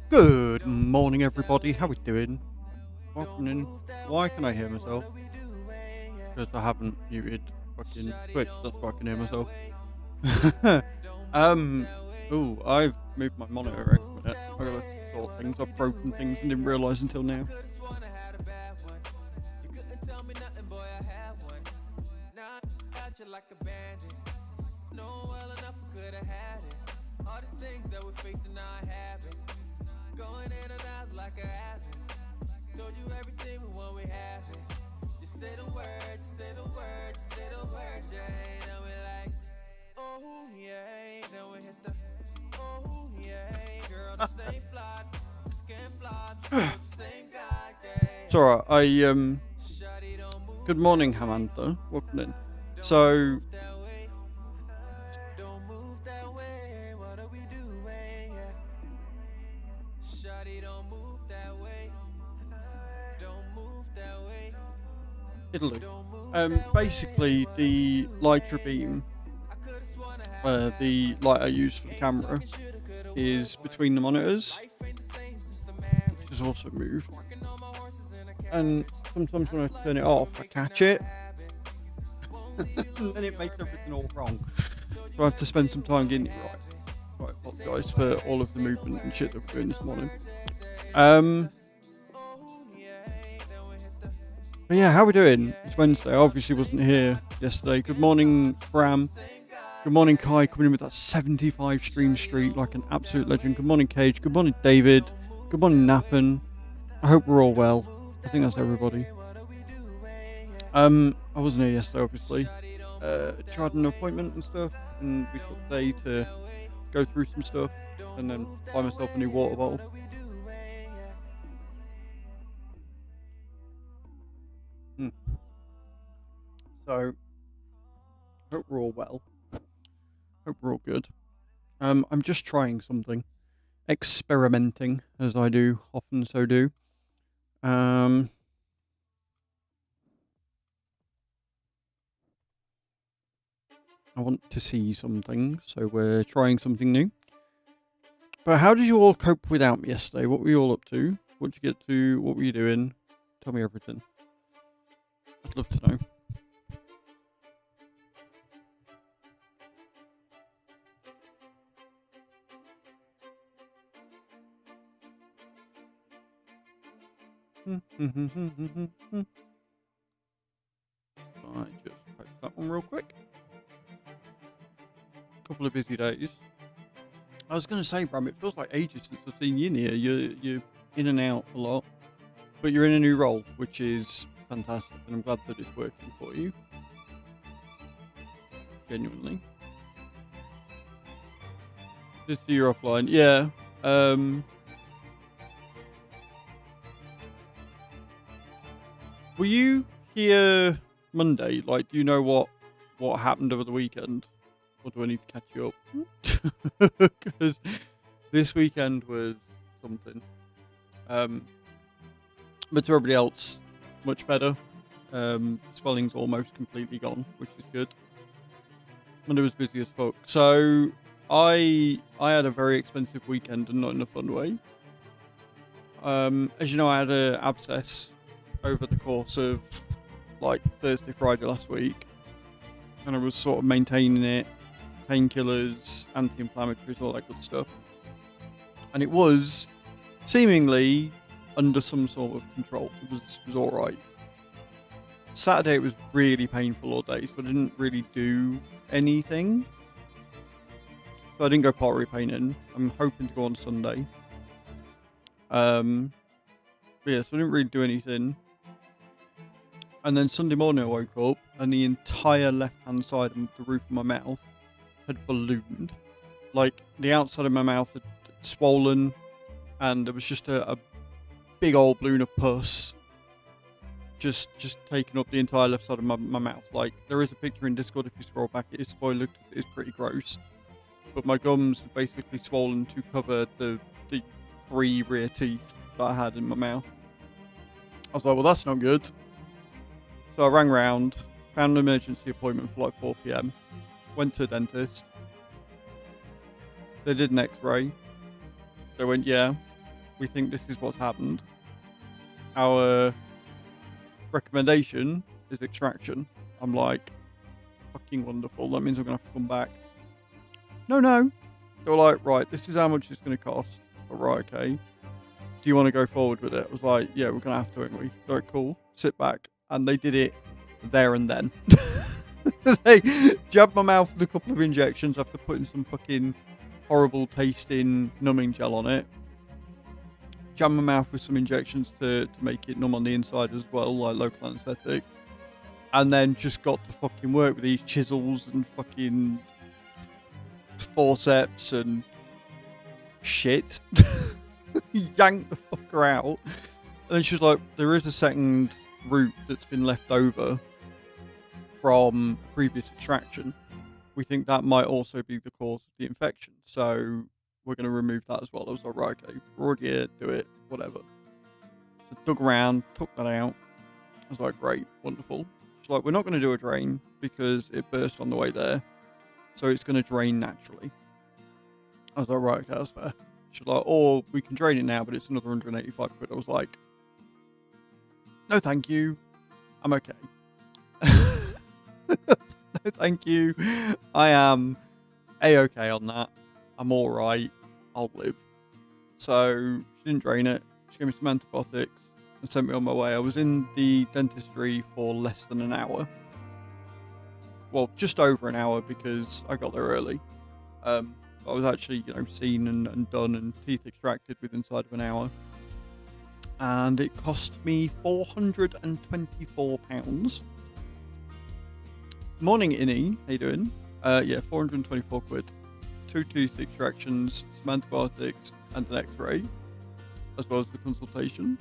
Good morning, everybody. How we doing? Afternoon. Why can I hear myself? Because I haven't muted fucking Twitch. That's why I can hear myself. Oh, I've moved my monitor a minute. I gotta sort things. I've broken things and didn't realise until now. Going in and out like a hazard. Told you everything we want, we have it. Just say the word, just say the word, just say the word, Jay. Then we like, oh yeah. Then we hit the, oh yeah. Girl, the same fly, the skin fly, the same guy, Jay. It's alright, good morning, Hamantha. Welcome in. So, it'll do. Basically, the Lytra beam, the light I use for the camera, is between the monitors, which is also moved. And sometimes when I turn it off, I catch it, and then it makes everything all wrong. So I have to spend some time getting it right. So I apologise for all of the movement and shit that we're doing this morning. But yeah, how are we doing? It's Wednesday. I obviously wasn't here yesterday. Good morning, Bram. Good morning, Kai, coming in with that 75 stream streak like an absolute legend. Good morning, Cage. Good morning, David. Good morning, Nappen. I hope we're all well. I think that's everybody. I wasn't here yesterday, obviously. Tried an appointment and stuff, and we took the day to go through some stuff, and then buy myself a new water bottle. So, hope we're all well. Hope we're all good. I'm just trying something. Experimenting, as I do, often so do. I want to see something, so we're trying something new. But how did you all cope without me yesterday? What were you all up to? What did you get to? What were you doing? Tell me everything. I'd love to know. I just post that one real quick. Couple of busy days. I was going to say, Bram, it feels like ages since I've seen you in here. You're in and out a lot, but you're in a new role, which is fantastic, and I'm glad that it's working for you. Genuinely. Just so you're offline. Yeah. Were you here Monday? Like, do you know what happened over the weekend? Or do I need to catch you up? Because this weekend was something. But to everybody else, much better. Swelling's almost completely gone, which is good. Monday was busy as fuck. So I had a very expensive weekend, and not in a fun way. As you know, I had an abscess over the course of like Thursday, Friday last week, and I was sort of maintaining it, painkillers, anti-inflammatories, all that good stuff, and it was seemingly under some sort of control. It was all right. Saturday it was really painful all day, so I didn't really do anything. So I didn't go pottery painting. I'm hoping to go on Sunday. But yeah, so I didn't really do anything. And then Sunday morning I woke up and the entire left-hand side of the roof of my mouth had ballooned. Like, the outside of my mouth had swollen, and there was just a big old balloon of pus just taking up the entire left side of my mouth. Like, there is a picture in Discord if you scroll back. It is spoiler, it's pretty gross. But my gums had basically swollen to cover the 3 rear teeth that I had in my mouth. I was like, well, that's not good. So I rang round, found an emergency appointment for like 4 PM. went to the dentist. They did an X-ray. They went, yeah, we think this is what's happened. Our recommendation is extraction. I'm like, fucking wonderful. That means I'm going to have to come back. No. They were like, right, this is how much it's going to cost. Right, okay. Do you want to go forward with it? I was like, yeah, we're going to have to, ain't we? All right, cool. Sit back. And they did it there and then. They jabbed my mouth with a couple of injections after putting some fucking horrible tasting numbing gel on it. Jammed my mouth with some injections to make it numb on the inside as well, like local anesthetic. And then just got to fucking work with these chisels and fucking forceps and shit. Yanked the fucker out. And then she was like, there is a second root that's been left over from previous extraction. We think that might also be the cause of the infection. So we're going to remove that as well. I was like, right, okay, we're already here, do it, whatever. So dug around, took that out. I was like, great, wonderful. She's like, we're not going to do a drain because it burst on the way there. So it's going to drain naturally. I was like, right, okay, that's fair. She's like, or we can drain it now, but it's another 185 quid. I was like, no, thank you. I'm okay. No, thank you. I am A-okay on that. I'm alright. I'll live. So she didn't drain it. She gave me some antibiotics and sent me on my way. I was in the dentistry for less than an hour. Well, just over an hour because I got there early. I was actually, seen and done and teeth extracted within inside of an hour. And it cost me £424. Morning, Innie. How you doing? Yeah, 424 quid. 2 tooth extractions, some antibiotics, and an X-ray, as well as the consultation.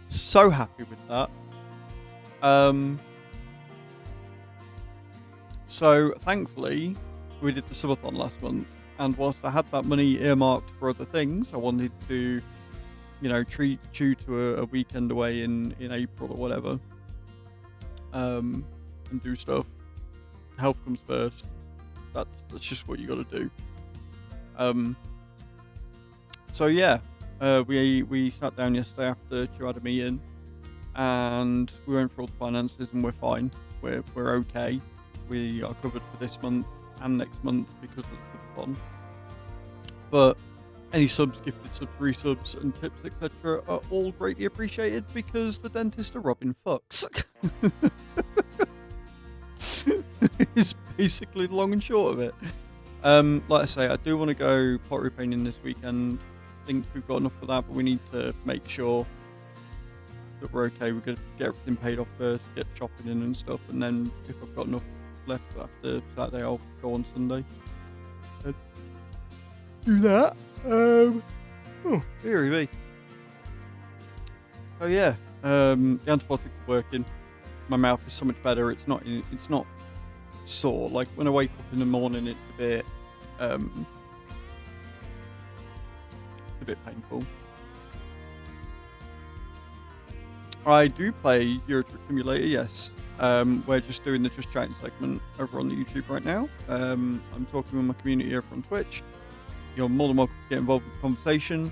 So happy with that. So thankfully, we did the subathon last month, and whilst I had that money earmarked for other things, I wanted to, treat you to a weekend away in April or whatever, and do stuff. Health comes first. That's just what you got to do. So yeah, we sat down yesterday after you had a meeting, and we went through all the finances, and we're fine. We're okay. We are covered for this month and next month because of the subathon. But any subs, gifted subs, resubs, and tips, etc., are all greatly appreciated because the dentist are robbing fucks. It's basically the long and short of it. Like I say, I do want to go pottery painting this weekend. I think we've got enough for that, but we need to make sure that we're okay. We're going to get everything paid off first, get shopping in and stuff, and then if I've got enough left after Saturday, I'll go on Sunday. So, do that. Here we. So yeah, the antibiotics are working. My mouth is so much better. It's not sore. Like when I wake up in the morning, it's a bit painful. I do play Eurotruck Simulator, yes. We're just doing the Just Chatting segment over on the YouTube right now. I'm talking with my community over on Twitch. You're more than welcome to get involved with the conversation.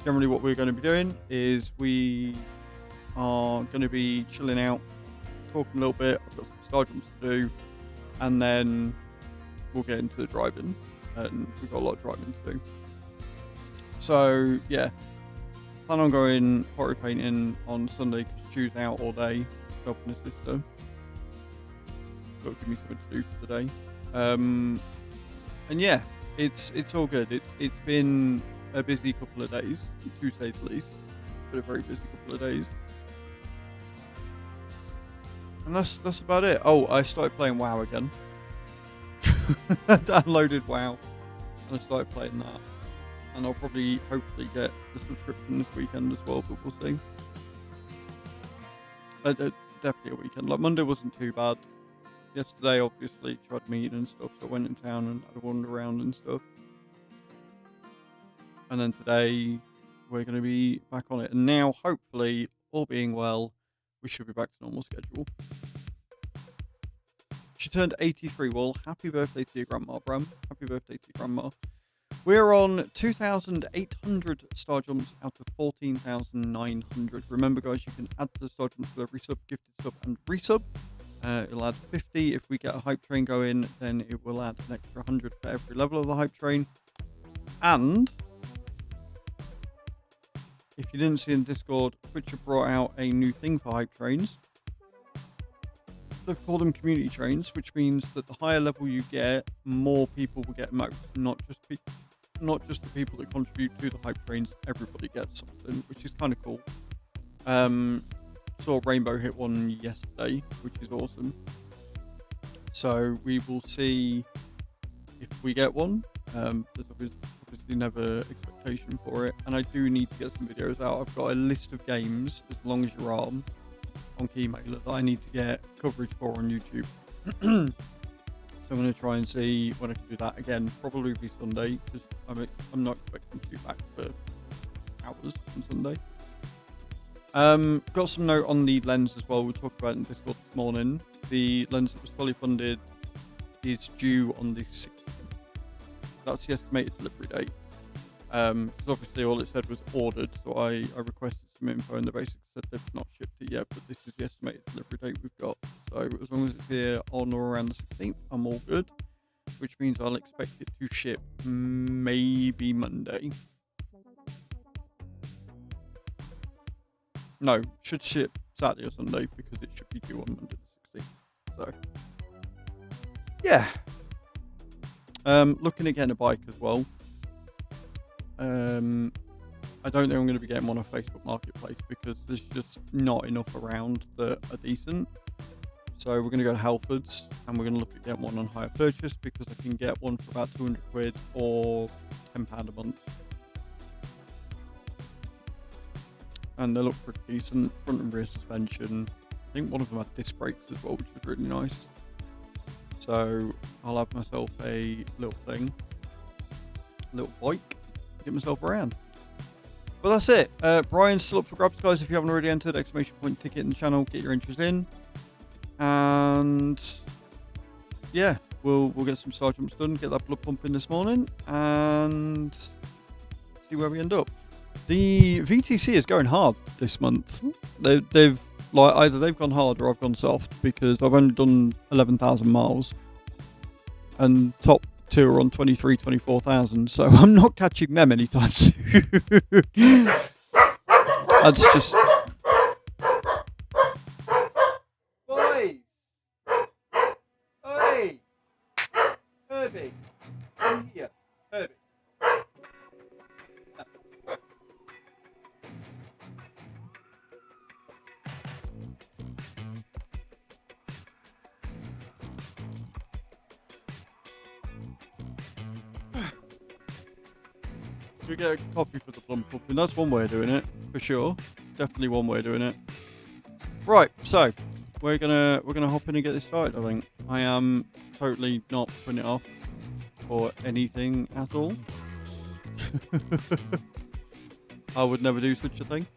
Generally what we're going to be doing is we are going to be chilling out, talking a little bit. I've got some star jumps to do, and then we'll get into the driving, and we've got a lot of driving to do. So yeah, plan on going pottery painting on Sunday because Tuesday out all day, helping the sister. That'll give me something to do for the day. And yeah, it's all good. It's been a busy couple of days, to say the least, but a very busy couple of days. And that's about it. Oh, I started playing WoW again. I downloaded WoW and I started playing that. And I'll hopefully get the subscription this weekend as well, but we'll see. Definitely a weekend. Like Monday wasn't too bad. Yesterday, obviously, tried meeting and stuff, so I went in town and had a wander around and stuff. And then today, we're going to be back on it. And now, hopefully, all being well, we should be back to normal schedule. She turned 83. Well, happy birthday to your grandma, Bram. Happy birthday to your grandma. We're on 2,800 star jumps out of 14,900. Remember, guys, you can add to the star jumps with every sub, gifted sub, and resub. It'll add 50. If we get a hype train going, then it will add an extra 100 for every level of the hype train. And if you didn't see in Discord, Twitch have brought out a new thing for hype trains. They've called them community trains, which means that the higher level you get, more people will get emotes, not just the people that contribute to the hype trains. Everybody gets something, which is kind of cool. Saw Rainbow hit one yesterday, which is awesome. So we will see if we get one. There's obviously never expectation for it, and I do need to get some videos out. I've got a list of games, as long as your arm, on Keymailer, that I need to get coverage for on YouTube. So I'm going to try and see when I can do that again. Probably be Sunday, because I'm not expecting to be back for hours on Sunday. Got some note on the lens as well. We'll talk about it in Discord this morning. The lens that was fully funded is due on the 6th. That's the estimated delivery date. Because obviously all it said was ordered, so I requested some info, and they basically said they've not shipped it yet, but this is the estimated delivery date we've got. So as long as it's here on or around the 16th, I'm all good, which means I'll expect it to ship maybe Monday. No, should ship Saturday or Sunday, because it should be due on Monday the 16th. So, yeah. Looking at getting a bike as well. I don't think I'm going to be getting one on Facebook Marketplace, because there's just not enough around that are decent. So we're going to go to Halfords, and we're going to look at getting one on hire purchase, because I can get one for about 200 quid or £10 a month. And they look pretty decent. Front and rear suspension. I think one of them had disc brakes as well, which was really nice. So I'll have myself a little thing, little bike, get myself around. But that's it. Brian's still up for grabs, guys. If you haven't already entered, exclamation point ticket in the channel, get your interest in. And yeah, we'll get some star jumps done, get that blood pumping this morning, and see where we end up. The VTC is going hard this month. They've like either they've gone hard or I've gone soft, because I've only done 11,000 miles, and top two are on 23, 24,000. So I'm not catching them anytime soon. That's just. Boys, oi, Herbie, come here, Herbie. We get a coffee for the plum pumping. That's one way of doing it, for sure. Definitely one way of doing it. Right, so we're gonna hop in and get this started. I think I am totally not putting it off for anything at all. I would never do such a thing.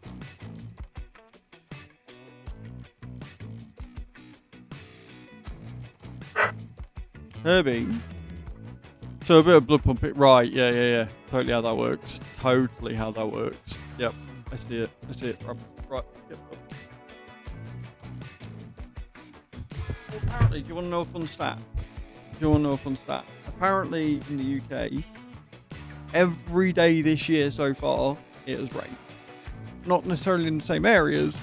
Herbie. So a bit of blood pumping, right? Yeah. Totally how that works. Yep, I see it. Right. Yep. Well, apparently, do you want to know a fun stat? Apparently, in the UK, every day this year so far, it has rained. Not necessarily in the same areas,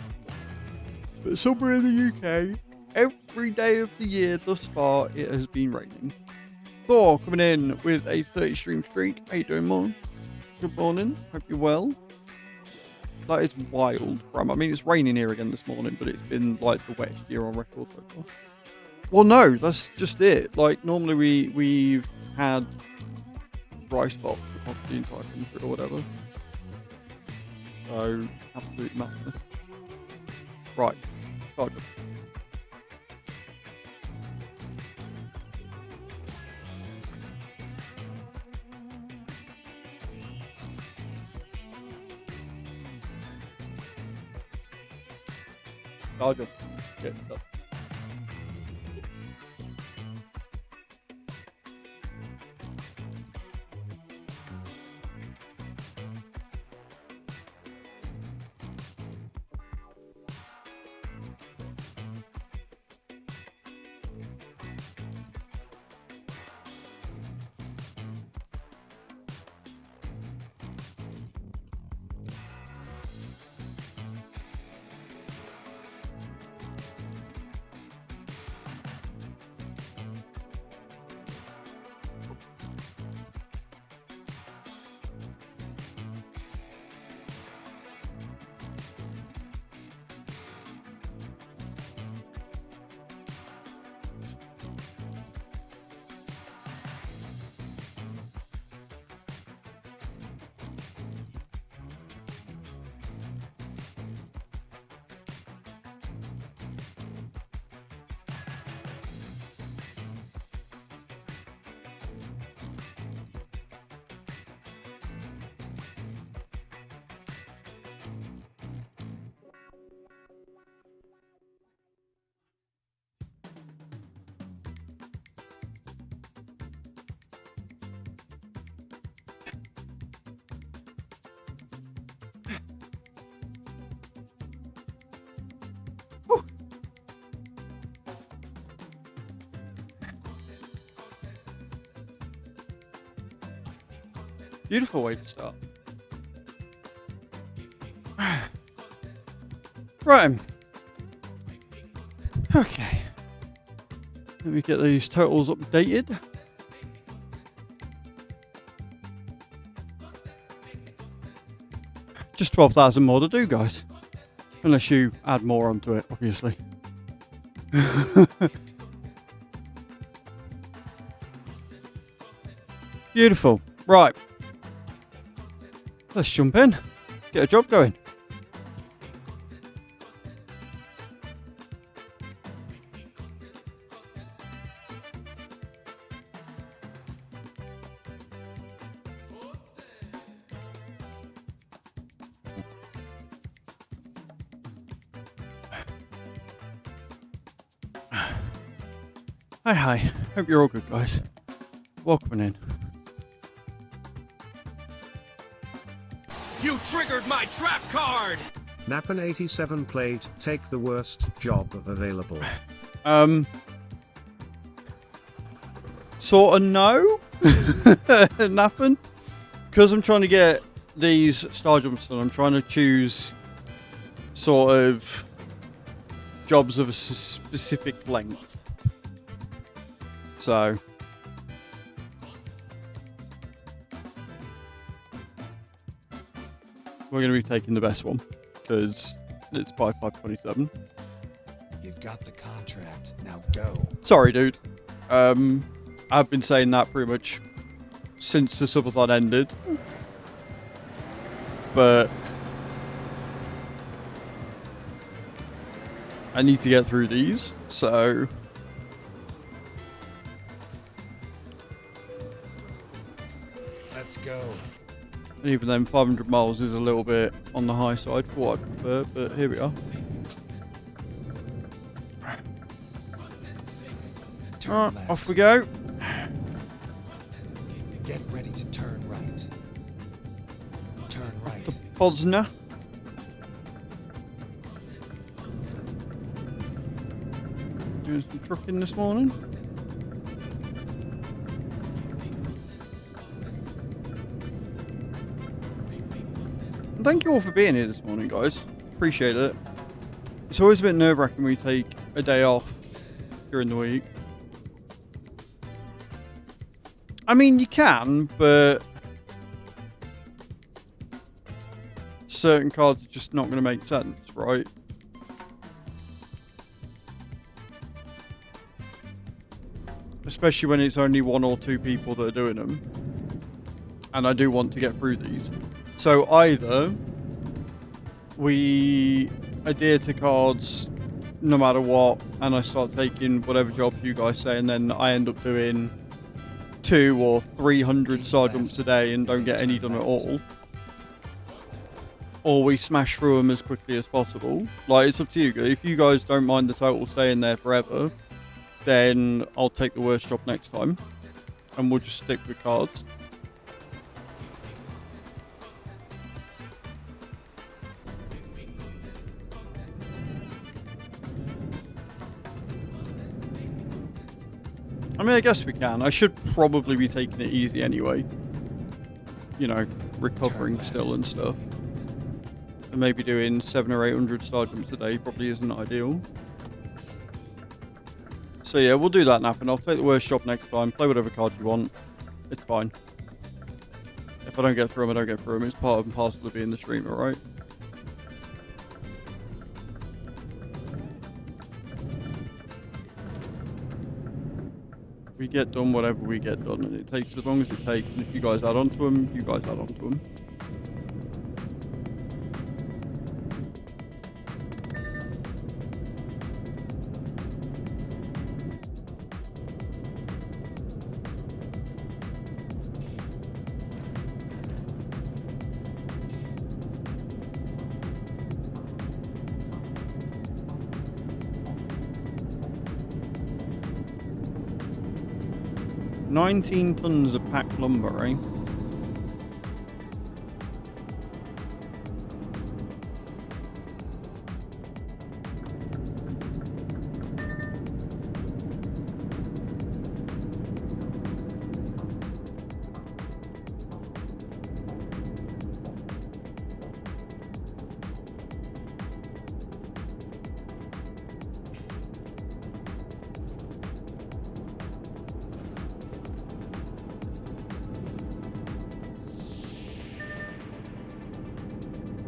but somewhere in the UK, every day of the year thus far, it has been raining. Thor coming in with a 30 stream streak. How you doing, Mon? Good morning. Hope you're well. That is wild, Bram. I mean, it's raining here again this morning, but it's been like the wettest year on record so far. Well, no, that's just it. Like, normally we've had dry spots across the entire country or whatever. So, absolute madness. Right. Charger. star jump. Get stuff. Beautiful way to start. Right. Okay. Let me get these totals updated. Just 12,000 more to do, guys. Unless you add more onto it, obviously. Beautiful. Right. Let's jump in. Get a job going. Hi. Hope you're all good, guys. Welcome in. You triggered my trap card! Nappen87 played Take the Worst Job Available. Sort of no. Nappen. Because I'm trying to get these star jumps done, I'm trying to choose sort of jobs of a specific length. So we're going to be taking the best one because it's by 527. You've got the contract. Now go. Sorry, dude. I've been saying that pretty much since the subathon ended. But I need to get through these, so Let's go. and even then 500 miles is a little bit on the high side for what I prefer, but here we are. Alright, Left. off we go. Get ready to turn right. Turn right. To Bosnia. Doing some trucking this morning. And thank you all for being here this morning, guys. Appreciate it. It's always a bit nerve-wracking when you take a day off during the week. I mean, you can, but certain cards are just not going to make sense, right? Especially when it's only one or two people that are doing them. And I do want to get through these. So either we adhere to cards no matter what, and I start taking whatever jobs you guys say, and then I end up doing 200 or 300 star jumps a day and don't get any done at all. or we smash through them as quickly as possible. Like, it's up to you. If you guys don't mind the total staying there forever, then I'll take the worst job next time, and we'll just stick with cards. I mean, I guess we can. I should probably be taking it easy anyway. You know, recovering still and stuff. And maybe doing 700 or 800 star jumps a day probably isn't ideal. So yeah, we'll do that, Nap, and I'll take the worst job next time. Play whatever card you want. It's fine. If I don't get through them, I don't get through them. It's part and parcel of being the streamer, right? We get done whatever we get done, and it takes as long as it takes. And if you guys add on to them, you guys add on to them. $19 tons of packed lumber, eh?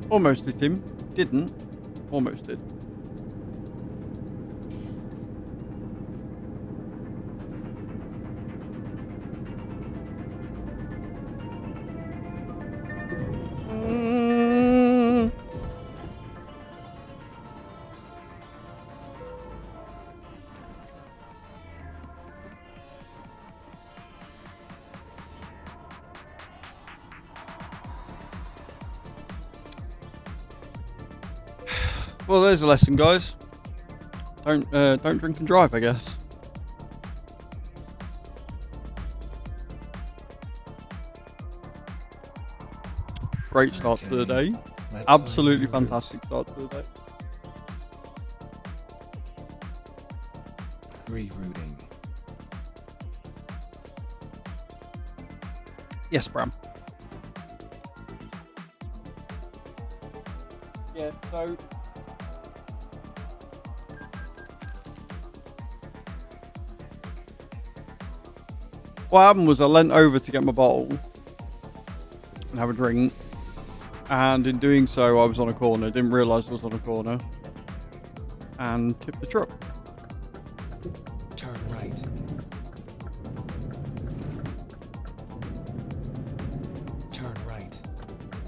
Almost did him. Didn't. Almost did. Well, there's a lesson, guys. Don't drink and drive, I guess. Great start to the day. Absolutely fantastic start to the day. Rerouting. Yes, Bram. Yeah, so what happened was I leant over to get my bottle and have a drink, and in doing so I was on a corner, didn't realise I was on a corner, and tipped the truck. Turn right. Turn right.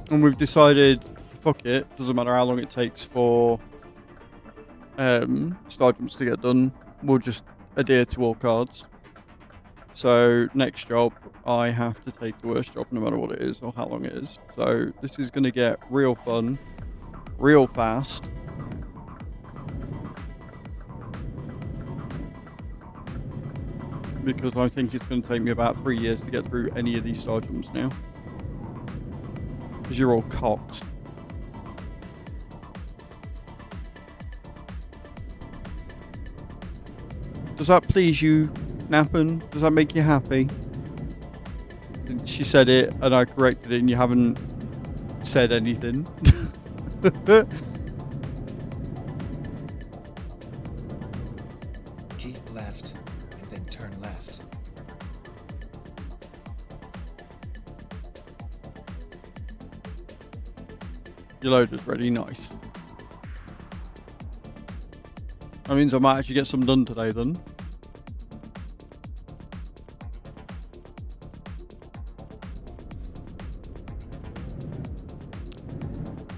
And we've decided, fuck it, doesn't matter how long it takes for star jumps to get done, we'll just adhere to all cards. So next job, I have to take the worst job no matter what it is or how long it is. So this is going to get real fun, real fast. Because I think it's going to take me about 3 years to get through any of these star jumps now. Because you're all cocked. Does that please you, Nappen? Does that make you happy? She said it and I corrected it and you haven't said anything. Keep left and then turn left. Your loader's ready, nice. That means I might actually get some done today then.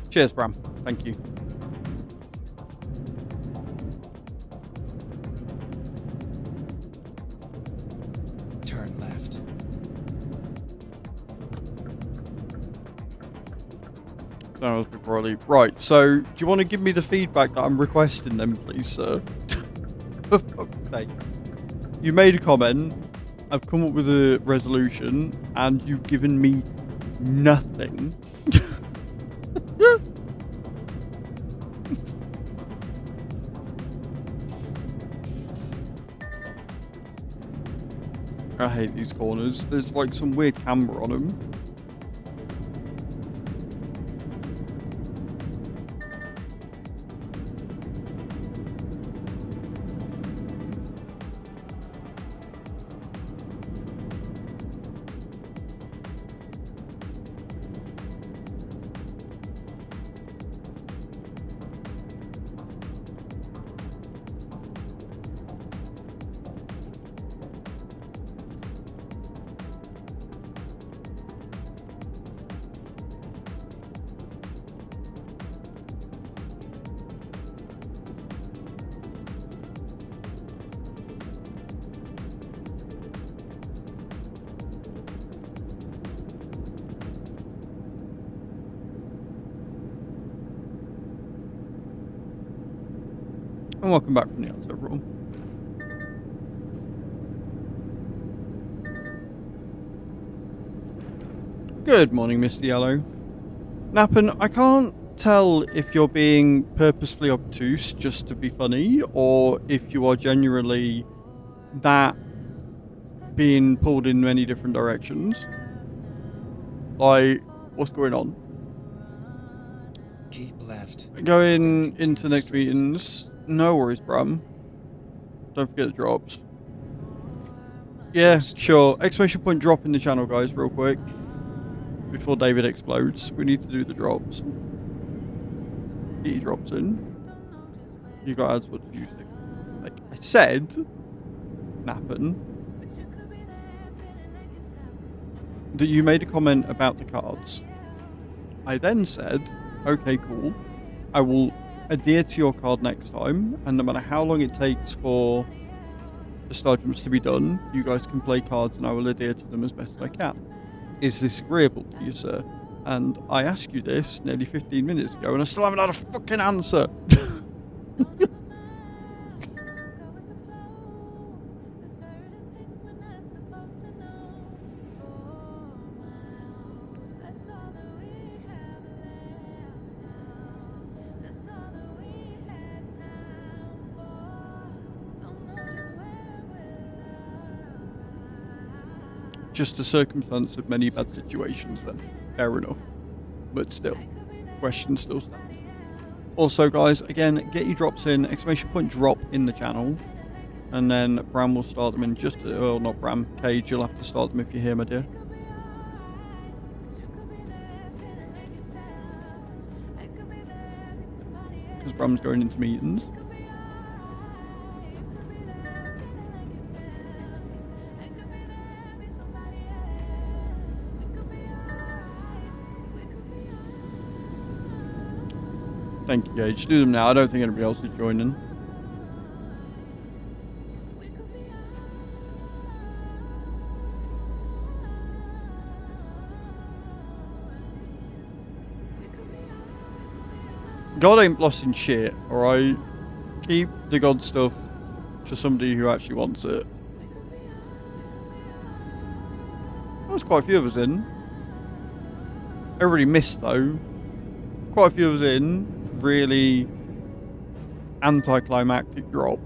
Cheers, Bram. Thank you. Turn left. That was before I leave. Right, so do you want to give me the feedback that I'm requesting then, please, sir? For fuck's sake. You made a comment, I've come up with a resolution, and you've given me nothing. I hate these corners. There's like some weird camber on them. And welcome back from the outside room. Good morning, Mr. Yellow. Nappen, I can't tell if you're being purposefully obtuse just to be funny, or if you are genuinely that being pulled in many different directions. Like, what's going on? Keep left. Going into next meetings. No worries, Bram. Don't forget the drops. Yeah, sure. Exclamation point drop in the channel, guys, real quick. Before David explodes. We need to do the drops. Get your drops in. You got ads, what did you say? Like I said, Nappen, that you made a comment about the cards. I then said, okay, cool. I will adhere to your card next time, and no matter how long it takes for the stadiums to be done, you guys can play cards and I will adhere to them as best I can. Is this agreeable to you, sir? And I asked you this nearly 15 minutes ago and I still haven't had a fucking answer. Just a circumstance of many bad situations then. Fair enough. But still, question still stands. Also guys, again, get your drops in, exclamation point drop in the channel. And then Bram will start them in just, well not Bram, Cage, you'll have to start them if you're here, my dear. Because Bram's going into meetings. Thank you, Gage. Do them now. I don't think anybody else is joining. God ain't blossing shit, alright? Keep the God stuff to somebody who actually wants it. There's quite a few of us in. Everybody missed though. Quite a few of us in. Really anticlimactic drop.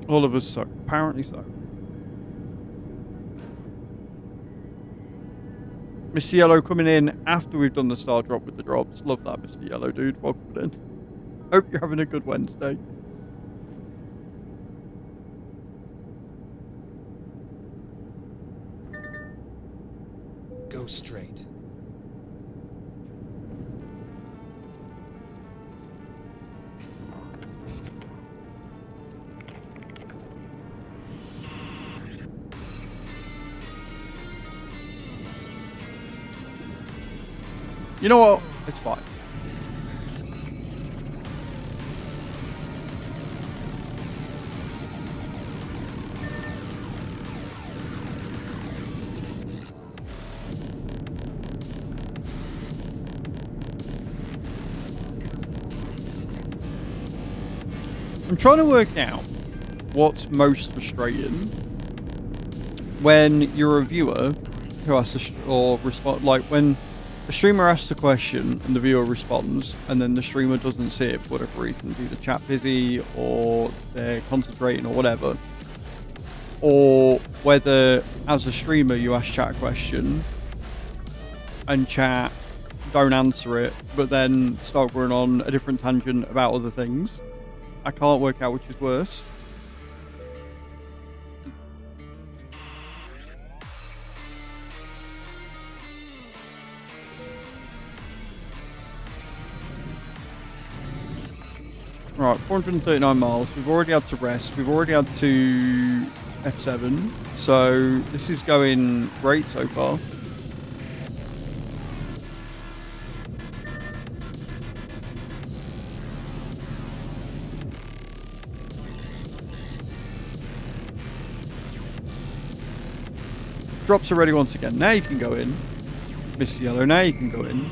All of us suck. Apparently so. Mr. Yellow coming in after we've done the star drop with the drops. Love that, Mr. Yellow, dude. Welcome in. Hope you're having a good Wednesday. Go straight. You know what? It's fine. trying to work out what's most frustrating when you're a viewer who has to or respond, like when the streamer asks a question and the viewer responds, and then the streamer doesn't see it for whatever reason, either chat busy or they're concentrating or whatever, or whether as a streamer you ask chat a question and chat don't answer it, but then start going on a different tangent about other things. I can't work out which is worse. Right, 439 miles. We've already had to rest. We've already had to F7. So this is going great so far. Drops are ready once again. Now you can go in. Mr. Yellow, now you can go in.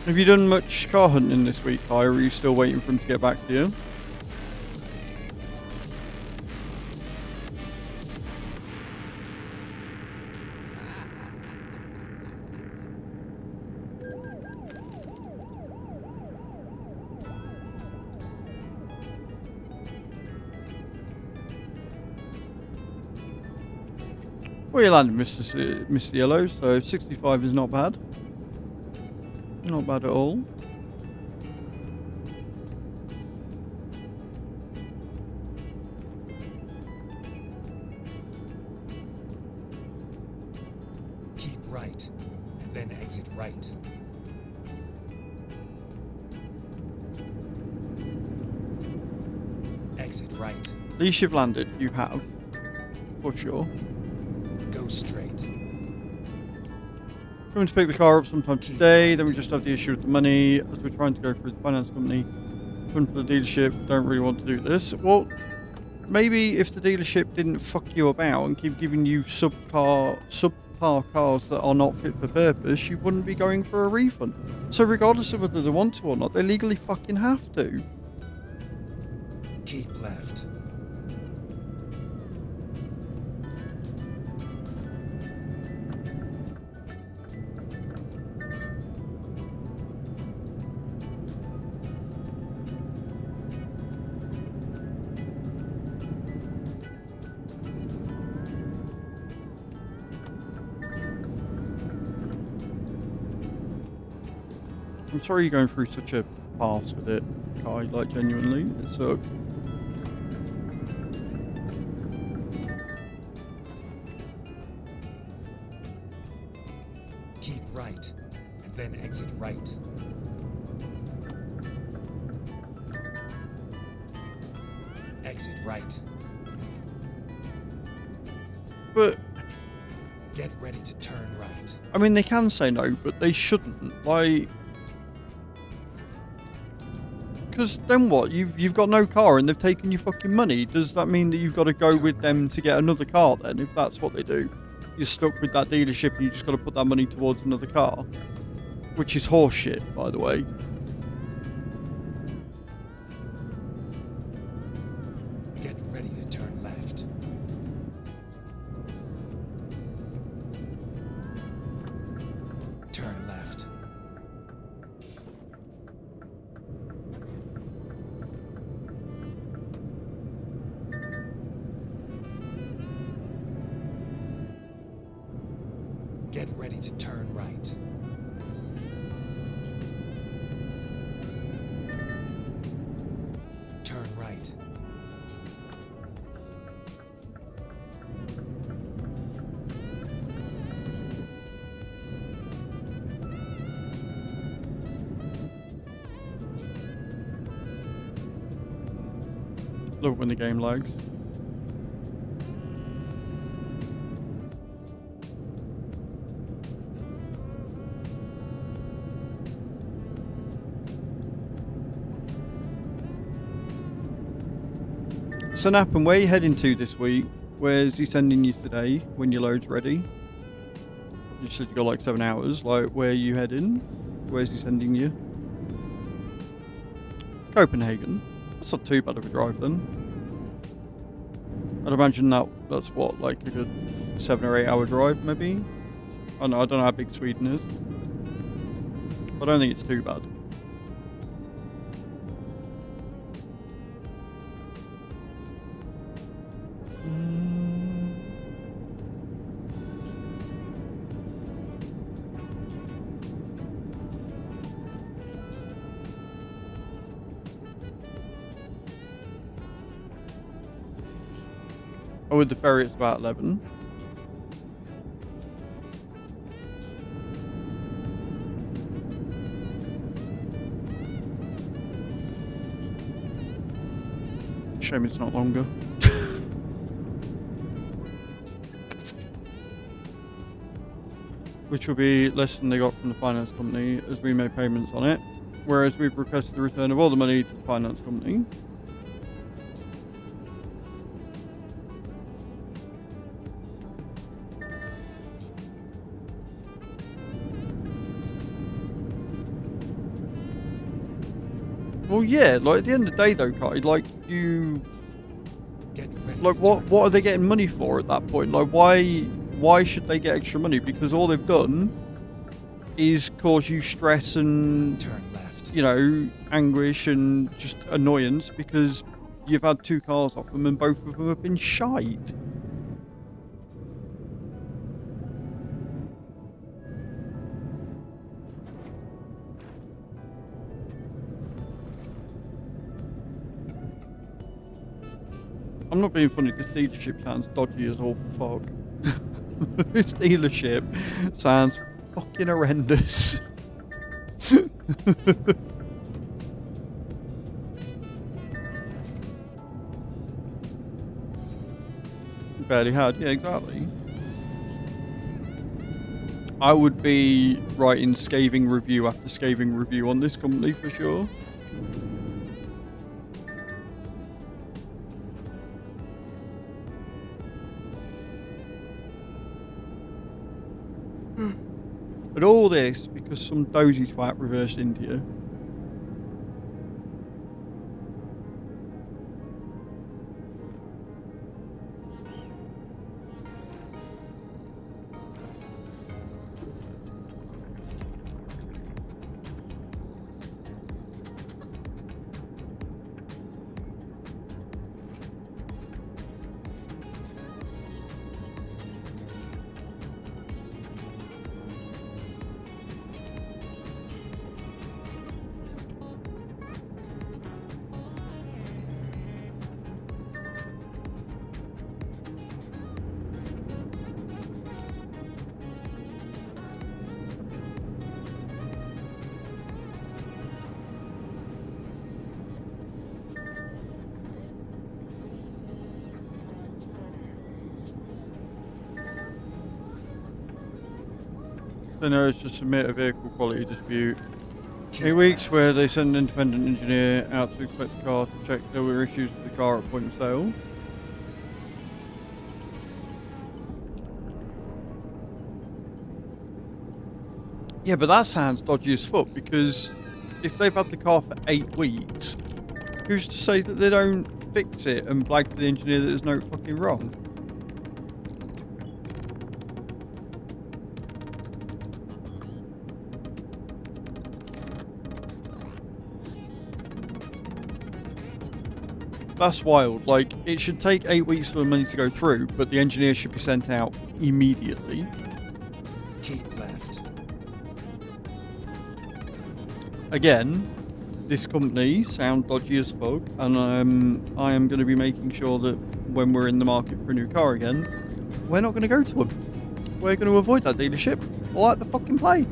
Have you done much car hunting this week, Kai, or are you still waiting for him to get back to you? Well, you landed, Mr. Yellow, so 65 is not bad. Not bad at all. Keep right, and then exit right. Exit right. At least you've landed. You have. For sure. Go straight. Going to pick the car up sometime today, then we just have the issue with the money as we're trying to go through the finance company. Going for the dealership, don't really want to do this. Well, maybe if the dealership didn't fuck you about and keep giving you subpar cars that are not fit for purpose, you wouldn't be going for a refund. So regardless of whether they want to or not, they legally fucking have to. Keep left. I'm sorry you're going through such a farce with it, Kai, like genuinely, it sucks. Keep right, and then exit right. Exit right. But Get ready to turn right. I mean, they can say no, but they shouldn't. Like, because then what? You've got no car and they've taken your fucking money. Does that mean that you've got to go with them to get another car then? If that's what they do, you're stuck with that dealership and you just got to put that money towards another car, which is horseshit, by the way. Get ready to turn left. Turn left. Get ready to turn right. Turn right. Love it when the game lags. So Nappen, where are you heading to this week? Where's he sending you today when your load's ready? You said you got like 7 hours. Like, where are you heading? Where's he sending you? Copenhagen. That's not too bad of a drive then. I'd imagine that's what, like a good 7 or 8 hour drive maybe? I don't know how big Sweden is. But I don't think it's too bad. Oh, with the ferry it's about 11. Shame it's not longer. Which will be less than they got from the finance company as we made payments on it. Whereas we've requested the return of all the money to the finance company. Well, yeah, like at the end of the day though, Kai, like you... Get ready. Like what are they getting money for at that point? Like why should they get extra money? Because all they've done is cause you stress and, Turn left. you know, anguish and just annoyance because you've had 2 cars off them and both of them have been shite. I'm not being funny, this dealership sounds dodgy as all fuck. This dealership sounds fucking horrendous. Barely had, yeah, exactly. I would be writing scathing review after scathing review on this company for sure. But all this because some dozy twat reversed India. So no, it's just submit a vehicle quality dispute. 8 weeks where they send an independent engineer out to inspect the car to check there were issues with the car at point of sale. Yeah, but that sounds dodgy as fuck because if they've had the car for 8 weeks, who's to say that they don't fix it and blag to the engineer that there's no fucking wrong? That's wild. Like, it should take 8 weeks for the money to go through, but the engineer should be sent out immediately. Keep left. Again, this company sound dodgy as fuck, and I am going to be making sure that when we're in the market for a new car again, we're not going to go to them. We're going to avoid that dealership like the fucking plague.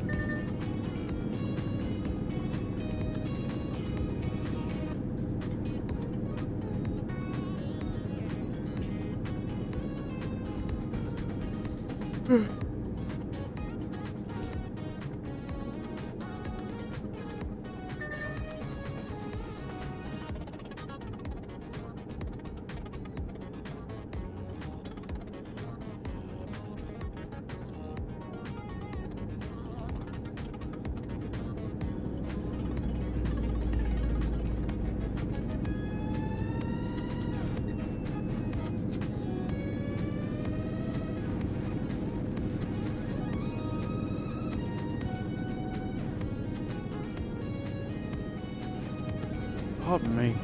Pardon me.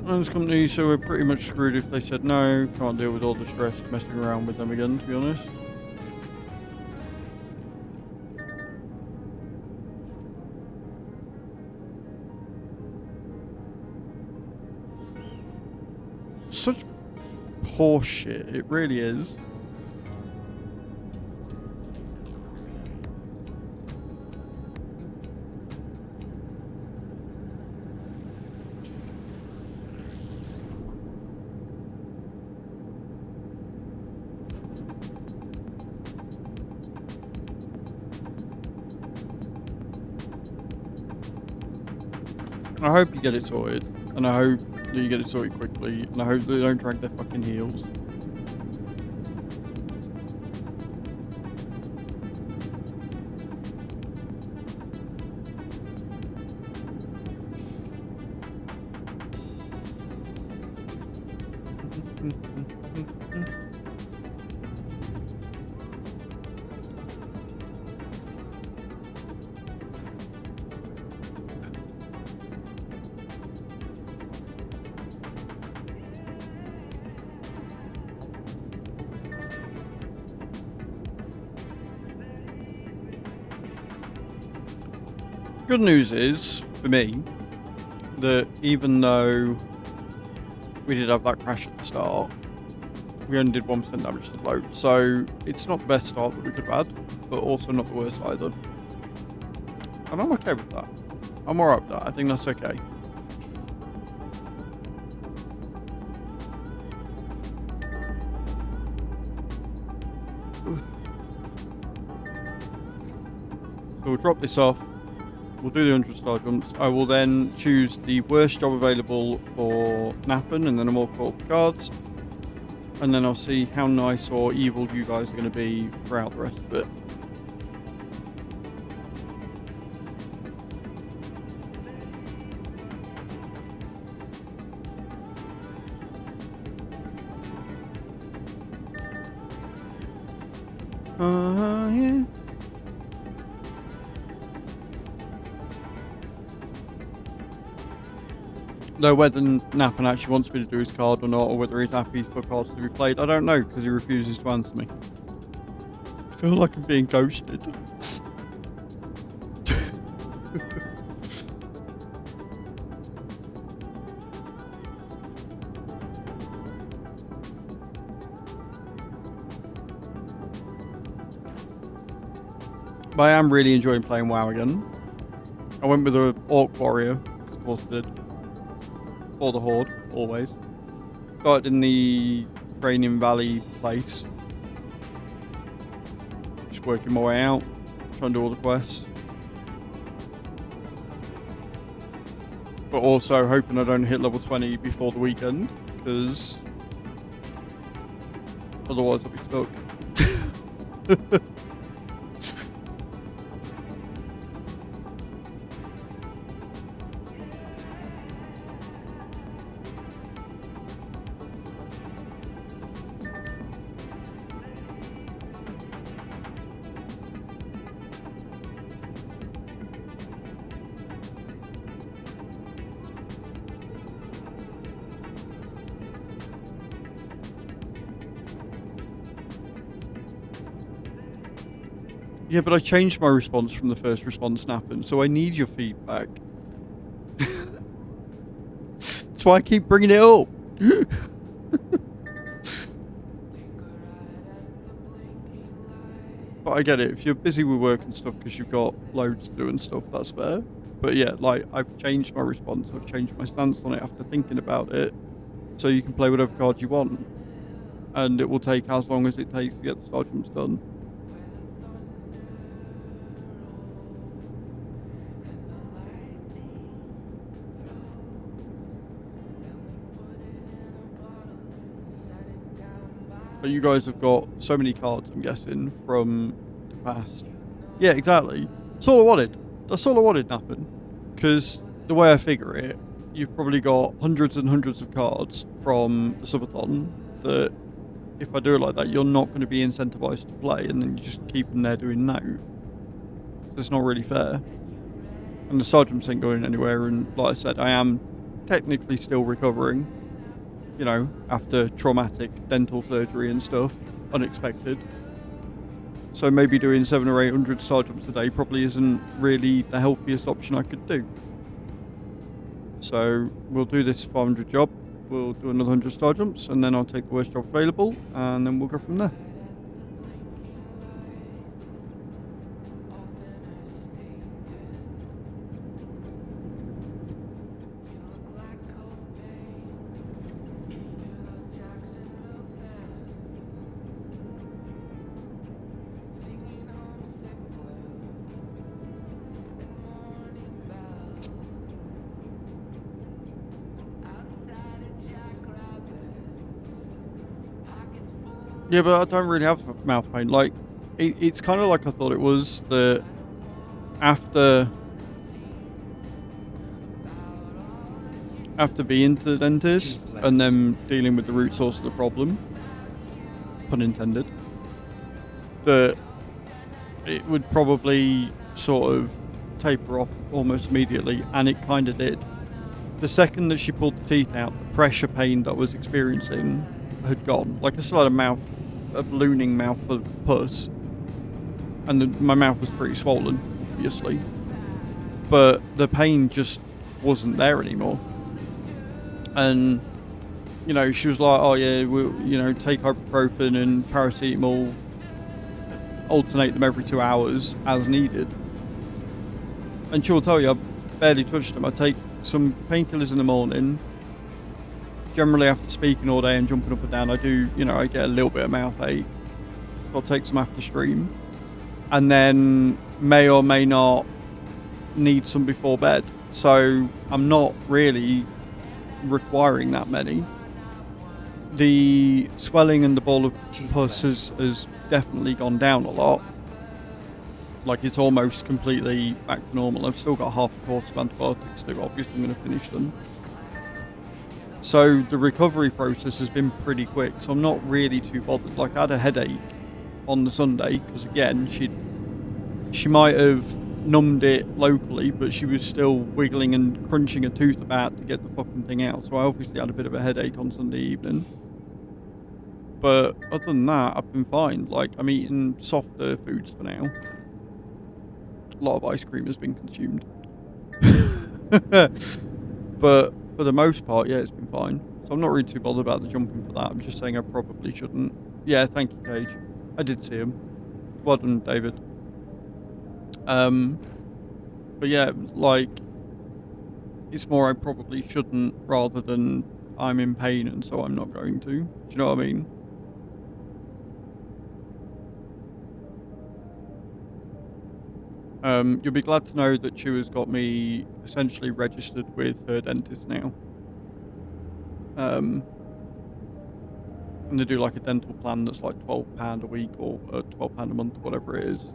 Owns company, so we're pretty much screwed if they said no. Can't deal with all the stress of messing around with them again, to be honest. Such poor shit, it really is. I hope you get it sorted, and I hope that you get it sorted quickly, and I hope they don't drag their fucking heels. Good news is, for me, that even though we did have that crash at the start, we only did 1% damage to the load. So it's not the best start that we could have had, but also not the worst either. And I'm okay with that. I'm alright with that. I think that's okay. So we'll drop this off. We'll do the 100 star jumps. I will then choose the worst job available for Nappen, and then I'm all caught up cards. And then I'll see how nice or evil you guys are going to be throughout the rest of it. Yeah. Though whether Nappen actually wants me to do his card or not, or whether he's happy for cards to be played, I don't know, because he refuses to answer me. I feel like I'm being ghosted. But I am really enjoying playing WoW again. I went with an Orc Warrior, because of course I did. For the Horde, always. Started in the Training Valley place. Just working my way out, trying to do all the quests. But also hoping I don't hit level 20 before the weekend, because otherwise I'll be stuck. Yeah, but I changed my response from the first response Nappen, so I need your feedback. That's why I keep bringing it up. But I get it, if you're busy with work and stuff because you've got loads to do and stuff, that's fair. But yeah, like, I've changed my response, I've changed my stance on it after thinking about it, so you can play whatever card you want. And it will take as long as it takes to get the star jumps done. But you guys have got so many cards, I'm guessing, from the past. Yeah, exactly. That's all I wanted. That's all I wanted, Nappen. Because the way I figure it, you've probably got hundreds and hundreds of cards from the subathon that if I do it like that, you're not going to be incentivized to play, and then you just keep them there doing no. So it's not really fair. And the sergeants ain't going anywhere, and like I said, I am technically still recovering, you know, after traumatic dental surgery and stuff, unexpected. So maybe doing 700 or 800 sergeants a day probably isn't really the healthiest option I could do. So we'll do this 500 job, we'll do another 100 star jumps, and then I'll take the worst job available, and then we'll go from there. Yeah, but I don't really have mouth pain. Like, it's kind of like I thought it was, that after being to the dentist and then dealing with the root source of the problem, pun intended, that it would probably sort of taper off almost immediately, and it kind of did. The second that she pulled the teeth out, the pressure pain that I was experiencing had gone. Like, I still had a ballooning mouth full of pus, and my mouth was pretty swollen, obviously, but the pain just wasn't there anymore. And, you know, she was like, oh yeah, we'll, you know, take ibuprofen and paracetamol, alternate them every 2 hours as needed. And she'll tell you, I barely touched them. I take some painkillers in the morning. Generally, after speaking all day and jumping up and down, I do, you know, I get a little bit of mouth ache. So I'll take some after stream, and then may or may not need some before bed. So I'm not really requiring that many. The swelling and the ball of pus has definitely gone down a lot. Like, it's almost completely back to normal. I've still got half a course of antibiotics to do. Obviously, I'm going to finish them. So the recovery process has been pretty quick, so I'm not really too bothered. Like, I had a headache on the Sunday, because again, she might have numbed it locally, but she was still wiggling and crunching a tooth about to get the fucking thing out. So I obviously had a bit of a headache on Sunday evening. But other than that, I've been fine. Like, I'm eating softer foods for now. A lot of ice cream has been consumed. But for the most part, yeah, it's been fine. So I'm not really too bothered about the jumping for that. I'm just saying I probably shouldn't. Yeah, thank you, Cage. I did see him. Well done, David. But yeah, like, it's more I probably shouldn't, rather than I'm in pain and so I'm not going to. Do you know what I mean? You'll be glad to know that Chewer's got me essentially registered with her dentist now. And they do like a dental plan that's like £12 a week or £12 a month, whatever it is.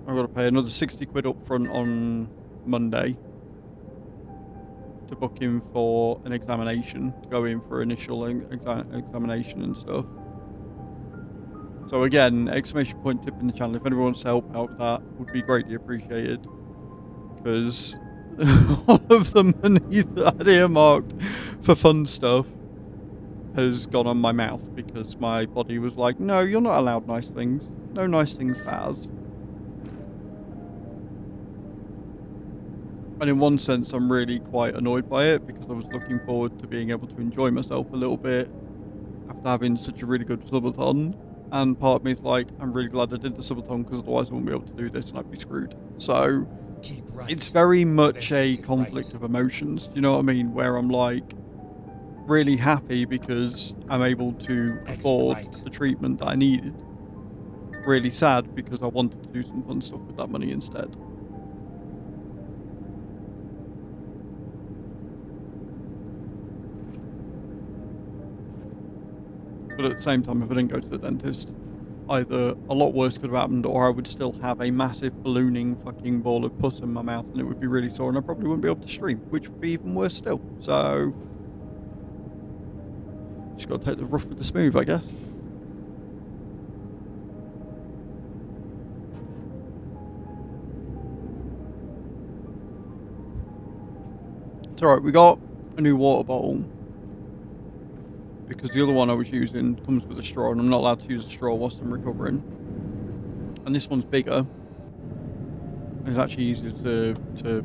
I've got to pay another 60 quid up front on Monday to book in for an examination, to go in for initial examination and stuff. So again, exclamation point tip in the channel. If anyone wants to help out with that, would be greatly appreciated. Because all of the money that I'd earmarked for fun stuff has gone on my mouth, because my body was like, no, you're not allowed nice things. No nice things, Baz. And in one sense, I'm really quite annoyed by it, because I was looking forward to being able to enjoy myself a little bit after having such a really good subathon. And part of me is like, I'm really glad I did the subathon, because otherwise I wouldn't be able to do this and I'd be screwed. So it's very much a conflict of emotions, you know what I mean? Where I'm like really happy because I'm able to afford the treatment that I needed. Really sad because I wanted to do some fun stuff with that money instead. But at the same time, if I didn't go to the dentist, either a lot worse could have happened, or I would still have a massive ballooning fucking ball of pus in my mouth and it would be really sore and I probably wouldn't be able to stream, which would be even worse still. So Just got to take the rough with the smooth, I guess. It's alright, we got a new water bottle. Because the other one I was using comes with a straw, and I'm not allowed to use a straw whilst I'm recovering. And this one's bigger. And it's actually easier to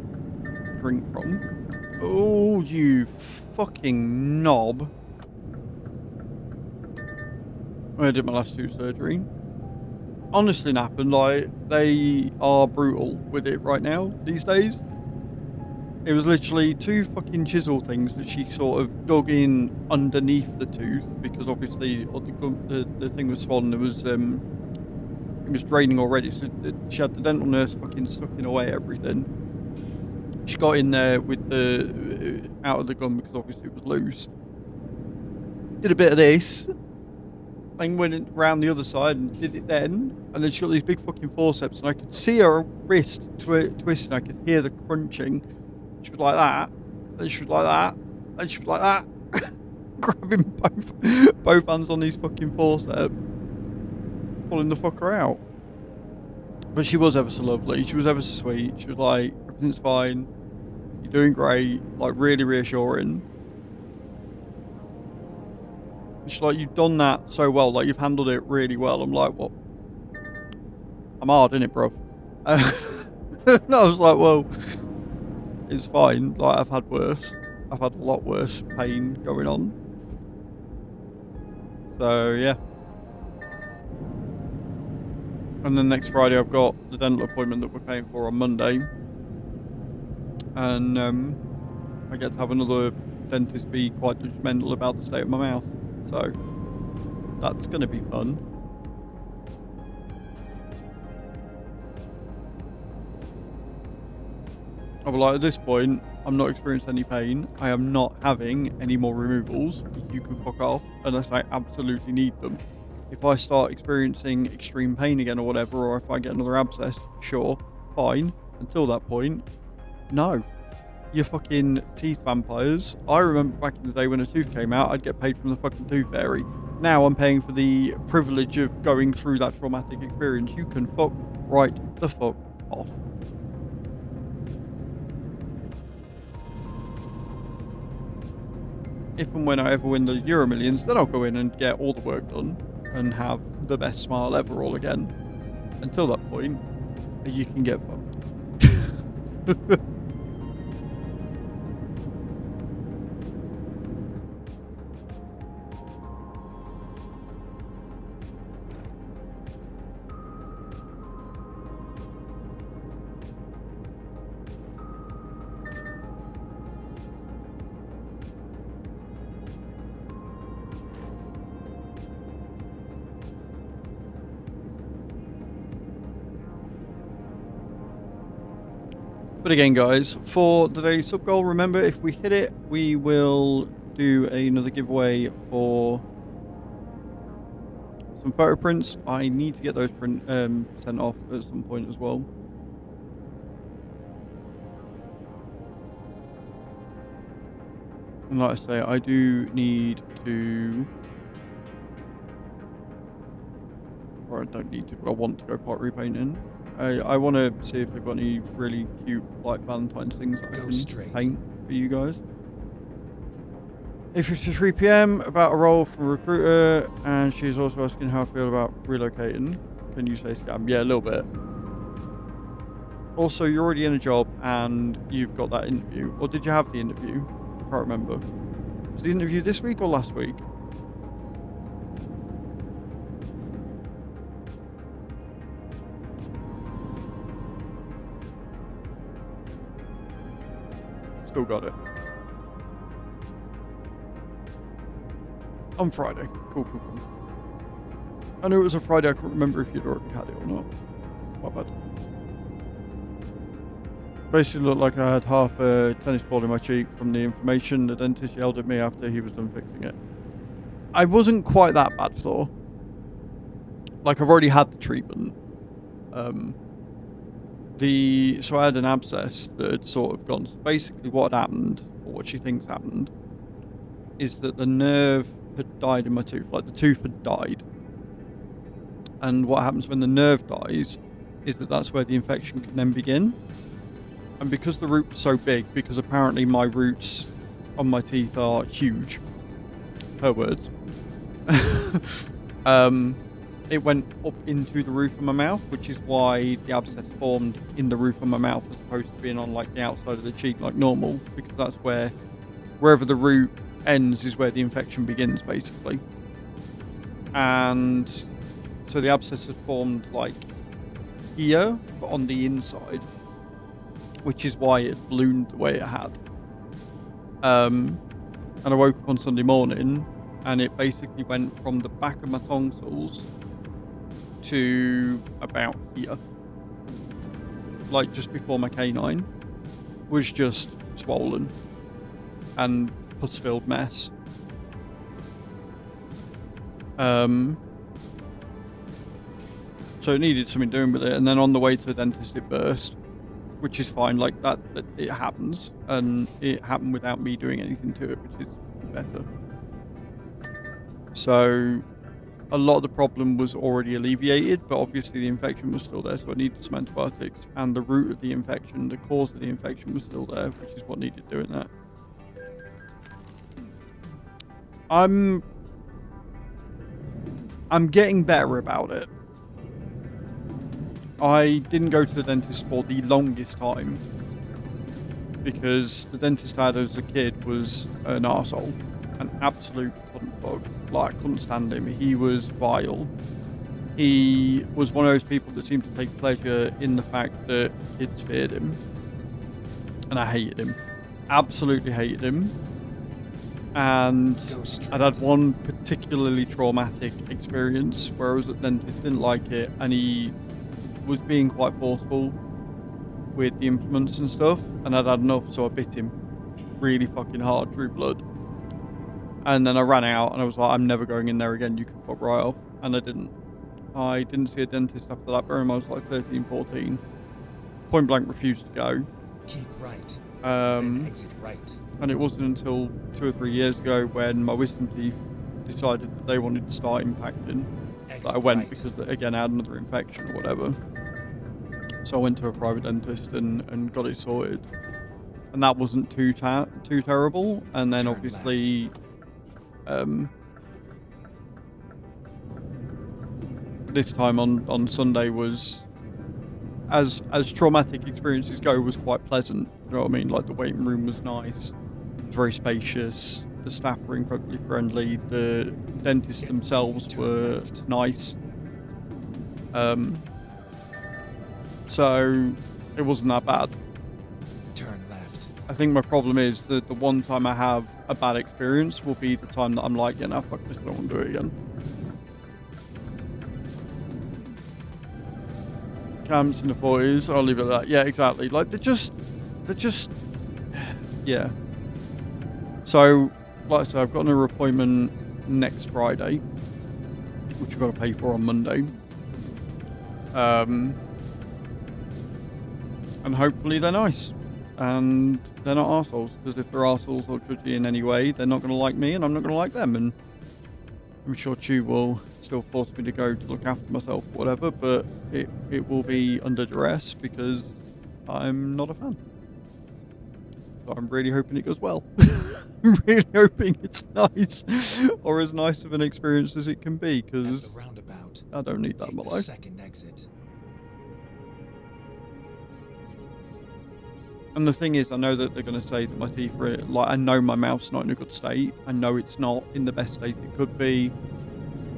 drink from. Oh, you fucking knob. I did my last 2 surgery. Honestly, Nappen, like, they are brutal with it right now, these days. It was literally 2 fucking chisel things that she sort of dug in underneath the tooth, because obviously the thing was swollen. It was draining already, so she had the dental nurse fucking sucking away everything. She got in there with the out of the gum because obviously it was loose. Did a bit of this, then went around the other side and did it then, and then she got these big fucking forceps, and I could see her wrist twist, and I could hear the crunching. She was like that, then she was like that, then she was like that, grabbing both hands on these fucking forceps, pulling the fucker out. But she was ever so lovely. She was ever so sweet. She was like, everything's fine. You're doing great. Like, really reassuring. And she's like, you've done that so well. Like, you've handled it really well. I'm like, what? I'm hard, innit, bro? And I was like, well, it's fine. Like, I've had worse. I've had a lot worse pain going on. So, yeah. And then next Friday I've got the dental appointment that we're paying for on Monday. And I get to have another dentist be quite judgmental about the state of my mouth. So that's going to be fun. But like, at this point, I'm not experiencing any pain. I am not having any more removals. You can fuck off unless I absolutely need them. If I start experiencing extreme pain again or whatever, or if I get another abscess, sure, fine. Until that point, no. You're fucking teeth vampires. I remember back in the day when a tooth came out, I'd get paid from the fucking tooth fairy. Now I'm paying for the privilege of going through that traumatic experience. You can fuck right the fuck off. If and when I ever win the Euro Millions, then I'll go in and get all the work done and have the best smile ever all again. Until that point, you can get fucked. But again, guys, for the daily sub goal, remember, if we hit it, we will do another giveaway for some photo prints. I need to get those sent off at some point as well. And like I say, I do need to... Or I don't need to, but I want to go part repainting. I want to see if they've got any really cute, like, Valentine's things that I can paint for you guys. 8:53 PM, about a role from a recruiter, and she's also asking how I feel about relocating. Can you say scam? Yeah, a little bit. Also, you're already in a job, and you've got that interview. Or did you have the interview? I can't remember. Was the interview this week or last week? Still got it. On Friday. Cool. I knew it was a Friday. I couldn't remember if you'd already had it or not. My bad. Basically looked like I had half a tennis ball in my cheek from the inflammation. The dentist yelled at me after he was done fixing it. I wasn't quite that bad though. Like, I've already had the treatment. So I had an abscess that had sort of gone. So basically what happened, or what she thinks happened, is that the nerve had died in my tooth. Like the tooth had died. And what happens when the nerve dies is that's where the infection can then begin. And because the root was so big, because apparently my roots on my teeth are huge, her words, it went up into the roof of my mouth, which is why the abscess formed in the roof of my mouth as opposed to being on like the outside of the cheek like normal, because that's wherever the root ends is where the infection begins, basically. And so the abscess had formed like here, but on the inside, which is why it ballooned the way it had. And I woke up on Sunday morning, and it basically went from the back of my tonsils to about here, like just before my canine, was just swollen and pus-filled mess. So it needed something doing with it, and then on the way to the dentist it burst, which is fine. Like that it happens, and it happened without me doing anything to it, which is better. So a lot of the problem was already alleviated, but obviously the infection was still there, so I needed some antibiotics, and the root of the infection, the cause of the infection, was still there, which is what needed doing that. I'm getting better about it. I didn't go to the dentist for the longest time because the dentist I had as a kid was an arsehole, an absolute cunt bug. Like, I couldn't stand him. He was vile. He was one of those people that seemed to take pleasure in the fact that kids feared him, and I hated him. Absolutely hated him. And I'd had one particularly traumatic experience where I was at the dentist, didn't like it, and he was being quite forceful with the implements and stuff, and I'd had enough, so I bit him really fucking hard, drew blood, and then I ran out and I was like, I'm never going in there again, you can fuck right off. And I didn't see a dentist after that. Bear in mind I was like 13, 14, point blank refused to go. Keep right, then exit right. And it wasn't until 2 or 3 years ago when my wisdom teeth decided that they wanted to start impacting that I went, because again I had another infection or whatever. So I went to a private dentist and got it sorted, and that wasn't too terrible. And then obviously this time on Sunday was, as traumatic experiences go, was quite pleasant. You know what I mean? Like the waiting room was nice, it was very spacious, the staff were incredibly friendly, the dentists themselves were nice. So it wasn't that bad. Turn left. I think my problem is that the one time I have a bad experience will be the time that I'm like, yeah, no, fuck this, I don't want to do it again. Camps in the 40s, I'll leave it at that. Yeah, exactly. Like, they're just, yeah. So, like I said, I've got another appointment next Friday, which I've got to pay for on Monday. And hopefully they're nice. And they're not arseholes, because if they're arseholes or judgy in any way, they're not going to like me, and I'm not going to like them. And I'm sure Chu will still force me to go to look after myself or whatever, but it will be under duress because I'm not a fan. So I'm really hoping it goes well. I'm really hoping it's nice, or as nice of an experience as it can be, because I don't need that in my life. Second exit. And the thing is, I know that they're going to say that my teeth are, like, I know my mouth's not in a good state. I know it's not in the best state it could be.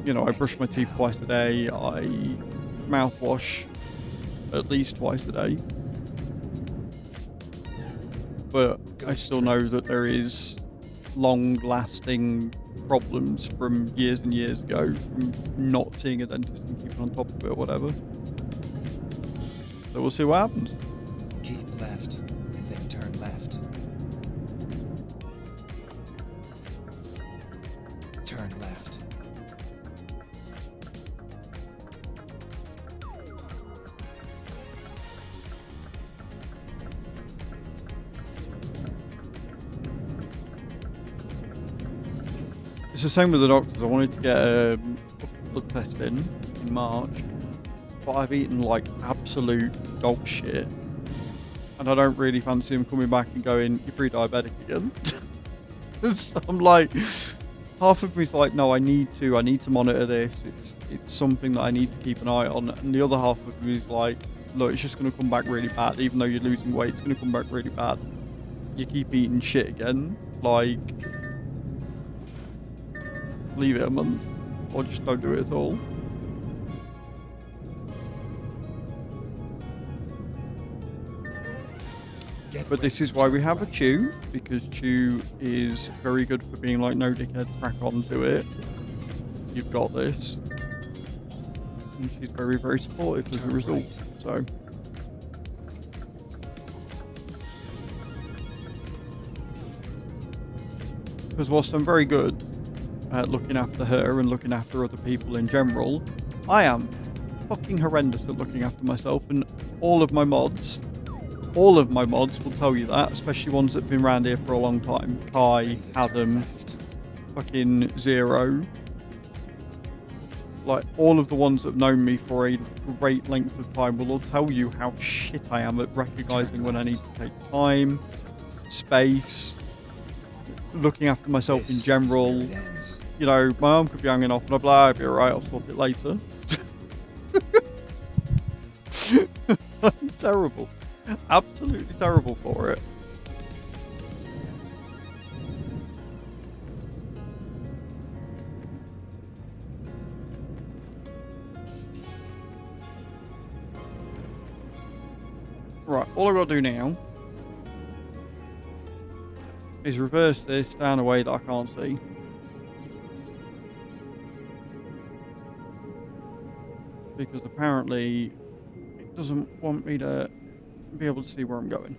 You know, I brush my teeth twice a day. I mouthwash at least twice a day. But I still know that there is long-lasting problems from years and years ago from not seeing a dentist and keeping on top of it or whatever. So we'll see what happens. Keep left, then turn left. Turn left. This It's the same with the doctors. I wanted to get a blood test in March, but I've eaten like absolute dog shit, and I don't really fancy him coming back and going, "You're pre-diabetic again." So I'm like, half of me's like, no, I need to monitor this. It's something that I need to keep an eye on, and the other half of me is like, look, it's just going to come back really bad. Even though you're losing weight, it's going to come back really bad. You keep eating shit again, like, leave it a month, or just don't do it at all. But this is why we have a Chew, because Chew is very good for being like, no dickhead, crack on to it. You've got this. And she's very, very supportive as a result. So. Because whilst I'm very good at looking after her and looking after other people in general, I am fucking horrendous at looking after myself, and all of my mods will tell you that, especially ones that have been around here for a long time. Kai, Adam, fucking Zero. Like, all of the ones that have known me for a great length of time will all tell you how shit I am at recognising when I need to take time, space, looking after myself in general. You know, my arm could be hanging off and I'm like, I'll be alright, I'll sort it later. I'm terrible. Absolutely terrible for it. Right, all I've got to do now is reverse this down a way that I can't see. Because apparently it doesn't want me to be able to see where I'm going.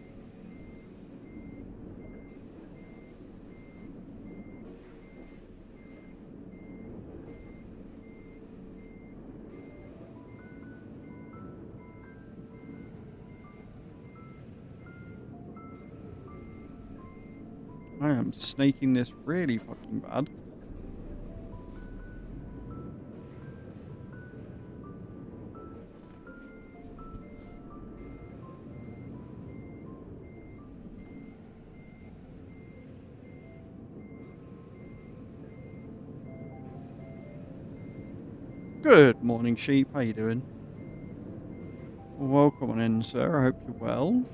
I am snaking this really fucking bad. Good morning, sheep. How you doing? Welcome on in, sir. I hope you're well.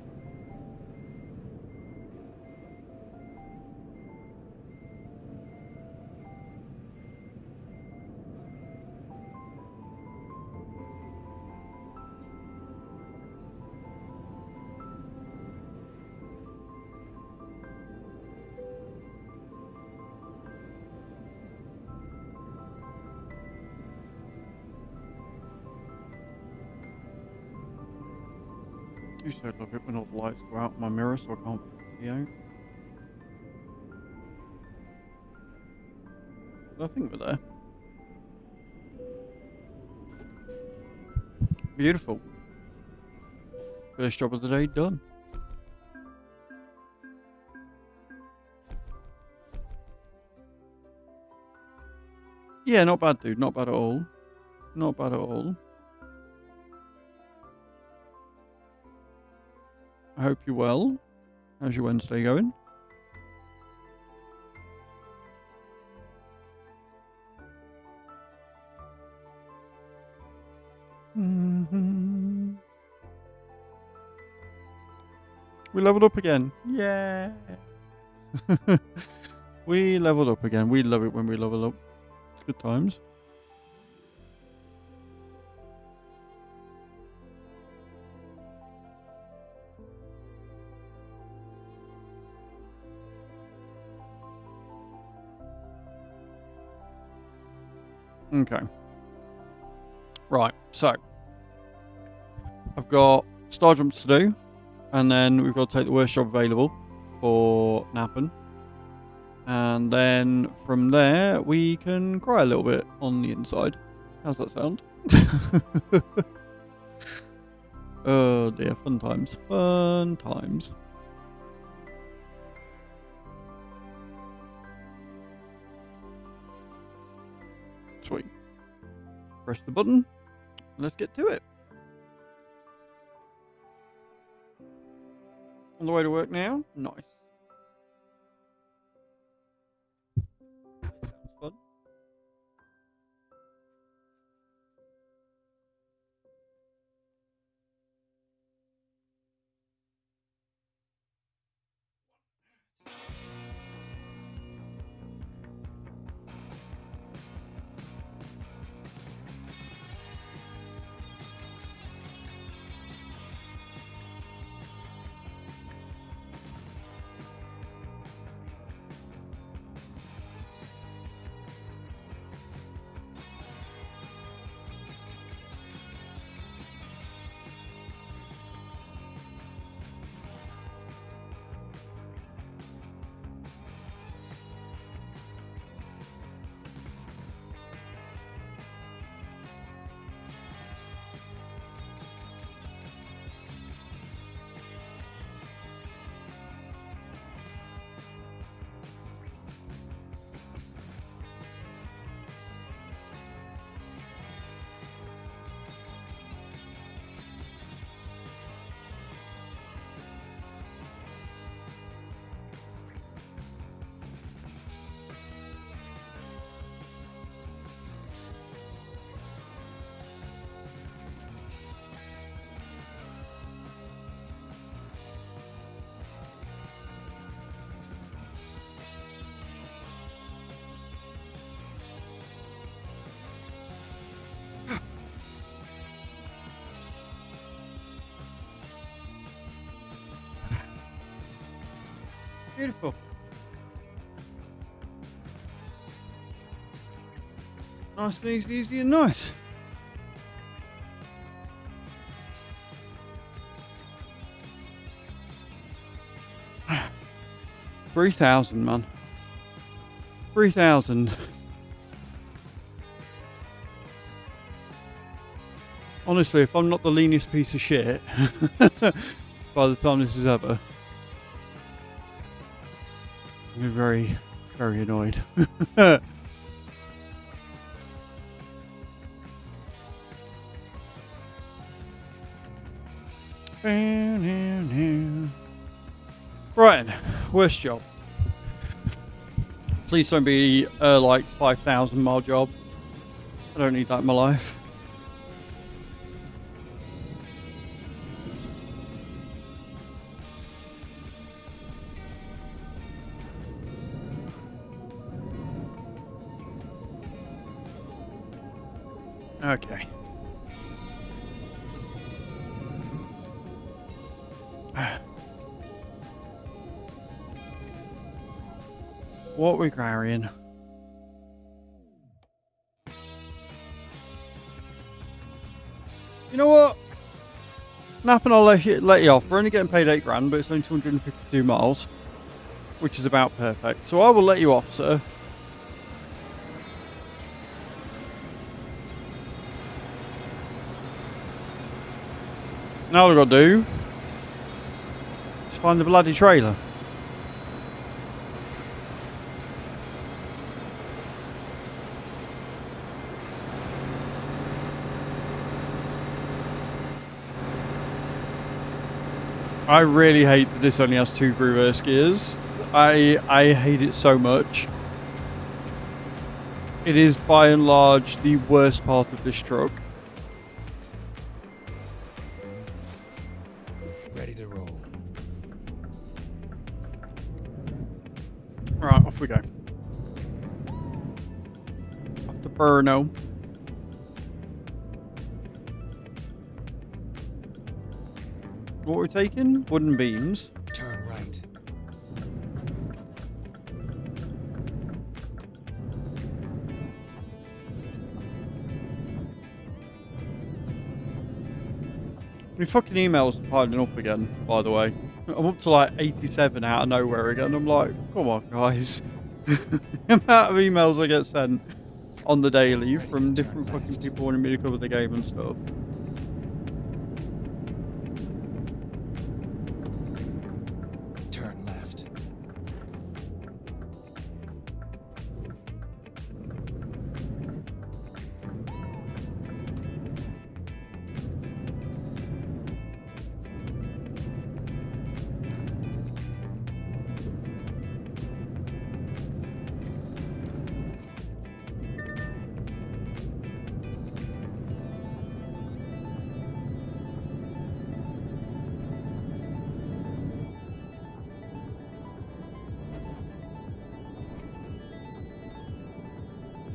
I do so love it when all the lights go out in my mirror so I can't see out. I think we're there. Beautiful. First job of the day done. Yeah, not bad, dude. Not bad at all. Not bad at all. I hope you're well. How's your Wednesday going? We leveled up again. Yeah. We leveled up again. We love it when we level up. It's good times. Okay. Right, so I've got star jumps to do, and then we've got to take the worst job available for napping, and then from there we can cry a little bit on the inside. How's that sound? Oh dear, fun times, fun times. Sweet. Press the button. Let's get to it. On the way to work now. Nice. Sounds fun. Beautiful. Nice and easy and nice. $3,000, man. 3,000. Honestly, if I'm not the leanest piece of shit by the time this is over, I'm very, very annoyed. Right, worst job. Please don't be like 5,000 mile job. I don't need that in my life. Okay. What we're carrying. You know what? Napping, I'll let you off. We're only getting paid $8 but it's only 252 miles, which is about perfect. So I will let you off, sir. Now all I've got to do is find the bloody trailer. I really hate that this only has 2 reverse gears. I hate it so much. It is by and large the worst part of this truck. Ready to roll. Right, off we go. Off to Brno. What we're taking? Wooden beams. Turn right. My fucking emails are piling up again, by the way. I'm up to like 87 out of nowhere again. I'm like, come on, guys. The amount of emails I get sent on the daily from different fucking people wanting me to cover the game and stuff. Turn left.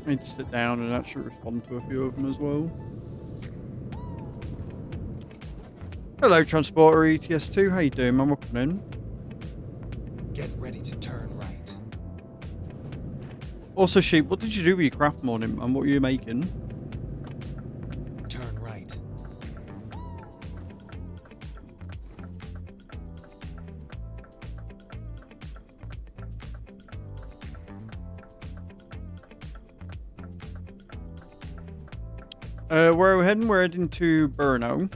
I need to sit down and actually respond to a few of them as well. Hello, Transporter ETS2. How you doing, man? Welcome in. Get ready to turn right. Also, Sheep, what did you do with your craft morning, man? What were you making? Turn right. Where are we heading? We're heading to Brno.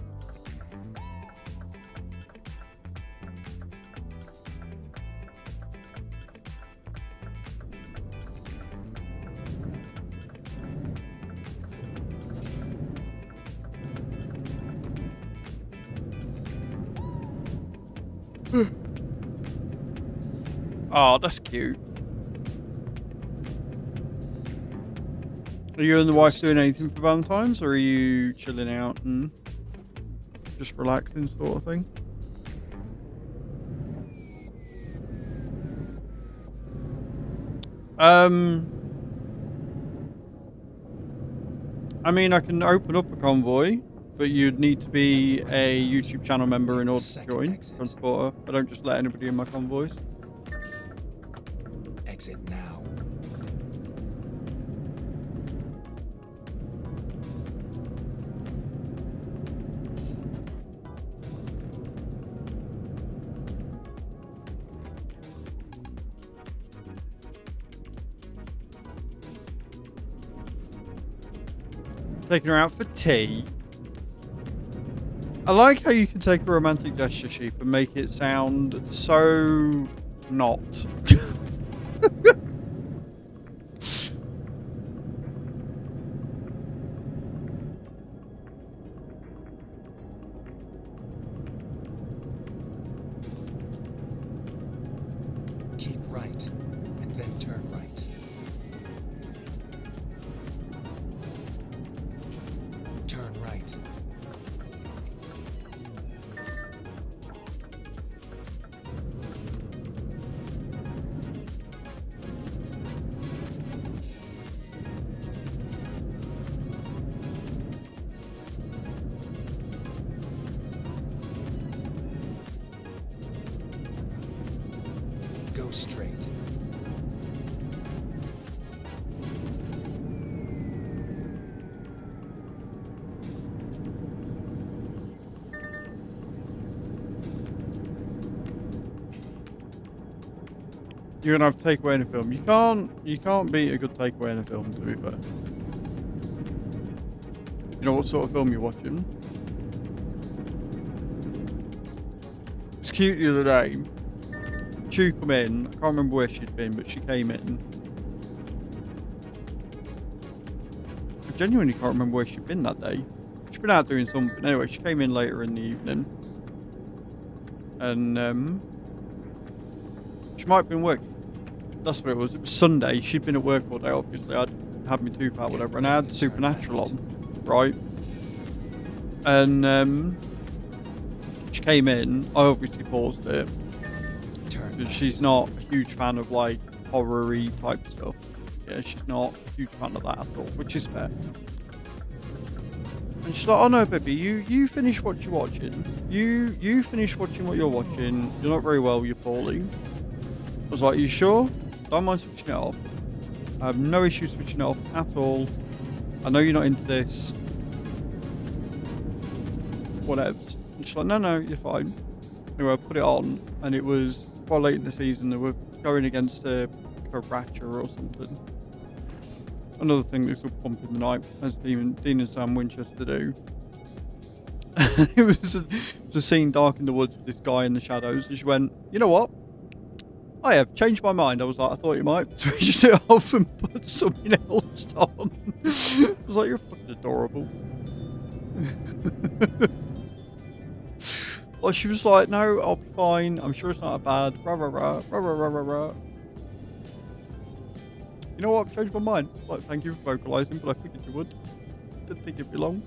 Oh, that's cute. Are you and the wife doing anything for Valentine's, or are you chilling out and just relaxing, sort of thing? I mean, I can open up a convoy, but you'd need to be a YouTube channel member in order to join Transporter. I don't just let anybody in my convoys. Exit now. Taking her out for tea. I like how you can take a romantic gesture, Sheep, and make it sound so not. Keep right, and then turn right. Turn right. Go straight. You're gonna have to take away in a film. You can't beat a good takeaway in a film, to be fair. You know what sort of film you're watching? It's cute the other day. Chu come in. I can't remember where she'd been, but she came in. I genuinely can't remember where she'd been that day. She'd been out doing something. Anyway, she came in later in the evening. And she might have been working. That's what it was. It was Sunday. She'd been at work all day, obviously. I'd had my tooth out, whatever. And I had Supernatural on, right? And she came in. I obviously paused it. Because she's not a huge fan of, like, horror-y type stuff. Yeah, she's not a huge fan of that at all, which is fair. And she's like, oh no, baby, you finish what you're watching. You finish watching what you're watching. You're not very well, you're poorly. I was like, you sure? Don't mind switching it off. I have no issue switching it off at all. I know you're not into this. Whatever. And she's like, no, you're fine. Anyway, I put it on, and it was quite late in the season. They were going against a Karacha or something. Another thing that's up pump in the night, as Dean and Sam Winchester do. It was a scene dark in the woods with this guy in the shadows, and she went, you know what? I have changed my mind. I was like, I thought you might switch it off and put something else on. I was like, you're fucking adorable. Well, she was like, no, I'll be fine. I'm sure it's not bad. Rah, rah, rah, rah, rah, rah, rah, rah. You know what? I've changed my mind. Like, thank you for vocalising, but I figured you would. Didn't think it'd be long.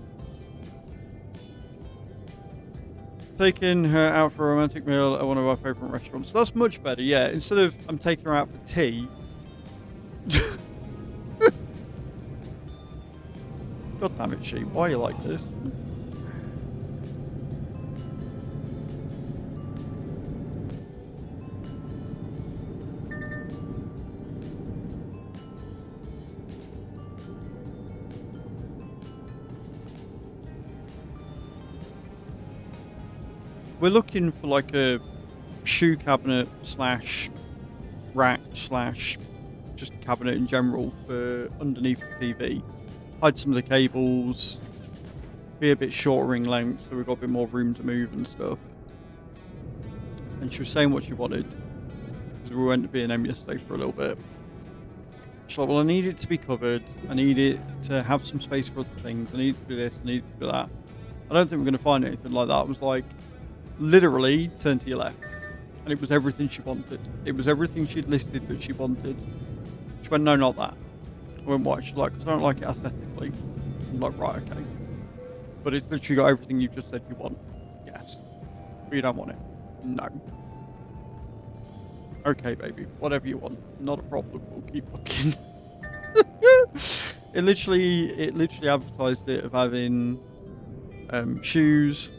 Taking her out for a romantic meal at one of our favourite restaurants. That's much better, yeah. Instead of I'm taking her out for tea. God damn it, sheep. Why are you like this? We're looking for like a shoe cabinet slash rack slash just cabinet in general for underneath the TV. Hide some of the cables, be a bit shorter in length so we've got a bit more room to move and stuff. And she was saying what she wanted because we went to B&M yesterday for a little bit. She's like, well, I need it to be covered, I need it to have some space for other things, I need it to do this, I need it to do that. I don't think we're going to find anything like that. I was like, literally turn to your left, and it was everything she wanted. It was everything she'd listed that she wanted. She went, no, not that. I went, why? She's like, because I don't like it aesthetically. I'm like, right, okay, but it's literally got everything you just said you want. Yes. But you don't want it. No. Okay, baby, whatever you want, not a problem, we'll keep looking. it literally advertised it of having shoes,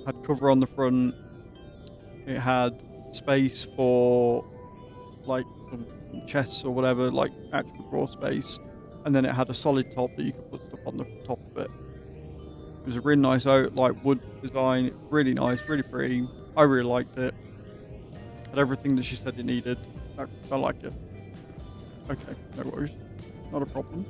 had cover on the front, it had space for like some chests or whatever, like actual drawer space, and then it had a solid top that you could put stuff on the top of it. It was a really nice like wood design, really nice, really pretty. I really liked it. Had everything that she said it needed. I liked it. Okay, no worries, not a problem.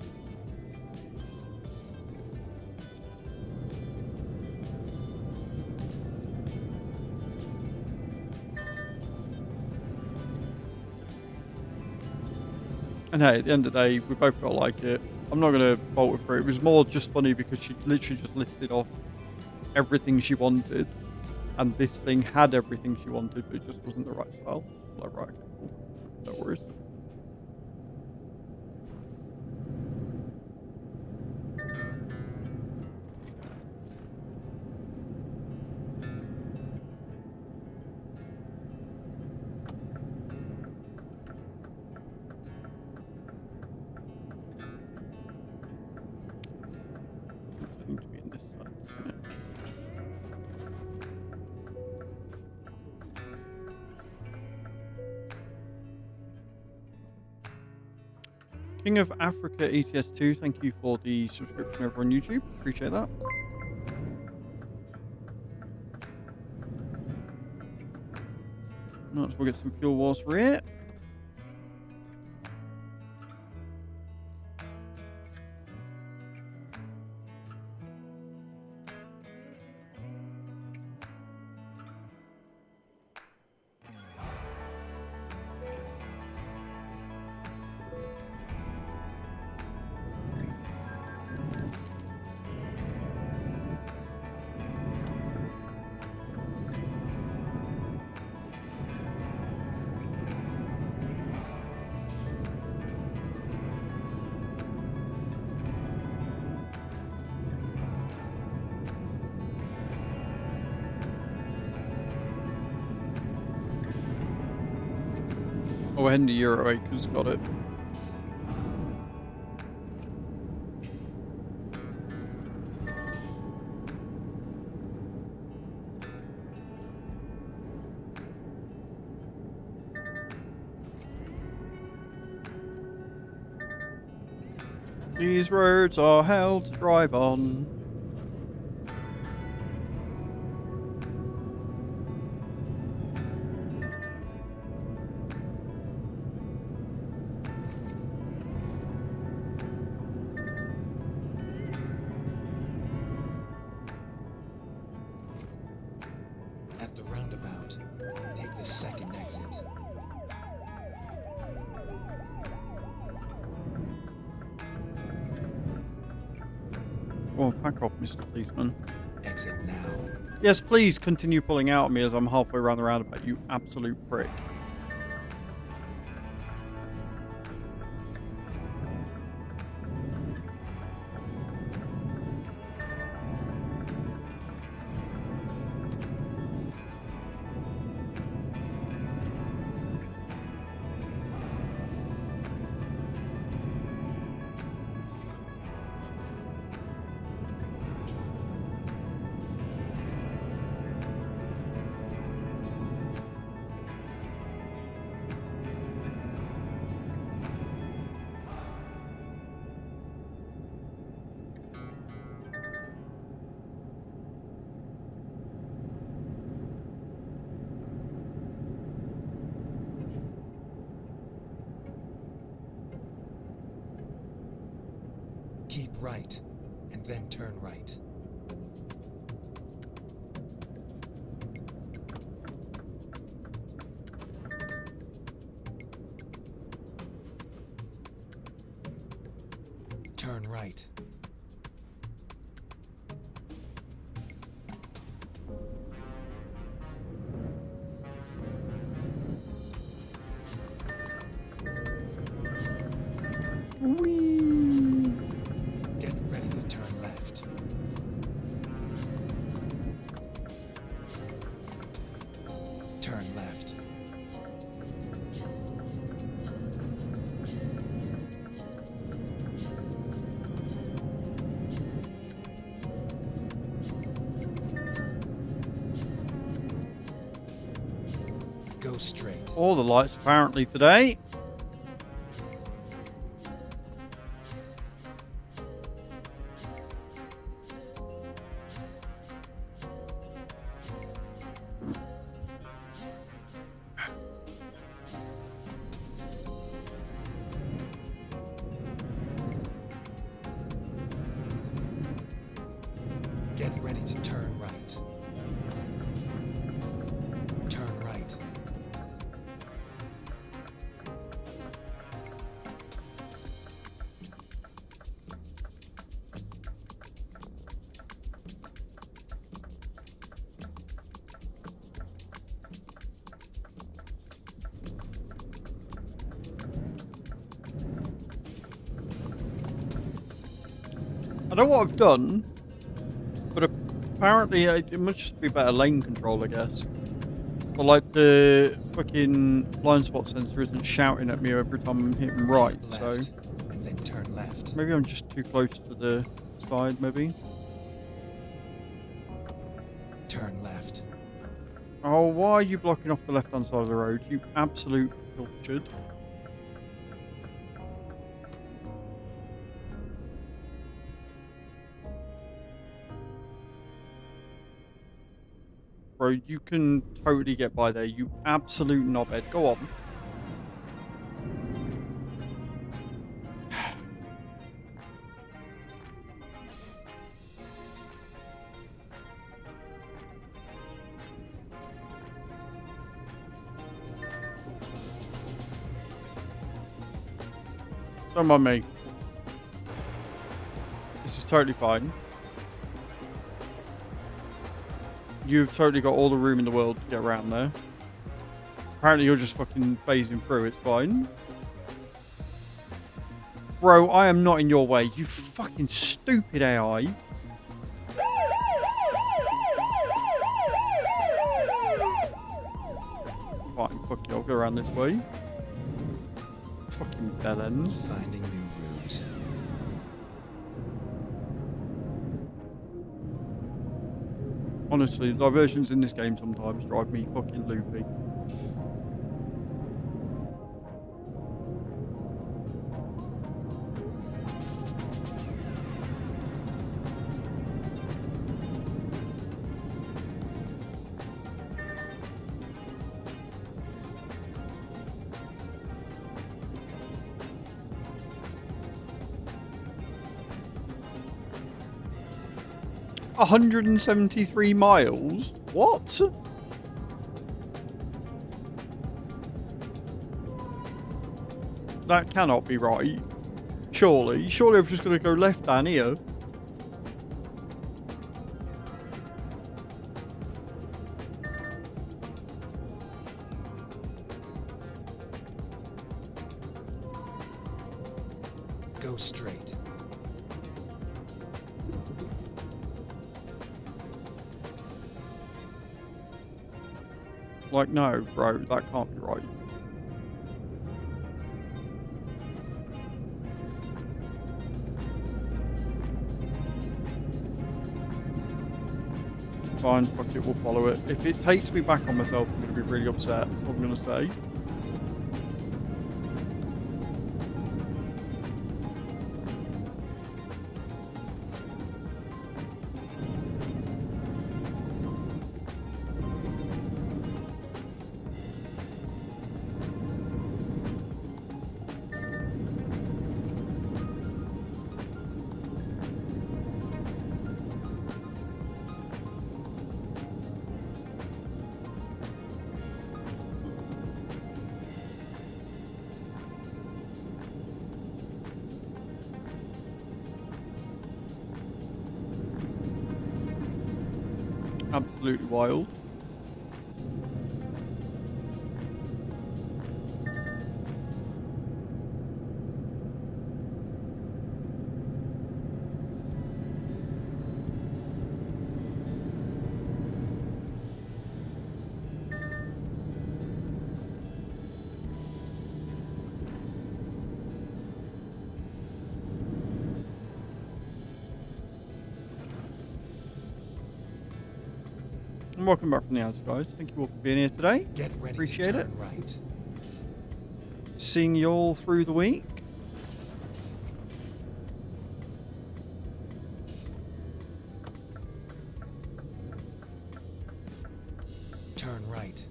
And hey, at the end of the day, we both got to like it. I'm not going to fault her for it. It was more just funny because she literally just listed off everything she wanted. And this thing had everything she wanted, but it just wasn't the right style. Like, right, okay, cool. No worries. King of Africa ETS2, thank you for the subscription over on YouTube. Appreciate that. Nice, we'll get some fuel whilst we're here. Oh, we're heading to Eurotruck, got it. These roads are hell to drive on. At the roundabout, take the second exit. Well, back off, Mr. Policeman. Exit now. Yes, please continue pulling out at me as I'm halfway around the roundabout, you absolute prick. Keep right, and then turn right. Turn right. Whee! Get ready to turn left. Turn left. Go straight. All the lights apparently today. Get ready to turn right. Turn right. I don't know what I've done, but apparently it must just be better lane control, I guess. But like the fucking blind spot sensor isn't shouting at me every time I'm hitting right, so Left. Then turn left. maybe I'm just too close to the side, maybe. Turn left. Oh, why are you blocking off the left-hand side of the road? You absolute pilchard. Bro, you can totally get by there, you absolute knobhead. Go on. Don't mind me. This is totally fine. You've totally got all the room in the world to get around there. Apparently you're just fucking phasing through, it's fine. Bro, I am not in your way, you fucking stupid AI. Fine, fuck you, I'll go around this way. Fucking bellends. Finding new route. Honestly, diversions in this game sometimes drive me fucking loopy. $173 miles? What? That cannot be right. Surely I've just got to go left down here. Go straight. Like, no, bro, that can't be right. Fine, fuck it, we'll follow it. If it takes me back on myself, I'm going to be really upset. That's what I'm going to say. Absolutely wild. And welcome back from the outside, guys. Thank you all for being here today. Get ready Appreciate to it. turn right. Seeing you all through the week. Turn right.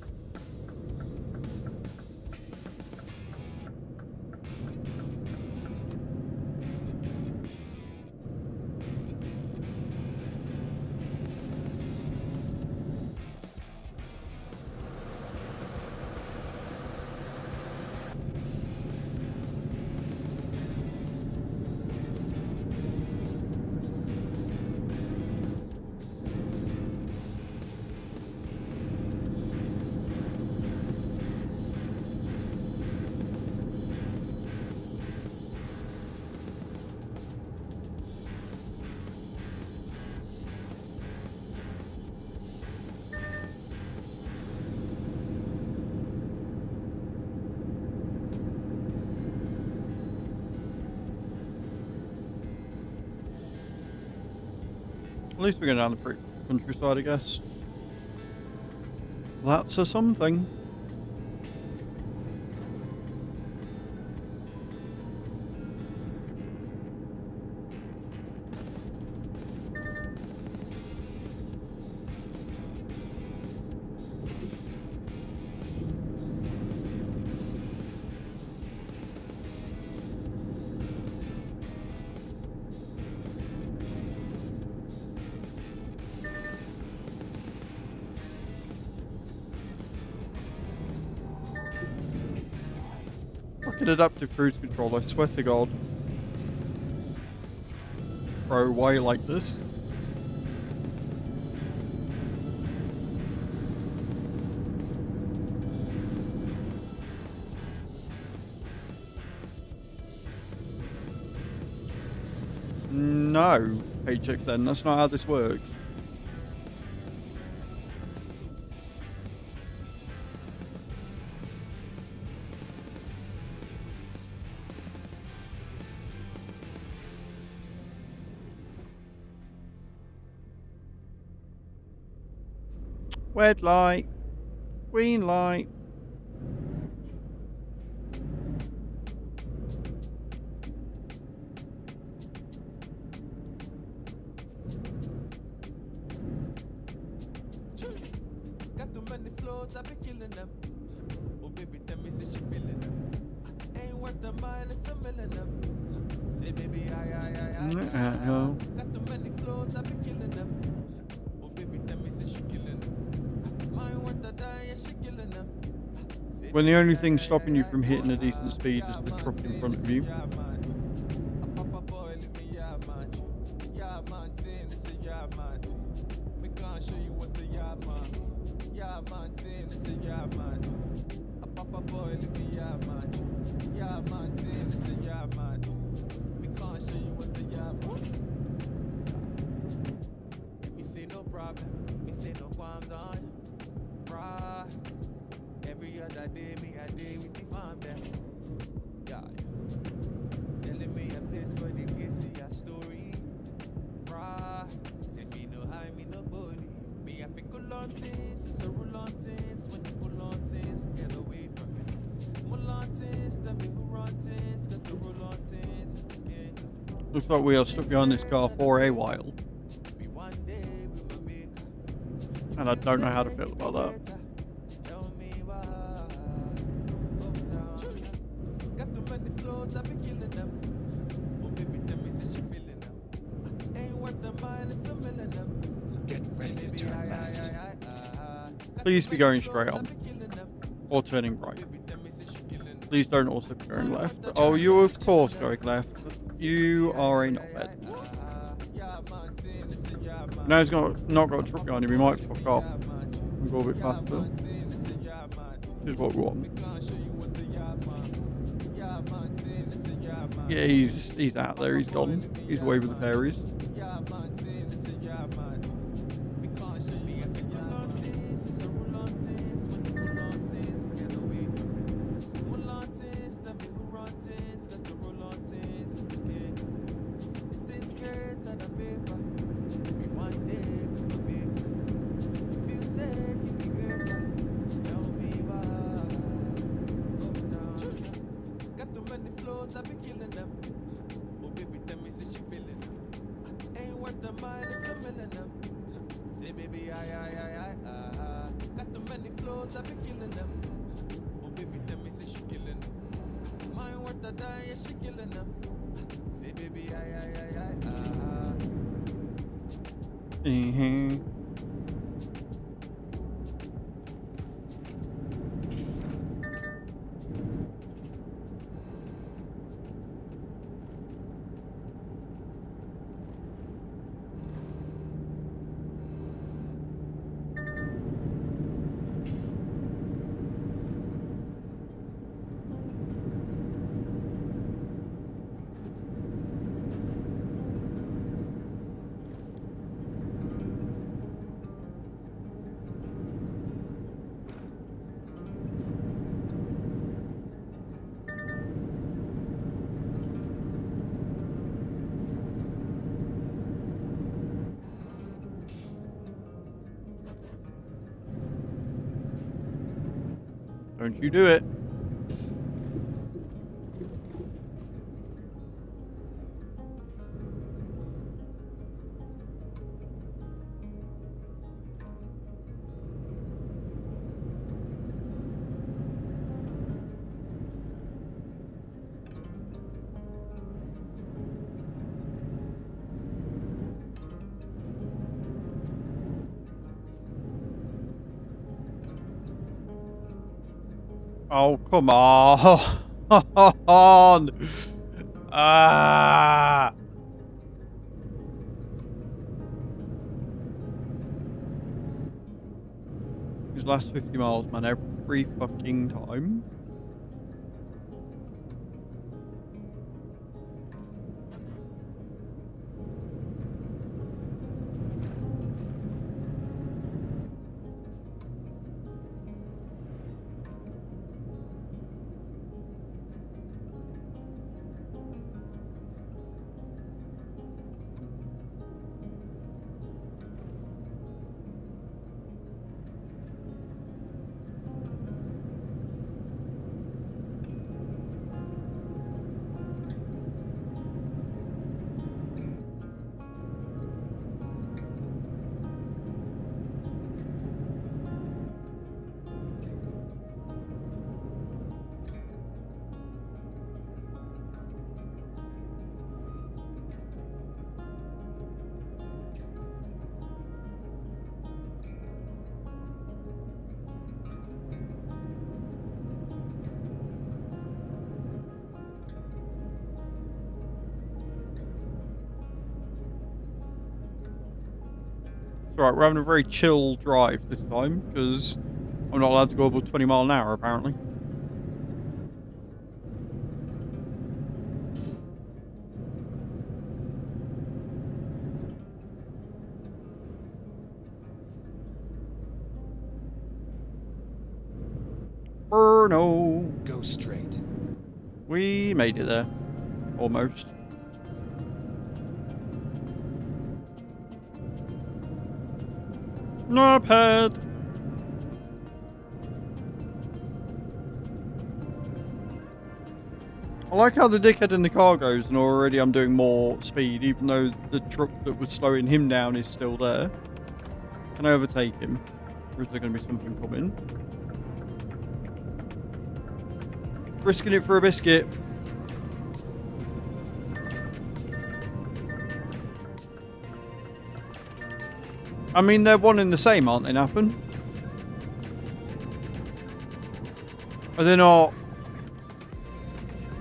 At least we're going down the countryside, I guess. That's a something. Fucking adaptive cruise control, I swear to God. Bro, why are you like this? No, Paycheck then, that's not how this works. Red light, green light. Got too many flows, I be killing them. Oh baby, tell me since you feeling them. Ain't worth a mile, it's a million them. Say baby, I. Got too many flows, I be killing them. Oh baby, tell me since you killing them. Mine worth a die, yeah, she killing them. When the only thing stopping you from hitting a decent speed is the truck in front of you. Every other day, me a day with the farm them. Yeah. Telling me a place for the kids see a story. Rah. Say me no high, me no bully. Me a pickle on things, it's a rule on things. When you pull on things, get away from me. Mull on things, tell me who run things. Cause the rule on things is the game. Looks like we are stuck behind this car for a while. Be one day we will make. And I don't know how to feel about that. Tell me why. Got too many flows, I be killing them. Oh baby, tell me since you feeling them. Ain't worth a mile, it's a million them. Get ready to turn left. Please be going straight on. Or turning right. Please don't also be going left. Oh, you of course going left. You are a knobhead. Now he's not got a truck behind him, he might fuck off and go a bit faster. This is what we want. Yeah, he's out there, he's gone. He's away with the fairies. Don't you do it. Oh, come on. Ah. These last 50 miles, man, every fucking time. Right, we're having a very chill drive this time because I'm not allowed to go above 20 miles an hour apparently. No. Go straight. We made it there. Almost. Knobhead. I like how the dickhead in the car goes and already I'm doing more speed even though the truck that was slowing him down is still there. Can I overtake him? Or is there going to be something coming? Risking it for a biscuit. I mean, they're one and the same, aren't they, Nappen? Are they not?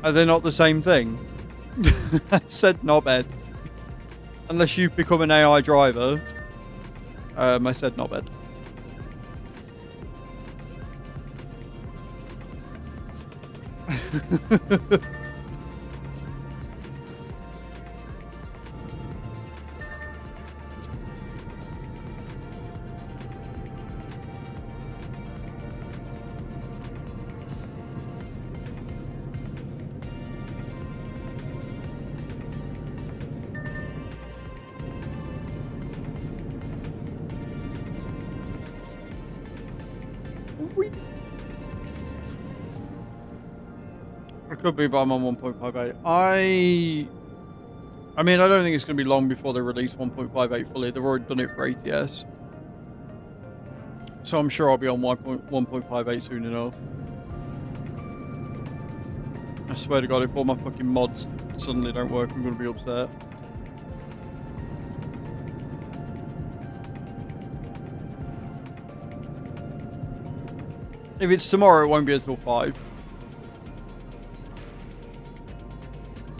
Are they not the same thing? I said knobhead. Unless you become an AI driver. I said not bad. It could be, but I'm on 1.58. I mean, I don't think it's going to be long before they release 1.58 fully. They've already done it for ATS. So I'm sure I'll be on 1.58 soon enough. I swear to God, if all my fucking mods suddenly don't work, I'm going to be upset. If it's tomorrow, it won't be until 5.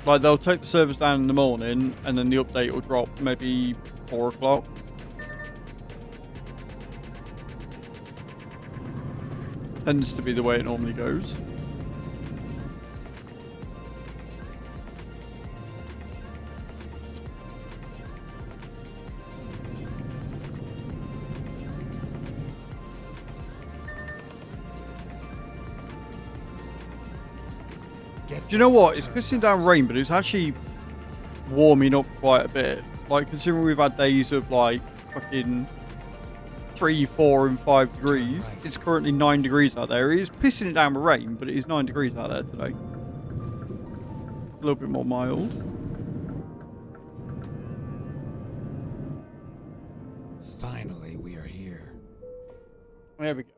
Like, they'll take the servers down in the morning, and then the update will drop maybe 4 o'clock. Tends to be the way it normally goes. Do you know what? It's pissing down rain, but it's actually warming up quite a bit. Like, considering we've had days of like fucking 3, 4, and 5 degrees. It's currently 9 degrees out there. It is pissing it down with rain, but it is 9 degrees out there today. A little bit more mild. Finally, we are here. There we go.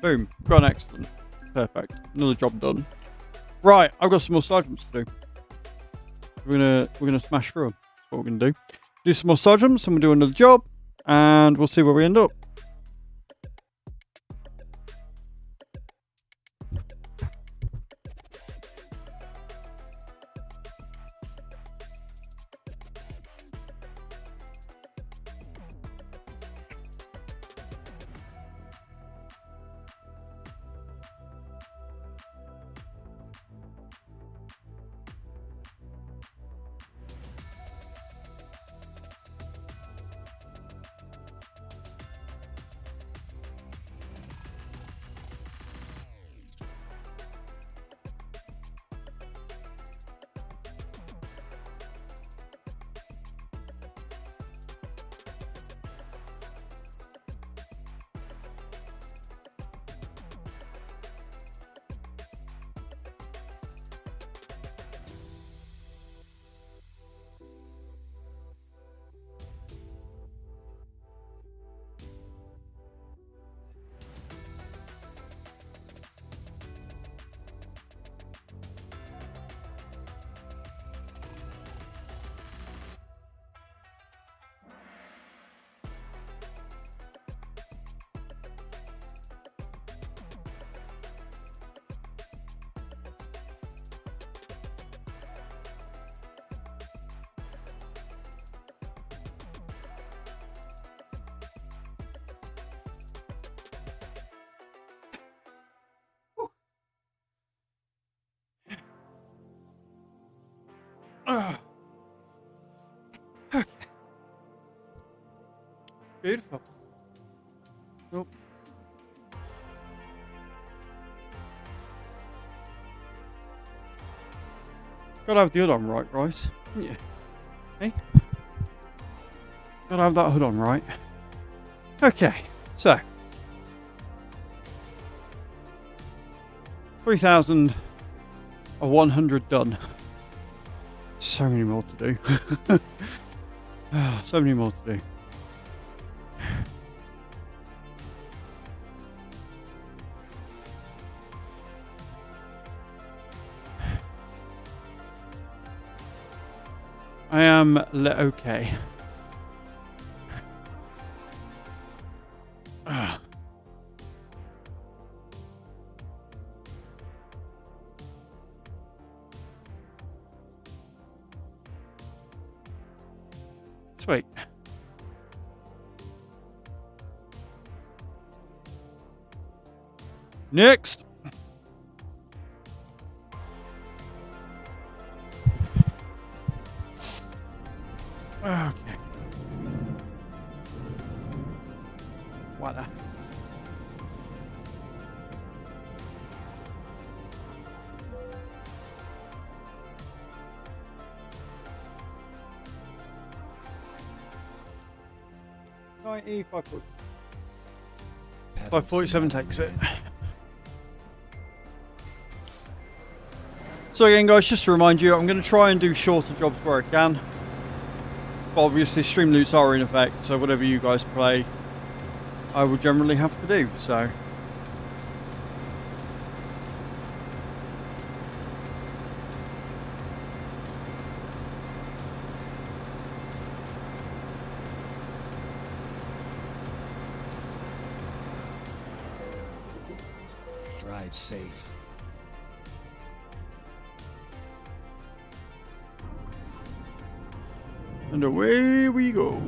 Boom. Got an excellent. Perfect. Another job done. Right, I've got some more star jumps to do. We're gonna smash through them. That's what we're gonna do. Do some more star jumps, and we'll do another job, and we'll see where we end up. Okay. Beautiful. Nope. Gotta have the hood on right, haven't you? Hey? Gotta have that hood on right. Okay, so 3,100 done. So many more to do. So many more to do. I am okay. Sweet. Next. Okay. Voila. .5 547 takes it. So again, guys, just to remind you, I'm going to try and do shorter jobs where I can. But obviously, stream loots are in effect, so whatever you guys play, I will generally have to do. So. Drive safe. And away we go.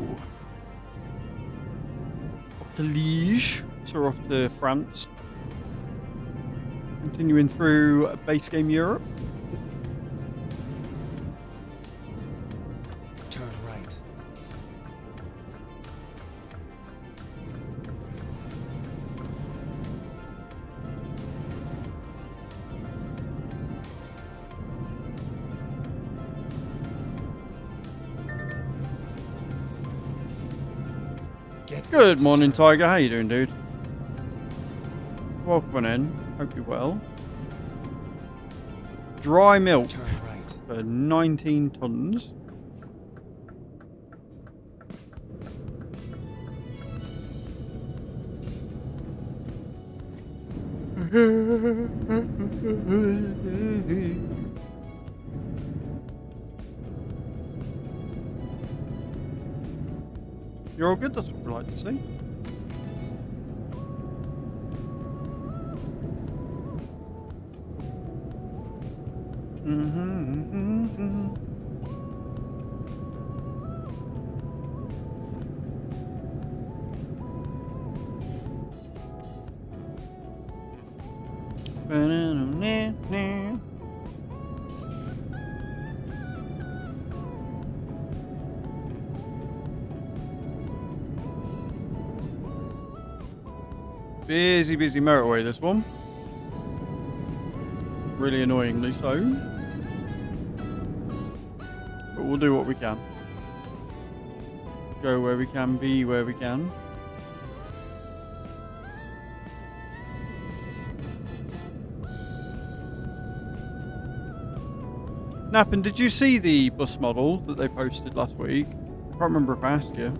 Off to Liège, so we're off to France. Continuing through base game Europe. Turn right. Good morning, Tiger. How you doing, dude? Welcome in. Hope you're well. Dry milk Turn right. for 19 tons. You're all good, that's what we like to see. Busy motorway, this one. Really annoyingly so. But we'll do what we can. Go where we can, be where we can. Nappin, did you see the bus model that they posted last week? I can't remember if I asked you.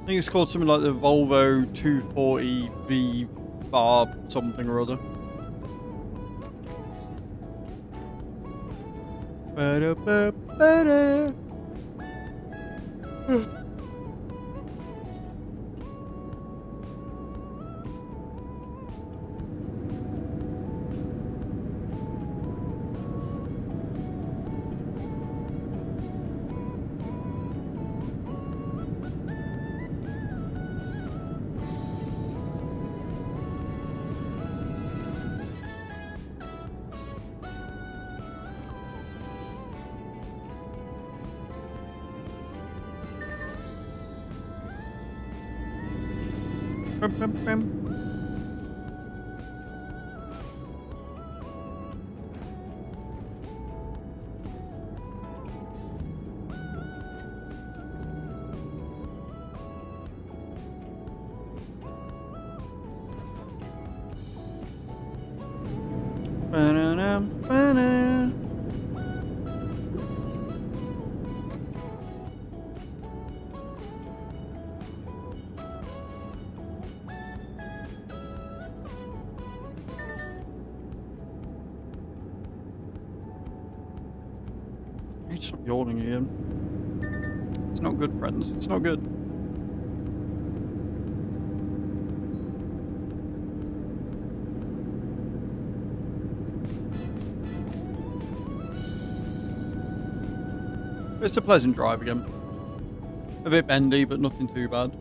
I think it's called something like the Volvo 240V Bar something or other. Ba-da-ba-ba-da. Bam, bam, bam. Ba-na-na, ba-na. You need to stop yawning again. It's not good, friends. It's not good. It's a pleasant drive again. A bit bendy, but nothing too bad.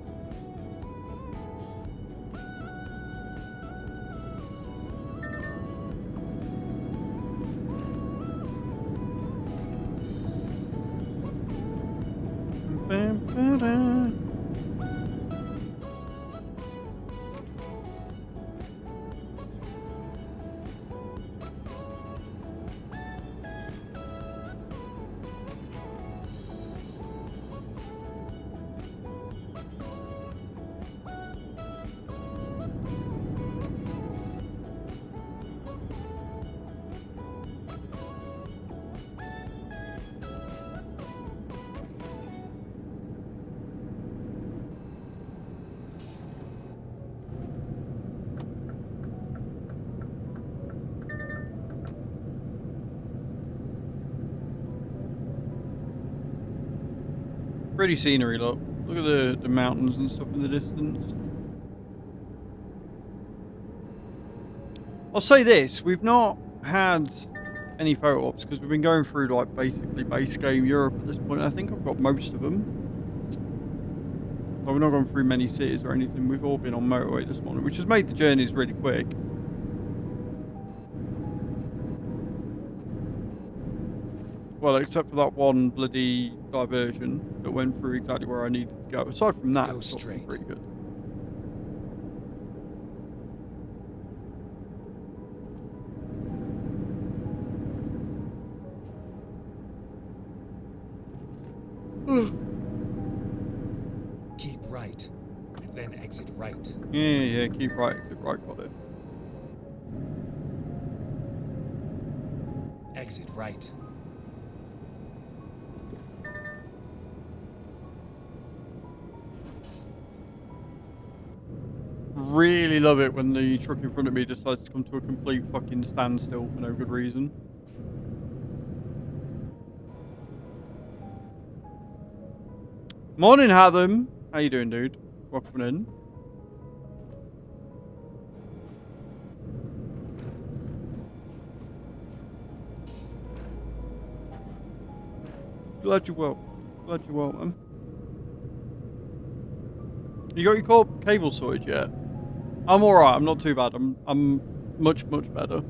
Pretty scenery, look. Look at the mountains and stuff in the distance. I'll say this, we've not had any photo ops because we've been going through like basically base game Europe at this point. I think I've got most of them. Like, we're not going through many cities or anything. We've all been on motorway this morning, which has made the journeys really quick. Well, except for that one bloody diversion that went through exactly where I needed to go. Aside from that, Go it's all straight. pretty good. Keep right, and then exit right. Yeah, keep right, got it. Exit right. Really love it when the truck in front of me decides to come to a complete fucking standstill for no good reason. Morning, Hatham. How you doing, dude? Welcome in. Glad you're well. Glad you're well, man. You got your cable sorted yet? I'm alright, I'm not too bad. I'm much better.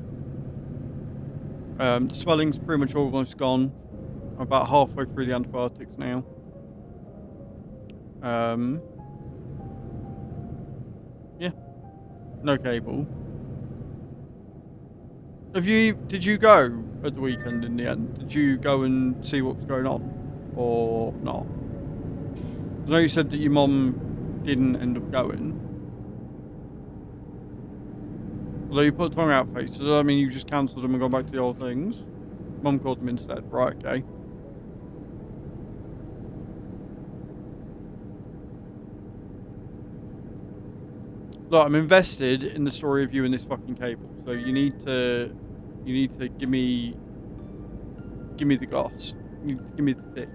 The swelling's pretty much almost gone. I'm about halfway through the antibiotics now. Yeah. No cable. Did you go at the weekend in the end? Did you go and see what was going on? Or not? I know you said that your mum didn't end up going. Although you put tongue out faces, does that mean you just cancelled them and gone back to the old things? Mum called them instead. Right, okay. Look, I'm invested in the story of you and this fucking cable. So you need to give me the goss. You need to give me the tip.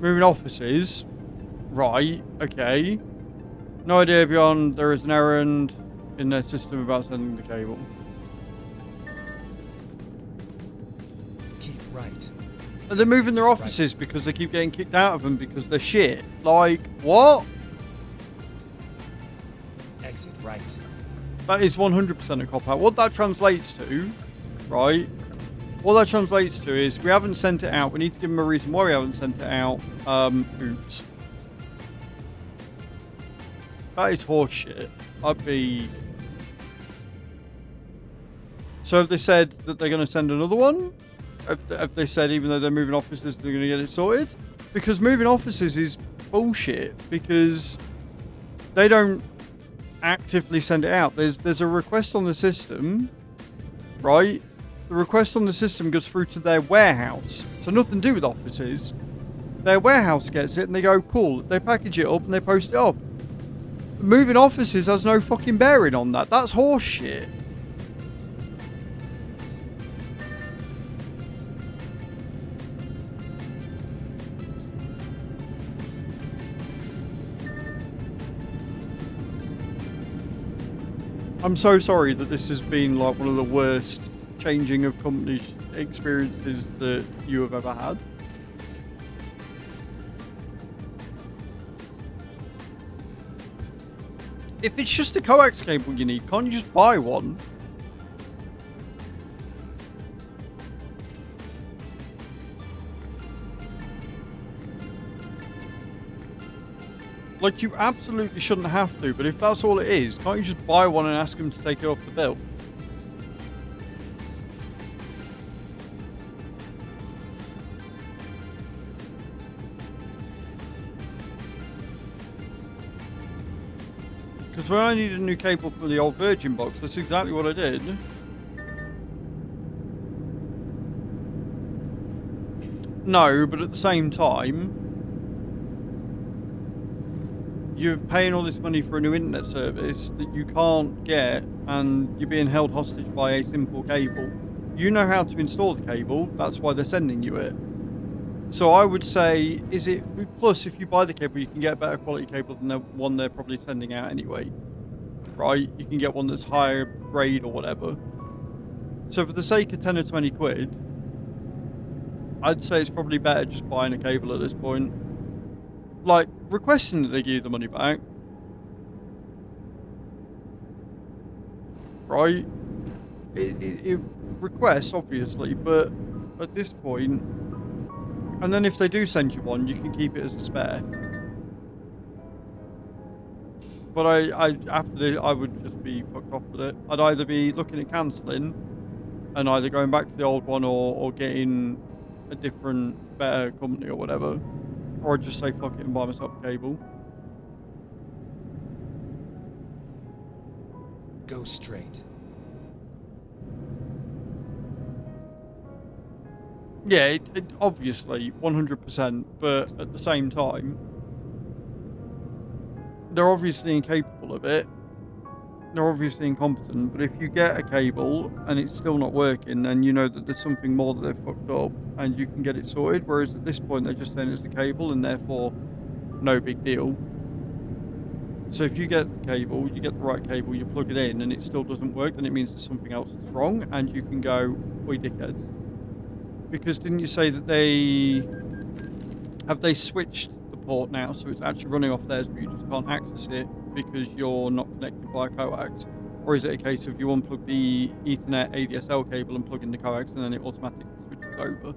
Moving offices, right? Okay. No idea beyond there is an errand in their system about sending the cable. Keep right. And they're moving their offices because they keep getting kicked out of them because they're shit. Like, what? Exit right. That is 100% a cop-out. What that translates to, right? What that translates to is we haven't sent it out. We need to give them a reason why we haven't sent it out. Oops. That is horseshit. I'd be... So have they said that they're going to send another one? Have they said even though they're moving offices, they're going to get it sorted? Because moving offices is bullshit. Because they don't actively send it out. There's a request on the system, right? The request on the system goes through to their warehouse. So nothing to do with offices. Their warehouse gets it and they go, cool. They package it up and they post it up. Moving offices has no fucking bearing on that. That's horse shit. I'm so sorry that this has been like one of the worst changing of company experiences that you have ever had. If it's just a coax cable you need, can't you just buy one? Like, you absolutely shouldn't have to, but if that's all it is, can't you just buy one and ask them to take it off the bill? Because when I needed a new cable for the old Virgin box, that's exactly what I did. No, but at the same time, you're paying all this money for a new internet service that you can't get, and you're being held hostage by a simple cable. You know how to install the cable, that's why they're sending you it. So I would say, plus if you buy the cable, you can get a better quality cable than the one they're probably sending out anyway. Right? You can get one that's higher grade or whatever. So for the sake of 10 or 20 quid, I'd say it's probably better just buying a cable at this point. Like, requesting that they give you the money back. Right? It requests, obviously, but at this point... And then if they do send you one, you can keep it as a spare. But after this, I would just be fucked off with it. I'd either be looking at cancelling and either going back to the old one or getting a different, better company or whatever. Or I'd just say fuck it and buy myself a cable. Go straight. Yeah, it obviously, 100%, but at the same time, they're obviously incapable of it. They're obviously incompetent, but if you get a cable and it's still not working, then you know that there's something more that they've fucked up and you can get it sorted, whereas at this point they're just saying it's the cable and therefore no big deal. So if you get the cable, you get the right cable, you plug it in and it still doesn't work, then it means there's something else that's wrong and you can go, oi dickheads. Because didn't you say that have they switched the port now so it's actually running off theirs but you just can't access it because you're not connected by a coax? Or is it a case of you unplug the Ethernet ADSL cable and plug in the coax and then it automatically switches over?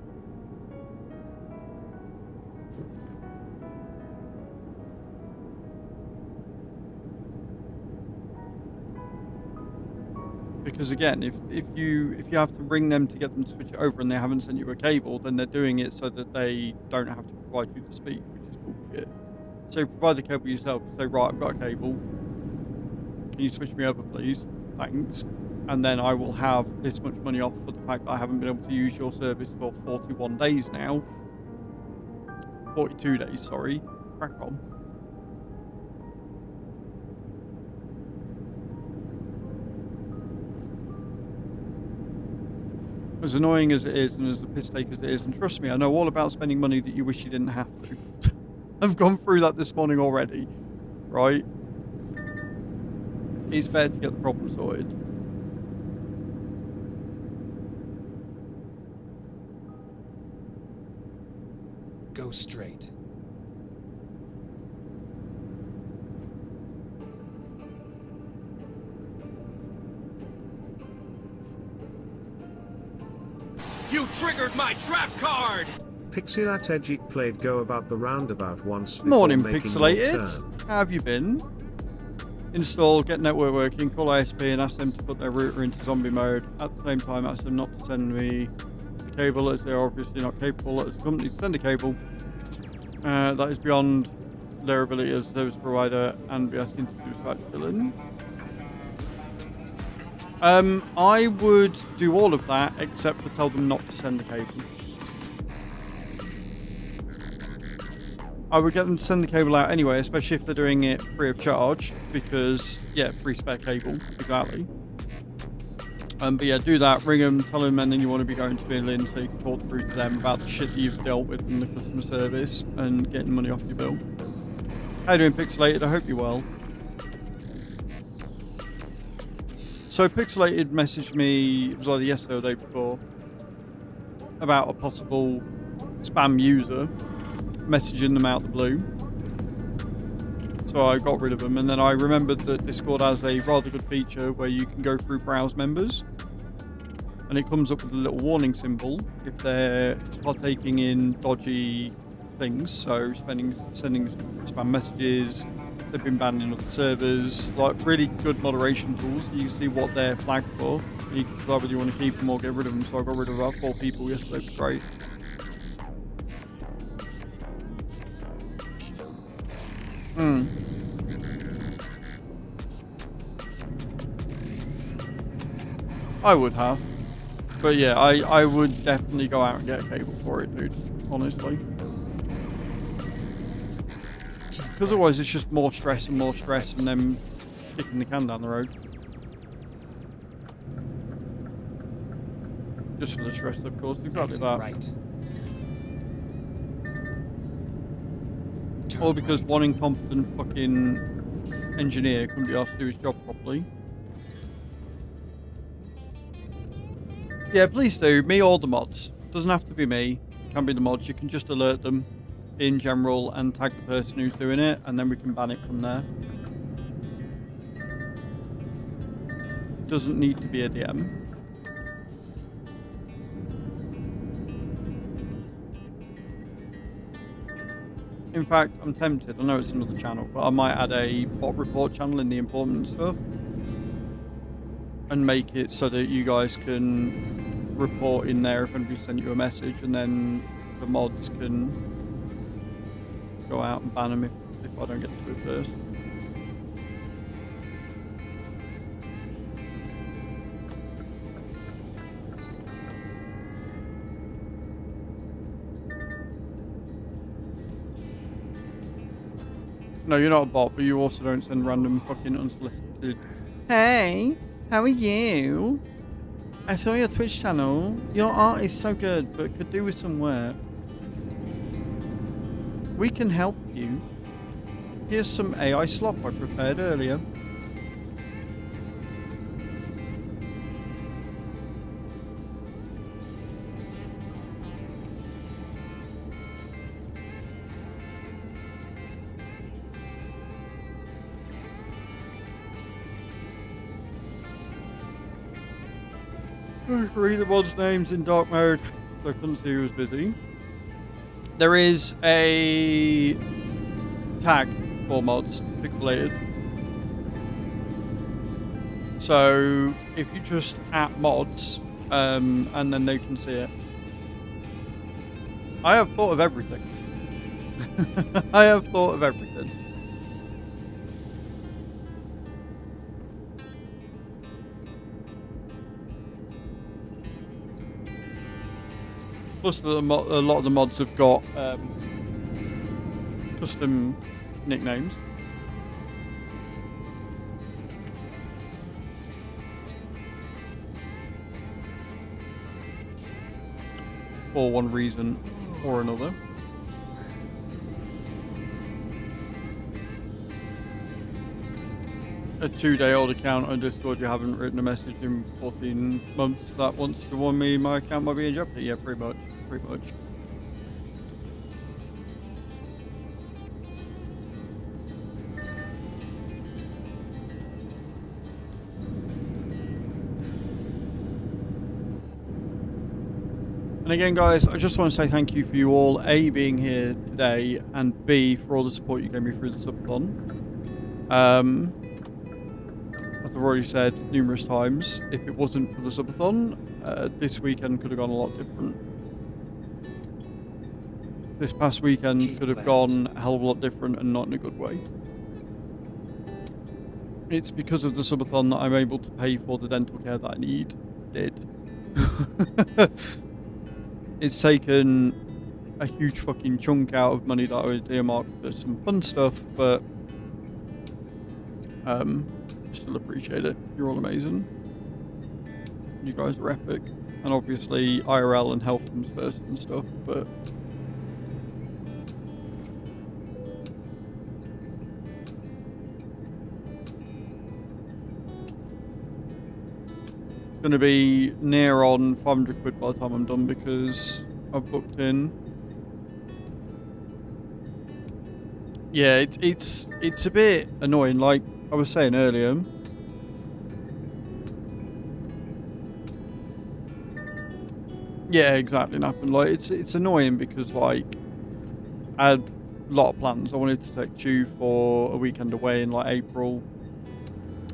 Because again, if you have to ring them to get them to switch it over and they haven't sent you a cable, then they're doing it so that they don't have to provide you the speed, which is bullshit. So provide the cable yourself. Say, right, I've got a cable. Can you switch me over, please? Thanks. And then I will have this much money off for the fact that I haven't been able to use your service for 41 days now. 42 days, sorry. Crack on. As annoying as it is and as a piss take as it is, and trust me, I know all about spending money that you wish you didn't have to. I've gone through that this morning already, right? It's better to get the problem sorted. Go straight. You triggered my trap card! Pixelategic played go about the roundabout once before Morning, making your Pixelated. turn. How have you been? Install, get network working, call ISP and ask them to put their router into zombie mode. At the same time, ask them not to send me the cable as they are obviously not capable as a company to send a cable. That is beyond their ability as a service provider and be asking to do such billing. I would do all of that except for tell them not to send the cable. I would get them to send the cable out anyway, especially if they're doing it free of charge, because, yeah, free spare cable, exactly. But yeah, do that, ring them, tell them, and then you want to be going to billing so you can talk through to them about the shit that you've dealt with in the customer service and getting money off your bill. How you doing, Pixelated? I hope you're well. So Pixelated messaged me, it was either yesterday or the day before, about a possible spam user messaging them out the blue. So I got rid of them, and then I remembered that Discord has a rather good feature where you can go through browse members and it comes up with a little warning symbol if they're partaking in dodgy things, so sending spam messages, they've been banned in other servers, like really good moderation tools. You can see what they're flagged for, and you can decide whether you want to keep them or get rid of them. So I got rid of about 4 people yesterday, it was great. I would have. But yeah, I would definitely go out and get a cable for it, dude. Honestly. Because otherwise it's just more stress and then kicking the can down the road. Just for the stress, of course. Exactly that. Right. Or because one incompetent fucking engineer couldn't be asked to do his job properly. Yeah, please do. Me or the mods. Doesn't have to be me. It can be the mods. You can just alert them in general and tag the person who's doing it, and then we can ban it from there. Doesn't need to be a DM. In fact, I'm tempted. I know it's another channel, but I might add a bot report channel in the important stuff and make it so that you guys can report in there if anybody sent you a message, and then the mods can go out and ban them if I don't get to it first. No, you're not a bot, but you also don't send random fucking unsolicited. Hey, how are you? I saw your Twitch channel. Your art is so good, but could do with some work. We can help you. Here's some AI slop I prepared earlier. Read the mods' names in dark mode, so I couldn't see who was busy. There is a tag for mods, pixelated. So if you just at mods, and then they can see it. I have thought of everything. I have thought of everything. Plus, a lot of the mods have got custom nicknames. For one reason or another. A 2-day-old account on Discord, you haven't written a message in 14 months that wants to warn me my account might be in jeopardy. Yeah, pretty much. Pretty much. And again, guys, I just want to say thank you for you all, A, being here today, and B, for all the support you gave me through the subathon. As I've already said numerous times, if it wasn't for the subathon, this weekend could have gone a lot different. This past weekend could have gone a hell of a lot different, and not in a good way. It's because of the subathon that I'm able to pay for the dental care that I did. It's taken a huge fucking chunk out of money that I would earmark for some fun stuff, but still appreciate it. You're all amazing. You guys are epic. And obviously IRL and health comes first and stuff, but going to be near on 500 quid by the time I'm done because I've booked in. Yeah, it's a bit annoying, like I was saying earlier. Yeah, exactly, Nappin. Like it's annoying because like I had a lot of plans. I wanted to take Chew for a weekend away in like April.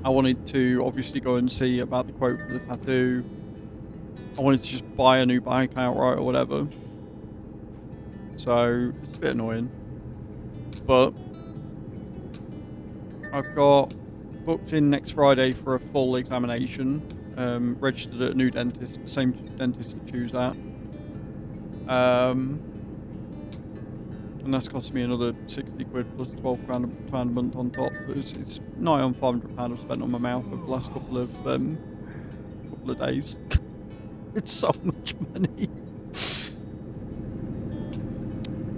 I wanted to obviously go and see about the quote for the tattoo. I wanted to just buy a new bike outright or whatever. So it's a bit annoying. But I've got booked in next Friday for a full examination. Registered at a new dentist, the same dentist that Chew's at. And that's cost me another 60 quid plus 12 grand a month on top. So it's nigh on £500 I've spent on my mouth over the last couple of days. It's so much money.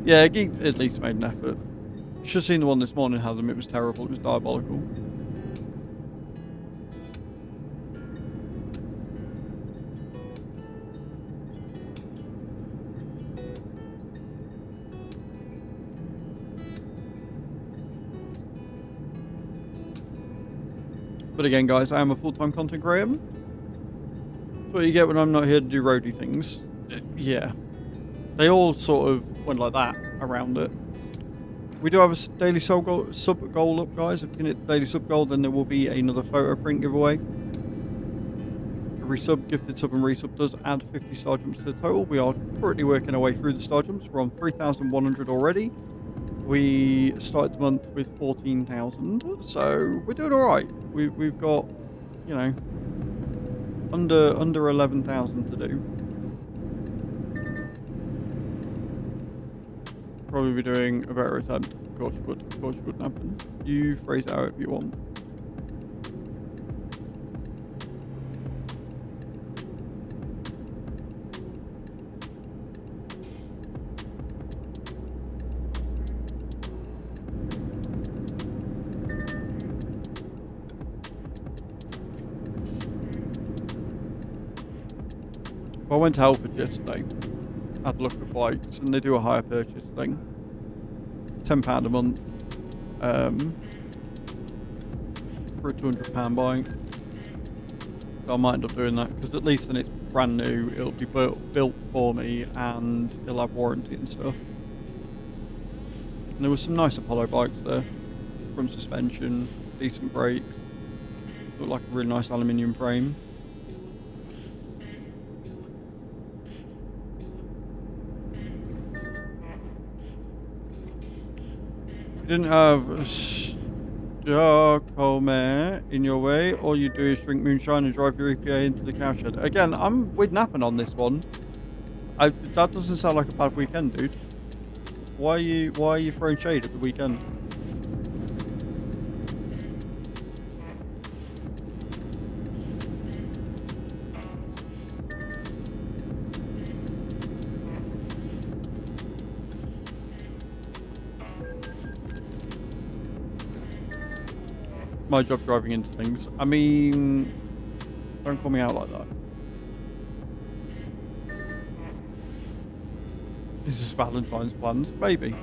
Yeah, Geek at least made an effort. You should have seen the one this morning, Hasm. It was terrible. It was diabolical. But again, guys, I am a full-time content creator. That's what you get when I'm not here to do roadie things. Yeah. They all sort of went like that around it. We do have a daily sub goal up, guys. If you can hit the daily sub goal, then there will be another photo print giveaway. Every sub, gifted sub and resub does add 50 star jumps to the total. We are currently working our way through the star jumps. We're on 3,100 already. We started the month with 14,000, so we're doing all right. We've got, you know, under 11,000 to do. Probably be doing a better attempt. Of course you would. Of course you wouldn't happen. You phrase it out if you want. Well, I went to Halford yesterday, had a look at bikes, and they do a hire purchase thing. £10 a month for a £200 bike. So I might end up doing that, because at least then it's brand new, it'll be built for me, and it'll have warranty and stuff. And there was some nice Apollo bikes there. Front suspension, decent brakes, looked like a really nice aluminium frame. Didn't have Stockholm in your way, all you do is drink moonshine and drive your EPA into the cowshed. Again, I'm with napping on this one. That doesn't sound like a bad weekend, dude. Why are you throwing shade at the weekend? My job driving into things. I mean, don't call me out like that. Is this Valentine's plans? Maybe.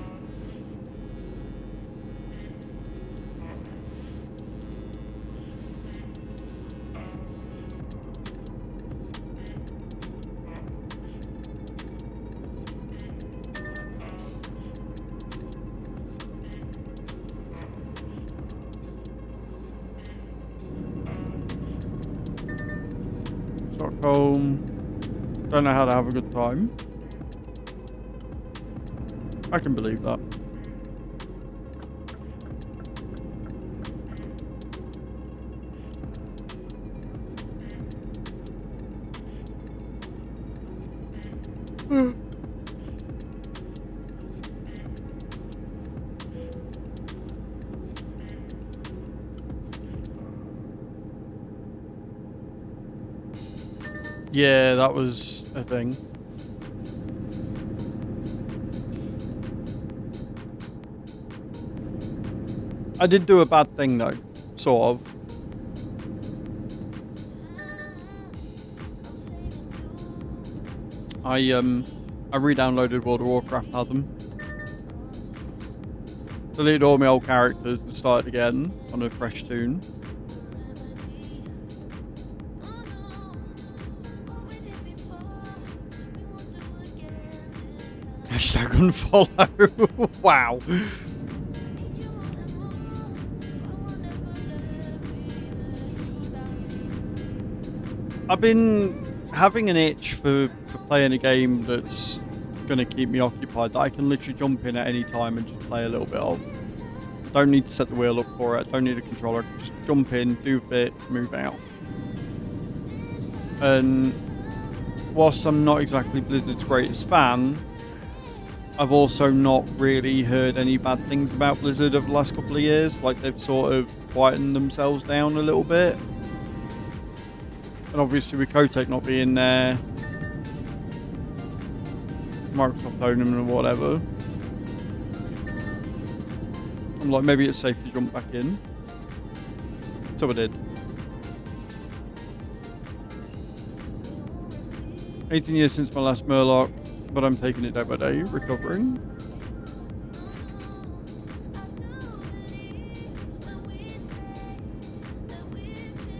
Stockholm. Don't know how to have a good time. I can believe that. Yeah, that was a thing. I did do a bad thing though, sort of. I re-downloaded World of Warcraft Adam. Deleted all my old characters and started again on a fresh tune. Hashtag unfollow. Wow. I've been having an itch for playing a game that's going to keep me occupied, that I can literally jump in at any time and just play a little bit of. I don't need to set the wheel up for it. I don't need a controller. I can just jump in, do a bit, move out. And whilst I'm not exactly Blizzard's greatest fan, I've also not really heard any bad things about Blizzard over the last couple of years. Like, they've sort of quietened themselves down a little bit. And obviously with Kotick not being there, Microsoft owning them or whatever, I'm like, maybe it's safe to jump back in. So I did. 18 years since my last Murloc, but I'm taking it day by day, recovering.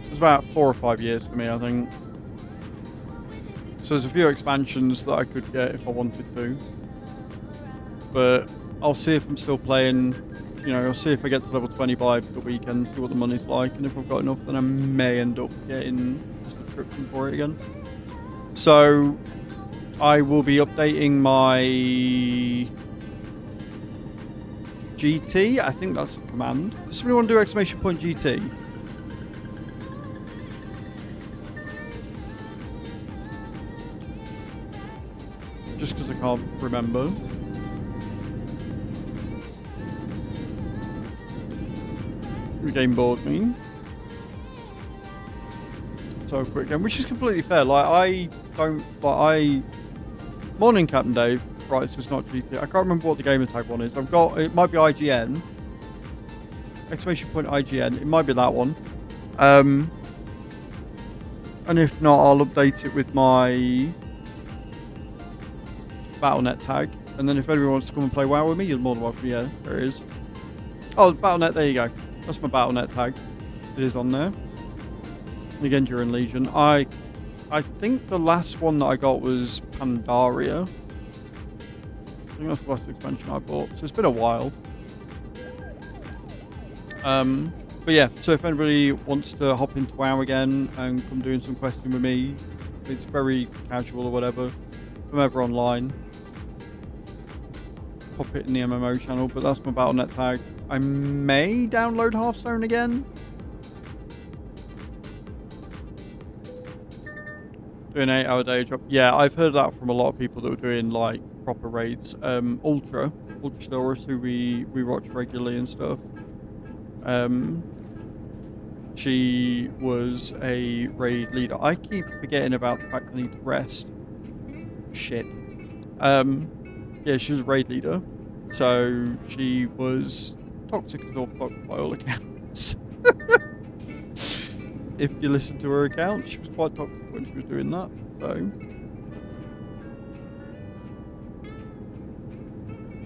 It's about 4 or 5 years for me, I think. So there's a few expansions that I could get if I wanted to. But I'll see if I'm still playing, you know, I'll see if I get to level 25 for the weekend, see what the money's like, and if I've got enough, then I may end up getting a subscription for it again. So I will be updating my GT. I think that's the command. Does somebody want to do exclamation point GT? Just because I can't remember. Game board me. So quick game, which is completely fair. Like, I don't, like, morning Captain Dave. Right, so it's not GT. I can't remember what the gamer tag one is. I've got, it might be IGN. Exclamation point IGN. It might be that one. And if not, I'll update it with my Battle.net tag. And then if anyone wants to come and play WoW with me, you're more than welcome. Yeah, there it is. Oh, Battle.net, there you go. That's my Battle.net tag. It is on there. Again, during Legion. I think the last one that I got was Pandaria. I think that's the last expansion I bought. So it's been a while. But yeah, so if anybody wants to hop into WoW again and come doing some questing with me, it's very casual or whatever. If I'm ever online, pop it in the MMO channel, but that's my Battle.net tag. I may download Hearthstone again. Doing an 8-hour day job. Yeah, I've heard that from a lot of people that were doing like proper raids. Ultra Stories, who we watch regularly and stuff. She was a raid leader. I keep forgetting about the fact I need to rest. Shit. Yeah, she was a raid leader. So she was toxic as all fuck by all accounts. If you listen to her account, she was quite toxic when she was doing that. So,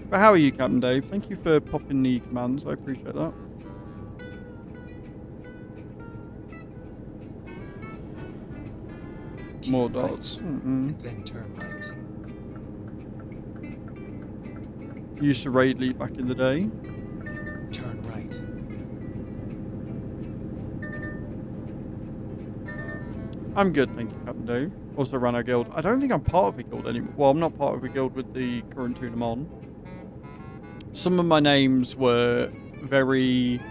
but how are you, Captain Dave? Thank you for popping the commands. I appreciate that. More dots. Then turn right. Used to raid lead back in the day. Turn right. I'm good, thank you, Captain Do. Also ran our guild. I don't think I'm part of a guild anymore. Well, I'm not part of a guild with the current tune I'm on. Some of my names were very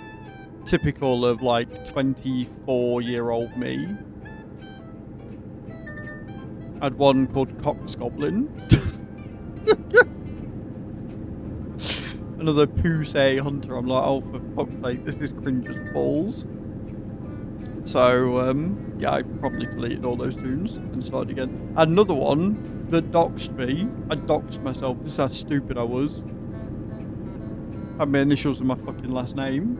typical of like 24-year-old me. I had one called Coxgoblin. Another Pusey Hunter. I'm like, oh, for fuck's sake, this is cringe as balls. So, yeah, I probably deleted all those tunes and started again. Another one that doxed me. I doxed myself. This is how stupid I was. Had my initials in my fucking last name.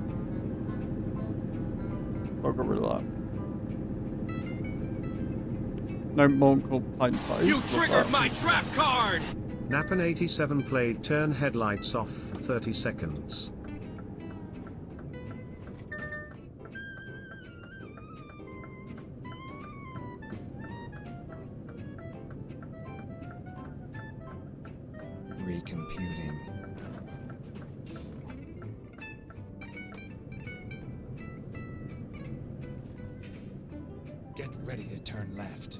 So I got rid of that. No monk or plain place. You triggered my trap card! Napan87 played turn headlights off for 30 seconds. Recomputing. Get ready to turn left.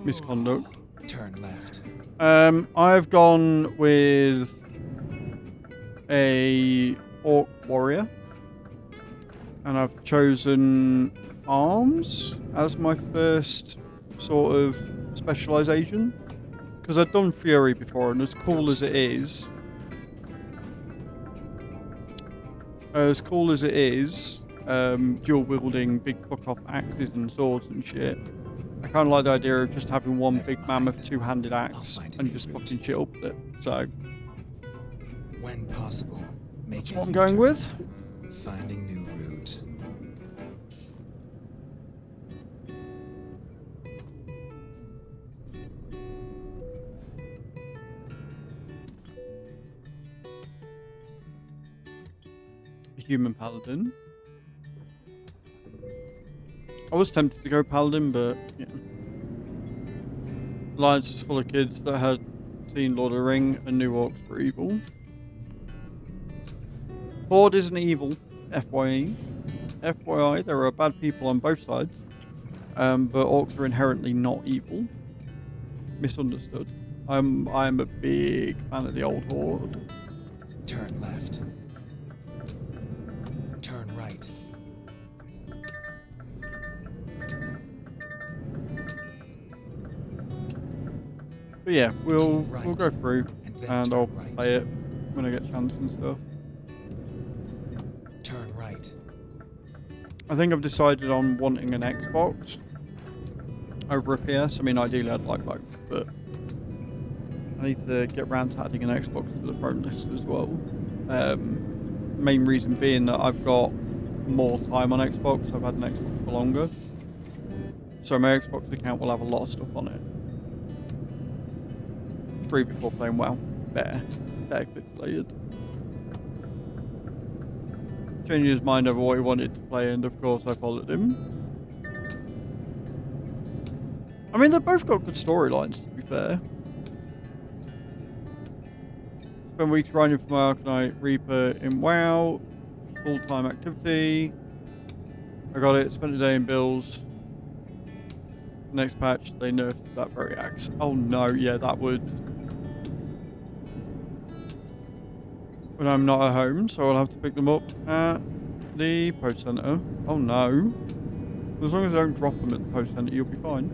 Misconduct. Turn left. I've gone with a orc warrior, and I've chosen arms as my first sort of specialization, because I've done fury before, and as cool as it is, dual wielding big fuck off axes and swords and shit, I kind of like the idea of just having one big mammoth two-handed axe and just fucking shit up with it. So When possible, make that's a what I'm going with. Finding new route. Human paladin. I was tempted to go paladin, but yeah. Alliance was full of kids that had seen Lord of the Ring and knew orcs were evil. Horde isn't evil, FYE. FYI, there are bad people on both sides, but orcs are inherently not evil. Misunderstood. I'm a big fan of the old Horde. Turn left. Turn right. But yeah, we'll go through And then and turn I'll right. play it when I get a chance and stuff. Turn right. I think I've decided on wanting an Xbox over a PS. I mean, ideally I'd like both, but I need to get round to adding an Xbox to the phone list as well. Main reason being that I've got more time on Xbox. I've had an Xbox for longer. So my Xbox account will have a lot of stuff on it. Free before playing WoW. Better pixelated. Changing his mind over what he wanted to play, and of course I followed him. I mean, they've both got good storylines, to be fair. Spent weeks grinding for my Arcanite Reaper in WoW. Full-time activity. I got it, spent a day in Bills. Next patch, they nerfed that very axe. Oh no, yeah, that would... when I'm not at home, so I'll have to pick them up at the post center. Oh no. As long as I don't drop them at the post center, you'll be fine.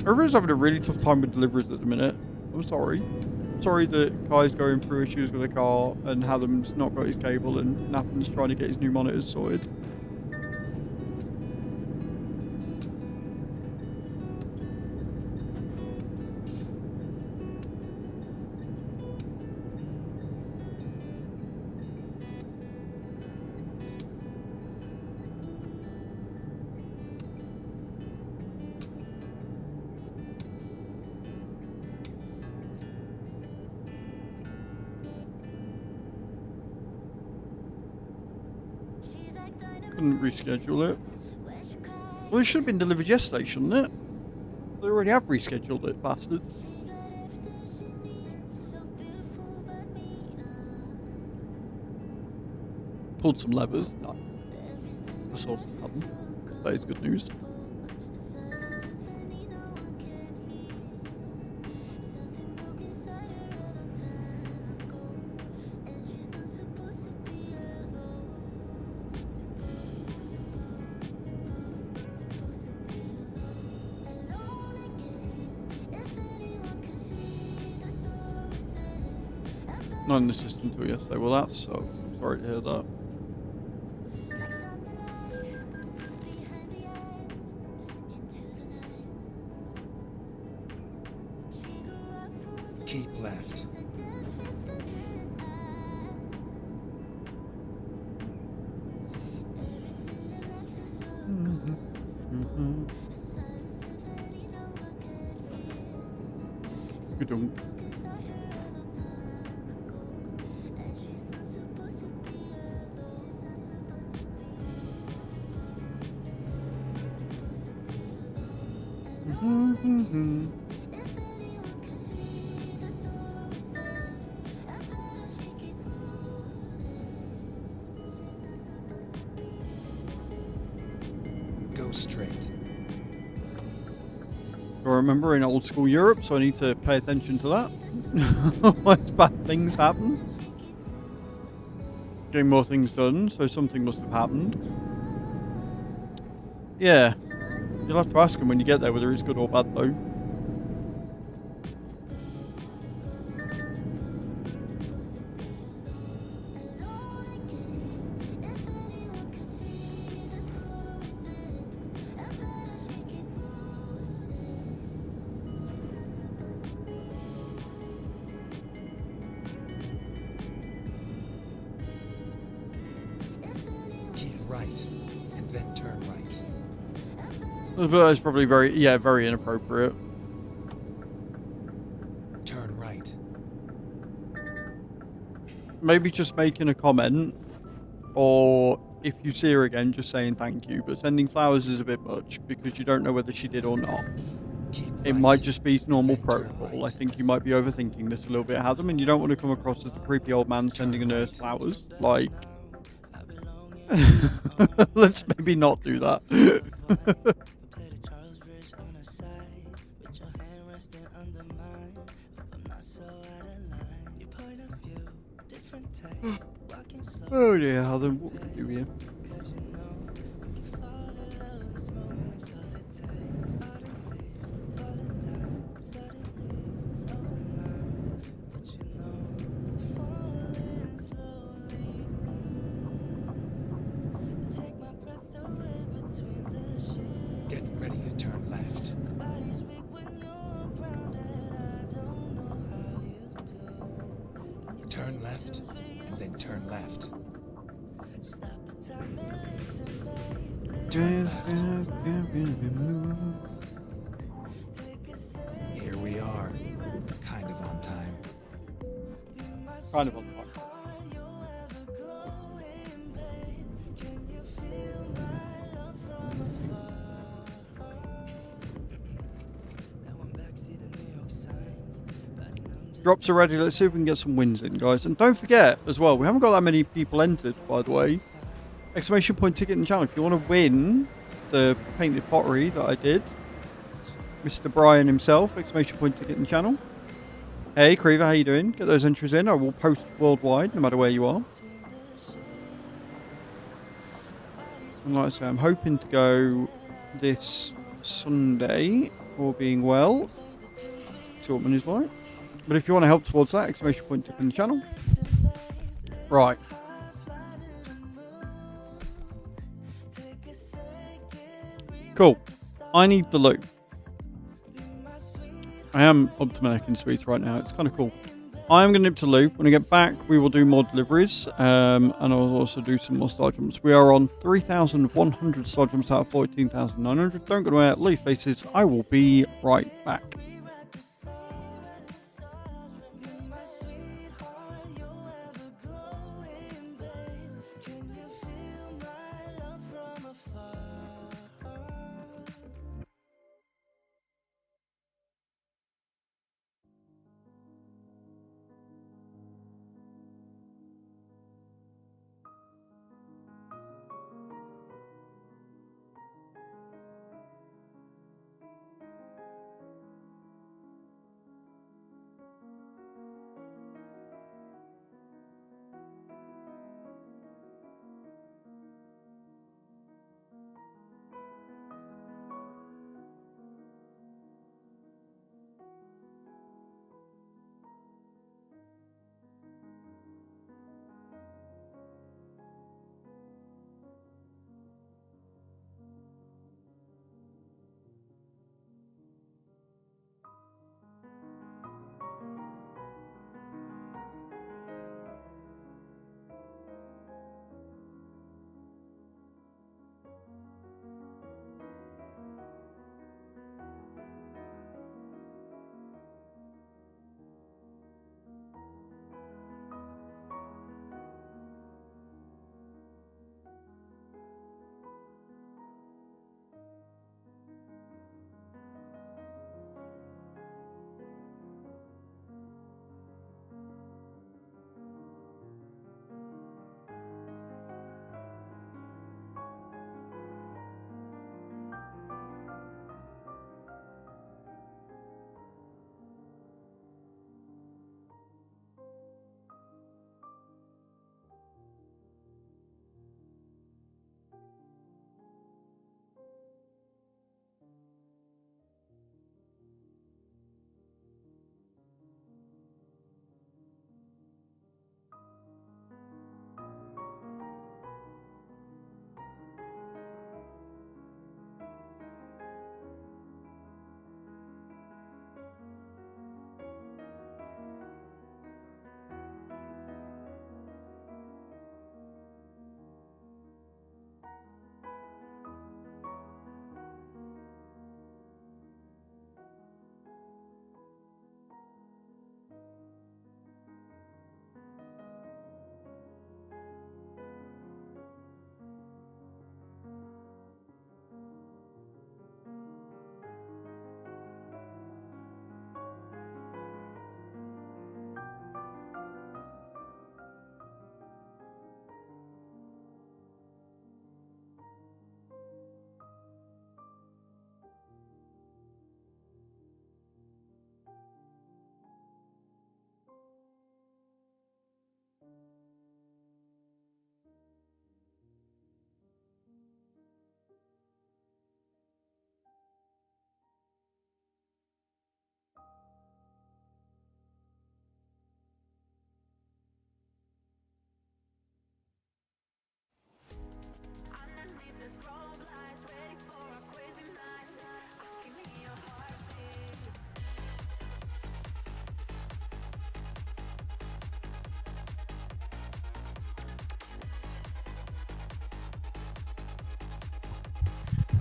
Everyone's having a really tough time with deliveries at the minute. I'm sorry. I'm sorry that Kai's going through issues with a car and Hadam's not got his cable and Napan's trying to get his new monitors sorted. Couldn't reschedule it. Well, it should have been delivered yesterday, shouldn't it? They already have rescheduled it, bastards. pulled some levers. Nice. The source of hadn't. That is good news. Not in the system till yesterday. Well, that sucks. I'm sorry to hear that. Keep left. Good dunk. Go straight. I remember in old school Europe, so I need to pay attention to that. When bad things happen. Getting more things done, so something must have happened. Yeah. You'll have to ask him when you get there whether it's good or bad though. Keep right, and then turn right. But that's probably very inappropriate. Turn right. Maybe just making a comment, or if you see her again, just saying thank you. But sending flowers is a bit much because you don't know whether she did or not. Keep It right, might just be normal then turn protocol. right. I think you might be overthinking this a little bit, Adam, and you don't want to come across as the creepy old man sending a nurse flowers. Like, let's maybe not do that. Oh dear, Adam, what would we do here? Get ready to turn left. Turn left, and then turn left. Here we are. Kind of on time. Kind of on the Drops are ready. Let's see if we can get some wins in, guys. And don't forget, as well, we haven't got that many people entered, by the way. Exclamation point ticket in the channel. If you want to win the painted pottery that I did, Mr. Brian himself, exclamation point ticket in the channel. Hey, Creever, how you doing? Get those entries in. I will post worldwide, no matter where you are. And like I say, I'm hoping to go this Sunday, all being well. See what money's like. But if you want to help towards that, exclamation point ticket in the channel. Right. Cool. I need the loot. I am up to my neck in sweets right now. It's kind of cool. I am going to nip to loop. When I get back, we will do more deliveries. And I'll also do some more star jumps. We are on 3,100 star jumps out of 14,900. Don't go away, leave faces. I will be right back.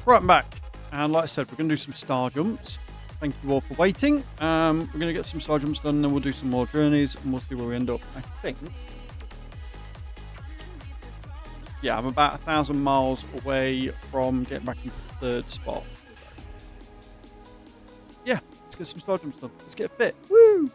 Right, I'm back. And like I said, we're going to do some star jumps. Thank you all for waiting. We're going to get some star jumps done, and then we'll do some more journeys, and we'll see where we end up. I think. Yeah, I'm about 1,000 miles away from getting back into the third spot. Yeah, let's get some star jumps done. Let's get fit. Woo!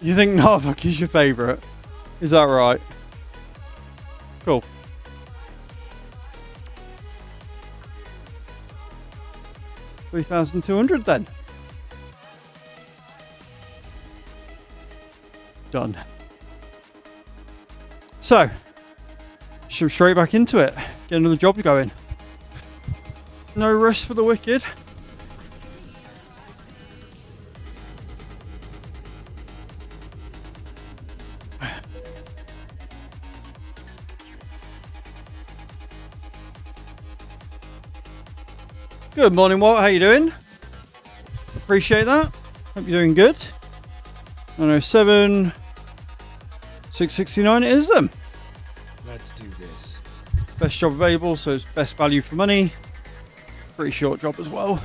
You think Narvok is your favourite? Is that right? Cool. $3,200 then. Done. So, should straight back into it. Get another job going. No rest for the wicked. Good morning, Walt. How you doing? Appreciate that. Hope you're doing good. 907 669 it is then. Let's do this. Best job available, so it's best value for money. Pretty short job as well.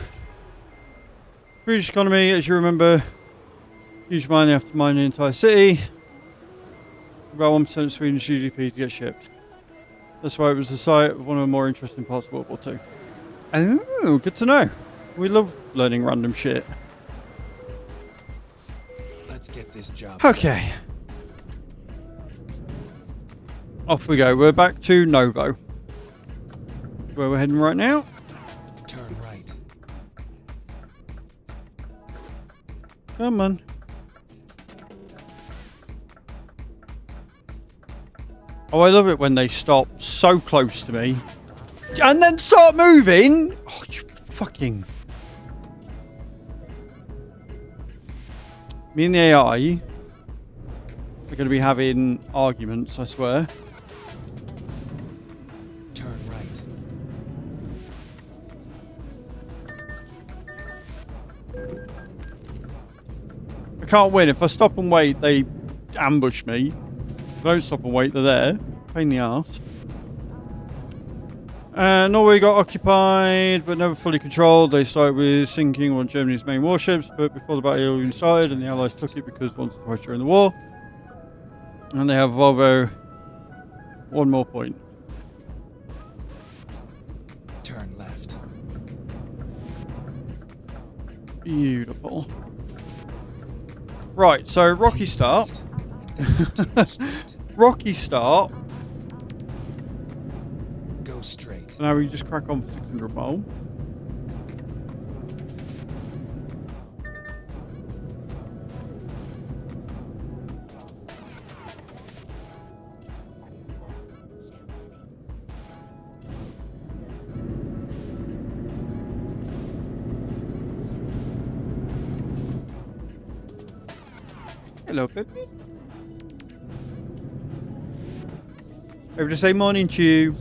British economy, as you remember, huge mining after mining the entire city. About 1% of Sweden's GDP to get shipped. That's why it was the site of one of the more interesting parts of World War II. Oh, good to know. We love learning random shit. Let's get this job. Okay. Off we go. We're back to Novo. Where we're heading right now. Turn right. Come on. Oh, I love it when they stop so close to me. And then start moving. Oh, you fucking. Me and the AI are going to be having arguments, I swear. Turn right. I can't win. If I stop and wait, they ambush me. If I don't stop and wait, they're there. Pain in the arse. Norway got occupied, but never fully controlled. They started with sinking one of Germany's main warships, but before the battle even started, and the Allies took it because once or twice during the war. And they have Volvo. One more point. Turn left. Beautiful. Right, so rocky start. Rocky start. Go straight. So now we just crack on for 600 mile. Hello, Pippi. Everybody say morning to you.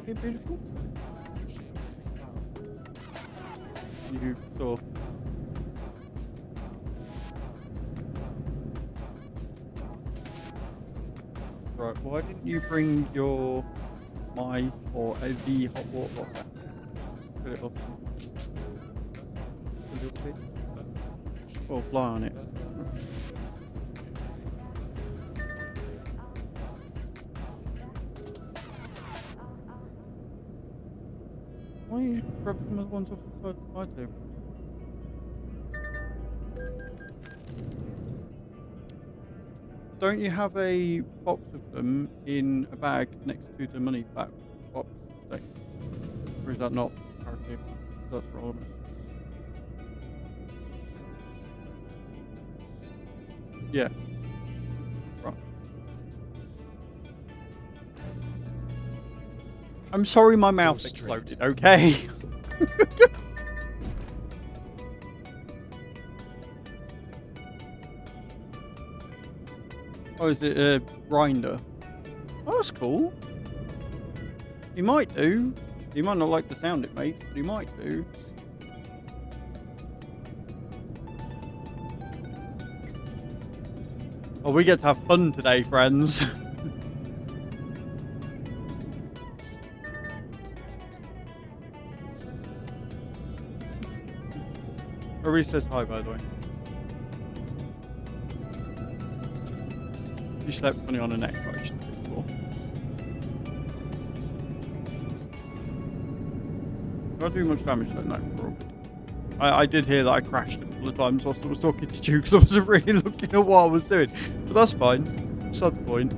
Hey, beautiful. You saw. Right, why didn't you bring your or a V hot water bottle? Put it up a little bit. Or fly on it. Why don't you grab some of the ones off the side of my table? Don't you have a box of them in a bag next to the money back box thing? Or is that not apparently? That's wrong. Yeah. Right. I'm sorry my mouth Go straight. exploded, okay? Oh, is it a grinder? Oh, that's cool. You might do. You might not like the sound it makes, but you might do. Oh, we get to have fun today, friends. Everybody says hi, by the way. She slept funny on her neck, right? She slept before. Not doing much damage though, no. We're all good. I did hear that I crashed a couple of times whilst I was talking to you because I wasn't really looking at what I was doing. But that's fine. Beside the point.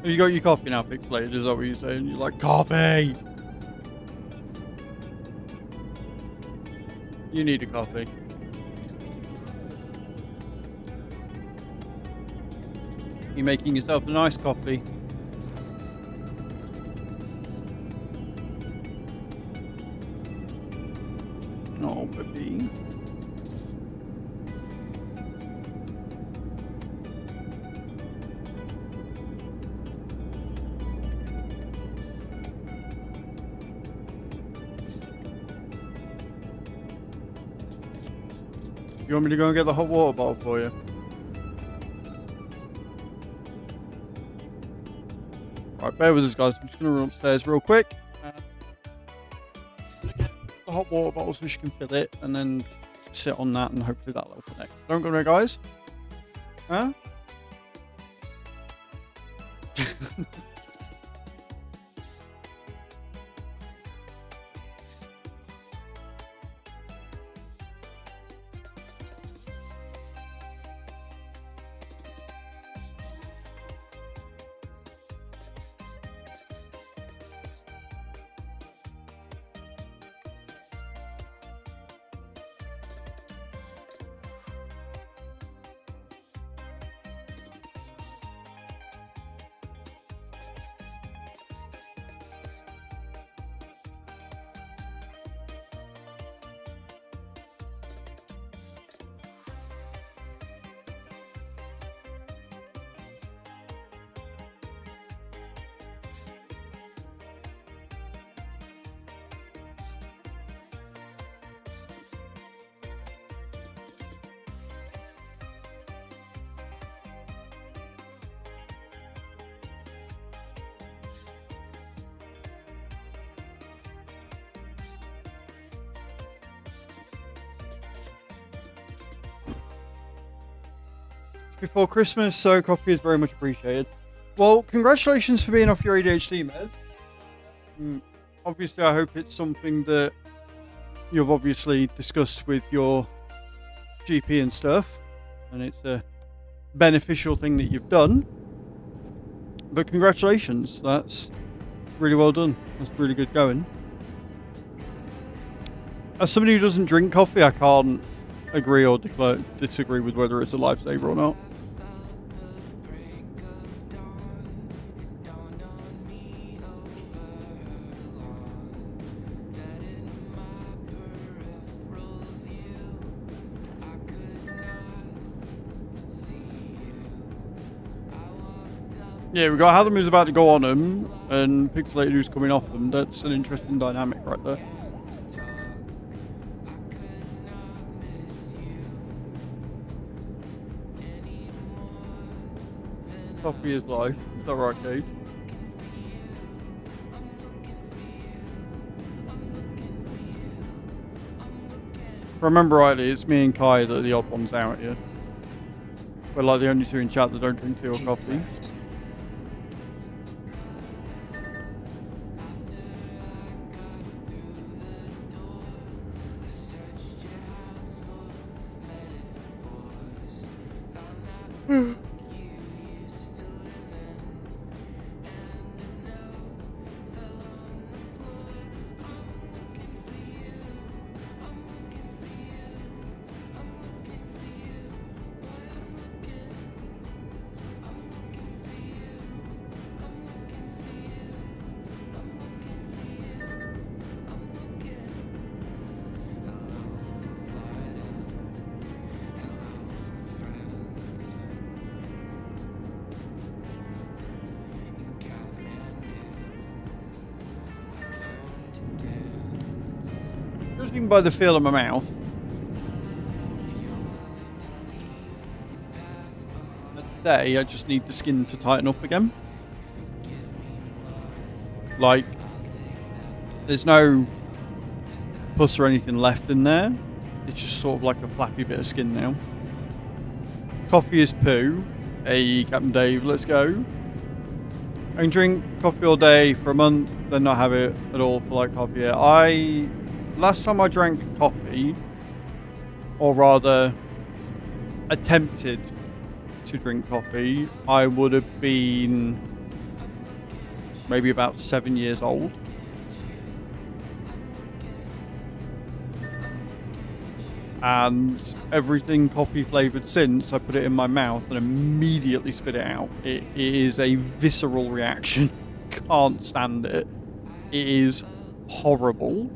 You got your coffee now, Pixelated, is that what you're saying? You're like, coffee! You need a coffee. You're making yourself a nice coffee. Oh, baby. You want me to go and get the hot water bottle for you? Right, bear with us, guys. I'm just going to run upstairs real quick. Get the hot water bottle so she can fill it, and then sit on that, and hopefully that'll connect. Don't go there, guys. Huh? before Christmas, so coffee is very much appreciated. Well, congratulations for being off your ADHD med. Obviously, I hope it's something that you've obviously discussed with your GP and stuff, and it's a beneficial thing that you've done. But congratulations, that's really well done. That's really good going. As somebody who doesn't drink coffee, I can't agree or disagree with whether it's a lifesaver or not. Yeah, we got Hadam who's about to go on them, and Pixelated who's coming off them. That's an interesting dynamic right there. Coffee is life. Is that right, Cage? If I remember rightly, it's me and Kai that are the odd ones out here. We're like the only two in chat that don't drink tea or coffee. Judging by the feel of my mouth, today I just need the skin to tighten up again. Like, there's no pus or anything left in there. It's just sort of like a flappy bit of skin now. Coffee is poo. Hey, Captain Dave, let's go. I can drink coffee all day for a month, then not have it at all for like half a year. Last time I drank coffee, or rather attempted to drink coffee, I would have been maybe about 7 years old. And everything coffee flavored since, I put it in my mouth and immediately spit it out. It is a visceral reaction. Can't stand it. It is horrible.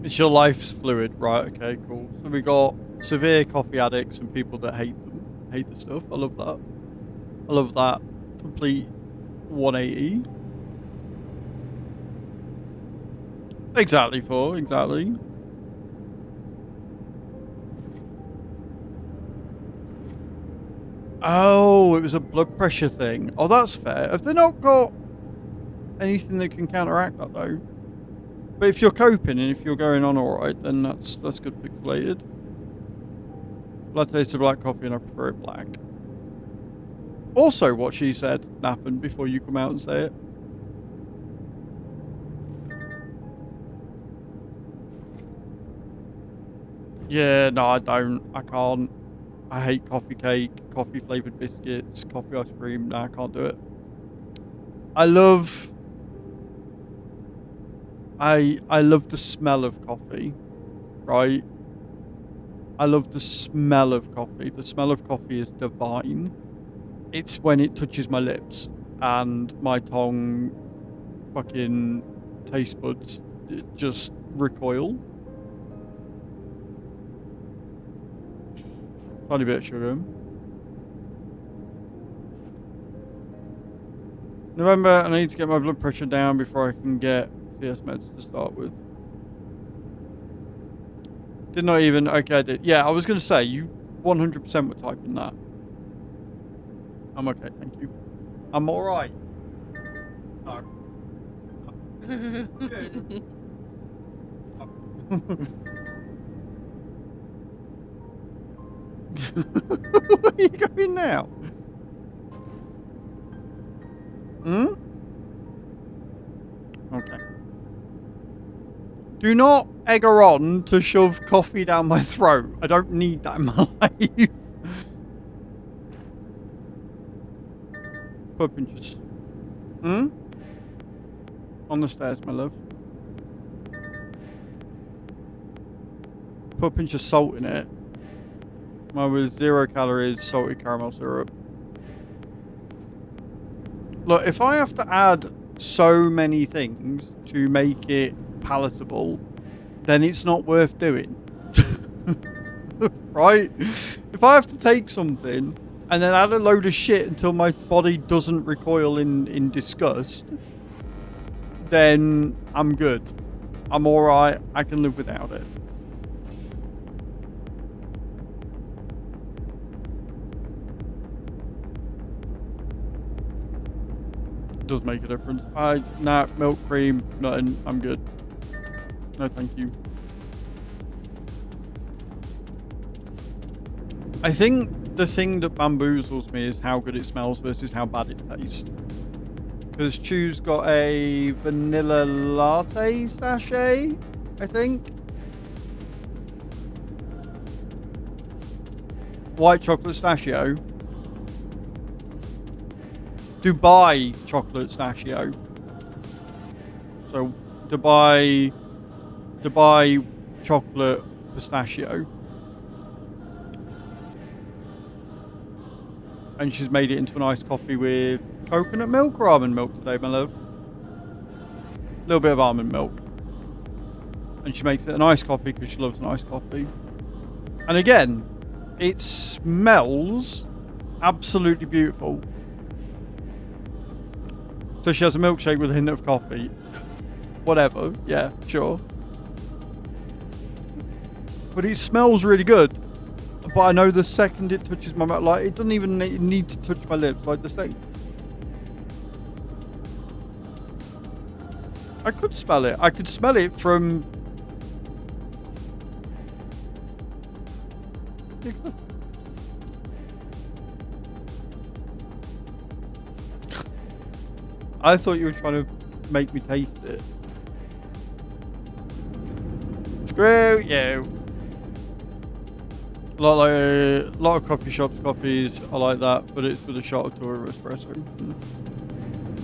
It's your life's fluid, right? Okay, cool. So we got severe coffee addicts and people that hate the stuff. I love that. I love that complete 180. Exactly, exactly. Oh, it was a blood pressure thing. Oh, that's fair. Have they not got anything that can counteract that though? But if you're coping and if you're going on alright, then that's good. Pixelated. Blood tastes of black coffee and I prefer it black. Also what she said happened before you come out and say it. Yeah, no, I don't. I can't. I hate coffee cake, coffee flavoured biscuits, coffee ice cream. No, I can't do it. I love the smell of coffee, right? I love the smell of coffee. The smell of coffee is divine. It's when it touches my lips and my tongue fucking taste buds just recoil. Tiny bit of sugar. November, I need to get my blood pressure down before I can get CS meds to start with. Did not even... Okay, I did. Yeah, I was going to say, you 100% were typing that. I'm okay, thank you. I'm alright. No. Where are you going now? Hmm? Okay. Do not egg her on to shove coffee down my throat. I don't need that in my life. Put pinches. Hmm? On the stairs, my love. Put a pinch of salt in it. Mine with 0 calories, salted caramel syrup. Look, if I have to add so many things to make it palatable, then it's not worth doing. Right? If I have to take something and then add a load of shit until my body doesn't recoil in disgust, then I'm good. I'm alright. I can live without it. Does make a difference. Nah, milk, cream, nothing. I'm good. No, thank you. I think the thing that bamboozles me is how good it smells versus how bad it tastes. Because Chew's got a vanilla latte sachet, I think. White chocolate pistachio. Dubai chocolate pistachio. So Dubai chocolate pistachio. And she's made it into an iced coffee with coconut milk or almond milk today, my love. A little bit of almond milk. And she makes it an iced coffee because she loves an iced coffee. And again, it smells absolutely beautiful. So she has a milkshake with a hint of coffee. Whatever. Yeah, sure. But it smells really good. But I know the second it touches my mouth, like, it doesn't even need to touch my lips. Like, the second... I could smell it. I could smell it from... I thought you were trying to make me taste it. Screw you. A lot of coffee shops, coffees are like that, but it's with a shot of Toro espresso.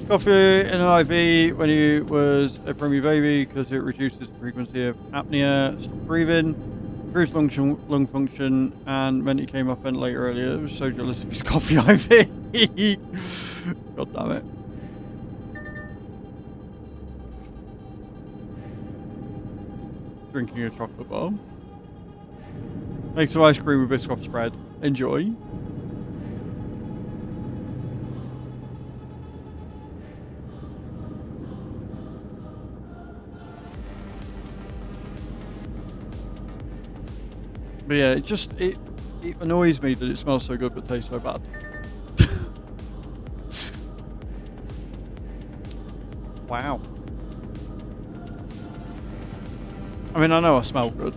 Coffee in an IV when he was a preemie baby because it reduces the frequency of apnea, stop breathing, improves lung function, and when he came off ventilator earlier, I was so jealous of his coffee IV. God damn it. Drinking a chocolate bar. Make some ice cream with Biscoff spread. Enjoy. But yeah, it annoys me that it smells so good but tastes so bad. Wow. I mean, I know I smell good.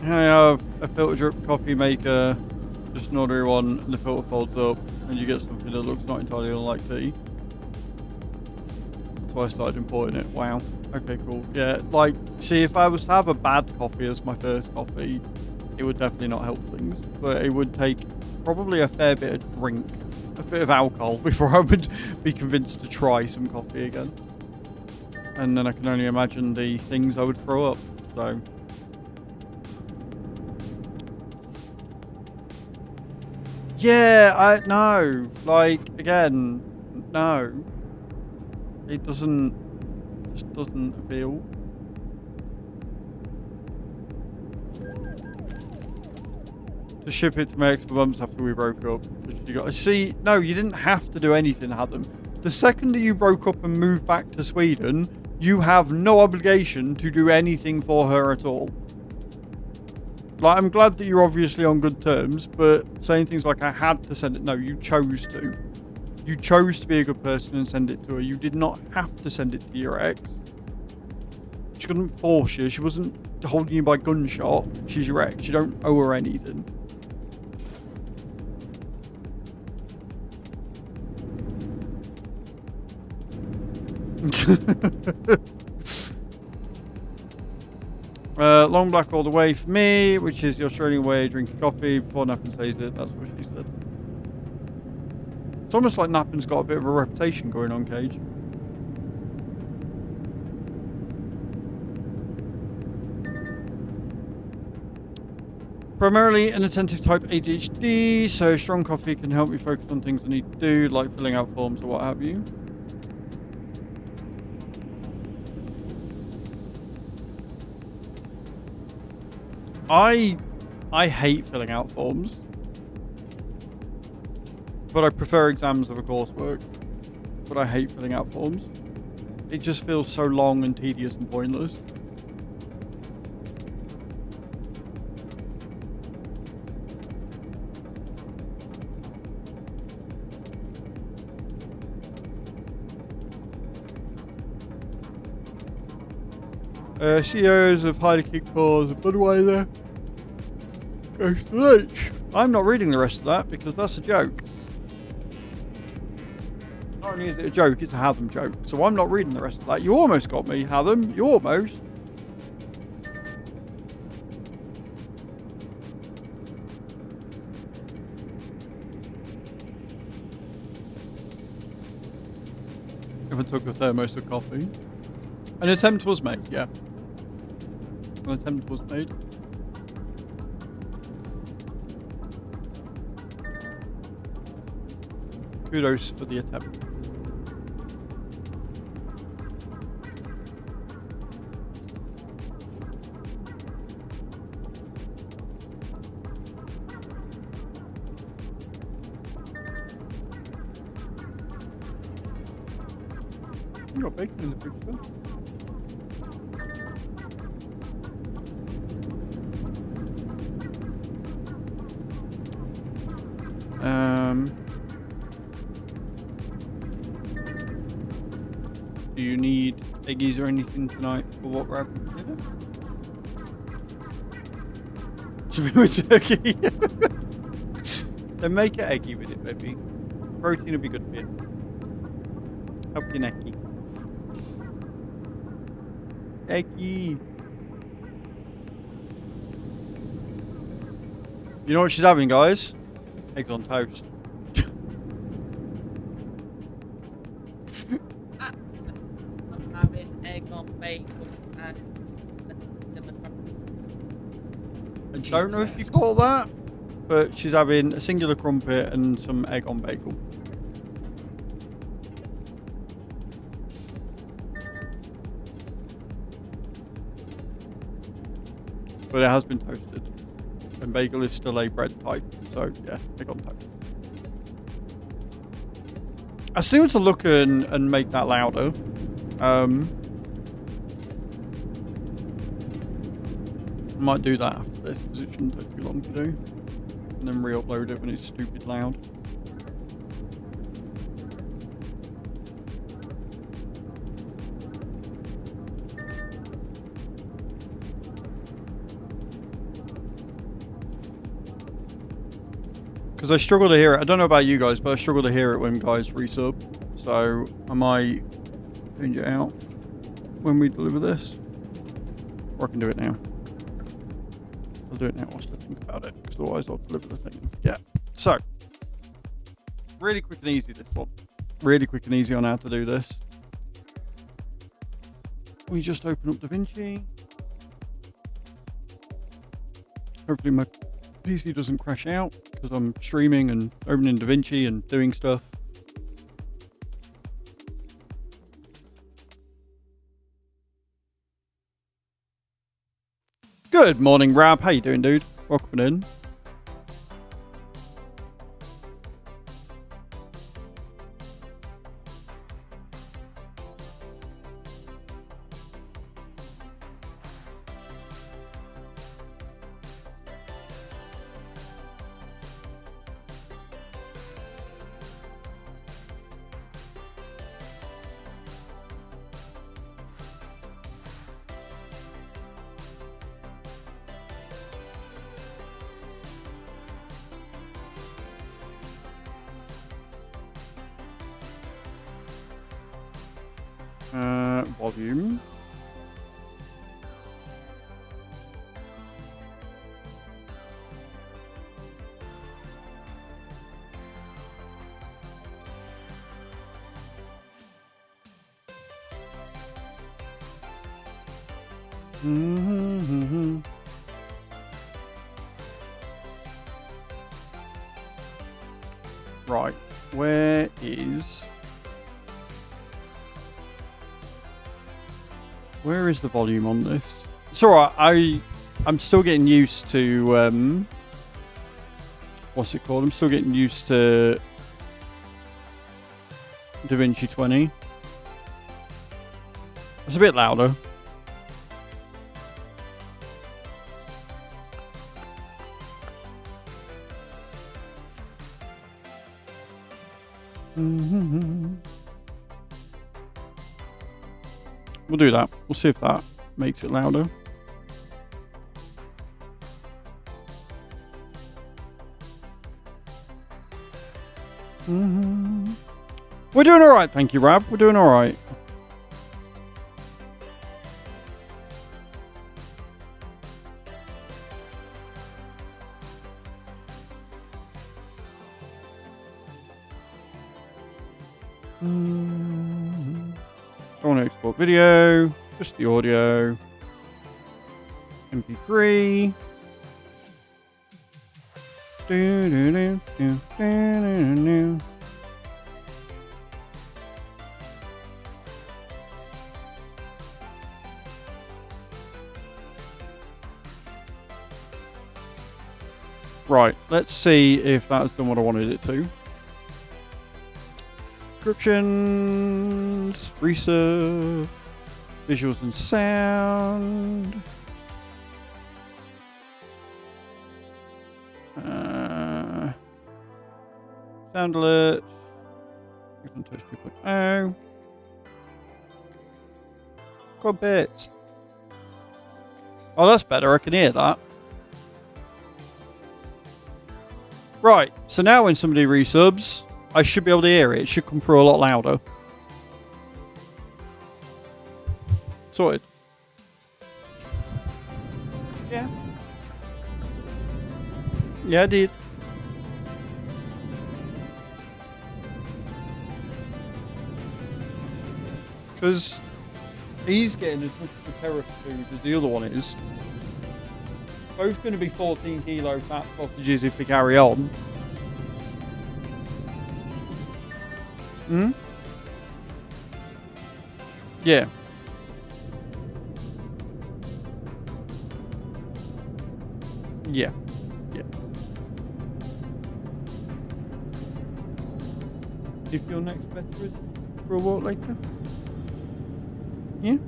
I have a filter drip coffee maker, just an ordinary one, and the filter folds up, and you get something that looks not entirely unlike tea. That's why I started importing it. Wow. Okay, cool. Yeah, like, see, if I was to have a bad coffee as my first coffee, it would definitely not help things. But it would take probably a fair bit of drink, a bit of alcohol, before I would be convinced to try some coffee again. And then I can only imagine the things I would throw up, so... Yeah, no. Like, again, no. It doesn't just doesn't appeal. To ship it to my ex for months after we broke up. You got see, no, you didn't have to do anything, Adam. The second that you broke up and moved back to Sweden, you have no obligation to do anything for her at all. Like, I'm glad that you're obviously on good terms, but saying things like I had to send it, no, you chose to. You chose to be a good person and send it to her. You did not have to send it to your ex. She couldn't force you. She wasn't holding you by gunshot. She's your ex. You don't owe her anything. Long black all the way for me, which is the Australian way of drinking coffee before Nappin says it. That's what she said. It's almost like Nappin's got a bit of a reputation going on, Cage. Primarily an attentive type ADHD, so strong coffee can help me focus on things I need to do, like filling out forms or what have you. I hate filling out forms, but I prefer exams over coursework. But I hate filling out forms. It just feels so long and tedious and pointless. CEOs of Hyder Kick Cars and Budweiser. I'm not reading the rest of that because that's a joke. Not only is it a joke, it's a Hatham joke. So I'm not reading the rest of that. You almost got me, Hatham. You almost. If I took the thermos of coffee. An attempt was made, yeah. An attempt was made. Kudos for the attempt. You got bacon in the fridge there. Do you need eggies or anything tonight for what we're having for dinner? Should we with turkey? Then make it eggy with it, baby. Protein will be good for you. Help your necky. Eggy. You know what she's having, guys? Eggs on toast. I'm having egg on bacon and I don't know if you call that, but she's having a singular crumpet and some egg on bacon. But it has been toasted. And bagel is still a bread type, so yeah, egg on toast. I still want to look and make that louder. I might do that after this because it shouldn't take too long to do. And then re-upload it when it's stupid loud. Because I struggle to hear it. I don't know about you guys, but I struggle to hear it when guys resub. So I might change it out when we deliver this. Or I can do it now. I'll do it now whilst I think about it. Because otherwise I'll deliver the thing. Yeah. So, really quick and easy this one. Really quick and easy on how to do this. We just open up DaVinci. Hopefully my PC doesn't crash out because I'm streaming and opening DaVinci and doing stuff. Good morning, Rab. How you doing, dude? Welcome in. Volume. Right, where is the volume on this? It's alright, I'm still getting used to what's it called? I'm still getting used to DaVinci 20. It's a bit louder. We'll do that. We'll see if that makes it louder. We're doing all right, thank you, Rab. We're doing all right. Don't want to export video, just the audio. MP3. Right, let's see if that's done what I wanted it to. Descriptions, research, visuals and sound. Sound alert. Touch 2.0. Got bits. Oh, that's better. I can hear that. Right, so now when somebody resubs, I should be able to hear it. It should come through a lot louder. Sorted. Yeah. Yeah, I did. Because he's getting as much of a terror food as the other one is. Both going to be 14 kilo fat sausages if they carry on. Yeah. Yeah. Yeah. Do you feel next better for a walk later? Yeah. It's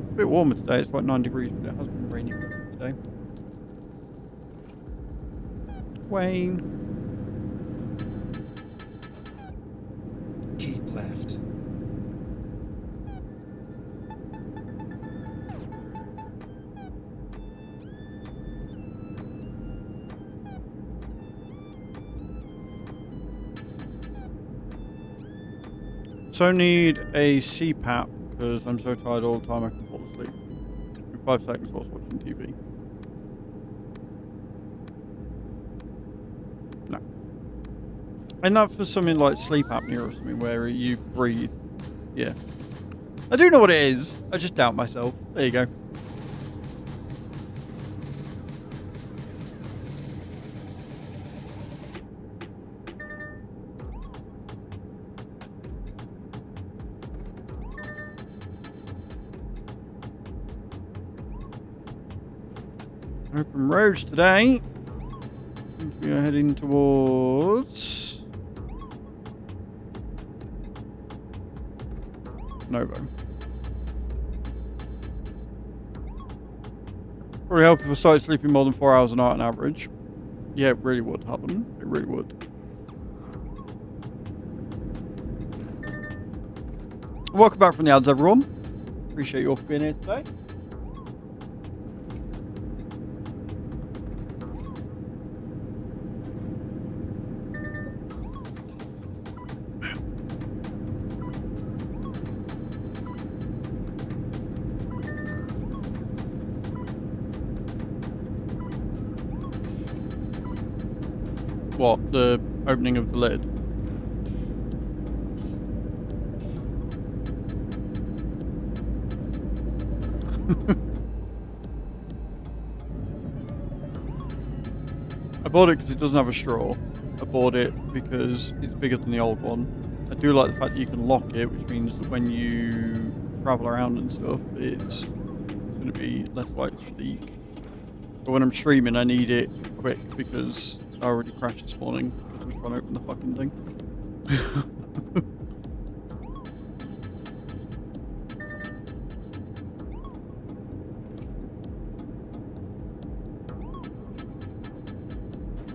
a bit warmer today. It's like 9 degrees, but it has been raining today. Wayne. Keep left. So need a CPAP because I'm so tired all the time I can fall asleep. In 5 seconds whilst watching TV. No. And not for something like sleep apnea or something where you breathe. Yeah. I do know what it is. I just doubt myself. There you go. Open roads today. We are heading towards Novo. Probably help if I started sleeping more than 4 hours a night on average. Yeah, it really would happen. It really would. Welcome back from the ads, everyone. Appreciate you all for being here today. What? The opening of the lid? I bought it because it doesn't have a straw. I bought it because it's bigger than the old one. I do like the fact that you can lock it, which means that when you travel around and stuff, it's going to be less likely to leak. But when I'm streaming, I need it quick because I already crashed this morning because I was trying to open the fucking thing.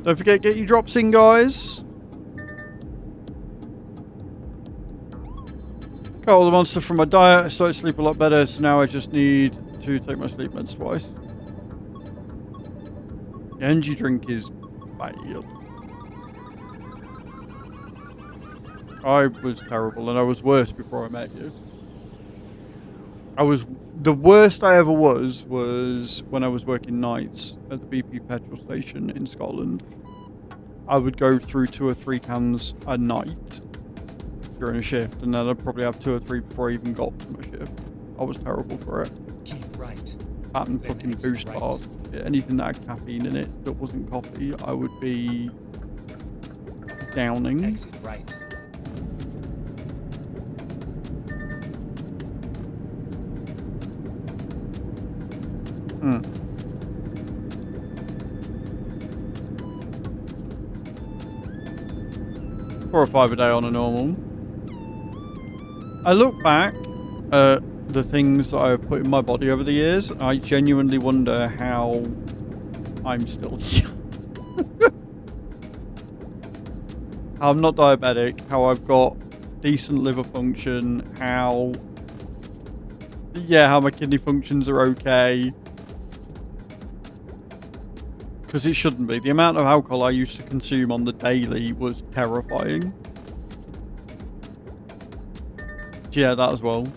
Don't forget, get your drops in, guys. Cut all the monster from my diet. I started to sleep a lot better, so now I just need to take my sleep meds twice. The energy drink is bad. I was terrible, and I was worse before I met you. The worst I ever was when I was working nights at the BP petrol station in Scotland. I would go through 2 or 3 cans a night during a shift, and then I'd probably have 2 or 3 before I even got to my shift. I was terrible for it. Keep right. That and Then fucking exit boost right. bars. Yeah, anything that had caffeine in it that wasn't coffee, I would be downing. Exit right. Mm. 4 or 5 a day on a normal. I look back at the things that I've put in my body over the years, and I genuinely wonder how I'm still how I'm not diabetic, how I've got decent liver function, how my kidney functions are okay. Because it shouldn't be. The amount of alcohol I used to consume on the daily was terrifying. Yeah, that as well.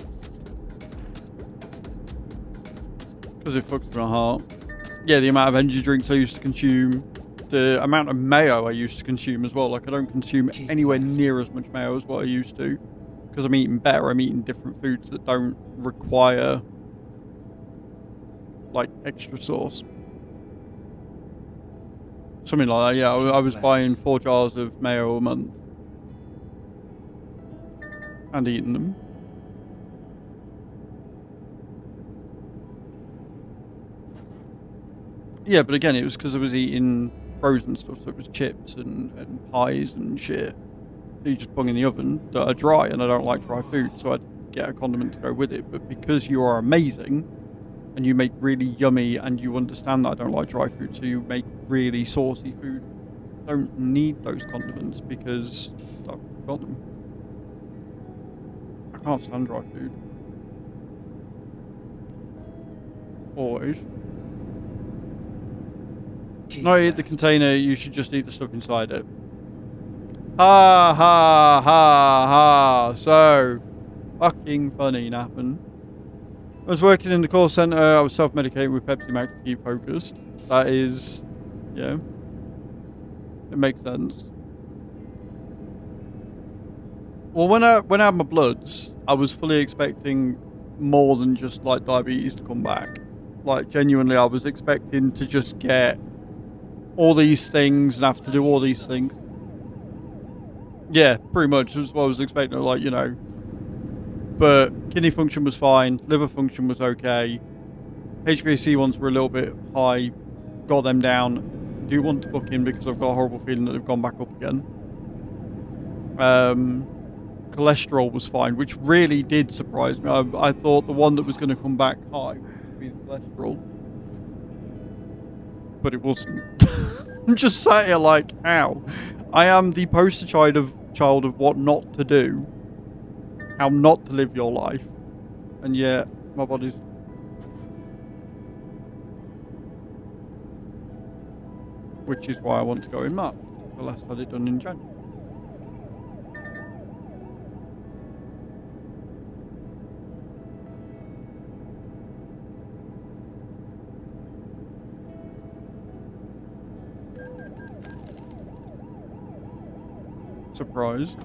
Because it fucks my heart. Yeah, the amount of energy drinks I used to consume. The amount of mayo I used to consume as well. Like, I don't consume anywhere near as much mayo as what I used to. Because I'm eating better. I'm eating different foods that don't require, like, extra sauce. Something like that, yeah. I was buying 4 jars of mayo a month. And eating them. Yeah, but again, it was because I was eating frozen stuff, so it was chips and pies and shit. You just bung in the oven that are dry, and I don't like dry food, so I'd get a condiment to go with it. But because you are amazing, and you make really yummy, and you understand that I don't like dry food, so you make really saucy food, I don't need those condiments because I've got them. I can't stand dry food. Always. Not eat the container, you should just eat the stuff inside it. Ha ha ha ha. So fucking funny, Nappen. I was working in the call center, I was self-medicating with Pepsi Max to keep focused. That is, yeah. It makes sense. Well, when I had my bloods, I was fully expecting more than just like diabetes to come back. Like, genuinely, I was expecting to just get all these things and have to do all these things. Yeah, pretty much. That's what I was expecting, like, you know. But kidney function was fine. Liver function was okay. HbA1c ones were a little bit high got them down. Do want to book in because I've got a horrible feeling that they've gone back up again. Cholesterol was fine, which really did surprise me. I thought the one that was going to come back high would be the cholesterol, but it wasn't. I'm just sat here like, how? I am the poster child of what not to do, how not to live your life, and yet my body's. Which is why I want to go in March. The last I had it done in January. Surprised.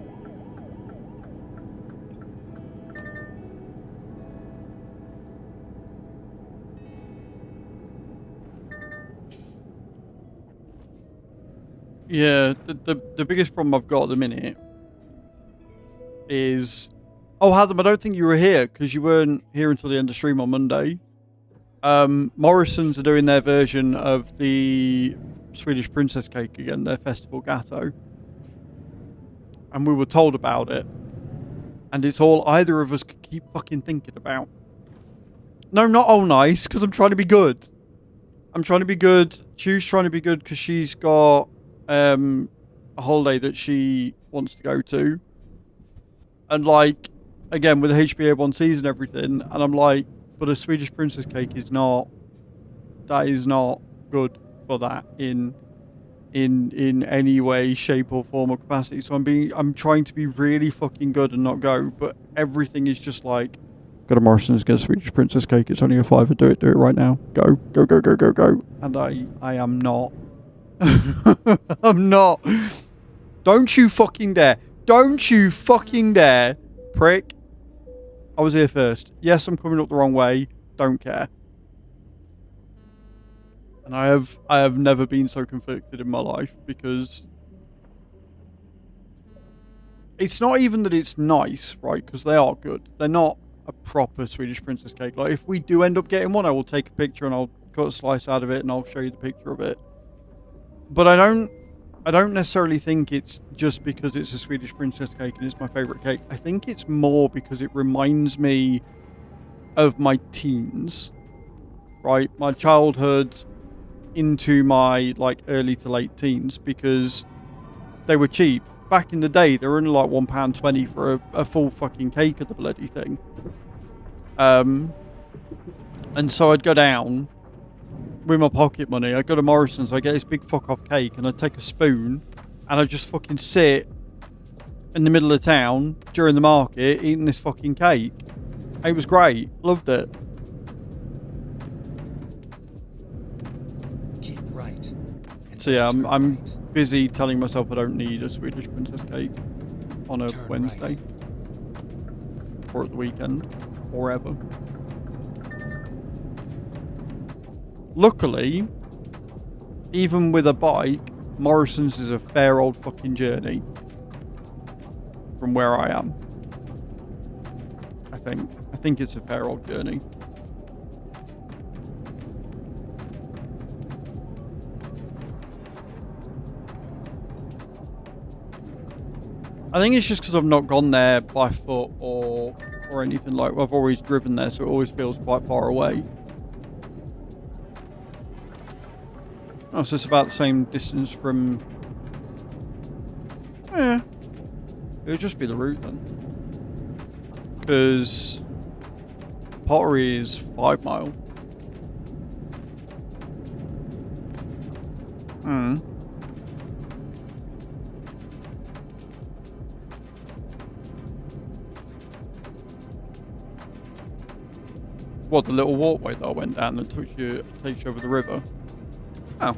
Yeah, the biggest problem I've got at the minute is... Oh, Hadam, I don't think you were here, because you weren't here until the end of stream on Monday. Morrison's are doing their version of the Swedish princess cake again, their festival gatto. And we were told about it. And it's all either of us can keep fucking thinking about. No, not all nice, because I'm trying to be good. I'm trying to be good. Chu's trying to be good because she's got... a holiday that she wants to go to, and like again with the HBO1Cs and everything, and I'm like, but a Swedish princess cake is not, that is not good for that in any way, shape or form or capacity. So I'm trying to be really fucking good and not go, but everything is just like, go to Morrison's, get a Swedish princess cake, it's only a £5, do it right now, go, and I am not. I'm not. Don't you fucking dare. Don't you fucking dare, prick. I was here first. Yes, I'm coming up the wrong way. Don't care. And I have never been so conflicted in my life, because it's not even that it's nice, right? Because they are good. They're not a proper Swedish princess cake. Like, if we do end up getting one, I will take a picture and I'll cut a slice out of it and I'll show you the picture of it. But I don't necessarily think it's just because it's a Swedish princess cake and it's my favourite cake. I think it's more because it reminds me of my teens, right? My childhood into my like early to late teens, because they were cheap. Back in the day, they were only like £1.20 for a full fucking cake of the bloody thing. And so I'd go down with my pocket money, I go to Morrison's, I get this big fuck off cake, and I take a spoon and I just fucking sit in the middle of town during the market eating this fucking cake. It was great, loved it. Keep right. So yeah, I'm busy telling myself I don't need a Swedish princess cake on a Wednesday or at the weekend or ever. Luckily, even with a bike, Morrison's is a fair old fucking journey from where I am. I think it's a fair old journey. I think it's just because I've not gone there by foot or anything like. I've always driven there, so it always feels quite far away. Oh, so it's about the same distance from... Yeah. It would just be the route then. Because Pottery is 5 mile. What, the little walkway that I went down that takes you over the river? Oh.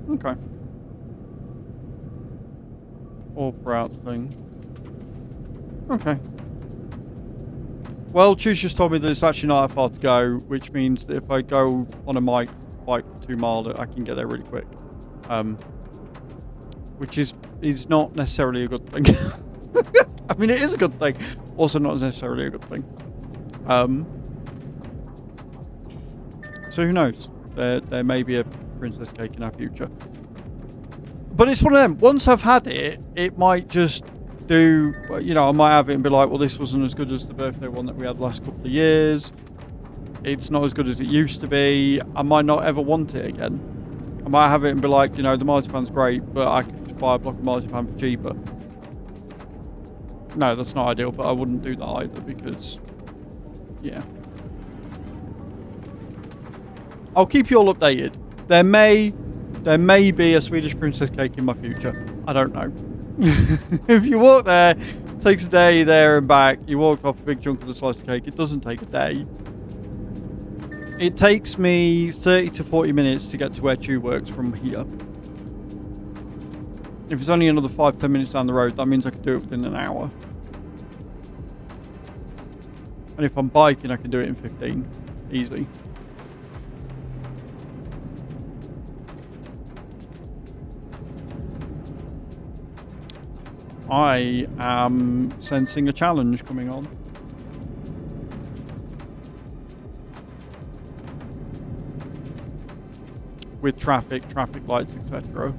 Okay. All throughout the thing. Okay. Well, Choose just told me that it's actually not that far to go, which means that if I go on a bike for 2 miles, I can get there really quick. Which is not necessarily a good thing. I mean, it is a good thing. Also not necessarily a good thing. So So who knows? There may be a princess cake in our future. But it's one of them. Once I've had it, it might just do, you know, I might have it and be like, well, this wasn't as good as the birthday one that we had the last couple of years. It's not as good as it used to be. I might not ever want it again. I might have it and be like, you know, the marzipan's great, but I could just buy a block of marzipan for cheaper. No, that's not ideal, but I wouldn't do that either because, yeah. I'll keep you all updated. There may be a Swedish princess cake in my future. I don't know. If you walk there, it takes a day there and back. You walked off a big chunk of the slice of cake. It doesn't take a day. It takes me 30 to 40 minutes to get to where Chew works from here. If it's only another 5-10 minutes down the road, that means I can do it within an hour. And if I'm biking, I can do it in 15. Easy. I am sensing a challenge coming on. With traffic lights, etc.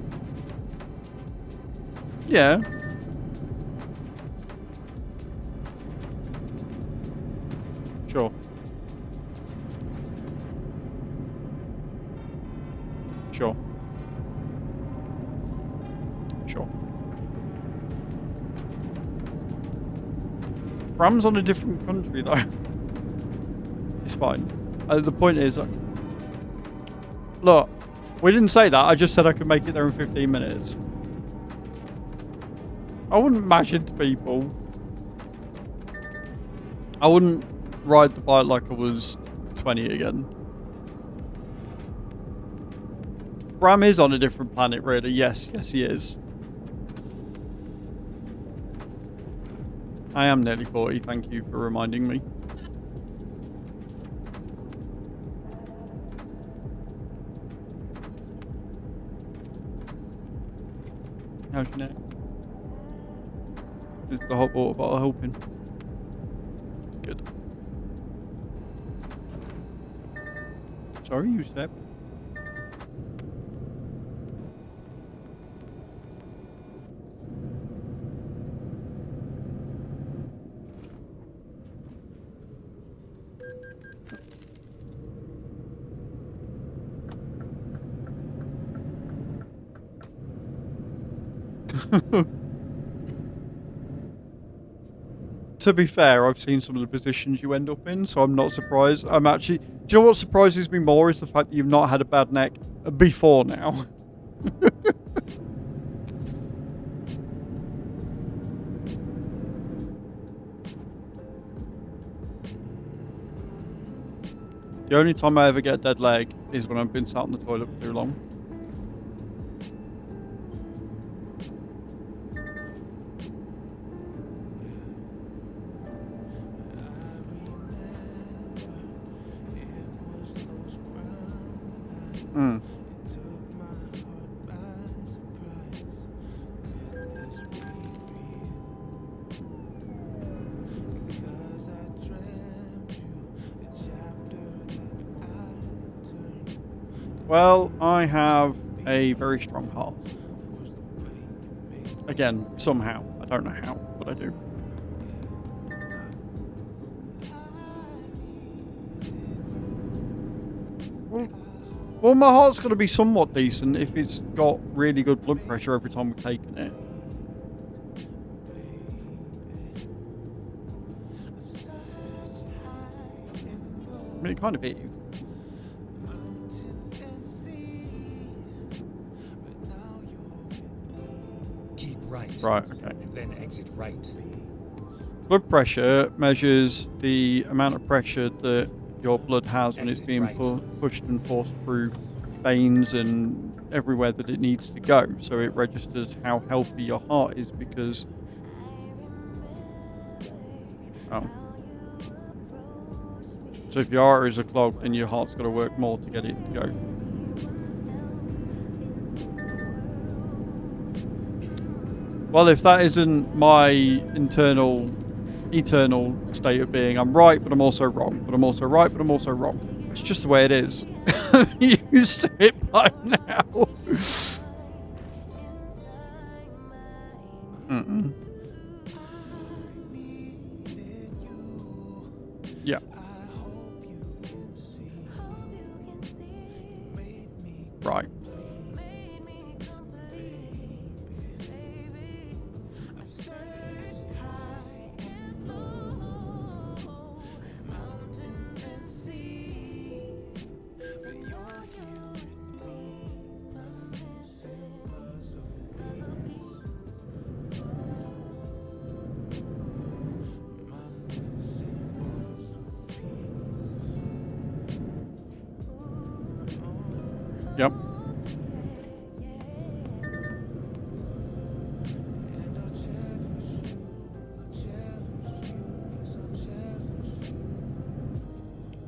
Yeah. Sure. Sure. Sure. Bram's on a different country though. It's fine. The point is, look, we didn't say that. I just said I could make it there in 15 minutes. I wouldn't mash into people. I wouldn't ride the bike like I was 20 again. Bram is on a different planet, really. Yes, he is. I am nearly 40. Thank you for reminding me. How's your neck? Is the hot water bottle helping? Good. Sorry, you step. To be fair, I've seen some of the positions you end up in, so I'm not surprised. I'm actually... Do you know what surprises me more is the fact that you've not had a bad neck before now. The only time I ever get a dead leg is when I've been sat on the toilet for too long. Well, I have a very strong heart. Again, somehow. I don't know how, but I do. Well, my heart's got to be somewhat decent if it's got really good blood pressure every time we've taken it. I mean, it kind of is. Right, okay. Then exit right. Blood pressure measures the amount of pressure that your blood has when it's being pushed and forced through veins and everywhere that it needs to go. So it registers how healthy your heart is because... Oh. So if your arteries are clogged, then your heart's got to work more to get it to go. Well, if that isn't my eternal state of being, I'm right, but I'm also wrong. But I'm also right, but I'm also wrong. It's just the way it is. used to it by now. Yeah. Right. Yep.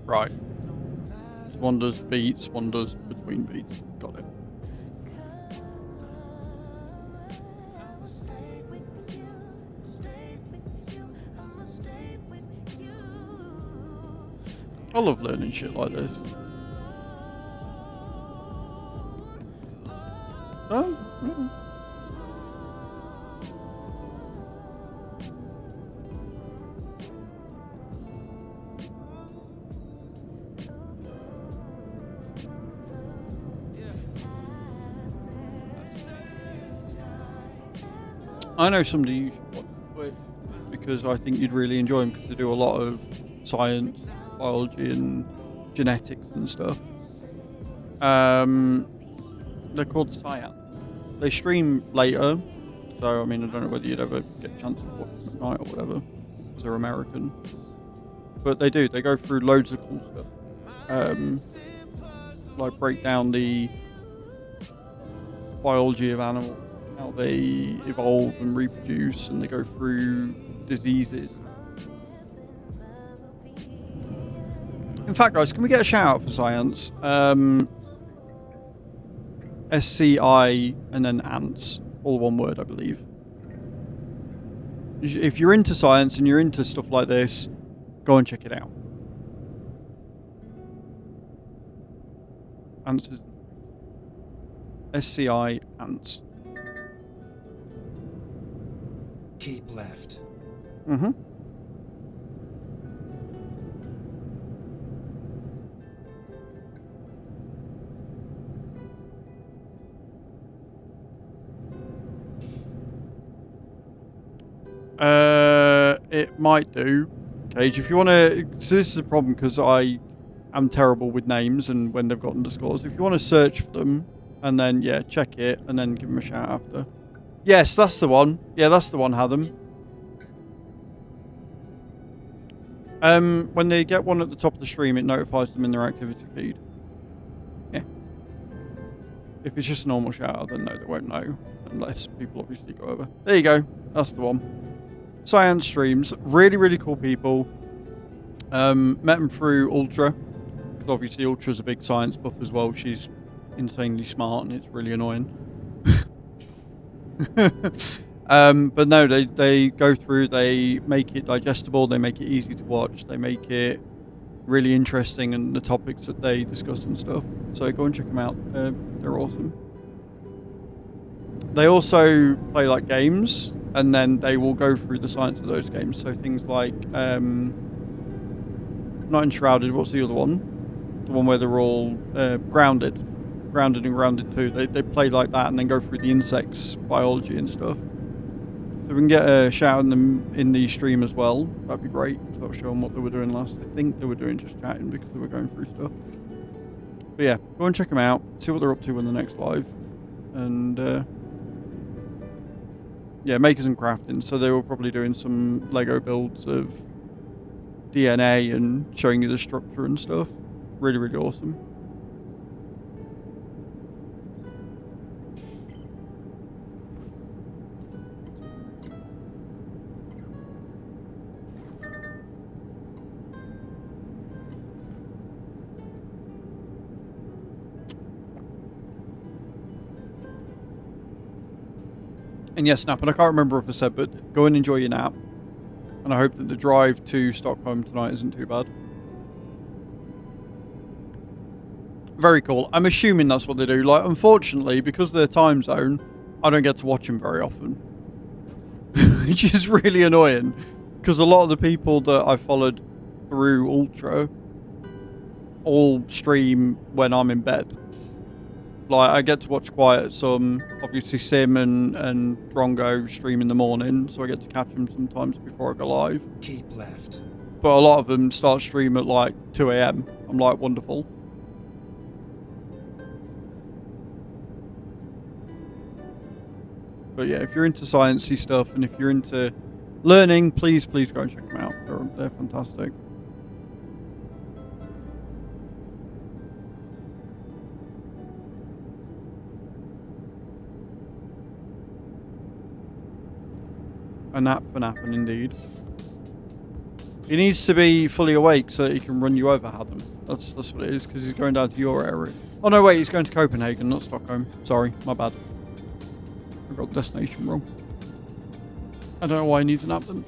Right. One does beats, one does between beats. Got it. I love learning shit like this. Oh, yeah. I know somebody you should watch Twitch because I think you'd really enjoy them because they do a lot of science, biology, and genetics and stuff. They're called Science. They stream later, so I mean I don't know whether you'd ever get a chance to watch them at night or whatever, because they're American. But they do. They go through loads of cool stuff, like break down the biology of animals, how they evolve and reproduce, and they go through diseases. In fact, guys, can we get a shout out for Science? SCI and then ants, all one word, I believe. If you're into science and you're into stuff like this, go and check it out. Ants. SCI ants. Keep left. Mm-hmm. It might do. Cage, if you want to... So this is a problem because I am terrible with names and when they've got underscores. If you want to search for them and then, yeah, check it and then give them a shout after. Yes, that's the one. Yeah, that's the one, Hatham. When they get one at the top of the stream, it notifies them in their activity feed. Yeah. If it's just a normal shout out, then no, they won't know. Unless people obviously go over. There you go. That's the one. Science streams. Really, really cool people. Met them through Ultra. Because obviously Ultra's a big science buff as well. She's insanely smart and it's really annoying. But no, they go through, they make it digestible, they make it easy to watch, they make it really interesting and the topics that they discuss and stuff. So go and check them out. They're awesome. They also play like games and then they will go through the science of those games. So things like not Enshrouded, what's the other one? The one where they're all grounded and grounded too. They play like that and then go through the insects biology and stuff. So we can get a shout out in the stream as well. That'd be great. So I'll show them what they were doing last. I think they were doing just chatting because they were going through stuff. But yeah, go and check them out. See what they're up to in the next live. And yeah, makers and crafting. So they were probably doing some Lego builds of DNA and showing you the structure and stuff. Really, really awesome. And yes, Snap, and I can't remember if I said, but go and enjoy your nap. And I hope that the drive to Stockholm tonight isn't too bad. Very cool. I'm assuming that's what they do. Like, unfortunately, because of their time zone, I don't get to watch them very often. Which is really annoying. Because a lot of the people that I followed through Ultra all stream when I'm in bed. Like, I get to watch Quiet some. Obviously, Sim and Drongo stream in the morning, so I get to catch them sometimes before I go live. Keep left. But a lot of them start stream at like 2 AM. I'm like, wonderful. But yeah, if you're into sciencey stuff and if you're into learning, please go and check them out. They're fantastic. A nap for napping, indeed. He needs to be fully awake so that he can run you over, Adam. That's what it is, because he's going down to your area. Oh no, wait, he's going to Copenhagen, not Stockholm. Sorry, my bad. I got the destination wrong. I don't know why he needs a nap then.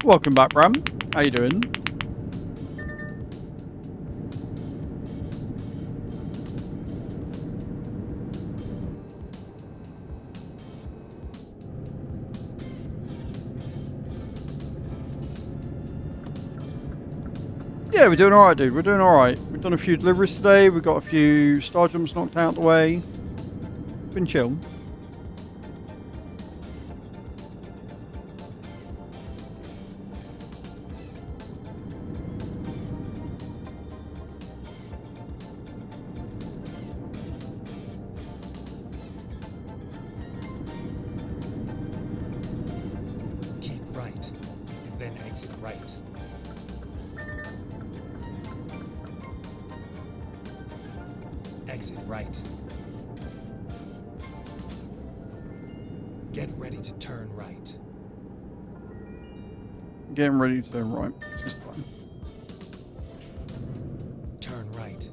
Welcome back, Bram. How you doing? Yeah, we're doing alright, dude. We're doing alright. We've done a few deliveries today. We've got a few star jumps knocked out the way. It's been chill. Keep right, and then exit right. Exit right. Get ready to turn right. Getting ready to turn right. This is fine. Turn right.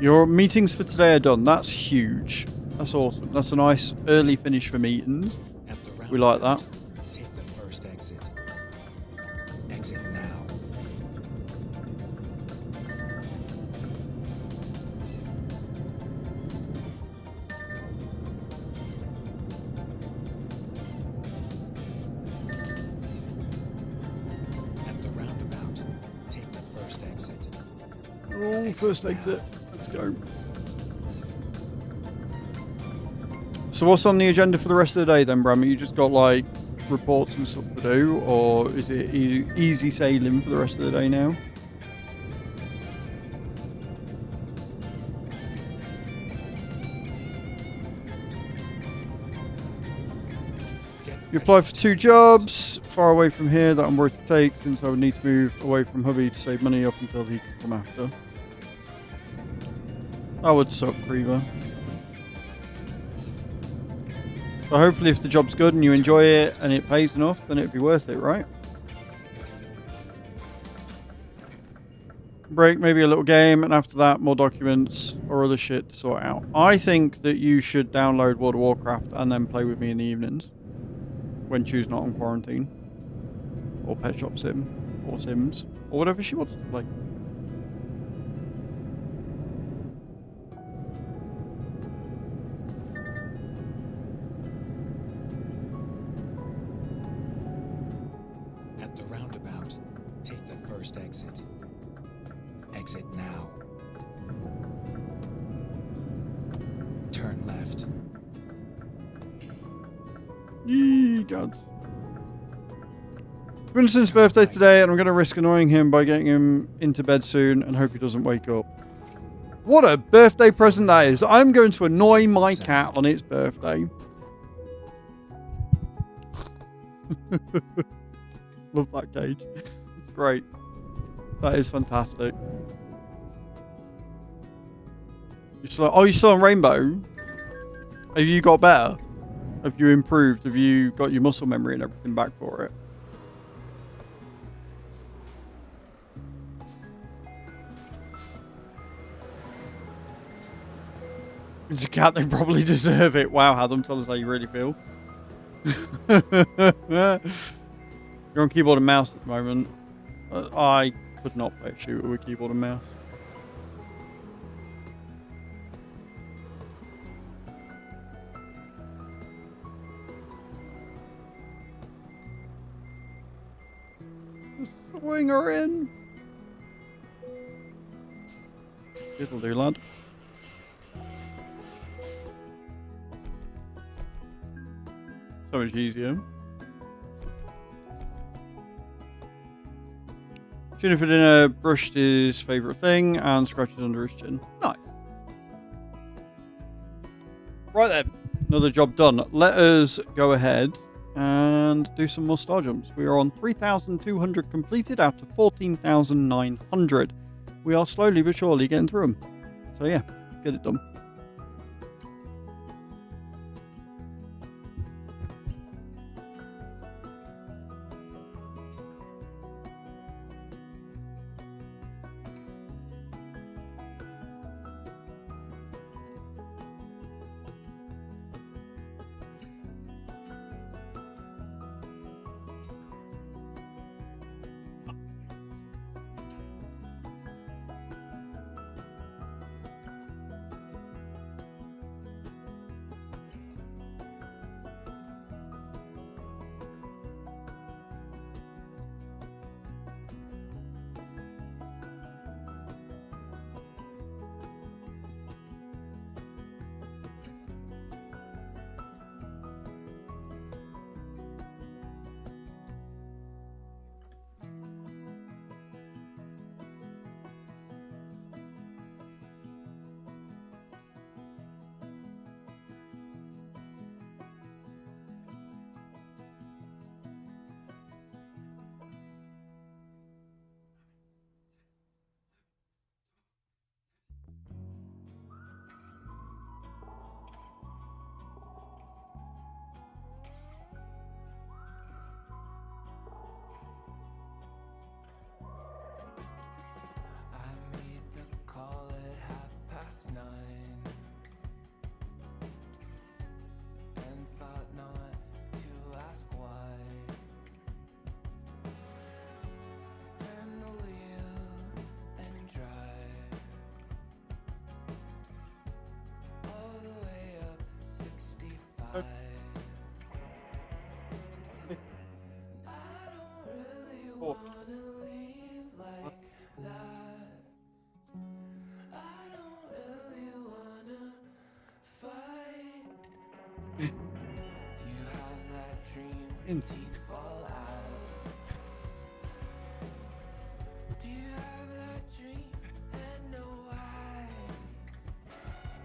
Your meetings for today are done. That's huge. That's awesome. That's a nice early finish for meetings. At the We like that. take the first exit. Exit now. At the roundabout, take the first exit. Oh, first exit. Let's go. So what's on the agenda for the rest of the day then, Bram? You just got like reports and stuff to do, or is it easy sailing for the rest of the day now? You applied for 2 jobs far away from here that I'm worried to take since I would need to move away from hubby to save money up until he could come after. That would suck, Creever. So hopefully if the job's good and you enjoy it and it pays enough, then it'd be worth it, right? Break, maybe a little game, and after that more documents or other shit to sort out. I think that you should download World of Warcraft and then play with me in the evenings. When Chu's not on quarantine. Or Pet Shop Sim. Or Sims. Or whatever she wants to play. At the roundabout, take the first exit. Exit now. Turn left. Yee, God. Vincent's birthday today, and I'm going to risk annoying him by getting him into bed soon and hope he doesn't wake up. What a birthday present that is. I'm going to annoy my cat on its birthday. Love that cage. It's great. That is fantastic. You're still on Rainbow? Have you got better? Have you improved? Have you got your muscle memory and everything back for it? It's a cat, they probably deserve it. Wow, Adam, tell us how you really feel. You're on keyboard and mouse at the moment. I could not play a shooter with keyboard and mouse. Swing her in. It'll do, lad. So much easier. Tuna for dinner, brushed his favourite thing, and scratches under his chin. Nice. Right then, another job done. Let us go ahead and do some more star jumps. We are on 3,200 completed out of 14,900. We are slowly but surely getting through them. So yeah, let's get it done.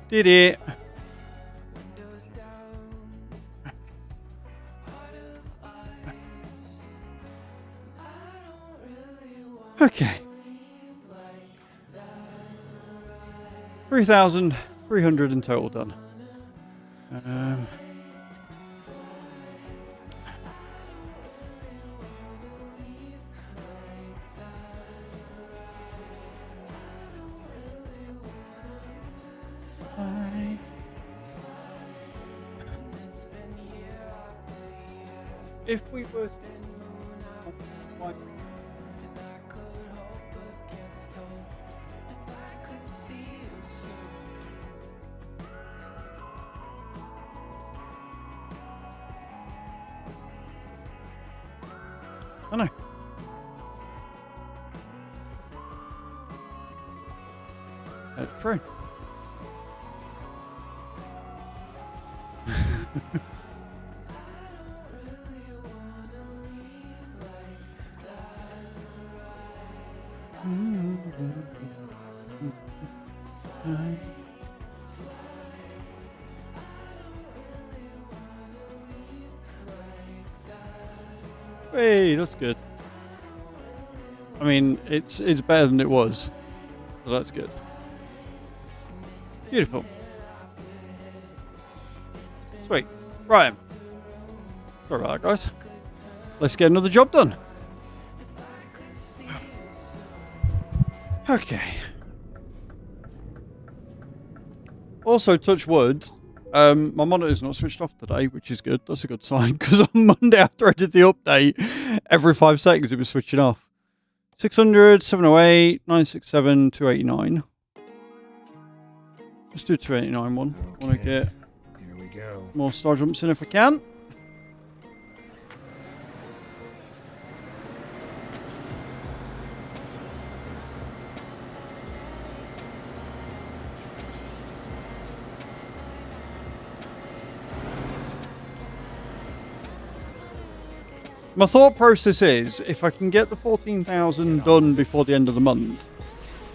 Did it. Okay. 3,300 in total done. If we were I know. That's true. Hey, that's good. I mean, it's better than it was, so that's good. Beautiful. Sweet. Right. Sorry about that, guys. Let's get another job done. Okay. Also, touch wood. My monitor's not switched off today, which is good. That's a good sign, because on Monday after I did the update, every 5 seconds it was switching off. 600, 708, 967, 289. Let's do 289 one. Okay. Want to get Here we go. more star jumps in if I can. My thought process is, if I can get the 14,000 done before the end of the month,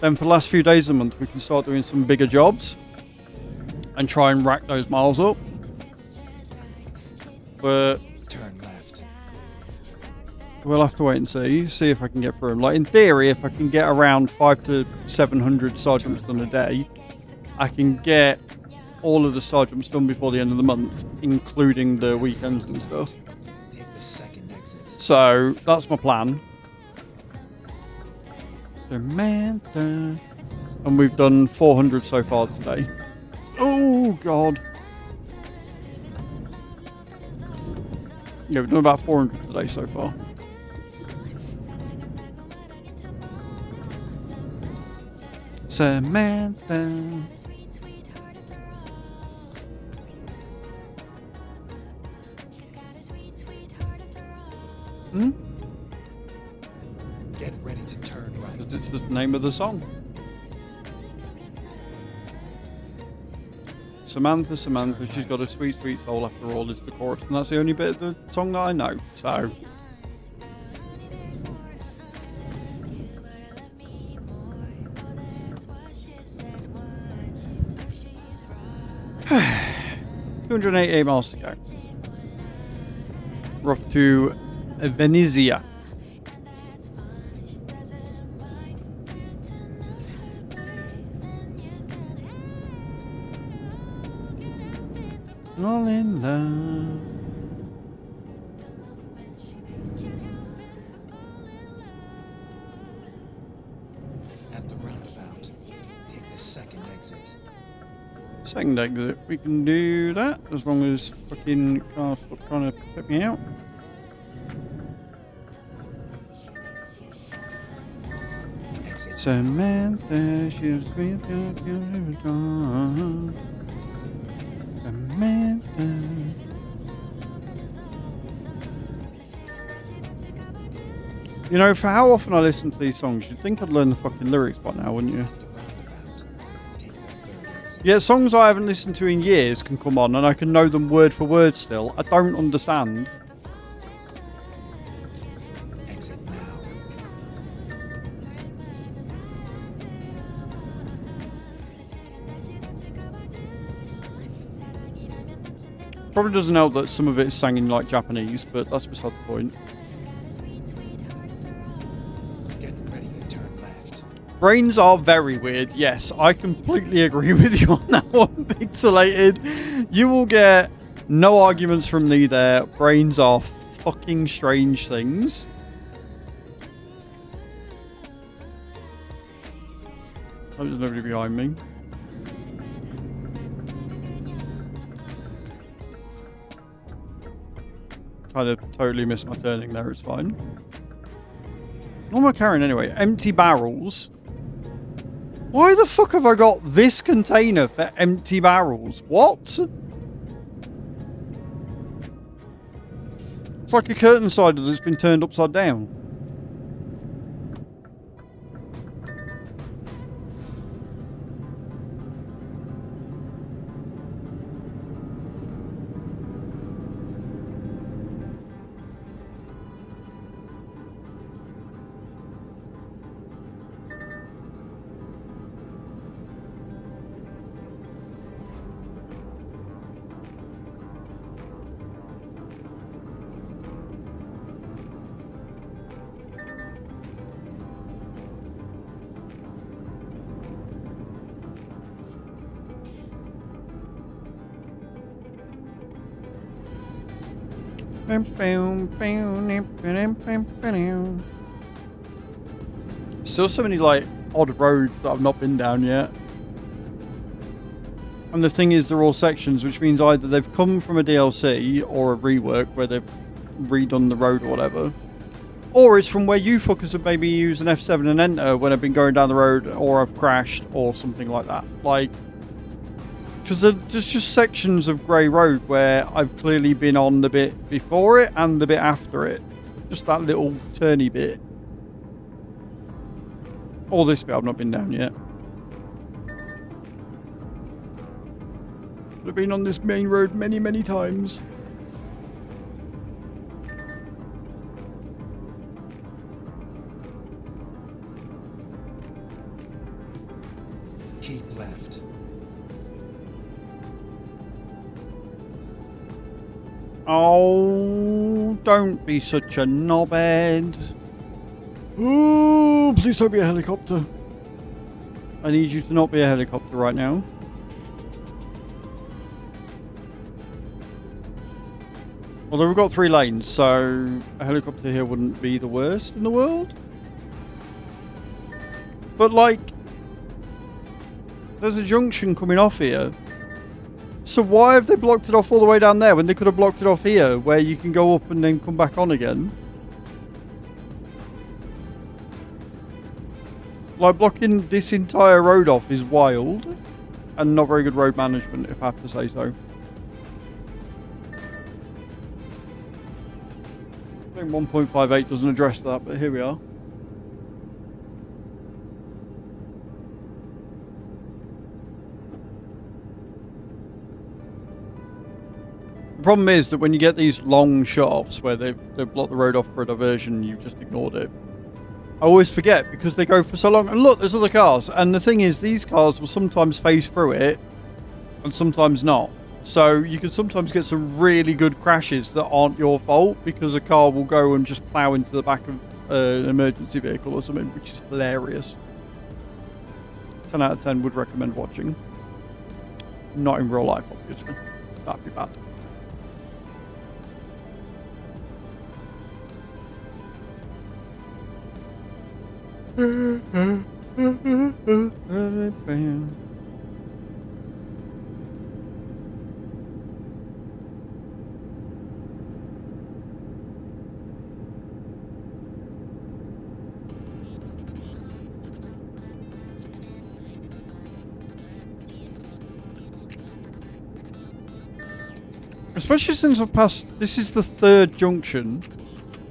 then for the last few days of the month we can start doing some bigger jobs and try and rack those miles up. But Turn left. we'll have to wait and see if I can get through them. Like, in theory, if I can get around 500 to 700 star jumps done a day, I can get all of the star jumps done before the end of the month, including the weekends and stuff. Take the second exit. So that's my plan. Samantha. And we've done 400 so far today. Oh god. Yeah, we've done about 400 today so far. Samantha. Hmm? Get ready to turn right. Because it's the name of the song. Samantha, Samantha, she's got a sweet, sweet soul after all is the chorus. And that's the only bit of the song that I know. So... $288 miles to go. We're off to Venezia. All in love. At the roundabout, take the second exit. Second exit, we can do that as long as fucking cars stop trying to put me out. Exit. Samantha, she's sweet, Samantha. You know, for how often I listen to these songs, you'd think I'd learn the fucking lyrics by now, wouldn't you? At the roundabout, take the third exit. Yeah, songs I haven't listened to in years can come on and I can know them word for word still. I don't understand. Exit now. Probably doesn't help that some of it is sang in like Japanese, but that's beside the point. Get ready to turn left. Brains are very weird. Yes, I completely agree with you on that one, Pixelated. You will get no arguments from me there. Brains are fucking strange things. Oh, there's nobody behind me. Kind of totally missed my turning there, it's fine. What am I carrying anyway? Empty barrels. Why the fuck have I got this container for empty barrels? What? It's like a curtain cider that's been turned upside down. Still so many like odd roads that I've not been down yet. And the thing is, they're all sections, which means either they've come from a DLC or a rework where they've redone the road or whatever. Or it's from where you fuckers have maybe used an F7 and enter when I've been going down the road or I've crashed or something like that. Like, because there's just sections of grey road where I've clearly been on the bit before it and the bit after it. Just that little turny bit. Or this bit I've not been down yet. I've been on this main road many, many times. Keep left. Oh, don't be such a knobhead. Oh, please don't be a helicopter. I need you to not be a helicopter right now. Although we've got 3 lanes, so a helicopter here wouldn't be the worst in the world. But like, there's a junction coming off here. So why have they blocked it off all the way down there when they could have blocked it off here where you can go up and then come back on again? Like, blocking this entire road off is wild and not very good road management, if I have to say so. I think 1.58 doesn't address that, but here we are. The problem is that when you get these long shut-offs where they've blocked the road off for a diversion, you've just ignored it. I always forget because they go for so long. And look, there's other cars. And the thing is, these cars will sometimes phase through it and sometimes not. So you can sometimes get some really good crashes that aren't your fault because a car will go and just plow into the back of an emergency vehicle or something, which is hilarious. 10 out of 10 would recommend watching. Not in real life, obviously. That'd be bad. Especially since I've passed, this is the 3rd junction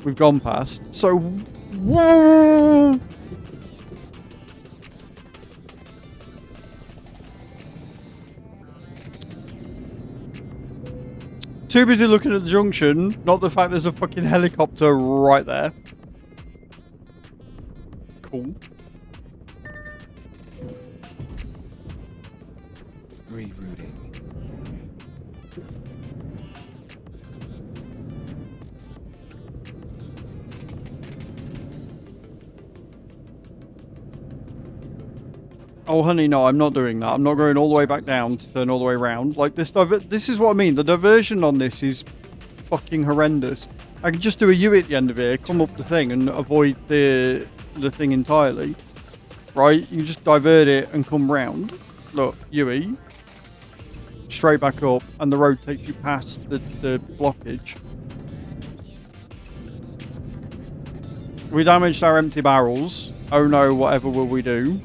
we've gone past. So, whoa! Too busy looking at the junction, not the fact there's a fucking helicopter right there. Cool. Rerouting. Oh, honey, no, I'm not doing that. I'm not going all the way back down to turn all the way around. Like, this is what I mean. The diversion on this is fucking horrendous. I can just do a U at the end of here, come up the thing, and avoid the thing entirely. Right? You just divert it and come round. Look, UE. Straight back up, and the road takes you past the blockage. We damaged our empty barrels. Oh no, whatever will we do?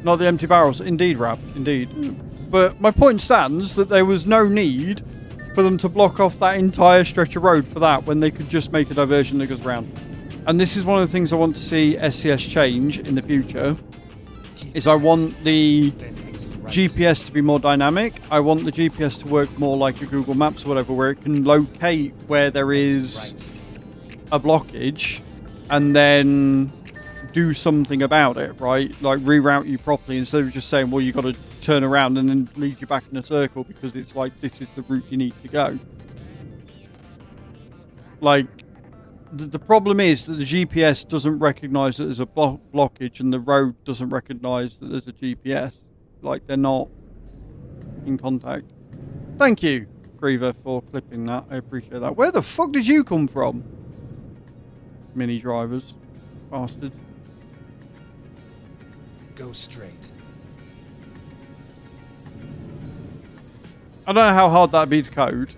Not the empty barrels. Indeed, Rab. Indeed. But my point stands that there was no need for them to block off that entire stretch of road for that when they could just make a diversion that goes round. And this is one of the things I want to see SCS change in the future. Is I want the GPS to be more dynamic. I want the GPS to work more like a Google Maps or whatever, where it can locate where there is a blockage and then do something about it, right? Like reroute you properly instead of just saying, well, you got to turn around and then lead you back in a circle because it's like, this is the route you need to go. Like, the problem is that the GPS doesn't recognize that there's a blockage and the road doesn't recognize that there's a GPS. Like, they're not in contact. Thank you, Griever, for clipping that. I appreciate that. Where the fuck did you come from? Mini drivers. Bastard. Go straight. I don't know how hard that'd be to code,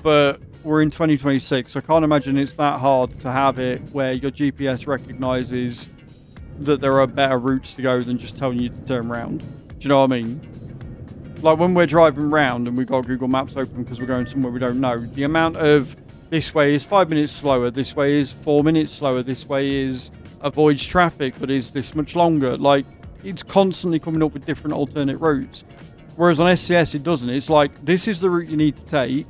but we're in 2026. I can't imagine it's that hard to have it where your GPS recognizes that there are better routes to go than just telling you to turn around. Do you know what I mean? Like when we're driving around and we've got Google Maps open because we're going somewhere we don't know, the amount of this way is 5 minutes slower, this way is 4 minutes slower, this way is avoids traffic but is this much longer. Like, it's constantly coming up with different alternate routes. Whereas on SCS it doesn't. It's like, this is the route you need to take,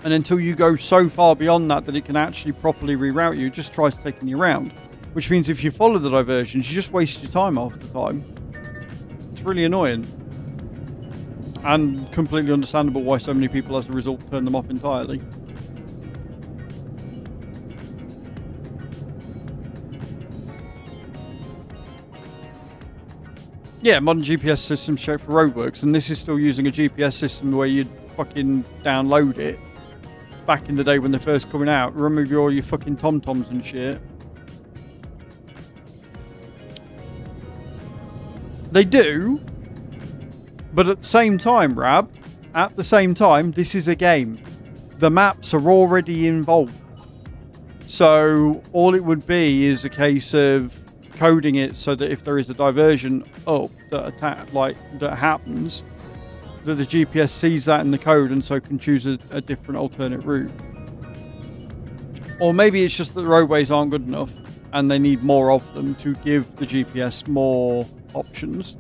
and until you go so far beyond that it can actually properly reroute you, it just tries taking you around. Which means if you follow the diversions, you just waste your time half the time. It's really annoying. And completely understandable why so many people as a result turn them off entirely. Yeah, modern GPS systems shape for roadworks, and this is still using a GPS system where you'd fucking download it back in the day when they're first coming out. Remove all your fucking TomToms and shit. They do, but at the same time, Rab, at the same time, this is a game. The maps are already involved. So all it would be is a case of coding it so that if there is a diversion up that happens, that the GPS sees that in the code and so can choose a different alternate route. Or maybe it's just that the roadways aren't good enough and they need more of them to give the GPS more options.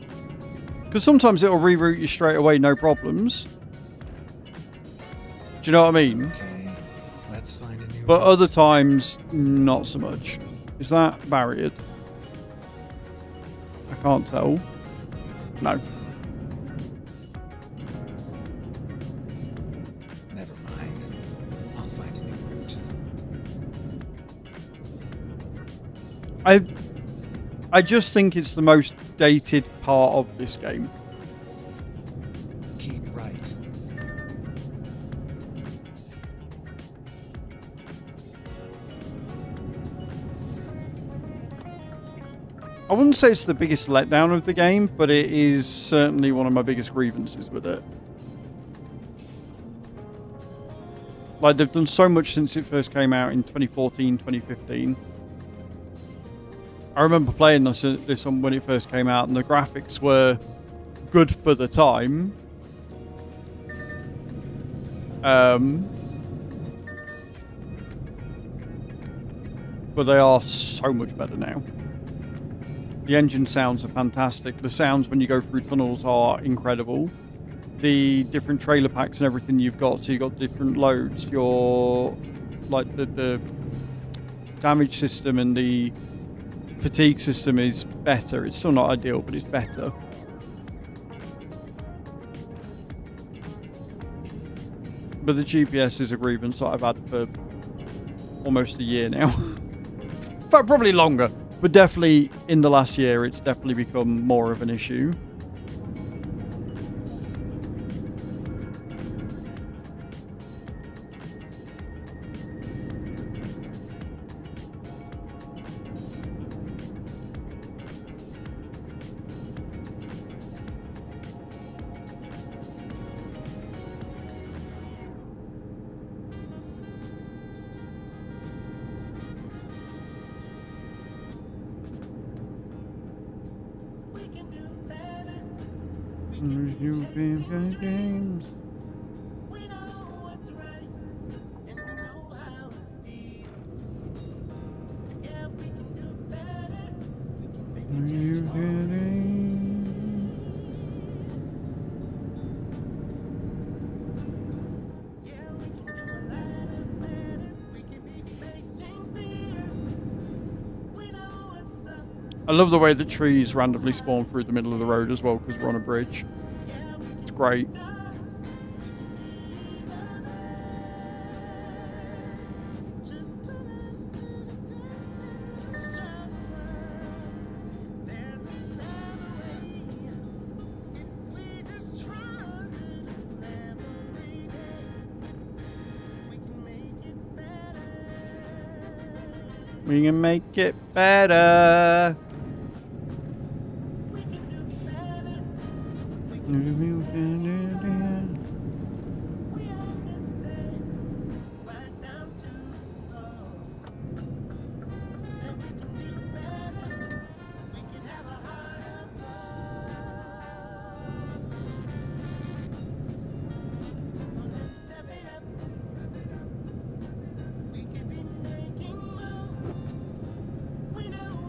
Because sometimes it'll reroute you straight away, no problems. Do you know what I mean? Okay, let's find a new But other times, not so much. Is that barriered? I can't tell. No. Never mind. I'll find a new route. I just think it's the most dated part of this game. Keep right. I wouldn't say it's the biggest letdown of the game, but it is certainly one of my biggest grievances with it. Like, they've done so much since it first came out in 2014, 2015. I remember playing this on when it first came out, and the graphics were good for the time. But they are so much better now. The engine sounds are fantastic. The sounds when you go through tunnels are incredible. The different trailer packs and everything you've got, so you've got different loads. Your, like, the damage system and the fatigue system is better. It's still not ideal, but it's better. But the GPS is a grievance that I've had for almost a year now. In fact, probably longer. But definitely in the last year, it's definitely become more of an issue. Games. We know what's right, and we know how it feels. Yeah, we can do better. We can make a change for yeah, we can do a lot better. We can be facing fears. We know what's up. I love the way that trees randomly spawn through the middle of the road as well, because we're on a bridge. It's great. We can make it better.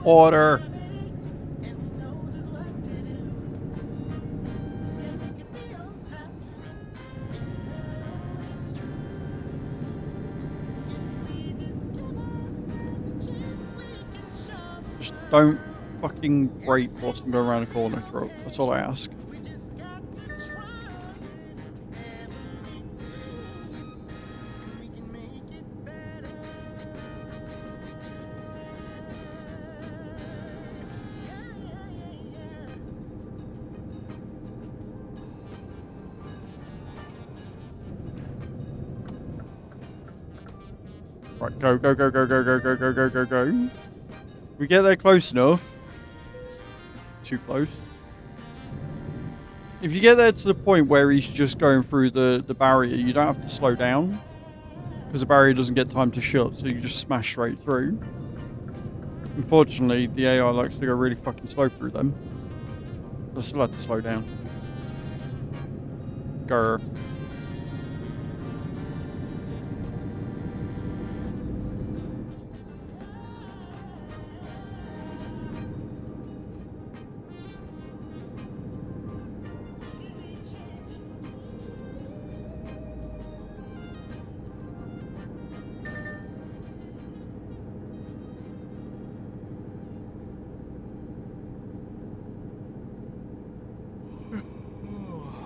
Order. Just don't fucking brake whilst I'm going around the corner, truck. That's all I ask. Right, go, go, go, go, go, go, go, go, go, go, go. We get there close enough. Too close. If you get there to the point where he's just going through the barrier, you don't have to slow down. Because the barrier doesn't get time to shut, so you just smash straight through. Unfortunately, the AI likes to go really fucking slow through them. I still have to slow down. Grr.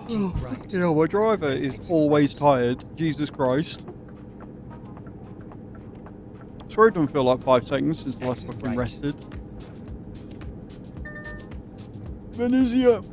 Right. You know, my driver is always tired. Jesus Christ. I swear it doesn't feel like 5 seconds since the last fucking Right. rested. When is he up?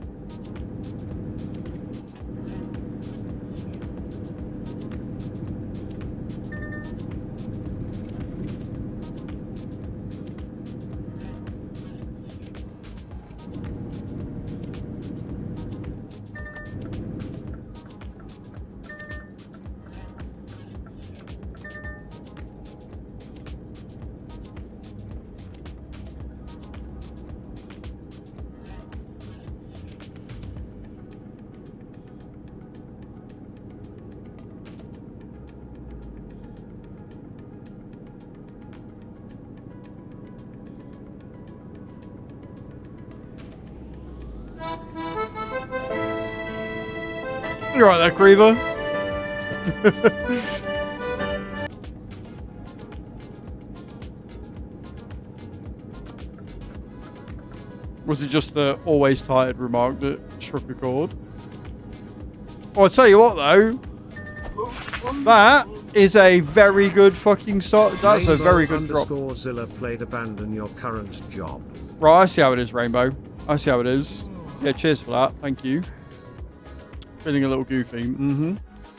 You're right there, Creever. Was it just the always tired remark that struck a chord? Oh, I'll tell you what though. That is a very good fucking start. That's a very good drop. Zilla played abandon your current job. Right, I see how it is, Rainbow. I see how it is. Yeah, cheers for that. Thank you. Feeling a little goofy.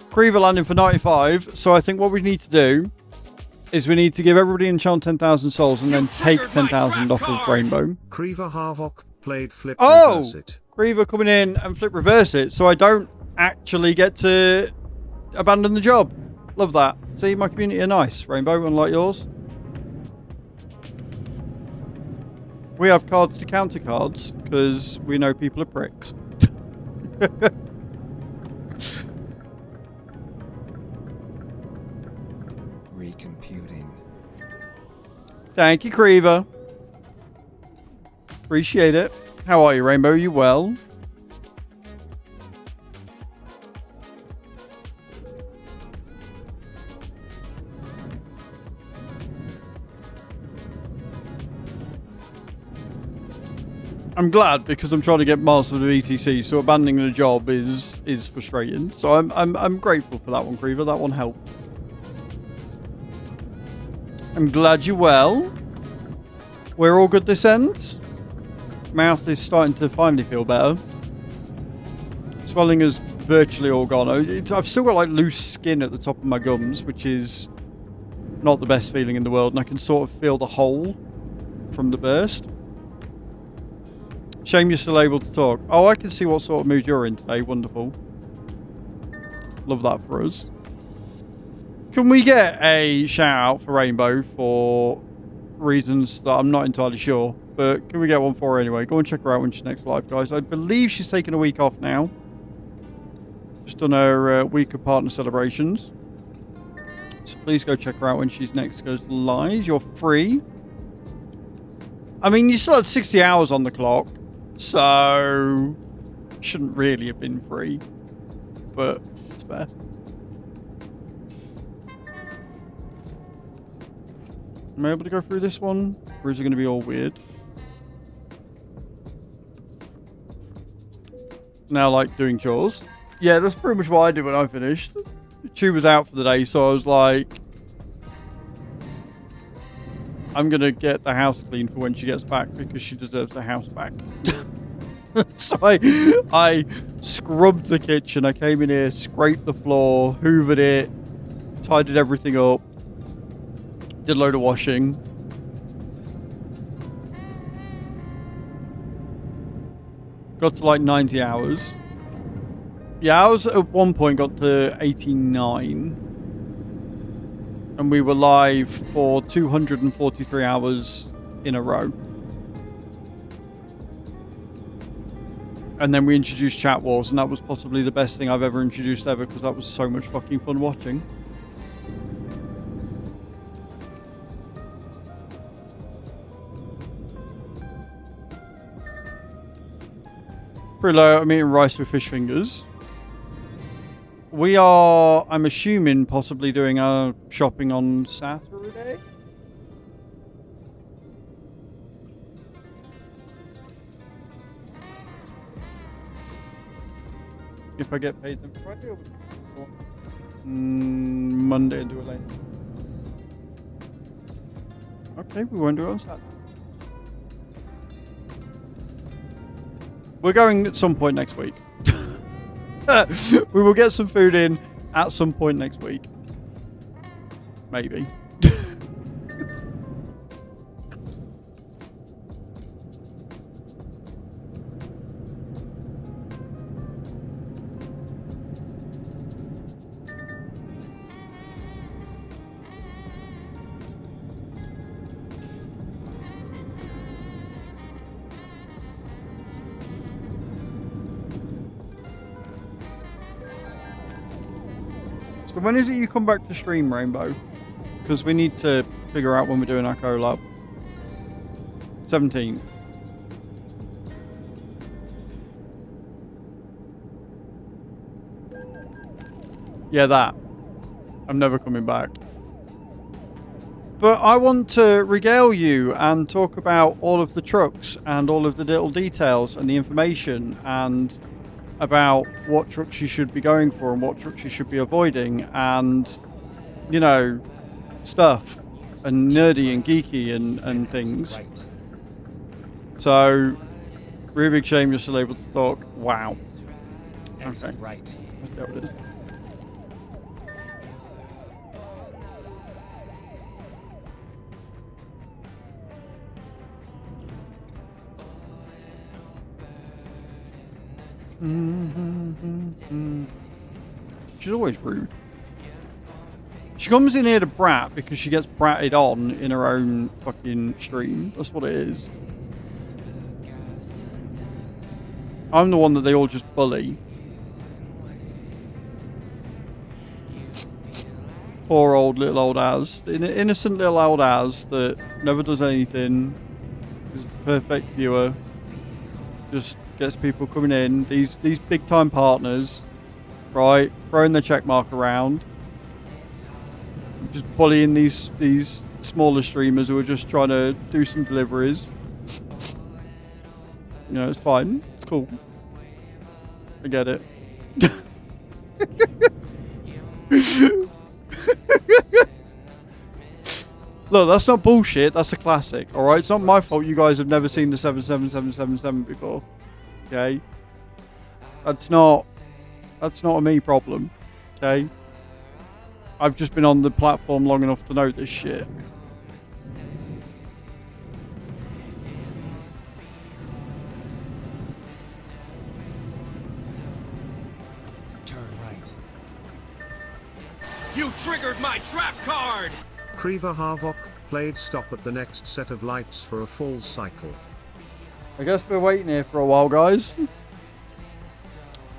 Creever landing for 95. So I think what we need to do is we need to give everybody enchant 10,000 souls and then take 10,000 off of Rainbow. Creever Harvok played flip Oh! reverse it. Creever coming in and flip reverse it. So I don't actually get to abandon the job. Love that. See, my community are nice, Rainbow, unlike yours. We have cards to counter cards because we know people are pricks. Recomputing. Thank you, Creever. Appreciate it. How are you, Rainbow? You well? I'm glad because I'm trying to get Master of the ETC, so abandoning the job is frustrating. So I'm grateful for that one, Creever. That one helped. I'm glad you're well. We're all good this end. Mouth is starting to finally feel better. Swelling is virtually all gone. I've still got like loose skin at the top of my gums, which is not the best feeling in the world, and I can sort of feel the hole from the burst. Shame you're still able to talk. Oh, I can see what sort of mood you're in today. Wonderful. Love that for us. Can we get a shout out for Rainbow for reasons that I'm not entirely sure, but can we get one for her anyway? Go and check her out when she's next live, guys. I believe she's taken a week off now. Just done her week of partner celebrations. So please go check her out when she's next goes live. You're free. I mean, you still had 60 hours on the clock, so shouldn't really have been free, but it's fair. Am I able to go through this one, or is it going to be all weird? Now, like doing chores. Yeah, that's pretty much what I did when I finished. She was out for the day, so I was like, I'm going to get the house clean for when she gets back because she deserves the house back. So I scrubbed the kitchen. I came in here, scraped the floor, hoovered it, tidied everything up, did a load of washing. Got to like 90 hours. Yeah, I was at one point got to 89. And we were live for 243 hours in a row. And then we introduced Chat Wars, and that was possibly the best thing I've ever introduced ever, because that was so much fucking fun watching. Pretty low. I'm eating rice with fish fingers. We are, I'm assuming, possibly doing our shopping on Saturday. If I get paid then Friday or Monday and do it later. Okay, we won't do it on Saturday. We're going at some point next week. We will get some food in at some point next week. Maybe. So when is it you come back to stream, Rainbow? Because we need to figure out when we're doing our collab. 17th. Yeah, that. I'm never coming back. But I want to regale you and talk about all of the trucks and all of the little details and the information and about what trucks you should be going for and what trucks you should be avoiding and, you know, stuff and nerdy and geeky and things. So, really big shame you're still able to talk. Wow. Okay. Right. Let's see how it is. She's always rude. She comes in here to brat because she gets bratted on in her own fucking stream. That's what it is. I'm the one that they all just bully. Poor little old Az. Innocent little old Az that never does anything. Is the perfect viewer. Just gets people coming in. These big time partners, right? Throwing their check mark around. Just bullying these smaller streamers who are just trying to do some deliveries. You know, it's fine. It's cool. I get it. Look, that's not bullshit. That's a classic. All right, it's not my fault. You guys have never seen the 77777 before. Okay, that's not a me problem. Okay, I've just been on the platform long enough to know this shit. Turn right. You triggered my trap card! Kriva Harvok played stop at the next set of lights for a full cycle. I guess we're waiting here for a while, guys.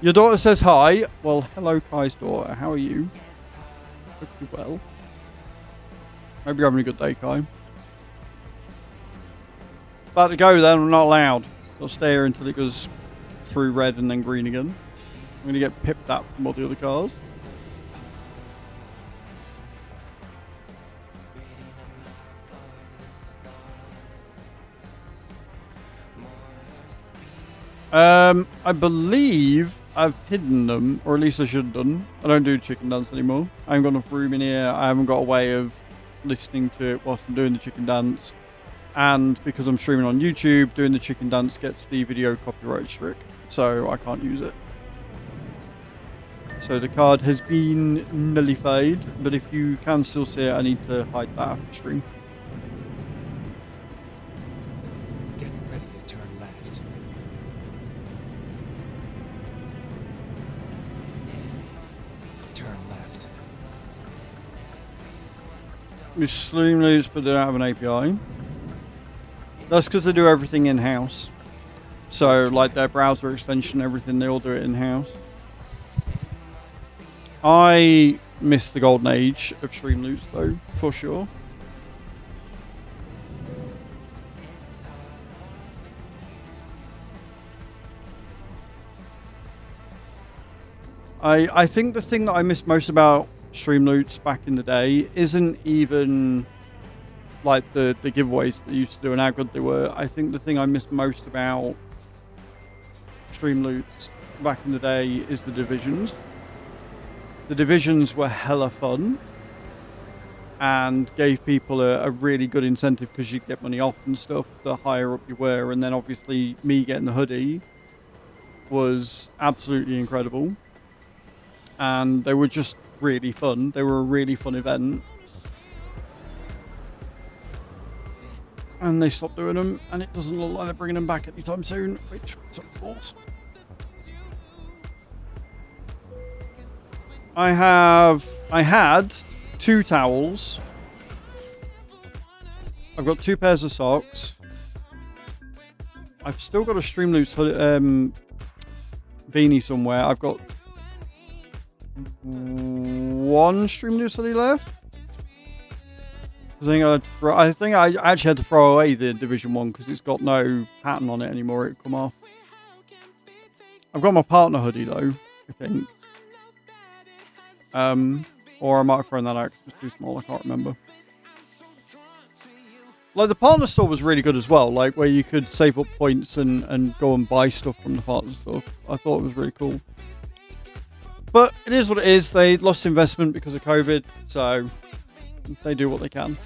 Your daughter says hi. Well, hello, Kai's daughter. How are you? Hope you're well. Hope you're having a good day, Kai. About to go then, I'm not allowed. I'll stay here until it goes through red and then green again. I'm going to get pipped at from all the other cars. I believe I've hidden them, or at least I should have done. I don't do chicken dance anymore. I haven't got enough room in here. I haven't got a way of listening to it whilst I'm doing the chicken dance. And because I'm streaming on YouTube, doing the chicken dance gets the video copyright strike, so I can't use it. So the card has been nullified, but if you can still see it, I need to hide that after stream. Get ready to turn left. Turn left. We streamloots, but they don't have an API. That's because they do everything in-house. So, like their browser extension, everything, they all do it in-house. I miss the golden age of streamloots, though, for sure. I think the thing that I miss most about streamloots back in the day isn't even like the giveaways that they used to do and how good they were. I think the thing I miss most about streamloots back in the day is the divisions. The divisions were hella fun and gave people a really good incentive because you'd get money off and stuff the higher up you were. And then obviously me getting the hoodie was absolutely incredible. And they were just really fun. They were a really fun event. And they stopped doing them, and it doesn't look like they're bringing them back anytime soon, which is of course. I had 2 towels. I've got 2 pairs of socks. I've still got a Streamloots beanie somewhere. I've got 1 Streamloots hoodie left. I think I actually had to throw away the Division 1 because it's got no pattern on it anymore. It come off. I've got my partner hoodie though, I think. Or I might have thrown that out because it's too small. I can't remember. Like the partner store was really good as well. Like where you could save up points and go and buy stuff from the partner store. I thought it was really cool. But it is what it is. They lost investment because of COVID, so they do what they can.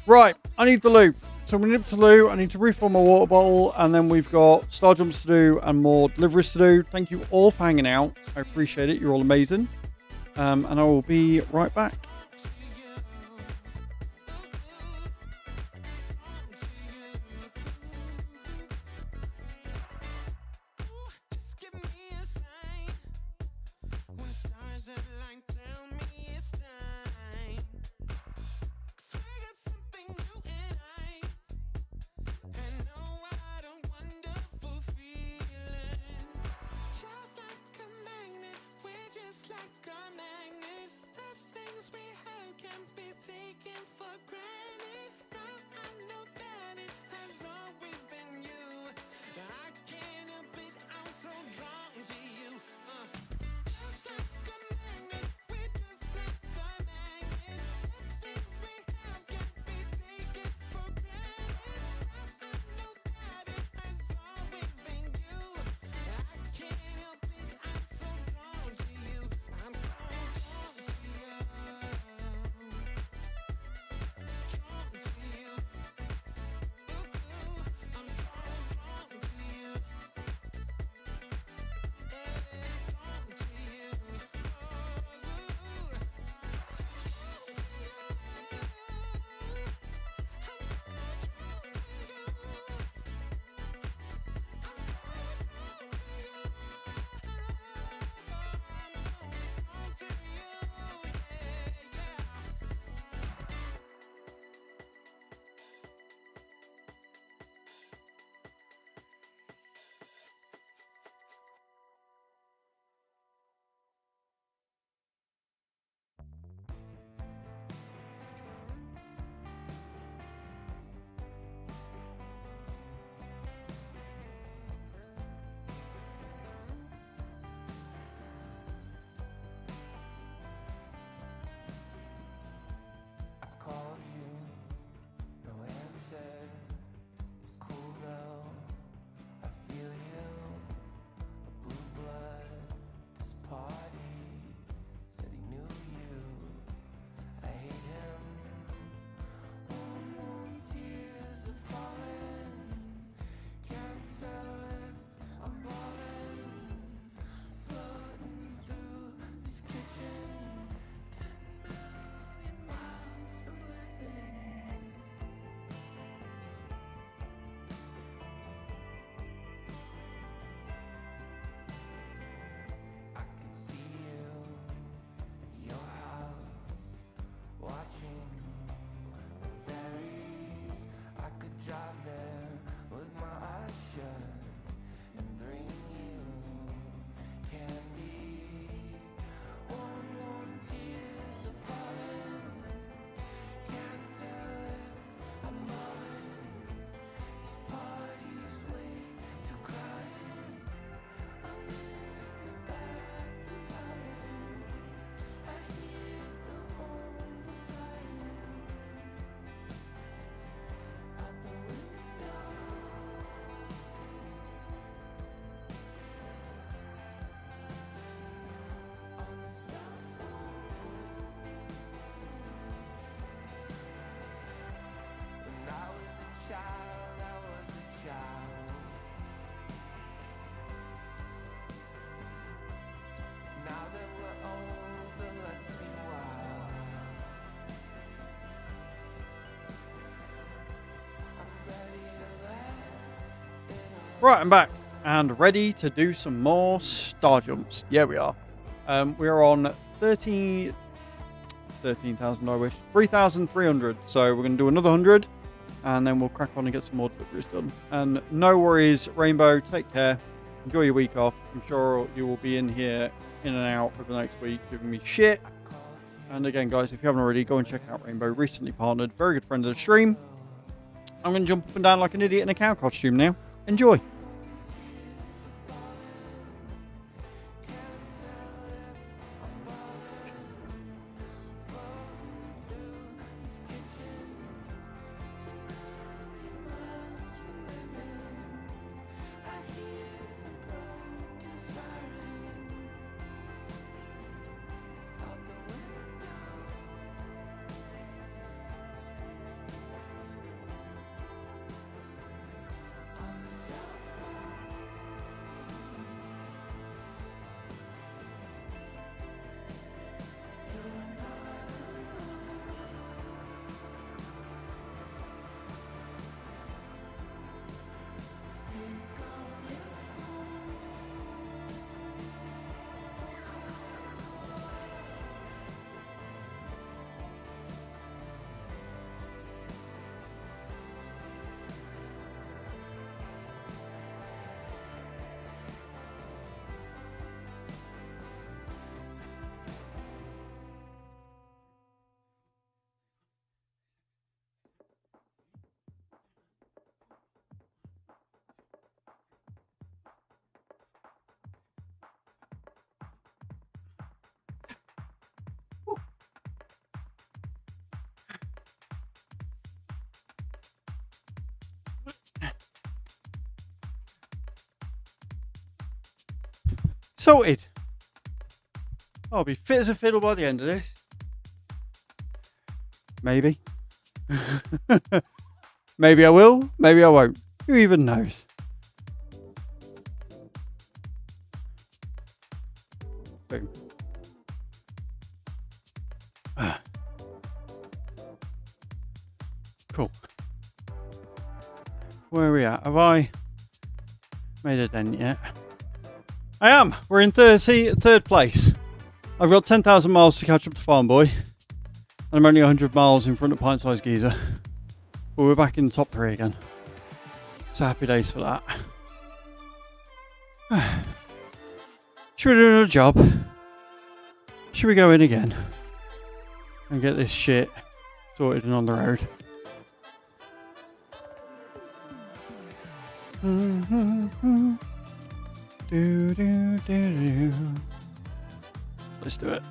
Right, I need the loot. So we need to loot. I need to refill my water bottle, and then we've got star jumps to do and more deliveries to do. Thank you all for hanging out. I appreciate it. You're all amazing. And I will be right back. Just like a magnet, the things we Right, I'm back and ready to do some more star jumps. Yeah, we are. We are on 13,000, I wish. 3,300. So we're going to do another 100 and then we'll crack on and get some more deliveries done. And no worries, Rainbow. Take care. Enjoy your week off. I'm sure you will be in here, in and out over the next week, giving me shit. And again, guys, if you haven't already, go and check out Rainbow. Recently partnered. Very good friend of the stream. I'm going to jump up and down like an idiot in a cow costume now. Enjoy. Sorted. I'll be fit as a fiddle by the end of this. Maybe. Maybe I will, maybe I won't. Who even knows? Boom. Cool. Where are we at? Have I made a dent yet? I am. We're in third place. I've got 10,000 miles to catch up to Farm Boy. And I'm only 100 miles in front of Pint Size Geezer. But we're back in the top 3 again. So happy days for that. Should we do another job? Should we go in again? And get this shit sorted and on the road? Let's do it.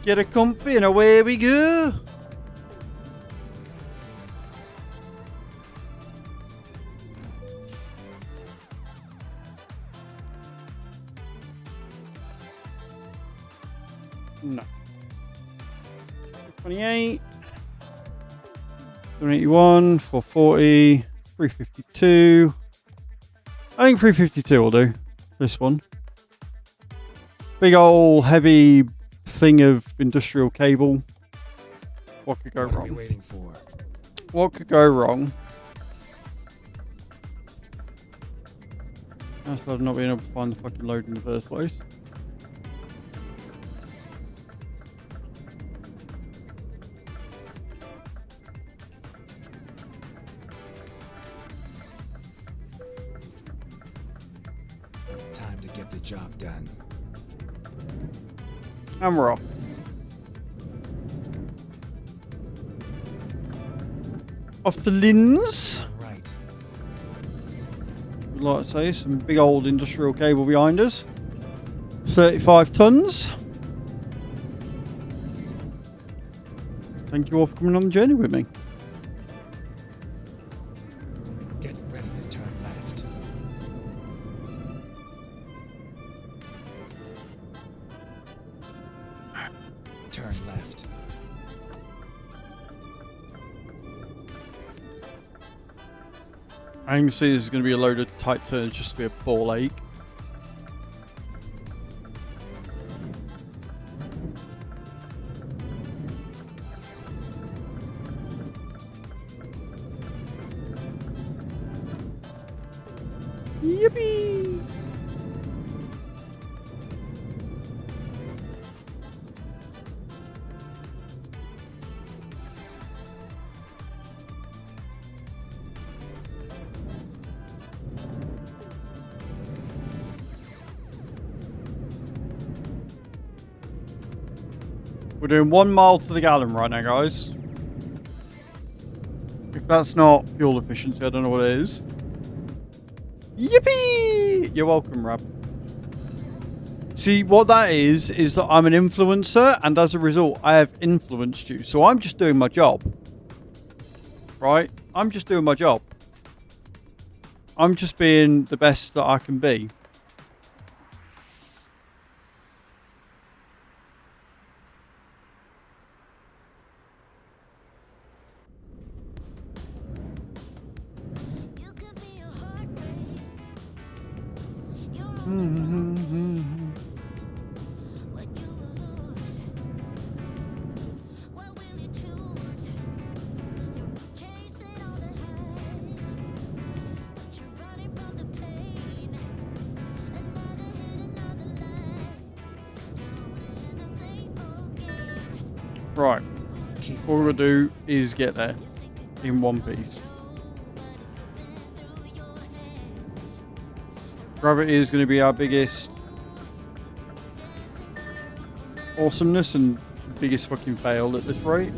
Get it comfy and away we go. No. 28. 781, 440, 352. I think 352 will do. This one. Big old heavy thing of industrial cable. What could go What are we wrong? waiting for? What could go wrong? That's why I've not been able to find the fucking load in the first place. Time to get the job done. And we're off. Off the Lins. Right. Would like to say some big old industrial cable behind us. 35 tons. Thank you all for coming on the journey with me. Get ready to turn left. Turn left. I can see this is going to be a load of tight turns just to be a ball ache. Yippee! We're doing 1 mile to the gallon right now, guys. If that's not fuel efficiency, I don't know what it is. Yippee! You're welcome, Rab. See, what that is that I'm an influencer, and as a result, I have influenced you. So I'm just doing my job. Right? I'm just doing my job. I'm just being the best that I can be. Right. What we're going to do is get there in one piece. Gravity is going to be our biggest awesomeness and biggest fucking fail at this rate.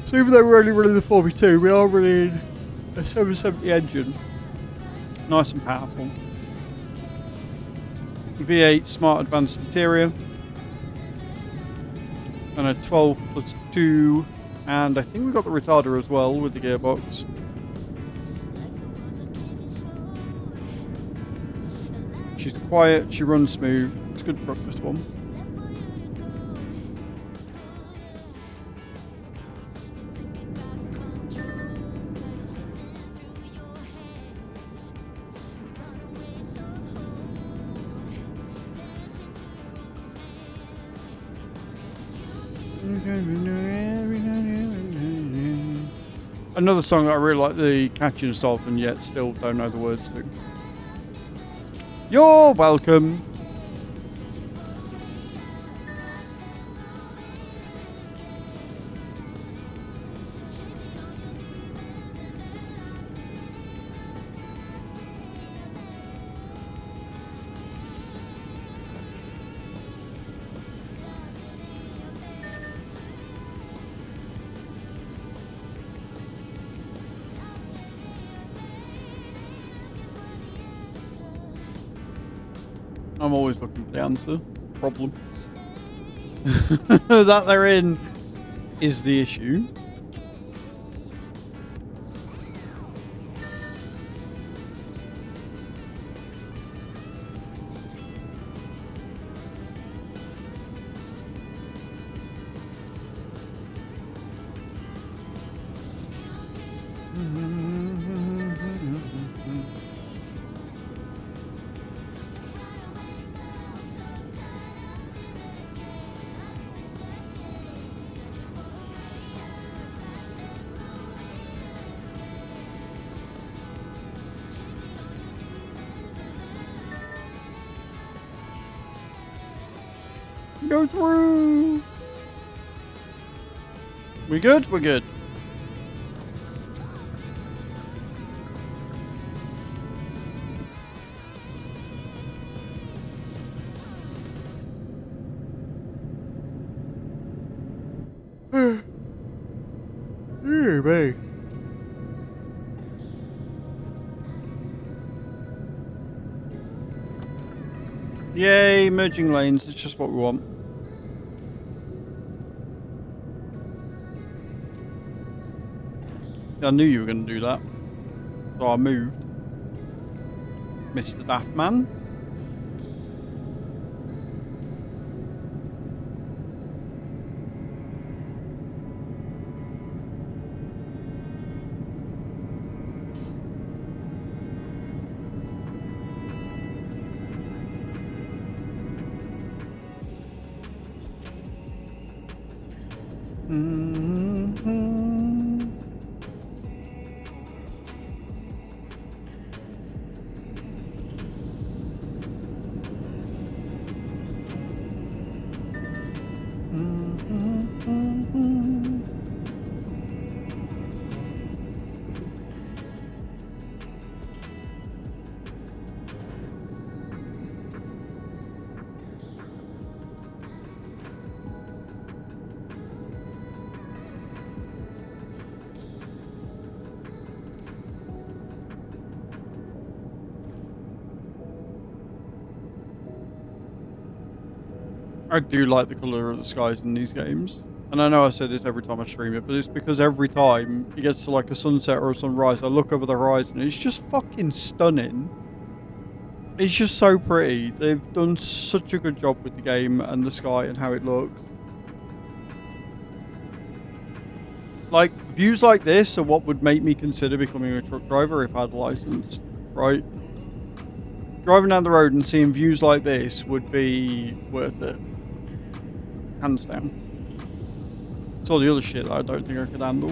So even though we're only running the 42, we are running a 770 engine. Nice and powerful. V8 Smart Advanced Interior. And a 12+2. And I think we got the retarder as well with the gearbox. She's quiet, she runs smooth. It's a good truck, this one. Another song that I really like the catchiness of and yet still don't know the words to. You're welcome. I'm always looking for the answer. Problem. That they're in is the issue. Go through. We good? We're good. Yeah, babe. Yay, merging lanes. It's just what we want. I knew you were going to do that. So I moved. Mr. Daft Man. I do like the colour of the skies in these games. And I know I say this every time I stream it, but it's because every time it gets to like a sunset or a sunrise, I look over the horizon and it's just fucking stunning. It's just so pretty. They've done such a good job with the game and the sky and how it looks. Like, views like this are what would make me consider becoming a truck driver if I had a license, right? Driving down the road and seeing views like this would be worth it. Hands down. It's all the other shit that I don't think I could handle.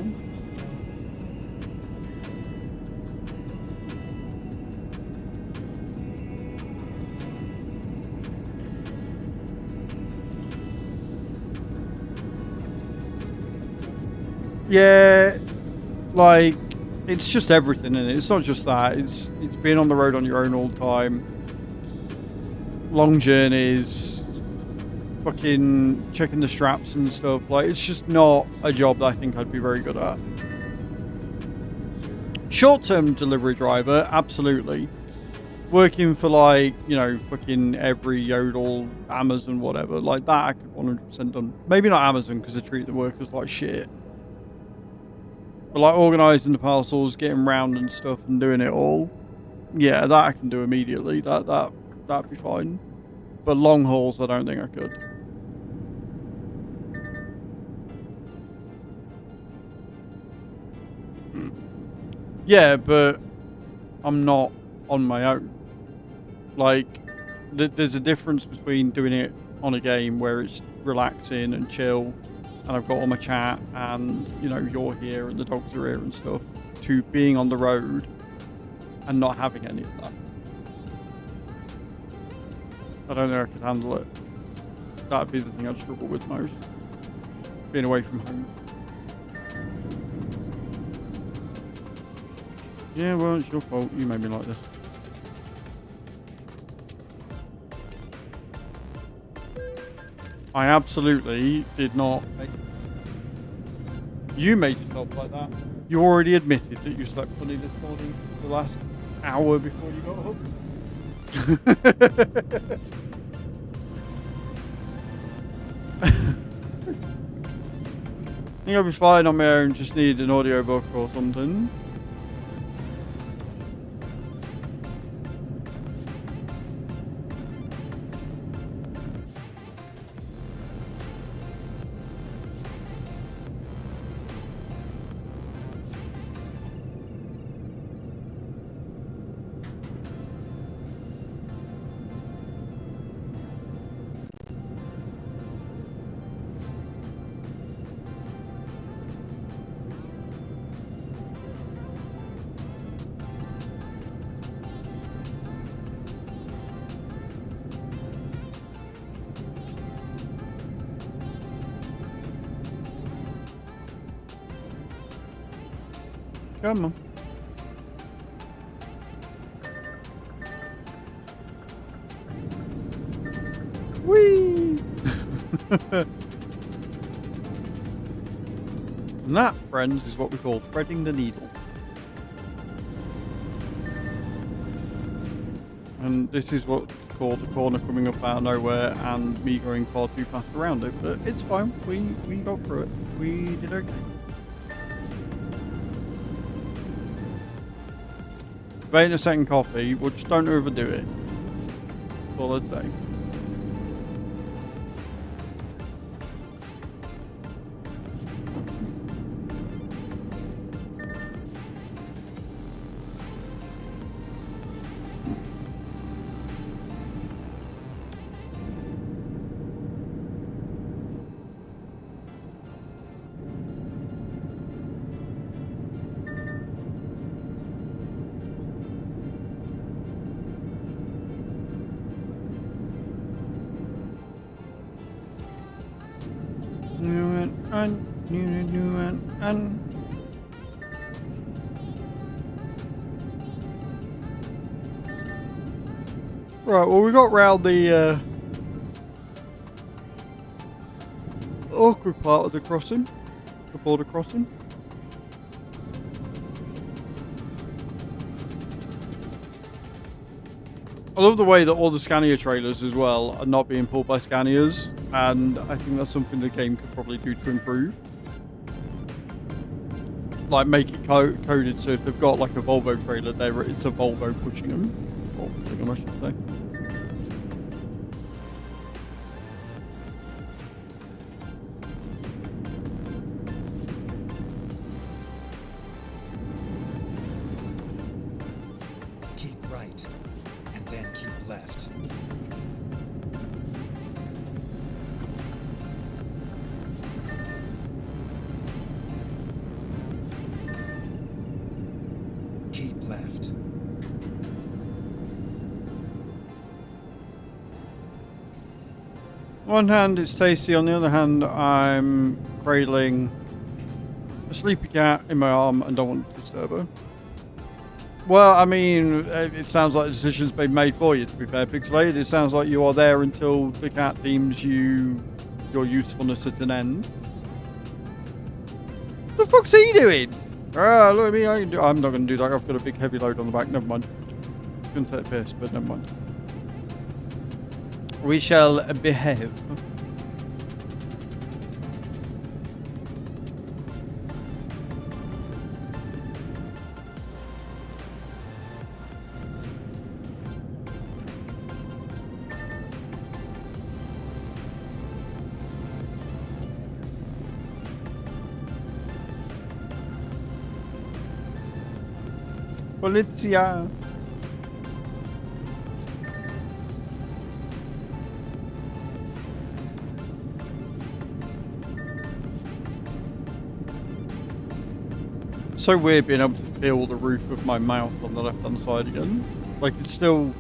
Yeah, like, it's just everything in it. It's not just that. It's being on the road on your own all the time. Long journeys. Fucking checking the straps and stuff. Like, it's just not a job that I think I'd be very good at. Short-term delivery driver, absolutely. Working for, like, you know, fucking every Yodel, Amazon, whatever. Like, that I could 100% done. Maybe not Amazon, because they treat the workers like shit. But, like, organising the parcels, getting round and stuff and doing it all. Yeah, that I can do immediately. That'd be fine. But long hauls, I don't think I could. Yeah, but I'm not on my own. Like, there's a difference between doing it on a game where it's relaxing and chill, and I've got all my chat, and, you know, you're here and the dogs are here and stuff, to being on the road and not having any of that. I don't know if I could handle it. That'd be the thing I'd struggle with most. Being away from home. Yeah, well, it's your fault. You made me like this. I absolutely did not make... You made yourself like that. You already admitted that you slept funny this morning the last hour before you got up. I think I'll be fine on my own, just need an audiobook or something. Come on. Whee! And that, friends, is what we call threading the needle. And this is what's called the corner coming up out of nowhere and me going far too fast around it. But it's fine. We got through it. We did okay. Waiting a second coffee, well, just don't overdo it. That's all I'd say. Right, well, we got round the awkward part of the crossing, the border crossing. I love the way that all the Scania trailers as well are not being pulled by Scanias, and I think that's something the game could probably do to improve. Like make it coded so if they've got like a Volvo trailer, it's a Volvo pushing them, or pulling them, I should say. Keep right, and then keep left. Keep left. One hand it's tasty, on the other hand I'm cradling a sleepy cat in my arm and don't want to disturb her. Well, I mean, it sounds like the decision's been made for you, to be fair, Pixelated. It sounds like you are there until the cat deems your usefulness at an end. What the fuck's he doing? Ah, look at me. I'm not going to do that. I've got a big heavy load on the back. Never mind. Couldn't take a piss, but never mind. We shall behave. Polizia. So weird being able to feel the roof of my mouth on the left-hand side again. Like it's still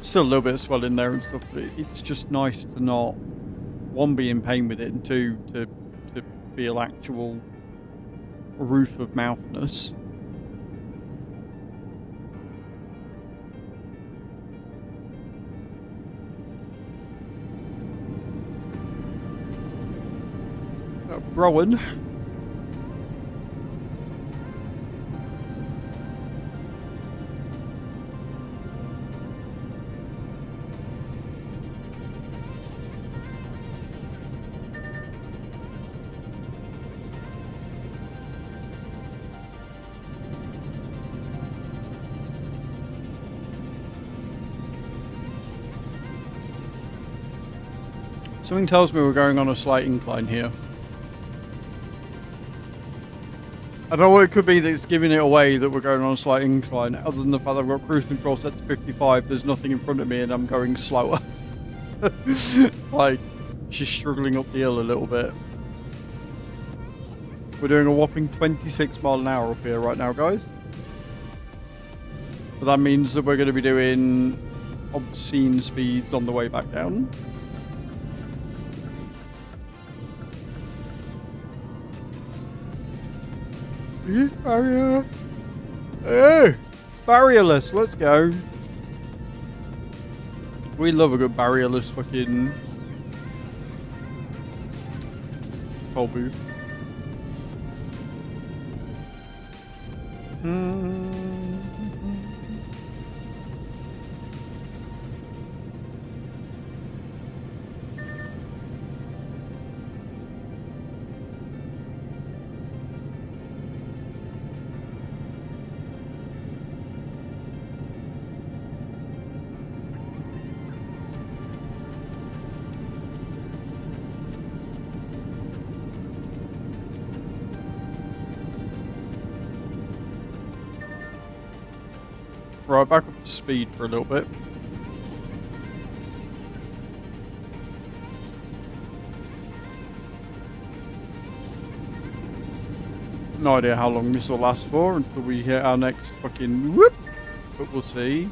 a little bit of swelling there and stuff, but it's just nice to not, one, be in pain with it, and two, to feel actual roof of mouthness. Rowan. Something tells me we're going on a slight incline here. I don't know what it could be that's giving it away that we're going on a slight incline, other than the fact that I've got cruise control set to 55, there's nothing in front of me and I'm going slower. Like, she's struggling up the hill a little bit. We're doing a whopping 26 mile an hour up here right now, guys. But that means that we're going to be doing obscene speeds on the way back down. Barrier. Hey, barrierless, let's go. We love a good barrierless fucking toll booth. Right, back up to speed for a little bit. No idea how long this will last for until we hit our next fucking whoop, but we'll see.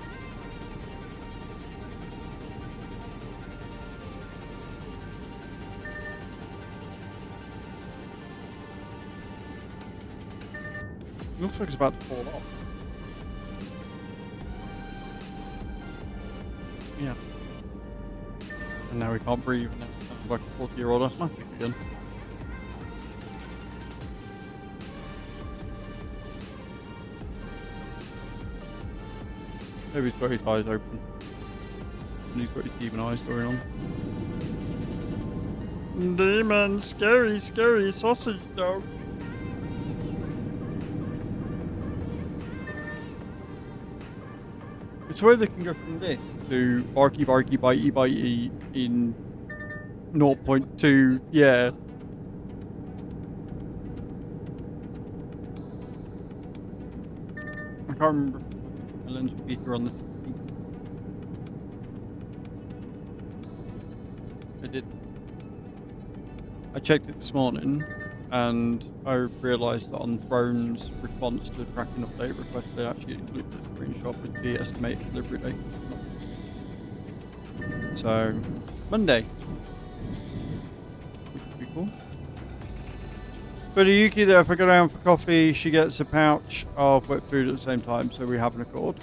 Looks like it's about to fall off. Yeah. And now we can't breathe, and that's kind of like a 40-year-old asthmatic again. Maybe he's got his eyes open. And he's got his demon eyes going on. Demon, scary, scary sausage dog. It's where they can go from this to barky, barky, bitey, bitey in 0.2, yeah. I can't remember if my lens would be here on this. I did. I checked it this morning, and I realised that on Throne's response to the tracking update request, they actually included a screenshot with the estimated delivery date. So, Monday. Which would be cool. But Yuki there, if I go down for coffee, she gets a pouch of wet food at the same time, so we have an accord.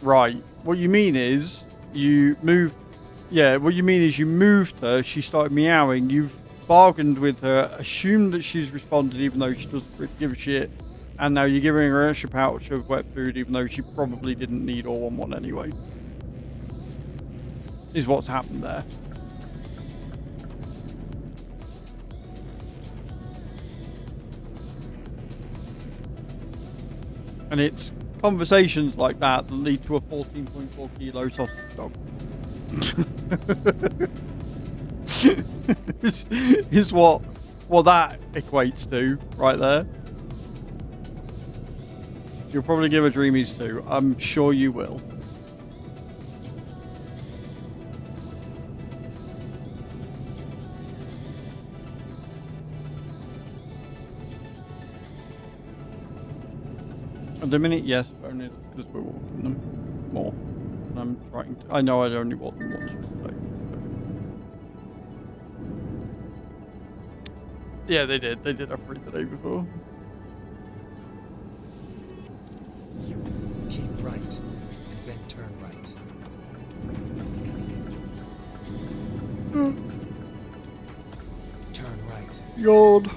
Right. What you mean is, you moved... Yeah, what you mean is you moved her, she started meowing, you've bargained with her, assumed that she's responded even though she doesn't really give a shit, and now you're giving her an extra pouch of wet food even though she probably didn't need or want one anyway. Is what's happened there. And it's conversations like that that lead to a 14.4 kilo sausage dog. is what that equates to right there. You'll probably give her dreamies too. I'm sure you will. At the minute, yes, but only because we're walking them more. And I'm trying to, I know I'd only walk them once yesterday. So. Yeah, they did. They did have free the day before. Keep right, and then turn right. Turn right. Yawn.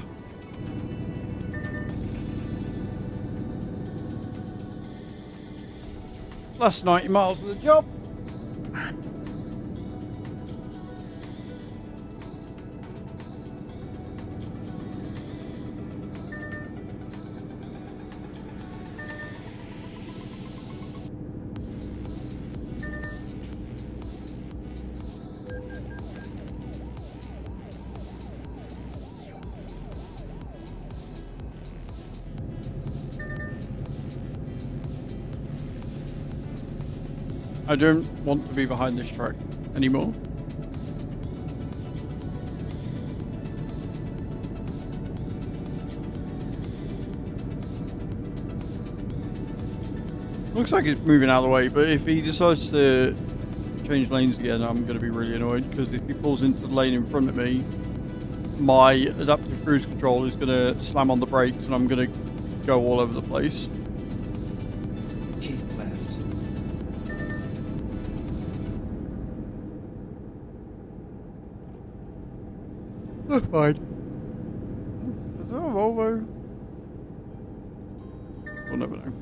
Last 90 miles of the job. I don't want to be behind this truck anymore. Looks like he's moving out of the way, but if he decides to change lanes again, I'm going to be really annoyed, because if he pulls into the lane in front of me, my adaptive cruise control is going to slam on the brakes and I'm going to go all over the place. Keep left. That's fine. Is that a Volvo? We'll never know.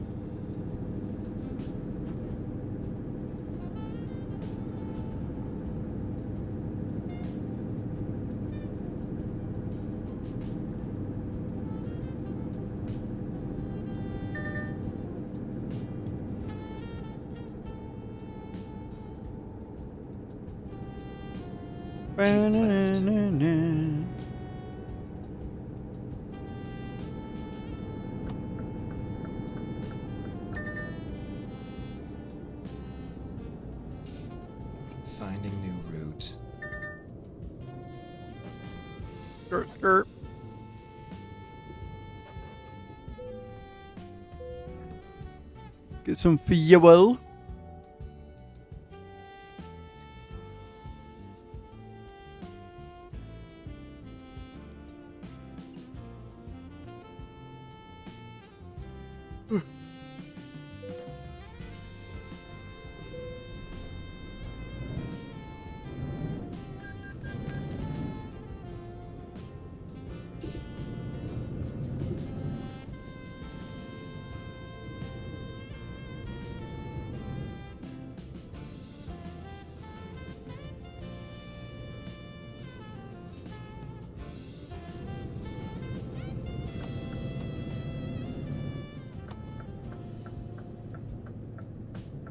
Ba-na-na-na-na. Finding new route. Skirt, skirt. Get some fuel.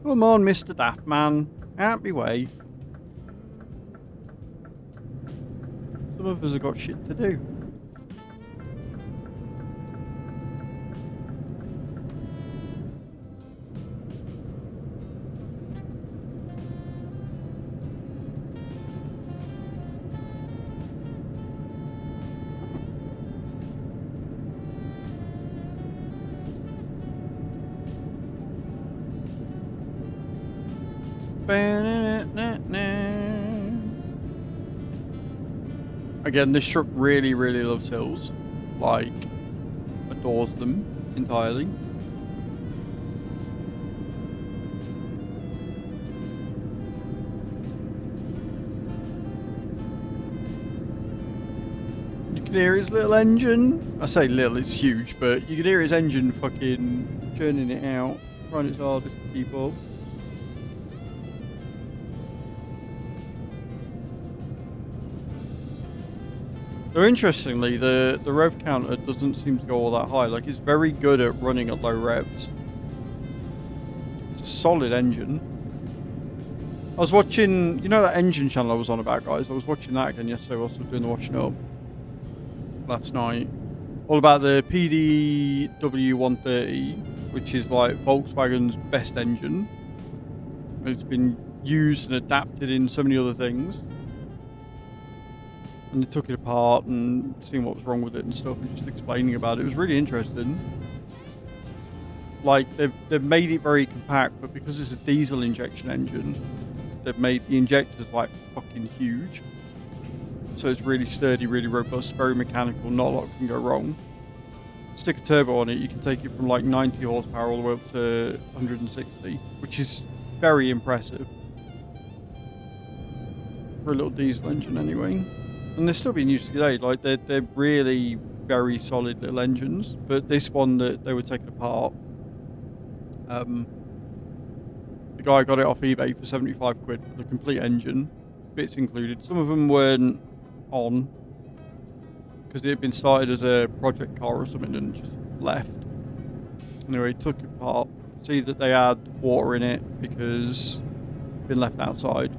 Come on, Mr. Daft Man. Out my way. Some of us have got shit to do. Again, this truck really, really loves hills. Like, adores them entirely. You can hear his little engine. I say little, it's huge, but you can hear his engine fucking churning it out, trying its hardest to keep up. So interestingly, the rev counter doesn't seem to go all that high. Like, it's very good at running at low revs. It's a solid engine. I was watching, you know that engine channel I was on about, guys? I was watching that again yesterday whilst I was doing the washing up last night. All about the PDW130, which is like Volkswagen's best engine. It's been used and adapted in so many other things. And they took it apart and seeing what was wrong with it and stuff and just explaining about it. It was really interesting. Like, they've made it very compact, but because it's a diesel injection engine, they've made the injectors like fucking huge. So it's really sturdy, really robust, very mechanical, not a lot can go wrong. Stick a turbo on it, you can take it from like 90 horsepower all the way up to 160, which is very impressive. For a little diesel engine anyway. And they're still being used today. Like, they're really very solid little engines. But this one that they were taking apart, the guy got it off eBay for 75 quid for the complete engine, bits included. Some of them weren't on because it had been started as a project car or something and just left. Anyway, took it apart, see that they had water in it because it'd been left outside.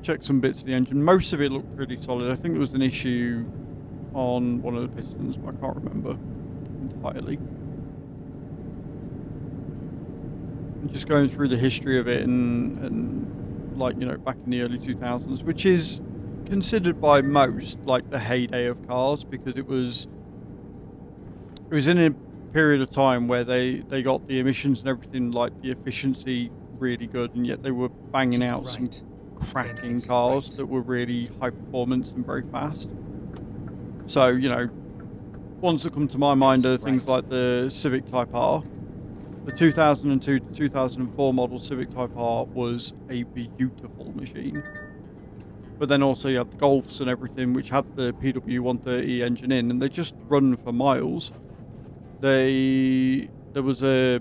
Checked some bits of the engine. Most of it looked pretty solid. I think there was an issue on one of the pistons, but I can't remember entirely. And just going through the history of it and like, you know, back in the early 2000s, which is considered by most like the heyday of cars, because it was in a period of time where they got the emissions and everything, like the efficiency really good, and yet they were banging out some cracking cars that were really high performance and very fast. So, you know, ones that come to my mind are things like the Civic Type R. The 2002 to 2004 model Civic Type R was a beautiful machine. But then also you had the Golfs and everything, which had the PW130 engine in, and they just run for miles. There was a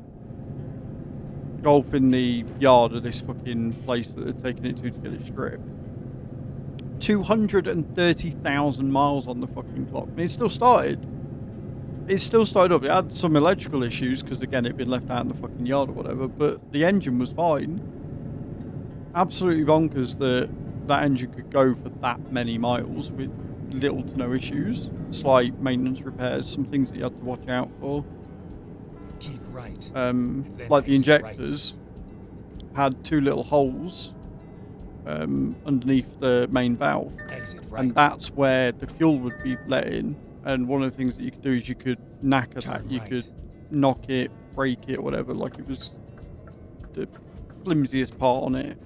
Golf in the yard of this fucking place that they're taking it to get it stripped. 230,000 miles on the fucking clock. I mean, it still started up. It had some electrical issues because, again, it'd been left out in the fucking yard or whatever, but the engine was fine. Absolutely bonkers that engine could go for that many miles with little to no issues. Slight maintenance repairs, some things that you had to watch out for. Keep right. Like the injectors had two little holes underneath the main valve, Exit right. and that's where the fuel would be let in. And one of the things that you could do is you could knacker that. You could knock it, break it, or whatever. Like, it was the flimsiest part on it.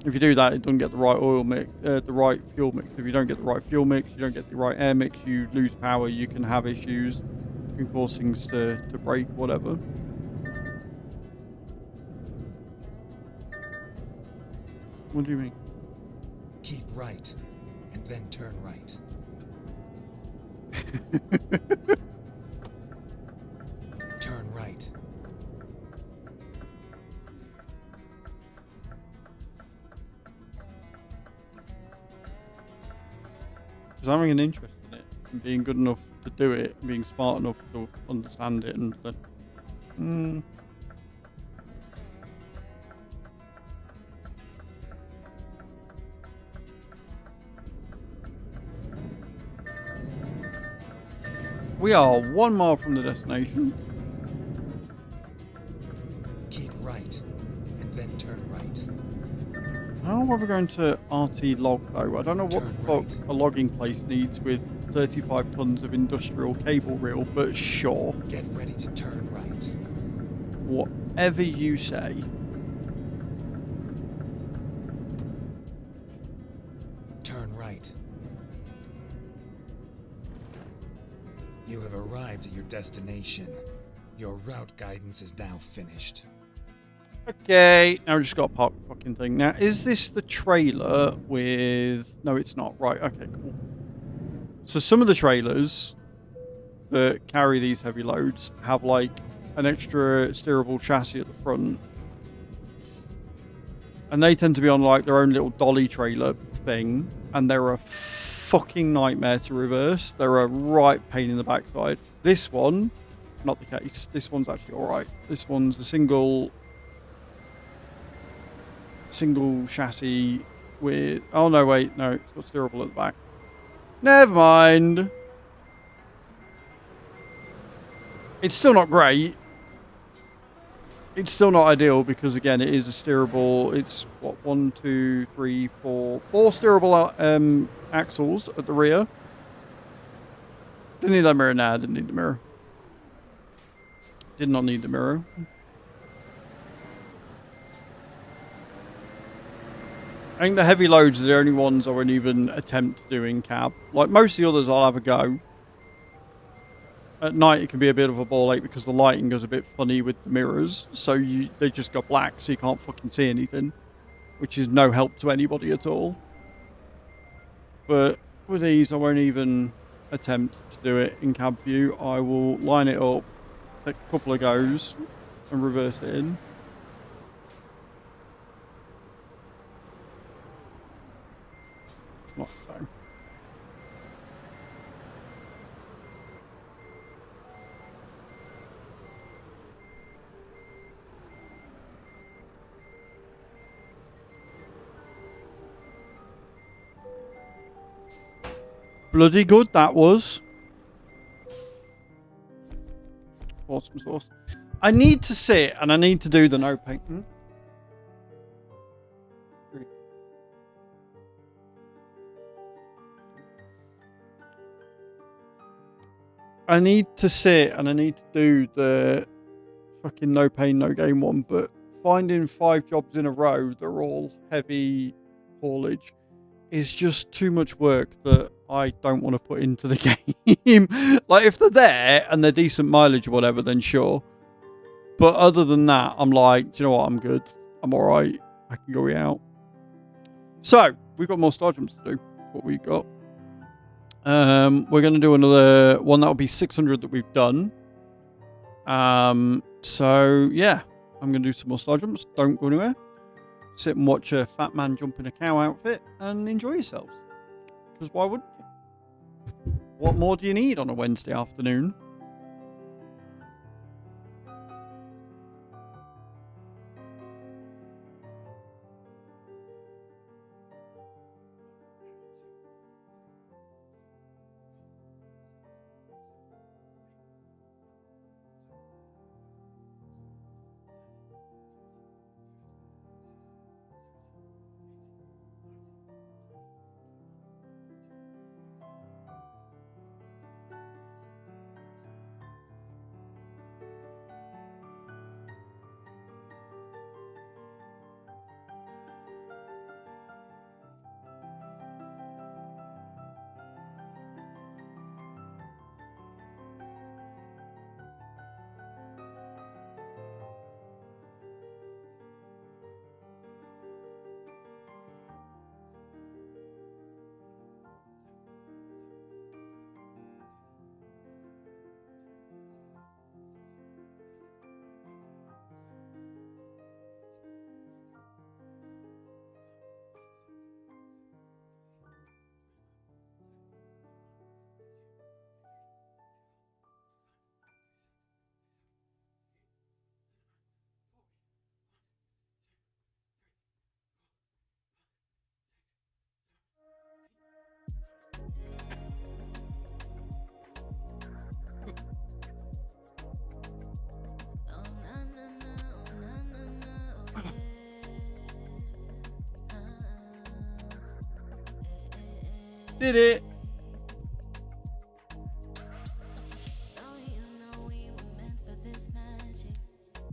If you do that, it doesn't get the right oil mix, the right fuel mix. If you don't get the right fuel mix, you don't get the right air mix, you lose power, you can have issues. It can cause things to break, whatever. What do you mean? Keep right, and then turn right. Turn right. Because having an interest in it and being good enough to do it, and being smart enough to understand it, and We are 1 mile from the destination. Keep right, and then turn right. I don't know why we're going to RT log though. I don't know what Turn the fuck right. a logging place needs with 35 tons of industrial cable reel, but sure. Get ready to turn right. Whatever you say. Turn right. You have arrived at your destination. Your route guidance is now finished. Okay, now we just got to park the fucking thing. Now, is this the trailer with... No, it's not. Right, okay, cool. So some of the trailers that carry these heavy loads have, like, an extra steerable chassis at the front. And they tend to be on, like, their own little dolly trailer thing. And they're a fucking nightmare to reverse. They're a right pain in the backside. This one, not the case. This one's actually alright. This one's a single chassis with... Oh, no, wait. No, it's got steerable at the back. Never mind. It's still not great. It's still not ideal because, again, it is a steerable... It's, what, 1, 2, 3, 4... 4 steerable axles at the rear. Didn't need that mirror. Nah, didn't need the mirror. Did not need the mirror. I think the heavy loads are the only ones I won't even attempt to do in cab. Like, most of the others I'll have a go. At night it can be a bit of a ball ache because the lighting goes a bit funny with the mirrors. So they just go black so you can't fucking see anything. Which is no help to anybody at all. But with these I won't even attempt to do it in cab view. I will line it up, take a couple of goes and reverse it in. Not so. Bloody good that was. Awesome sauce. I need to sit and I need to do the no paint. I need to sit and I need to do the fucking no pain, no gain one, but finding 5 jobs in a row that are all heavy haulage is just too much work that I don't want to put into the game. Like, if they're there and they're decent mileage or whatever, then sure. But other than that, I'm like, do you know what? I'm good. I'm alright. I can go out. So, we've got more star jumps to do. What we've got. We're going to do another one that'll be 600 that we've done. So yeah, I'm going to do some more star jumps. Don't go anywhere. Sit and watch a fat man jump in a cow outfit and enjoy yourselves. Because why wouldn't you? What more do you need on a Wednesday afternoon? did it.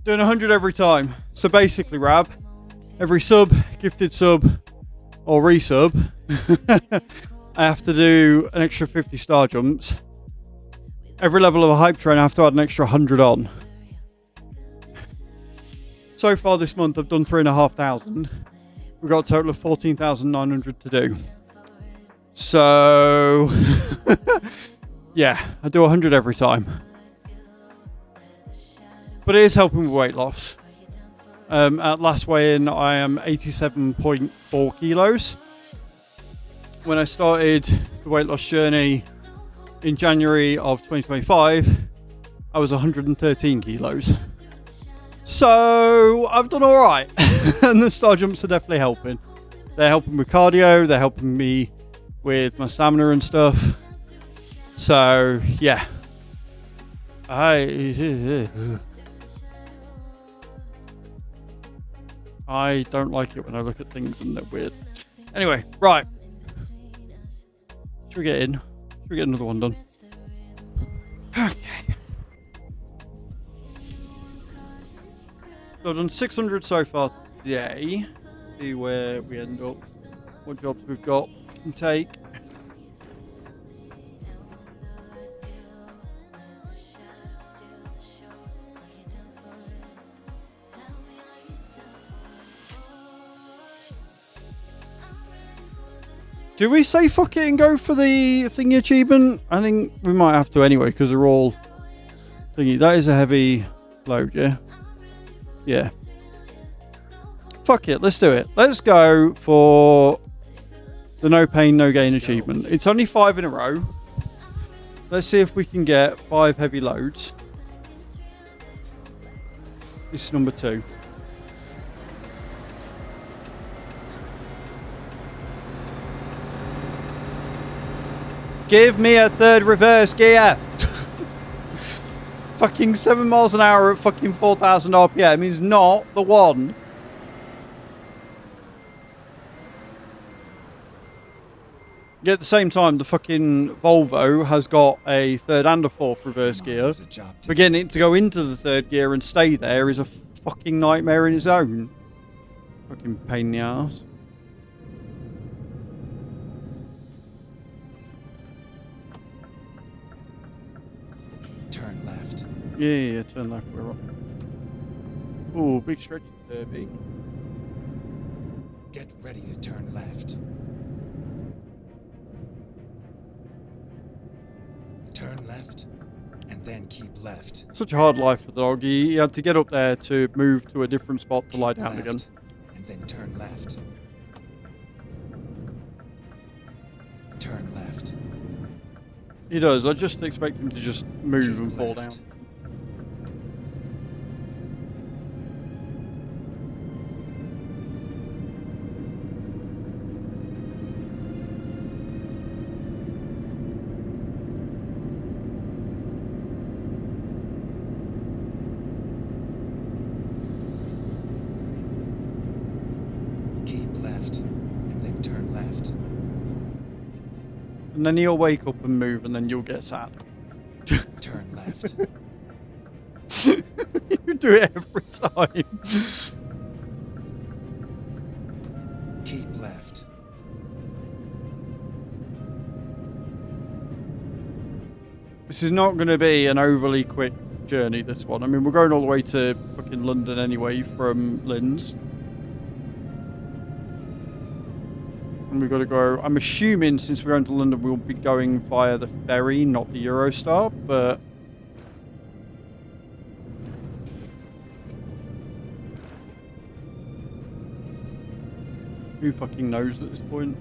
Doing 100 every time. So basically, Rab, every sub, gifted sub, or resub, I have to do an extra 50 star jumps. Every level of a hype train, I have to add an extra 100 on. So far this month, I've done 3,500. We've got a total of 14,900 to do. So, yeah, I do 100 every time. But it is helping with weight loss. At last weigh-in, I am 87.4 kilos. When I started the weight loss journey in January of 2025, I was 113 kilos. So I've done all right. And the star jumps are definitely helping. They're helping with cardio. They're helping me with my stamina and stuff. So yeah. I don't like it when I look at things and they're weird. Anyway, right. Should we get in? Should we get another one done? Okay. So I've done 600 so far today. See where we end up. What jobs we've got to take. Do we say fuck it and go for the thingy achievement? I think we might have to anyway because they're all thingy. That is a heavy load, yeah? Yeah. Fuck it, let's do it. Let's go for the no pain, no gain achievement. It's only 5 in a row. Let's see if we can get 5 heavy loads. This is number 2. Give me a third reverse gear. Fucking 7 miles an hour at fucking 4,000 RPM is not the one. Yet at the same time, the fucking Volvo has got a third and a fourth reverse gear. But getting it to go into the third gear and stay there is a fucking nightmare in its own. Fucking pain in the ass. Turn left. Yeah, turn left, we're up. Oh, big stretch there, big. Get ready to turn left. Turn left, and then keep left. Such a hard life for the dog. He had to get up there to move to a different spot to lie down Left, again. and then turn left. Turn left. He does. I just expect him to just move Keep and fall left. down. Keep left, and then turn left. And then he'll wake up and move, and then you'll get sad. Turn left. You do it every time. Keep left. This is not going to be an overly quick journey, this one. I mean, we're going all the way to fucking London anyway from Linz. And we've got to go... I'm assuming since we're going to London, we'll be going via the ferry, not the Eurostar, but... who fucking knows at this point?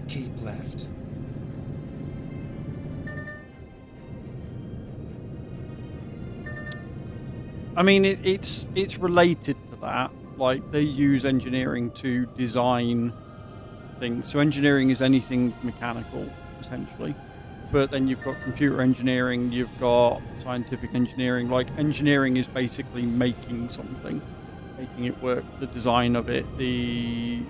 Keep left. I mean, it's related to that. Like, they use engineering to design things. So engineering is anything mechanical, essentially. But then you've got computer engineering, you've got scientific engineering. Like, engineering is basically making something. making it work, the design of it, the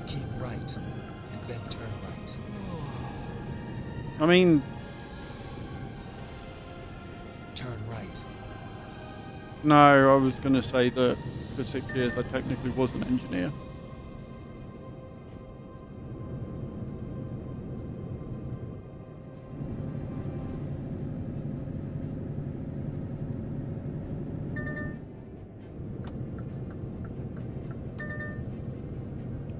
Keep right, and then turn right. I mean, Turn right. no, I was going to say that for 6 years I technically was an engineer.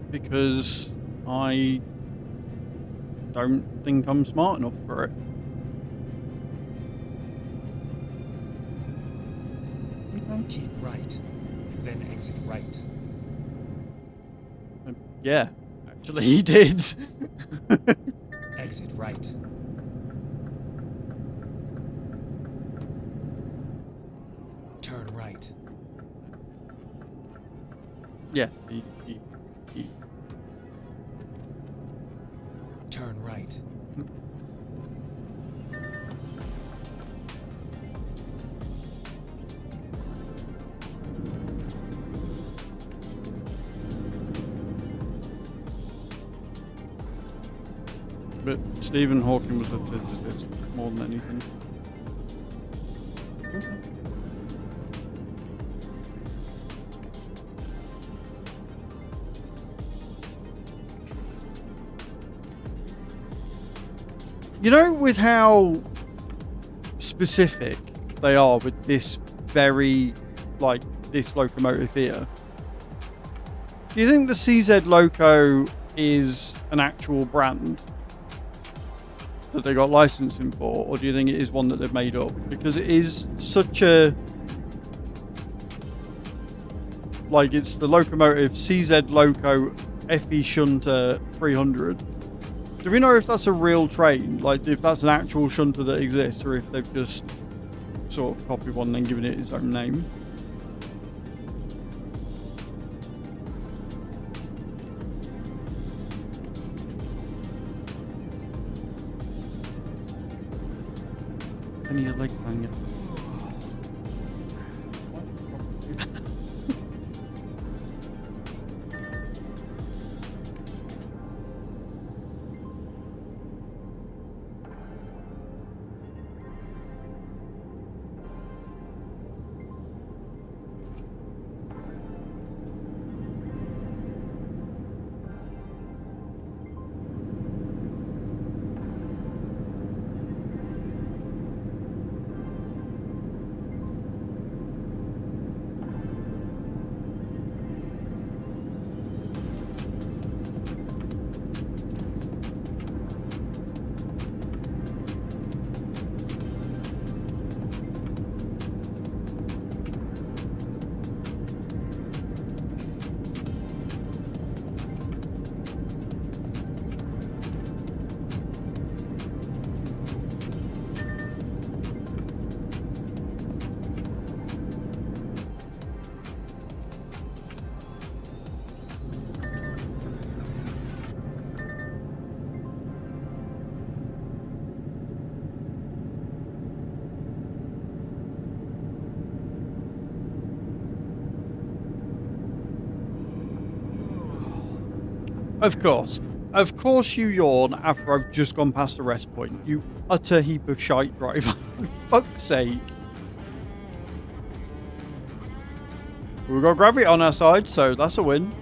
Because I don't think I'm smart enough for it. Okay. Keep right, and then exit right. Yeah, actually he did. Exit right. Turn right. Yes, he Turn right. But Stephen Hawking was a physicist more than anything. Okay. You know, with how specific they are with this very, like, this locomotive here, do you think the CZ Loco is an actual brand that they got licensing for, or do you think it is one that they've made up? Because it is such a, like, it's the locomotive CZ Loco FE Shunter 300. Do we know if that's a real train, like if that's an actual shunter that exists, or if they've just sort of copied one and then given it its own name? Any of your legs hanging? Of course. Of course you yawn after I've just gone past the rest point. You utter heap of shite driver. For fuck's sake. We've got gravity on our side, so that's a win.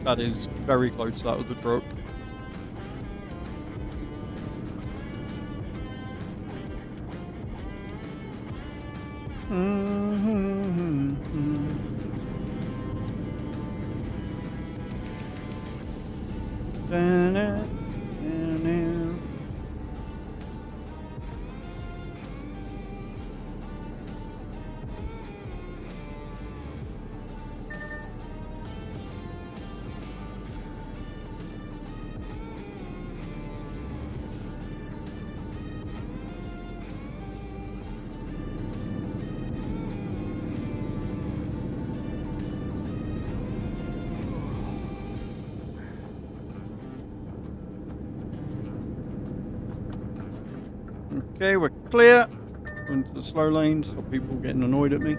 That is very close to that other truck. Okay, we're clear. Going to the slow lane, stop people getting annoyed at me.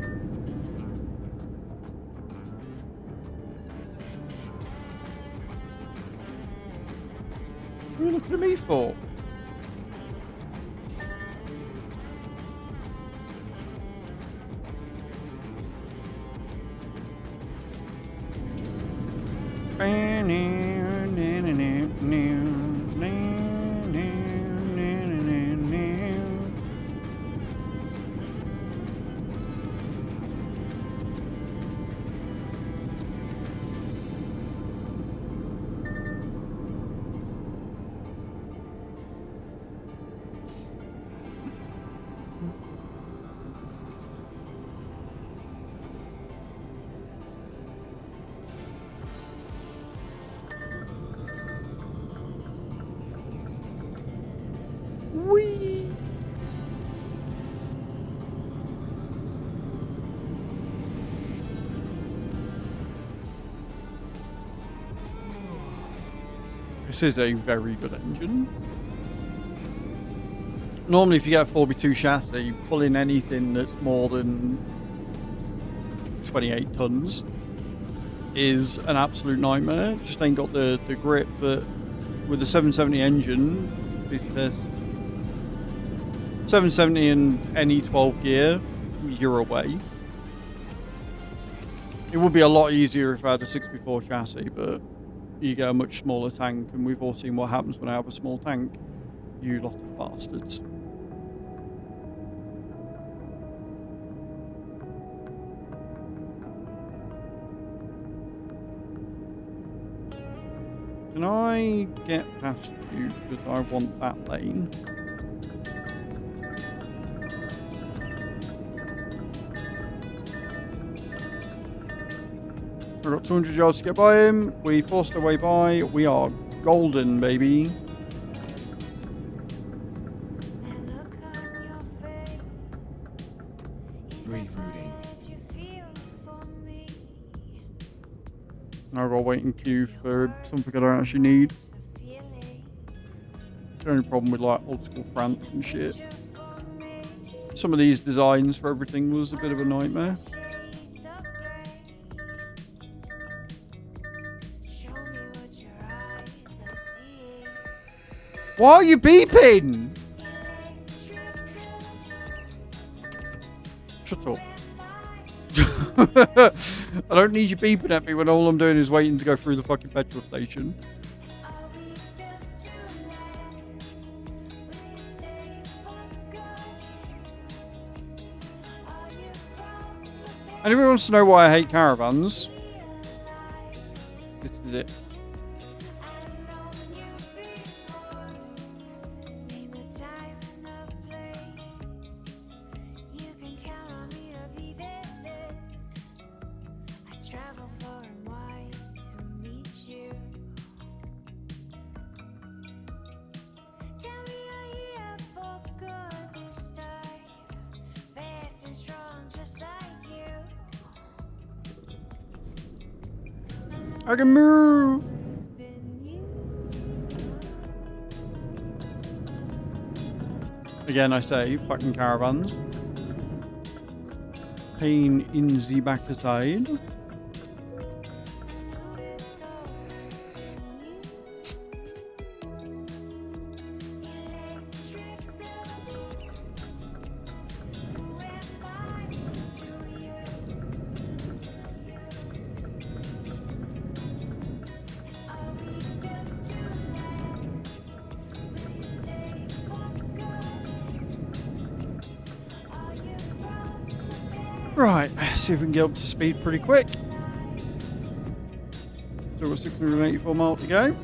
What are you looking at me for? Whee! This is a very good engine. Normally if you get a 4x2 chassis, pulling anything that's more than 28 tons is an absolute nightmare. Just ain't got the grip, but with the 770 engine, piece of piss. 770 and any 12 gear, you're away. It would be a lot easier if I had a 6x4 chassis, but you get a much smaller tank, and we've all seen what happens when I have a small tank. You lot of bastards. Can I get past you because I want that lane? We've got 200 yards to get by him. We forced our way by. We are golden, baby. Rerouting. Now I've got to wait in queue for something I don't actually need. The only problem with like old school France and shit. Some of these designs for everything was a bit of a nightmare. Why are you beeping? Shut up. I don't need you beeping at me when all I'm doing is waiting to go through the fucking petrol station. Anyone wants to know why I hate caravans? This is it. I can move. Again, I say, fucking caravans. Pain in the backside. Right, see if we can get up to speed pretty quick. Still got 684 miles to go.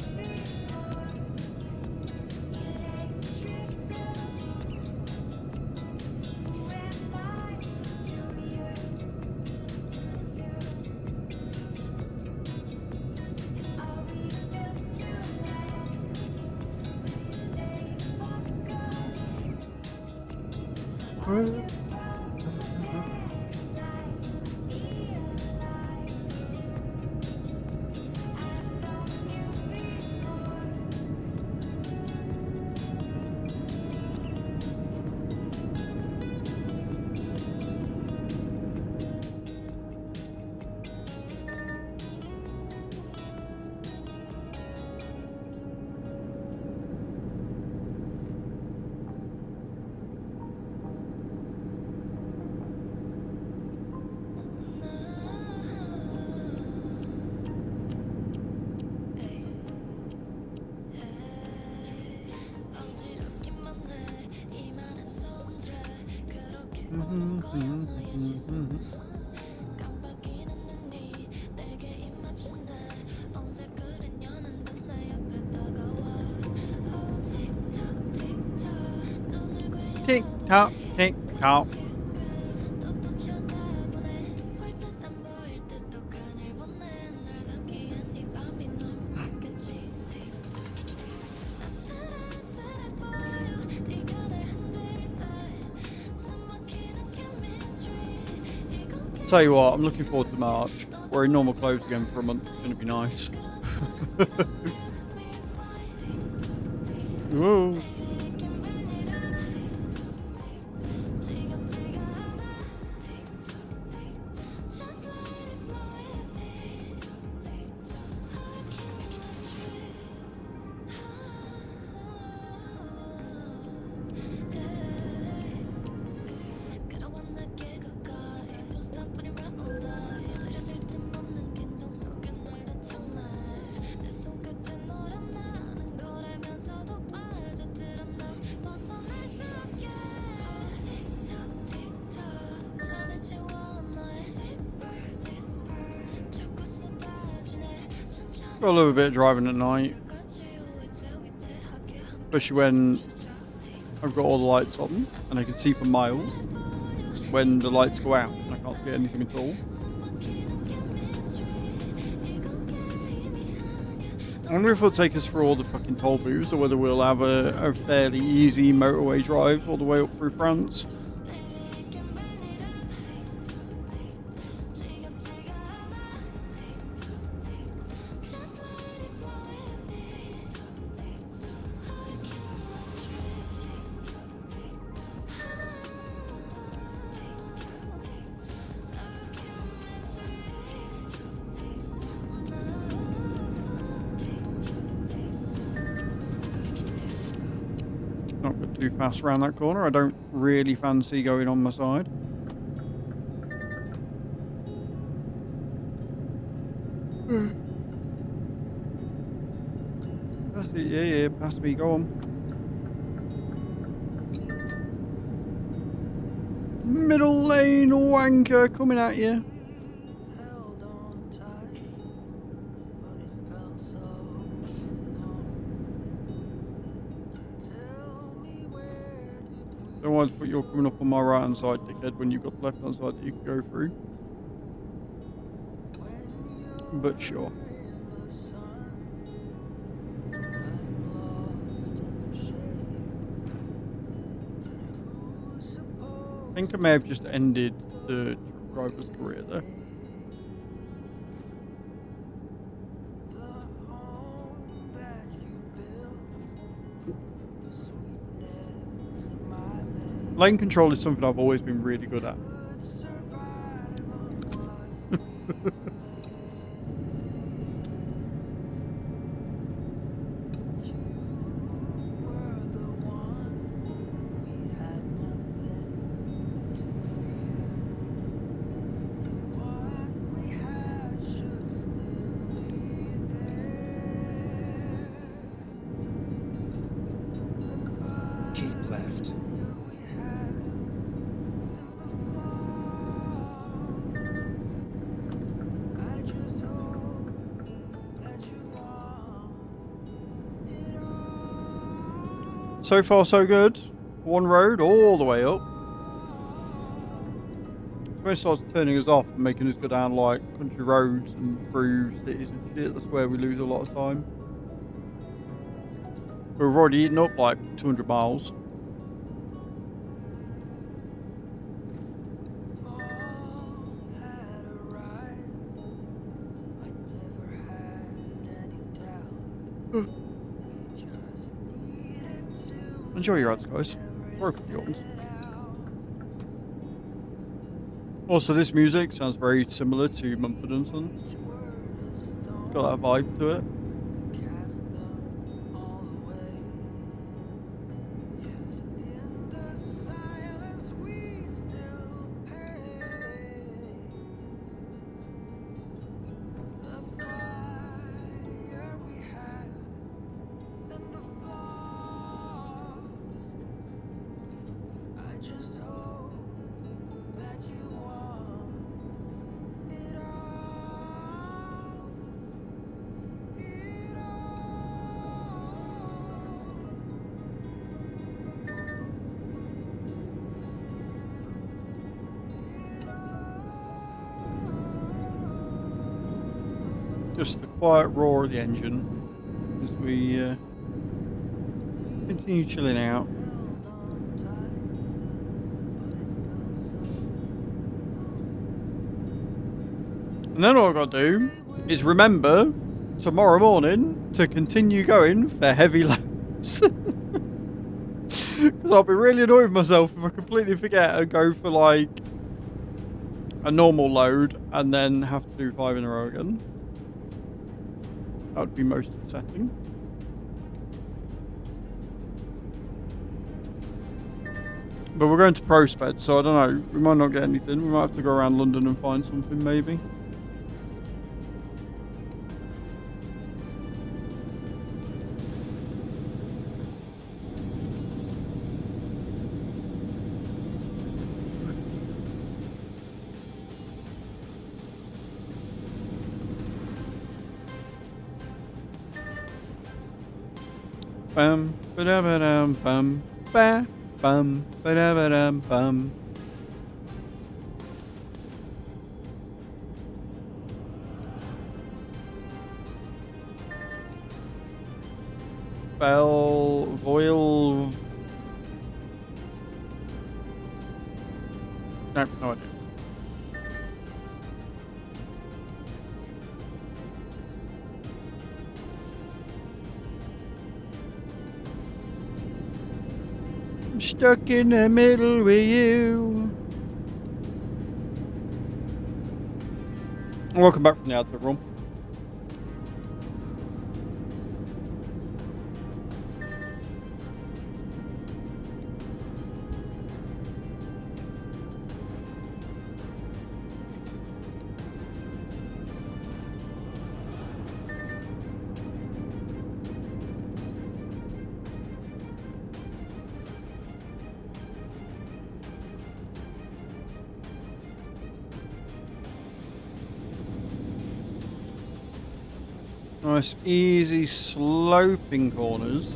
Tick tock, tick tock. Tell you what, I'm looking forward to March. Wearing normal clothes again for a month is going to be nice. Whoa. Got a little bit of driving at night, especially when I've got all the lights on and I can see for miles. When the lights go out, I can't see anything at all. I wonder if it'll take us through all the fucking toll booths, or whether we'll have a fairly easy motorway drive all the way up through France. Not go too fast around that corner. I don't really fancy going on my side. That's it, yeah, past me, go on. Middle lane wanker coming at you. Held on tight, but it felt so long. Tell me where did Don't want to put you're coming up on my right hand side, dickhead, when you've got the left hand side that you can go through. But sure. in the sun, and I'm lost in the shade. Then who's supposed I think I may have just ended the truck driver's career there. the home that you built, the sweetness in my veins Lane control is something I've always been really good at. could survive on what we You were the one, we had nothing to fear. What we had should still be there. Keep left. We had in the flaws. I just hope that you want it all. So far, so good. One road all the way up. When it starts turning us off and making us go down like country roads and through cities and shit, that's where we lose a lot of time. We've already eaten up like 200 miles. Fall had arrived. I never had any doubt. We just needed to Enjoy your ads, guys. Broke up yours. Also, this music sounds very similar to Mumford & Sons. Got that vibe to it. cast them all away. Yet in the silence we still pay. The fire we had and the flaws. I just hope just the quiet roar of the engine as we continue chilling out. And then all I've got to do is remember tomorrow morning to continue going for heavy loads. Because I'll be really annoyed with myself if I completely forget and go for like a normal load and then have to do 5 in a row again. That would be most upsetting. But we're going to Prospect, so I don't know. We might not get anything. We might have to go around London and find something, maybe. Bum ba ba dum bum ba bum ba dum bum. Voil. No idea. I'm stuck in the middle with you. Welcome back from the outside room. Nice, easy, sloping corners.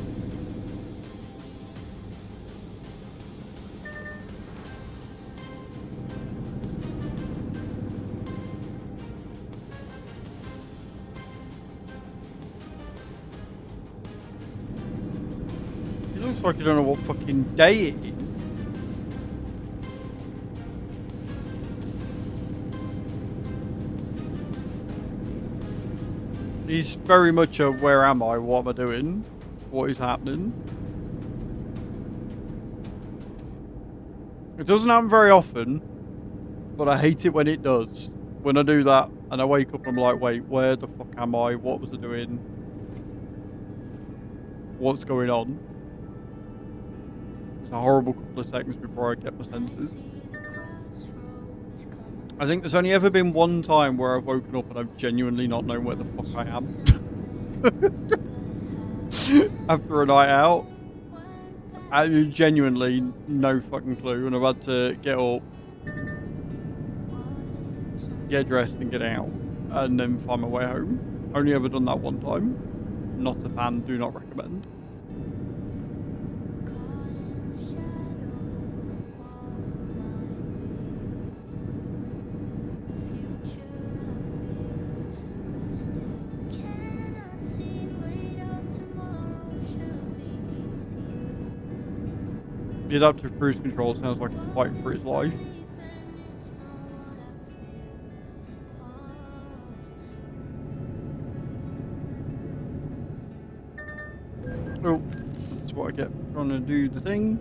It looks like you don't know what fucking day it is. He's very much a where am I, what am I doing, what is happening. It doesn't happen very often, but I hate it when it does. When I do that and I wake up and I'm like, wait, where the fuck am I, what was I doing, what's going on. It's a horrible couple of seconds before I get my senses. I think there's only ever been one time where I've woken up and I've genuinely not known where the fuck I am. After a night out. I genuinely no fucking clue, and I've had to get up, get dressed and get out, and then find my way home. Only ever done that one time. Not a fan, do not recommend. The adaptive cruise control sounds like it's fighting for its life. Oh, that's what I get trying to do the thing.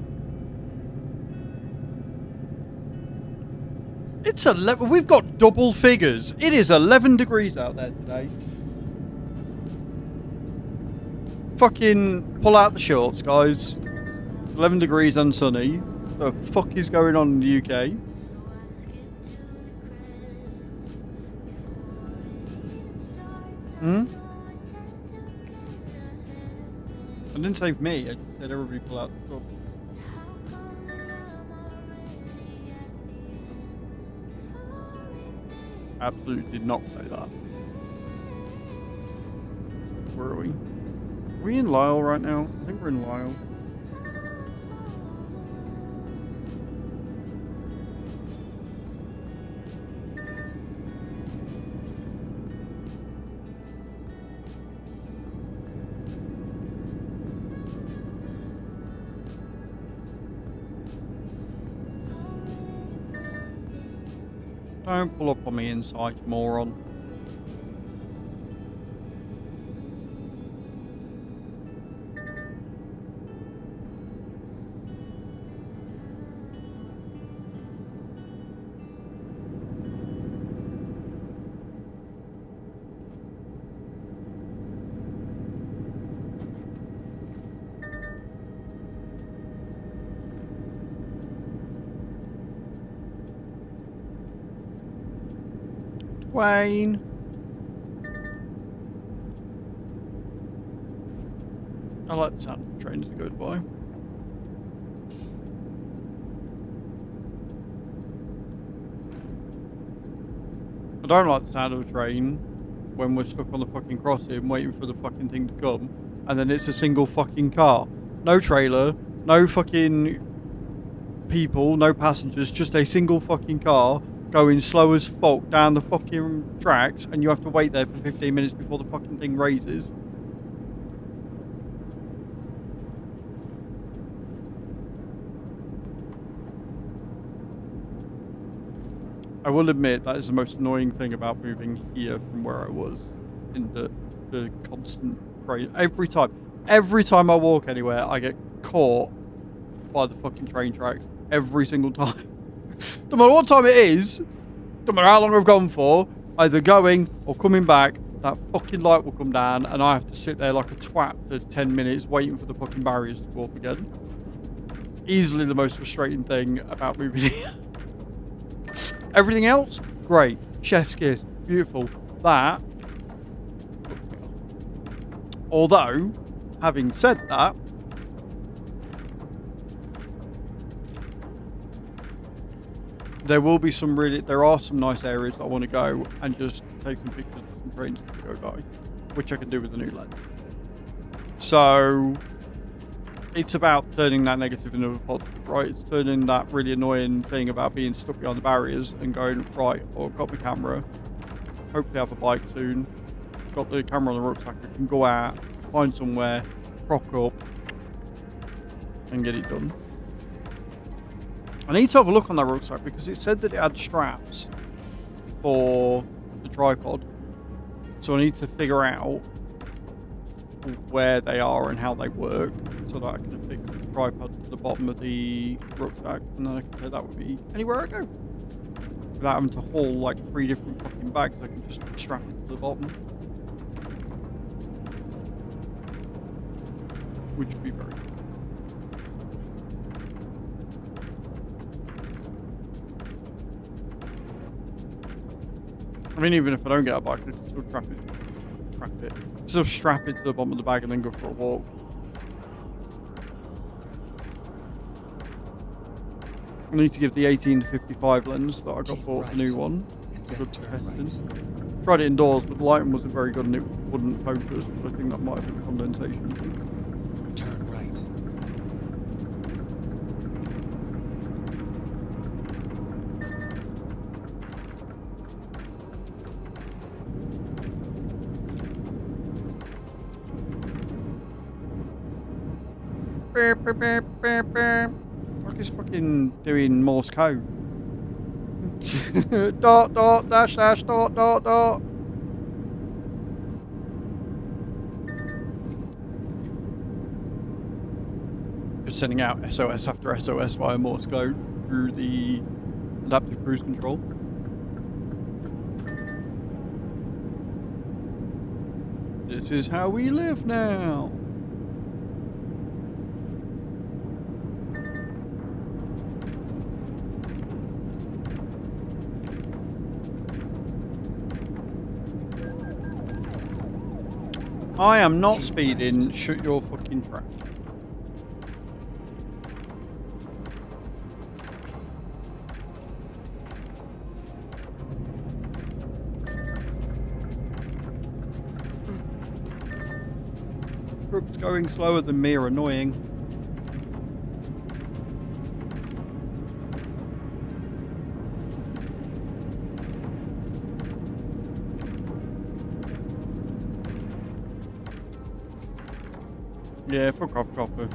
It's 11. We've got double figures. It is 11 degrees out there today. Fucking pull out the shorts, guys. 11 degrees and sunny. What the fuck is going on in the UK? Hmm? I didn't say me, I just said everybody pull out the shorts. Absolutely did not say that. Where are we? Are we in Lisle right now? I think we're in Lisle. Don't pull up on me inside, you moron. Wayne. I like the sound of the train as it goes by. I don't like the sound of a train when we're stuck on the fucking crossing waiting for the fucking thing to come, and then it's a single fucking car. No trailer, no fucking people, no passengers, just a single fucking car going slow as fuck down the fucking tracks, and you have to wait there for 15 minutes before the fucking thing raises. I will admit that is the most annoying thing about moving here from where I was, in the constant train. Every time I walk anywhere, I get caught by the fucking train tracks. Every single time. No matter what time it is, no matter how long I've gone for, either going or coming back, that fucking light will come down and I have to sit there like a twat for 10 minutes waiting for the fucking barriers to go up again. Easily the most frustrating thing about moving here. Everything else, great. Chef's kiss, beautiful. That. Although, having said that, there are some nice areas that I want to go and just take some pictures of some trains to go by, which I can do with the new lens. So it's about turning that negative into a positive, right? It's turning that really annoying thing about being stuck behind the barriers and going, right, I've got my camera, hopefully I have a bike soon, got the camera on the rucksack, I can go out, find somewhere, prop up, and get it done. I need to have a look on that rucksack because it said that it had straps for the tripod. So I need to figure out where they are and how they work so that I can affix the tripod to the bottom of the rucksack, and then I can take that with me anywhere I go. Without having to haul like 3 different fucking bags, I can just strap it to the bottom. Which would be very good. I mean, even if I don't get a bike, I can still strap it to the bottom of the bag and then go for a walk. I need to give the 18 to 55 lens that I got bought a new one a good testing. Tried it indoors, but the lighting wasn't very good and it wouldn't focus, but I think that might have been condensation. Turn right. Fuck is fucking doing Morse code. Dot dot dash dash dot dot dot. Just sending out SOS after SOS via Morse code through the adaptive cruise control. This is how we live now. I am not speeding. Shut your fucking trap. Truck's going slower than me are annoying. Yeah, fuck off, copper.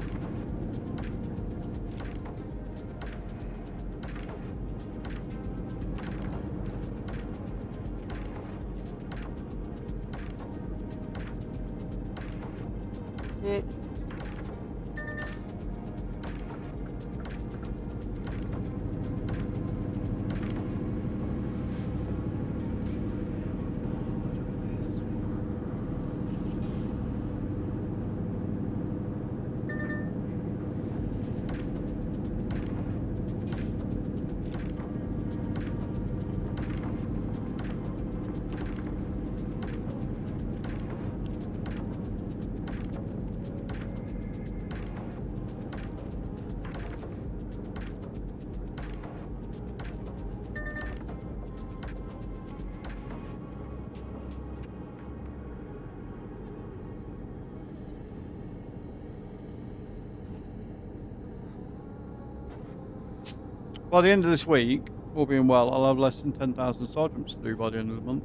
it. By the end of this week, all being well, I'll have less than 10,000 star jumps to do by the end of the month.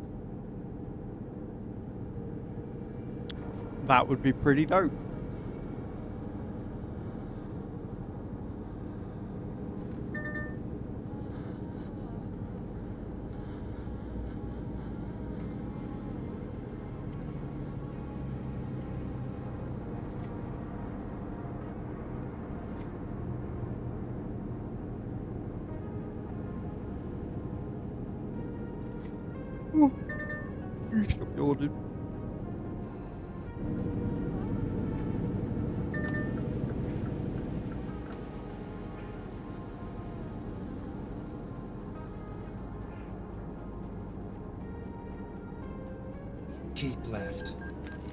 That would be pretty dope. Oh, you stop yawning. Keep left.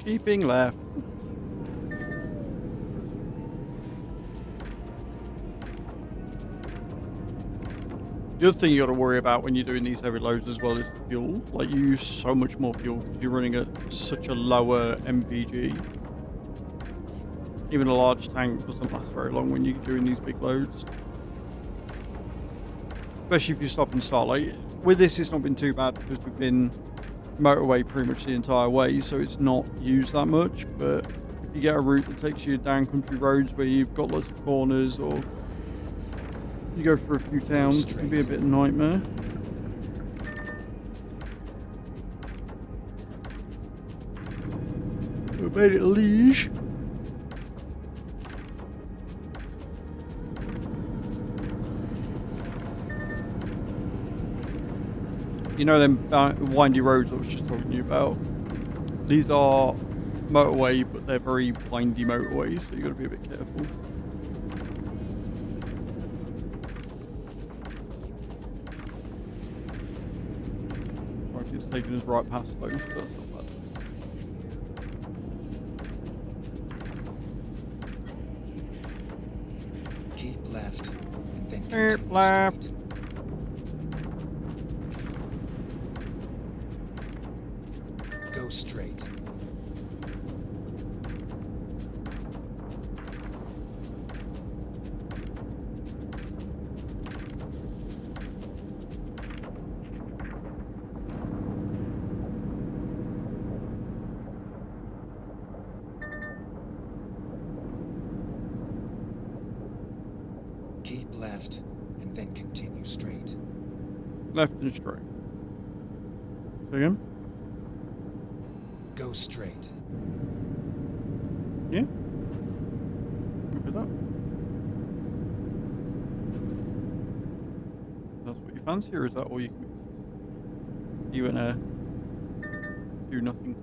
Keeping left. The other thing you got to worry about when you're doing these heavy loads as well is the fuel. Like, you use so much more fuel because you're running at such a lower MPG. Even a large tank doesn't last very long when you're doing these big loads. Especially if you stop and start. Like, with this, it's not been too bad because we've been motorway pretty much the entire way, so it's not used that much. But if you get a route that takes you down country roads where you've got lots of corners, or you go for a few towns, it can be a bit of a nightmare. We made it a Liege. You know them windy roads I was just talking to you about? These are motorway, but they're very windy motorways, so you got to be a bit careful. It's taking us right past those, so that's not bad. Keep left, and then Keep continue left. straight. Go straight. Keep left, and then continue straight. Left and straight. Say again? Go straight. Yeah? Good with that. That's what you fancy, or is that all you can... You and do nothing?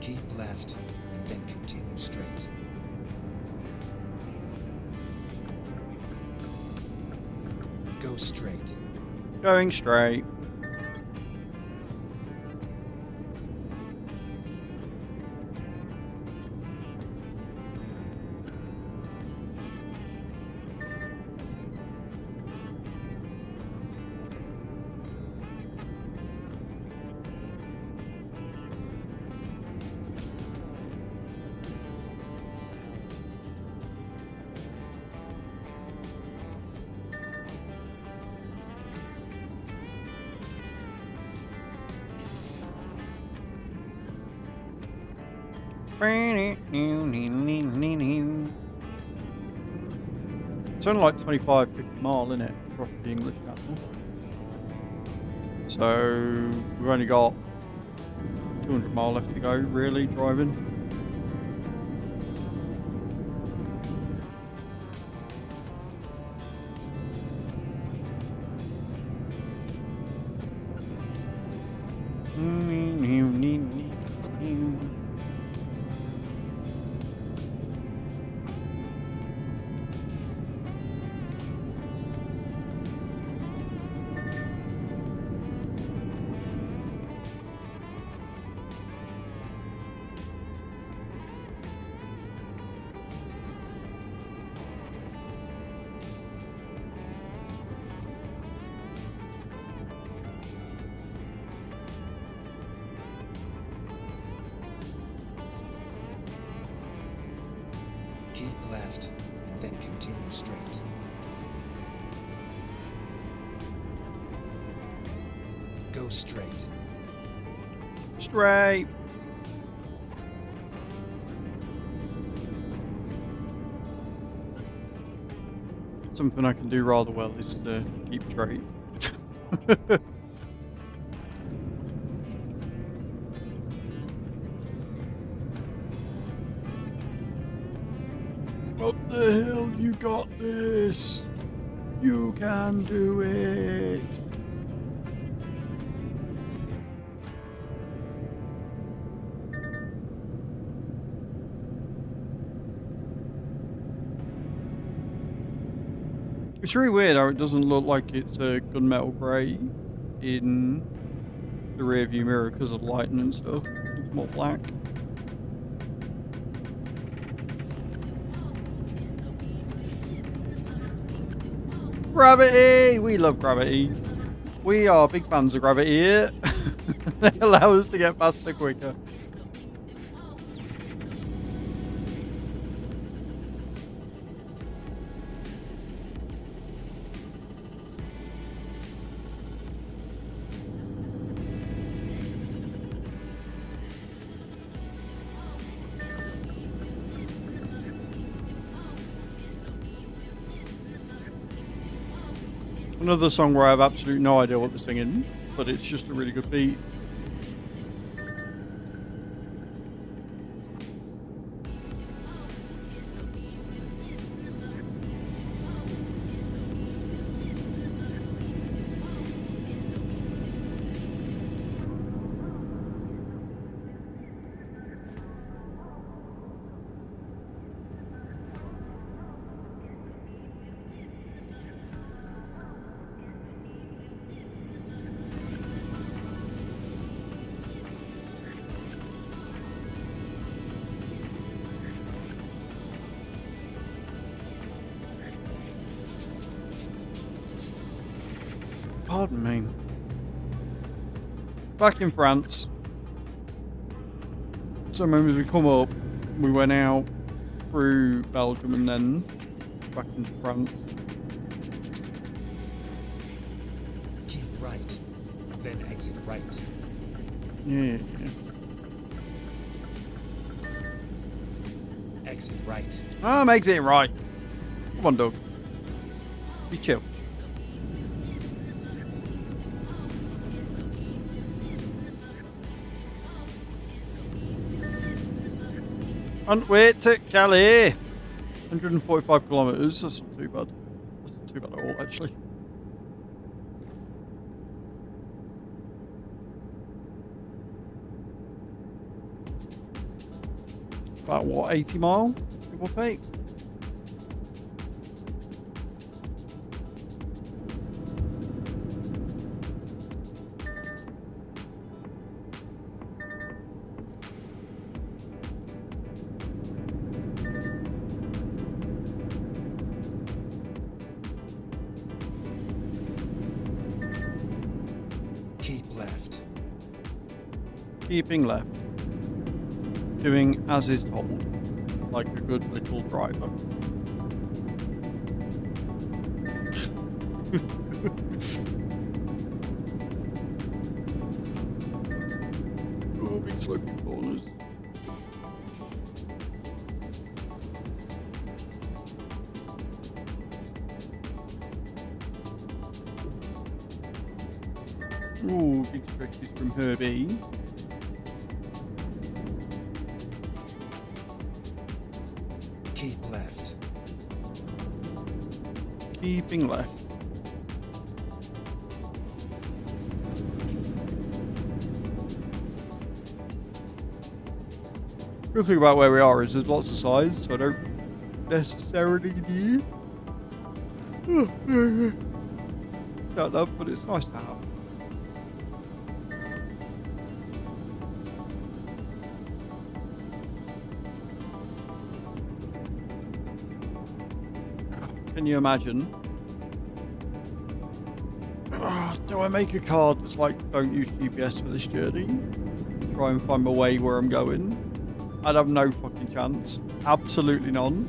Keep left and then continue straight. Go straight. Going straight. It's only like 25, 50 mile, isn't it, across the English Channel? So we've only got 200 mile left to go, really, driving. Keep left and then continue straight. Go straight. Straight. Something I can do rather well is to keep straight. Up the hill, you got this. You can do it. It's really weird how it doesn't look like it's a gunmetal grey in the rear view mirror because of the lighting and stuff. It's more black. Gravity! We love gravity. We are big fans of gravity here. They allow us to get faster quicker. Another song where I have absolutely no idea what they're singing, but it's just a really good beat. Pardon me. Back in France. So remember as we come up, we went out through Belgium and then back into France. Keep right, then exit right. Yeah. Exit right. I'm exiting right. Come on, Doug. Be chill. On way to Calais. 145 kilometres. That's not too bad. That's not too bad at all, actually. about what, 80 mile, give or take? Keep left. Keeping left. Doing as is told, like a good little driver. Oh, big sloping corners. Ooh, big stretches from Herbie. Keep left. Keeping left. Good thing about where we are is there's lots of sides, so I don't necessarily need that love, but it's nice to have. Can you imagine? Do I make a card that's like, don't use GPS for this journey? Try and find my way where I'm going? I'd have no fucking chance. Absolutely none.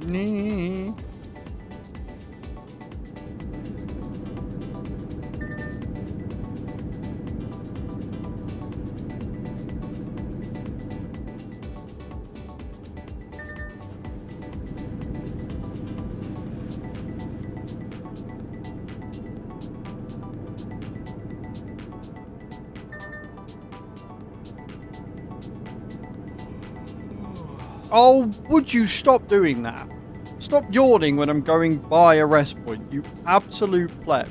Nee. Oh, would you stop doing that? Stop yawning when I'm going by a rest point, you absolute pleb.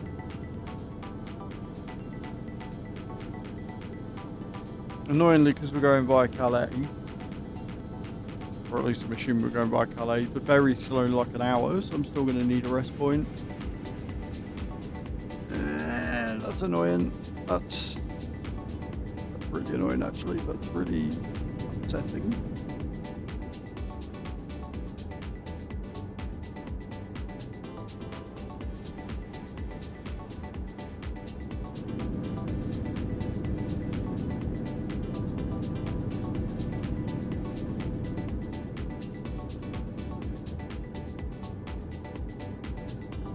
Annoyingly, because we're going via Calais, or at least I'm assuming we're going via Calais, the ferry's still only like an hour, so I'm still going to need a rest point. That's annoying. That's really annoying, actually. That's really upsetting.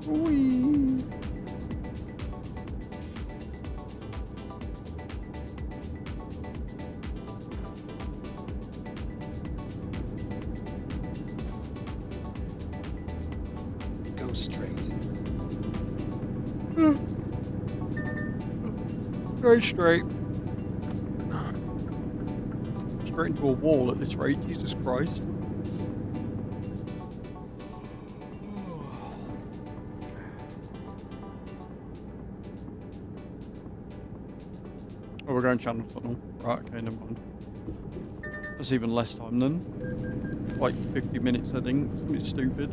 Whee. Go straight. Very straight. Straight into a wall at this rate, Jesus Christ. Oh, we're going channel tunnel. Right, okay, never mind. That's even less time then. Like 50 minutes, I think. It's stupid.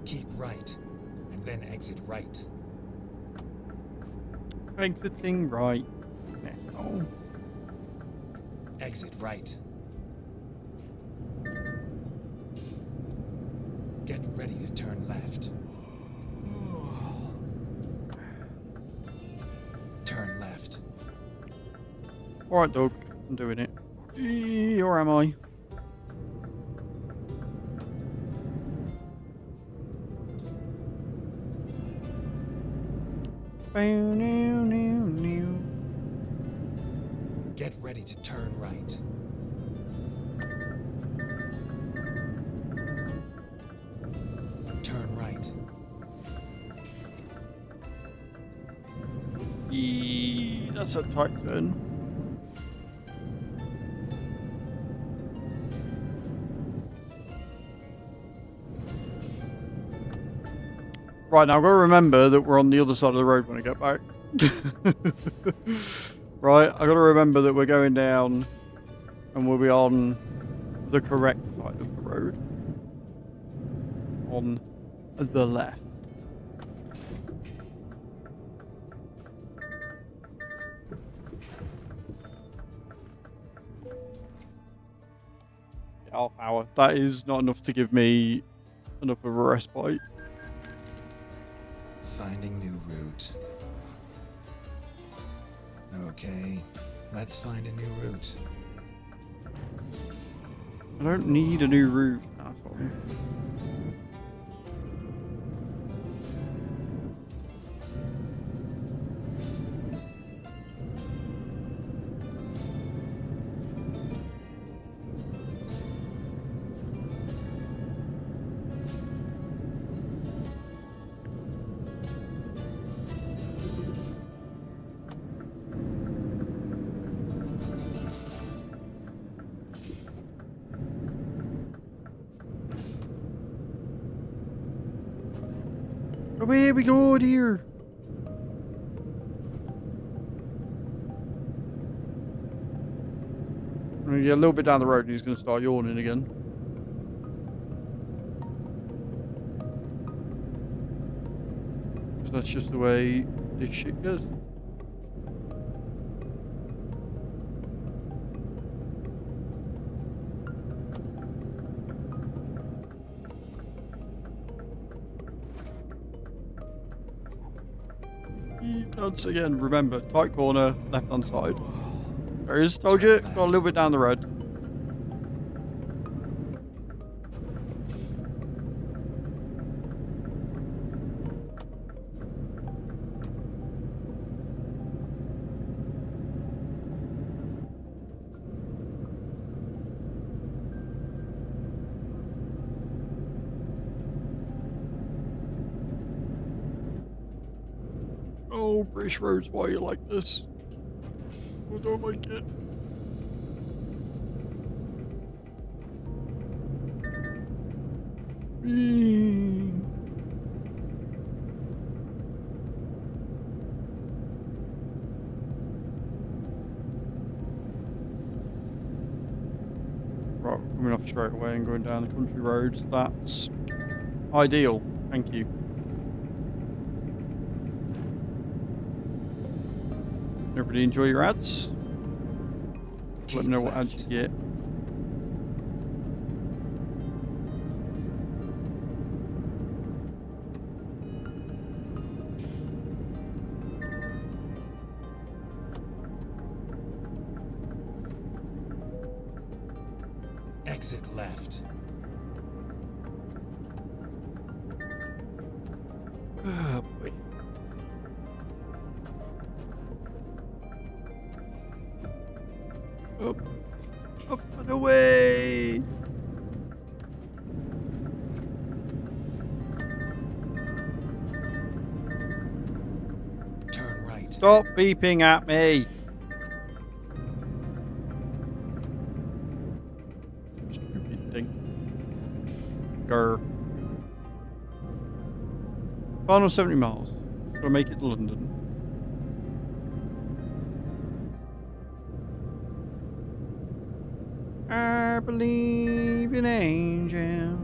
Keep right, and then exit right. Exiting right now. Exit right. ready to turn left. Turn left. Alright, Doug. I'm doing it. Or am I? Get ready to turn right. Turn right. That's a tight turn. Right, now I've got to remember that we're on the other side of the road when I get back. Right, I've got to remember that we're going down and we'll be on the correct side of the road. On the left. Half hour. That is not enough to give me enough of a respite. Finding new route. Okay, let's find a new route. I don't need a new route, asshole. Oh, here we go, dear. I'm gonna get a little bit down the road and he's going to start yawning again. So that's just the way this shit goes. Once again, remember, tight corner, left hand side. There is, told you, got a little bit down the road. Oh, British roads, why are you like this? I don't like it. Right, we're coming off straight away and going down the country roads. That's ideal. Thank you. Everybody enjoy your ads? Let me know what ads you get. Exit left. Oh boy. Up and away! Turn right. Stop beeping at me! Stupid thing. Grr. Final 70 miles. Gotta make it to London. I believe in angel.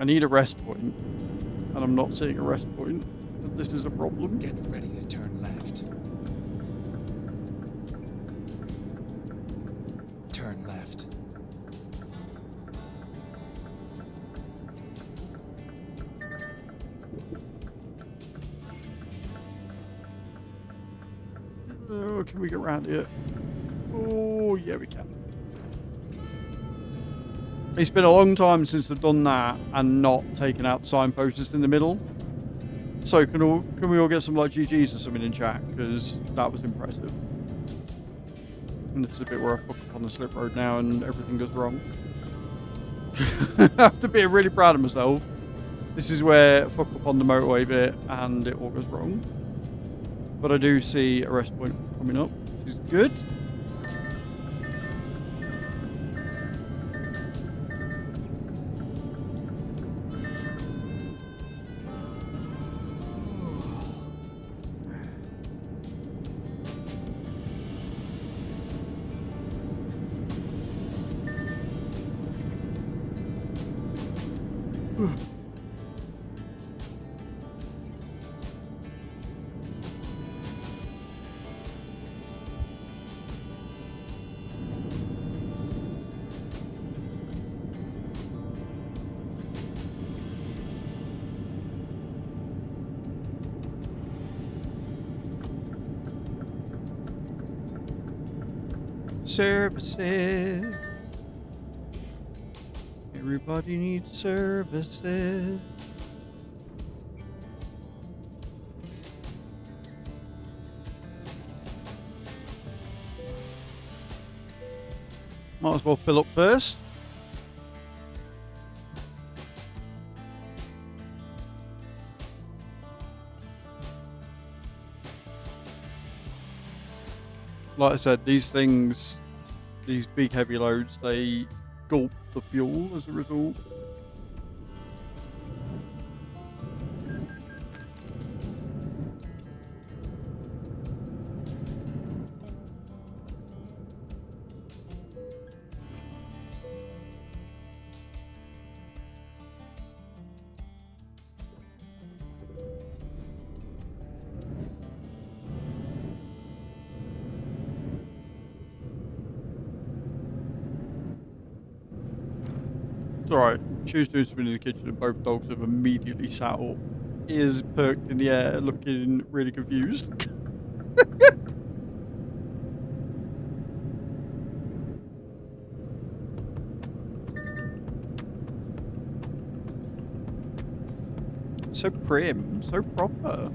I need a rest point, and I'm not seeing a rest point. And this is a problem. Get ready to turn left. Turn left. Oh, can we get around here? Oh, yeah, we can. It's been a long time since I've done that and not taken out the signpost just in the middle. So can we all get some like GGs or something in chat? Because that was impressive. And this is a bit where I fuck up on the slip road now and everything goes wrong. I have to be really proud of myself. This is where I fuck up on the motorway bit and it all goes wrong. But I do see a rest point coming up, which is good. Services. Everybody needs services. Might as well fill up first. Like I said, these things, these big heavy loads, they gulp the fuel as a result. Alright, Shoe's doing something in the kitchen and both dogs have immediately sat up, ears perked in the air, looking really confused. So prim, so proper.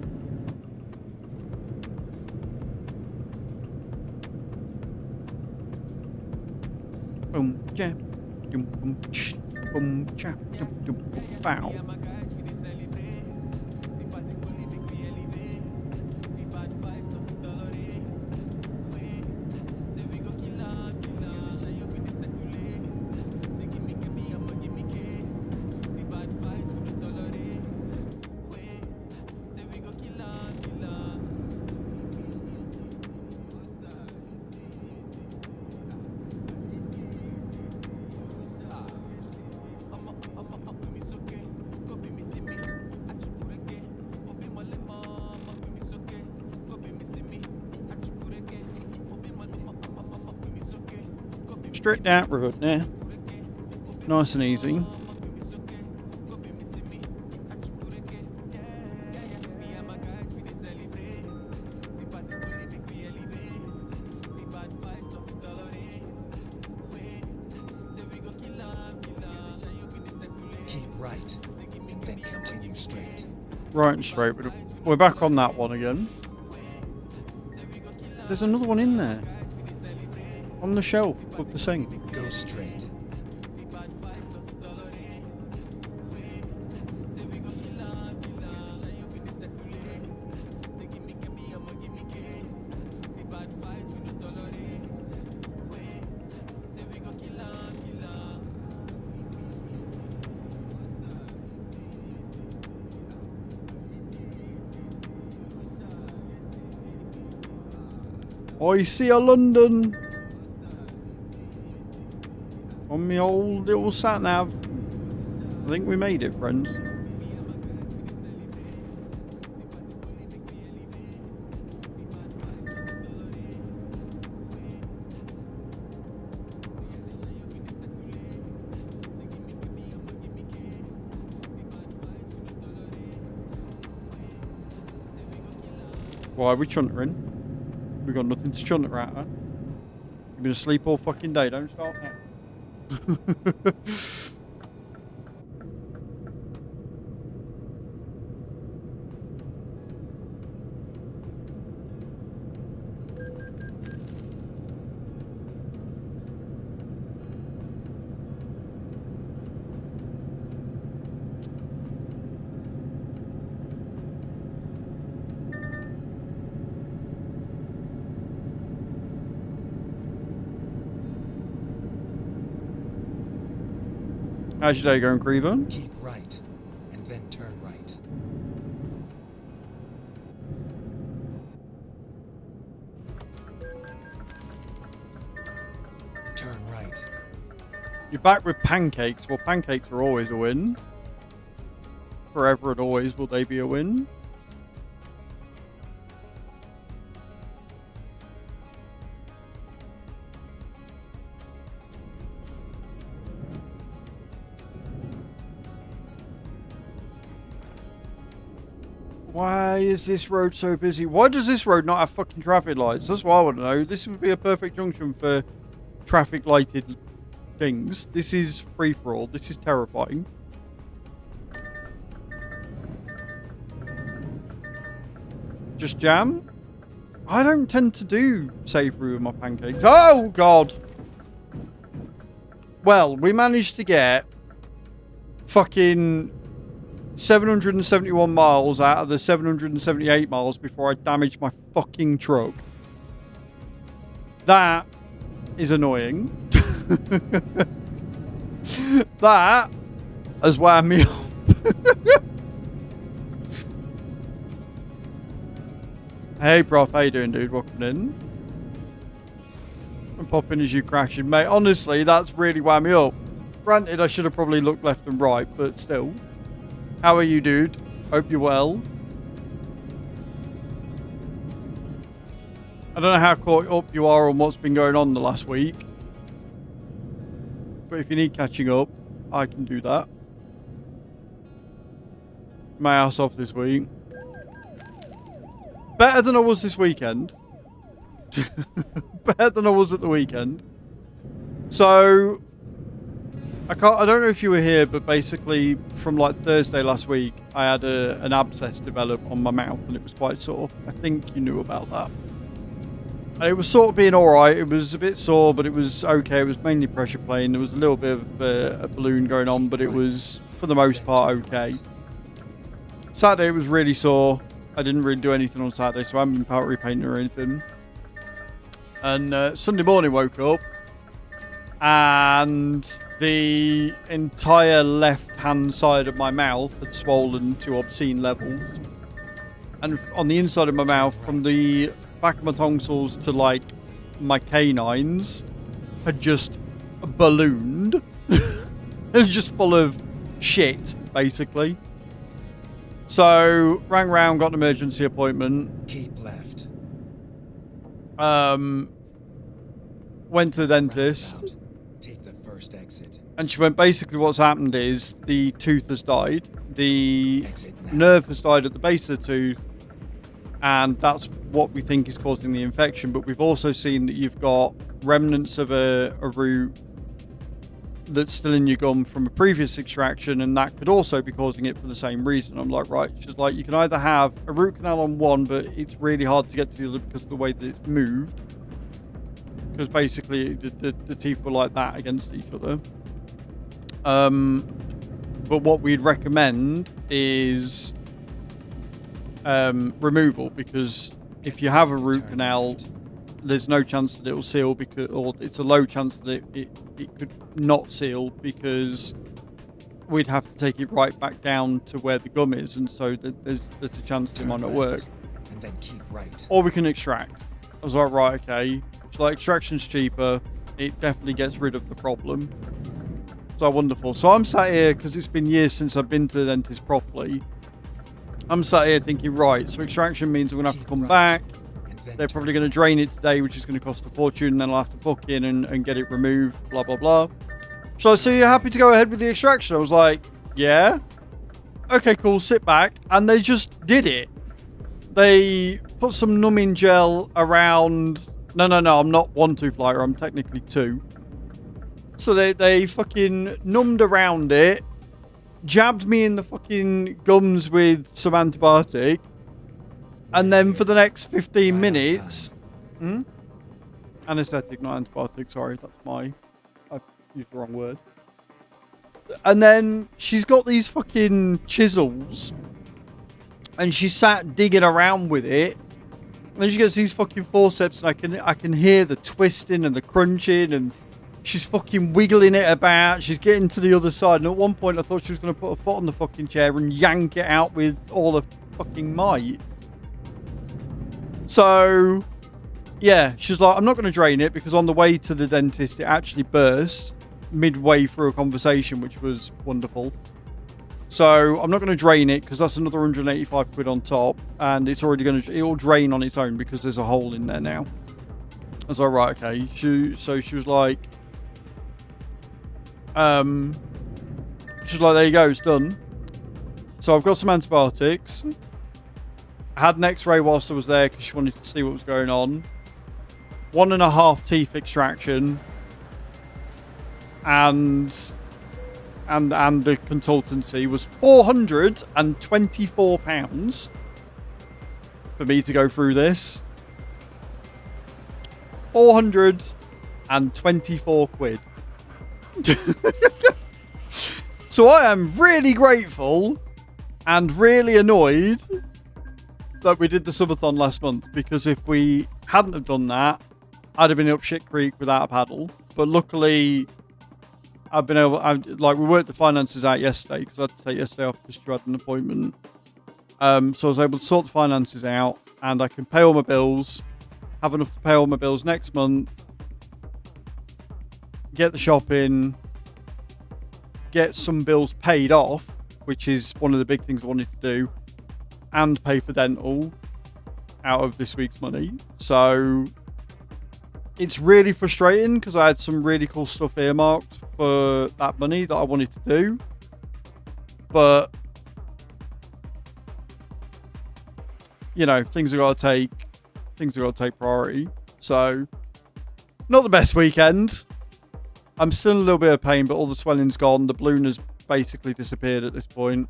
Boom, jam, boom, boom, sh. Boom, chap, boom, boom, bow. Straight down road now. Nice and easy. Keep right, then continue straight. Right and straight. We're back on that one again. There's another one in there. On the shelf of the sink. Go straight. I see a London. On my old little sat nav. I think we made it, friends. Why are we chuntering? We got nothing to chunter at her. You've been asleep all fucking day, don't start now. How's your day going, Creever? Keep right, and then turn right. Turn right. You're back with pancakes. Well, pancakes are always a win. Forever and always will they be a win. Why is this road so busy? Why does this road not have fucking traffic lights? That's what I want to know. This would be a perfect junction for traffic lighted things. This is free-for-all. This is terrifying. Just jam? I don't tend to do savory with my pancakes. Oh, God! Well, we managed to get fucking 771 miles out of the 778 miles before I damaged my fucking truck. That is annoying. That has wound me up. Hey, Prof, how you doing, dude? Welcome in. I'm popping as you crashing, mate. Honestly, that's really wound me up. Granted, I should have probably looked left and right, but still. How are you, dude? Hope you're well. I don't know how caught up you are on what's been going on the last week. But if you need catching up, I can do that. My ass off this week. Better than I was this weekend. Better than I was at the weekend. So I don't know if you were here, but basically from like Thursday last week, I had an abscess develop on my mouth and it was quite sore. I think you knew about that. And it was sort of being alright. It was a bit sore, but it was okay. It was mainly pressure plane. There was a little bit of a balloon going on, but it was, for the most part, okay. Saturday, it was really sore. I didn't really do anything on Saturday, so I haven't been powdery painting or anything. And Sunday morning, woke up, and the entire left-hand side of my mouth had swollen to obscene levels. And on the inside of my mouth, from the back of my tonsils to like my canines, had just ballooned. It's just full of shit, basically. So rang round, got an emergency appointment. Keep left. Went to the dentist. Take the first exit. And she went, basically what's happened is the tooth has died. The nerve has died at the base of the tooth. And that's what we think is causing the infection. But we've also seen that you've got remnants of a root that's still in your gum from a previous extraction. And that could also be causing it for the same reason. I'm like, right. She's like, you can either have a root canal on one, but it's really hard to get to the other because of the way that it's moved. Because basically the teeth were like that against each other. But what we'd recommend is removal, because if you have a root canal, there's no chance that it will seal, because, or it's a low chance that it could not seal, because we'd have to take it right back down to where the gum is, and so there's a chance that it might not work. And then keep right. Or we can extract. I was like, right, okay. So like, extraction's cheaper. It definitely gets rid of the problem. So wonderful. So I'm sat here, because it's been years since I've been to the dentist properly. I'm sat here thinking, right, so extraction means we're going to have to come back. They're probably going to drain it today, which is going to cost a fortune. And then I'll have to book in and get it removed, blah, blah, blah. So you're happy to go ahead with the extraction? I was like, yeah. Okay, cool, sit back. And they just did it. They put some numbing gel around... No, I'm not one tooth lighter. I'm technically two. So they fucking numbed around it, jabbed me in the fucking gums with some antibiotic, and then for the next 15 minutes... Anesthetic, not antibiotic. Sorry, I used the wrong word. And then she's got these fucking chisels, and she sat digging around with it. And then she gets these fucking forceps, and I can hear the twisting and the crunching, and she's fucking wiggling it about. She's getting to the other side, and at one point I thought she was going to put a foot on the fucking chair and yank it out with all her fucking might. So, yeah, she's like, I'm not going to drain it, because on the way to the dentist it actually burst midway through a conversation, which was wonderful. So I'm not going to drain it, because that's another 185 quid on top, and it's already going to, it'll drain on its own because there's a hole in there now. I was like, right, okay. So she was like, there you go, it's done. So I've got some antibiotics. I had an x-ray whilst I was there because she wanted to see what was going on. 1.5 teeth extraction. And the consultancy was £424 for me to go through this. 424 quid. So I am really grateful and really annoyed that we did the subathon last month, because if we hadn't have done that, I'd have been up shit creek without a paddle. But luckily, I've been able, we worked the finances out yesterday, because I had to take yesterday off because you had an appointment. So I was able to sort the finances out, and I can pay all my bills, have enough to pay all my bills next month, get the shopping, get some bills paid off, which is one of the big things I wanted to do, and pay for dental out of this week's money. So it's really frustrating, because I had some really cool stuff earmarked for that money that I wanted to do, but you know, things have got to take priority. So not the best weekend. I'm still in a little bit of pain, but all the swelling's gone. The balloon has basically disappeared at this point.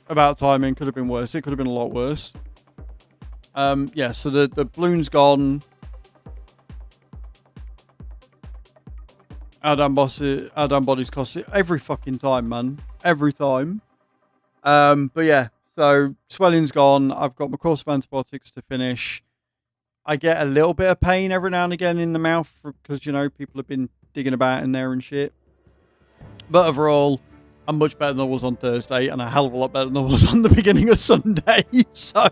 About timing, could have been worse. It could have been a lot worse. Yeah, so the balloon's gone. Our damn bodies cost it every fucking time, man. Every time. But yeah, so swelling's gone. I've got my course of antibiotics to finish. I get a little bit of pain every now and again in the mouth, because, you know, people have been digging about in there and shit. But overall, I'm much better than I was on Thursday, and a hell of a lot better than I was on the beginning of Sunday. So,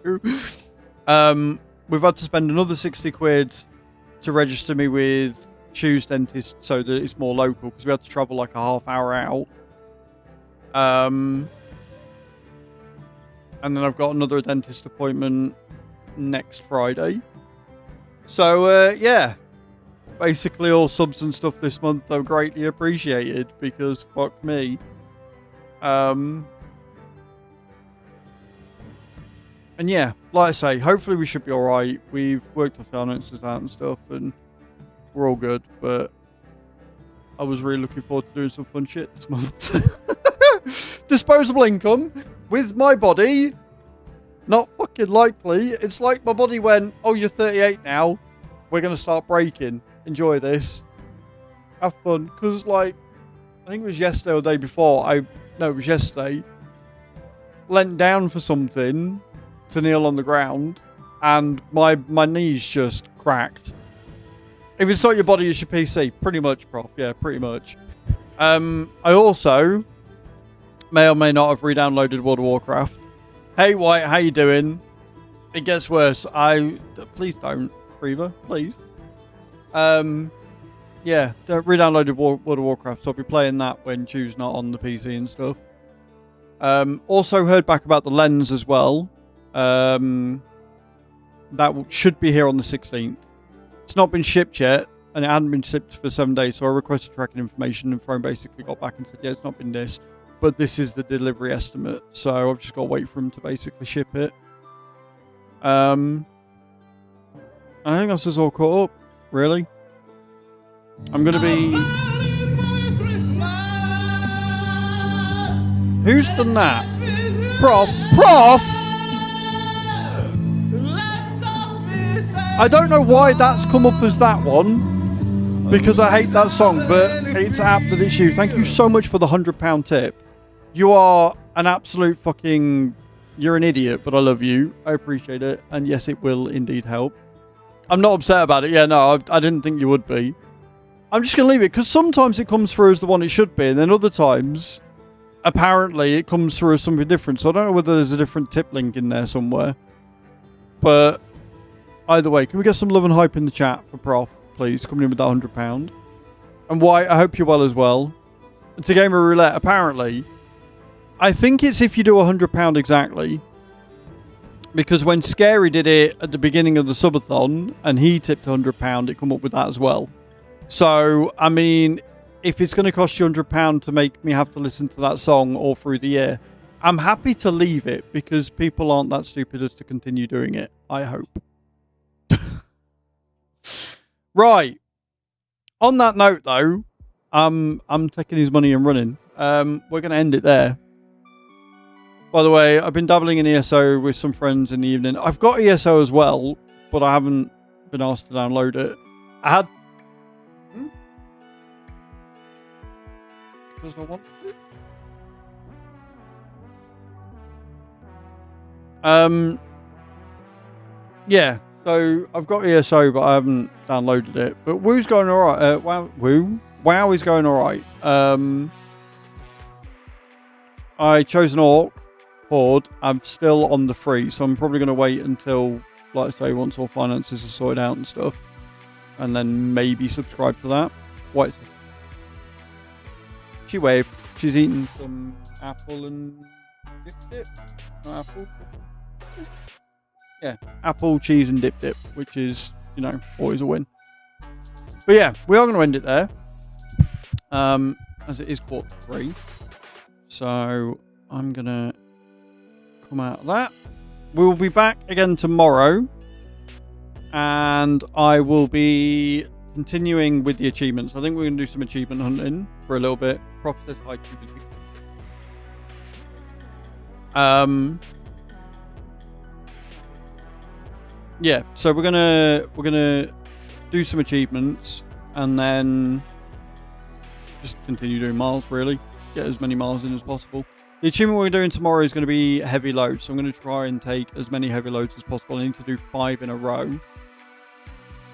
we've had to spend another 60 quid to register me with Choose Dentist, so that it's more local, because we had to travel like a half hour out. And then I've got another dentist appointment next Friday. So, yeah. Basically, all subs and stuff this month are greatly appreciated, because fuck me. And yeah, like I say, hopefully we should be alright. We've worked our finances out and stuff, and we're all good, but I was really looking forward to doing some fun shit this month. Disposable income with my body. Not fucking likely. It's like my body went, oh, you're 38 now. We're going to start breaking. Enjoy this. Have fun. Because, like, I think it was yesterday or the day before. No, it was yesterday. Leant down for something to kneel on the ground. And my knees just cracked. If it's not your body, it's your PC. Pretty much, prof. Yeah, pretty much. I also may or may not have re-downloaded World of Warcraft. Hey, White, how you doing? It gets worse. Please don't, Reaver, please. Yeah, re-downloaded World of Warcraft, so I'll be playing that when Chew's not on the PC and stuff. Also heard back about the lens as well. That should be here on the 16th. It's not been shipped yet, and it hadn't been shipped for 7 days, so I requested tracking information, and Throne basically got back and said, yeah, it's not been this, but this is the delivery estimate, so I've just got to wait for him to basically ship it. I think that's just all caught up, really. I'm going to be... Who's done that? Prof? I don't know why that's come up as that one, because I hate that song, but it's apt that it's you. Thank you so much for the £100 tip. You are an absolute fucking... You're an idiot, but I love you. I appreciate it. And yes, it will indeed help. I'm not upset about it. Yeah, no, I didn't think you would be. I'm just going to leave it, because sometimes it comes through as the one it should be, and then other times, apparently, it comes through as something different. So I don't know whether there's a different tip link in there somewhere. But either way, can we get some love and hype in the chat for Prof, please, coming in with that £100? And White, I hope you're well as well. It's a game of roulette, apparently. I think it's if you do £100 exactly. Because when Scary did it at the beginning of the subathon, and he tipped £100, it come up with that as well. So, I mean, if it's going to cost you £100 to make me have to listen to that song all through the year, I'm happy to leave it, because people aren't that stupid as to continue doing it. I hope. Right. On that note, though, I'm taking his money and running. We're going to end it there. By the way, I've been dabbling in ESO with some friends in the evening. I've got ESO as well, but I haven't been asked to download it. I had... Because I want to. Yeah, so I've got ESO, but I haven't downloaded it. But Woo's going alright. Wow is going alright. I chose an Orc Horde. I'm still on the free, so I'm probably going to wait until, like I say, once all finances are sorted out and stuff, and then maybe subscribe to that. What? She waved. She's eating some apple and dip. No, apple. Yeah, apple, cheese, and dip, which is, you know, always a win. But yeah, we are going to end it there, as it is Q3. So I'm going to come out of that. We will be back again tomorrow, and I will be continuing with the achievements. I think we're going to do some achievement hunting for a little bit. Profit high QBT. Yeah, so we're gonna do some achievements and then just continue doing miles, really. Get as many miles in as possible. The achievement we're doing tomorrow is going to be heavy loads, so I'm going to try and take as many heavy loads as possible. I need to do 5 in a row.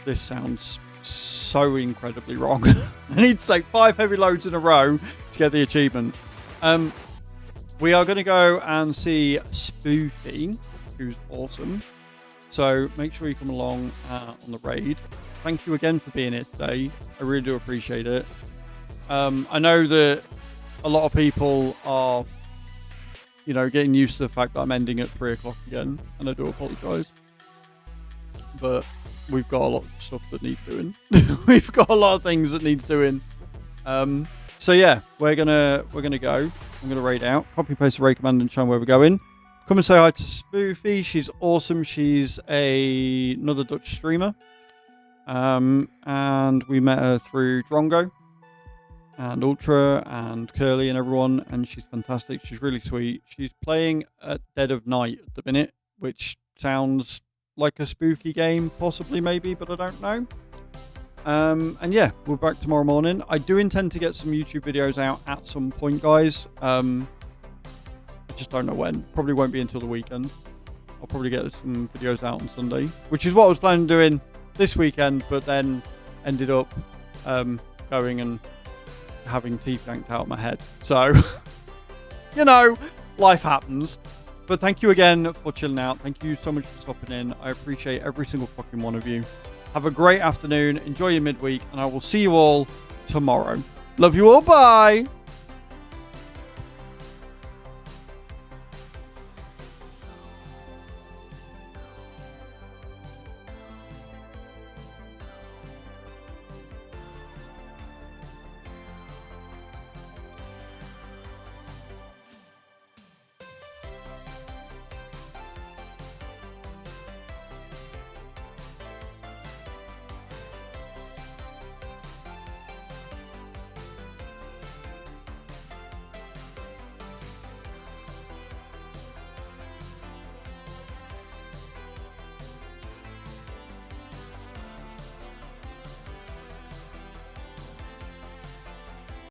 This sounds so incredibly wrong. I need to take 5 heavy loads in a row to get the achievement. We are going to go and see Spoofy, who's awesome. So make sure you come along on the raid. Thank you again for being here today. I really do appreciate it. I know that a lot of people are, you know, getting used to the fact that I'm ending at 3 o'clock again, and I do apologise. But we've got a lot of stuff that needs doing. We've got a lot of things that needs doing. So yeah, we're gonna go. I'm gonna raid out. Copy paste the raid command and show where we're going. Come and say hi to Spoofy. She's awesome. She's another Dutch streamer. And we met her through Drongo and Ultra and Curly and everyone, and she's fantastic. She's really sweet. She's playing at Dead of Night at the minute, which sounds like a spooky game, possibly, maybe, but I don't know. And yeah, we're back tomorrow morning. I do intend to get some YouTube videos out at some point, guys. I just don't know when. Probably won't be until the weekend. I'll probably get some videos out on Sunday, which is what I was planning on doing this weekend, but then ended up going and having teeth yanked out of my head. So, you know, life happens. But thank you again for chilling out. Thank you so much for stopping in. I appreciate every single fucking one of you. Have a great afternoon. Enjoy your midweek, and I will see you all tomorrow. Love you all. Bye.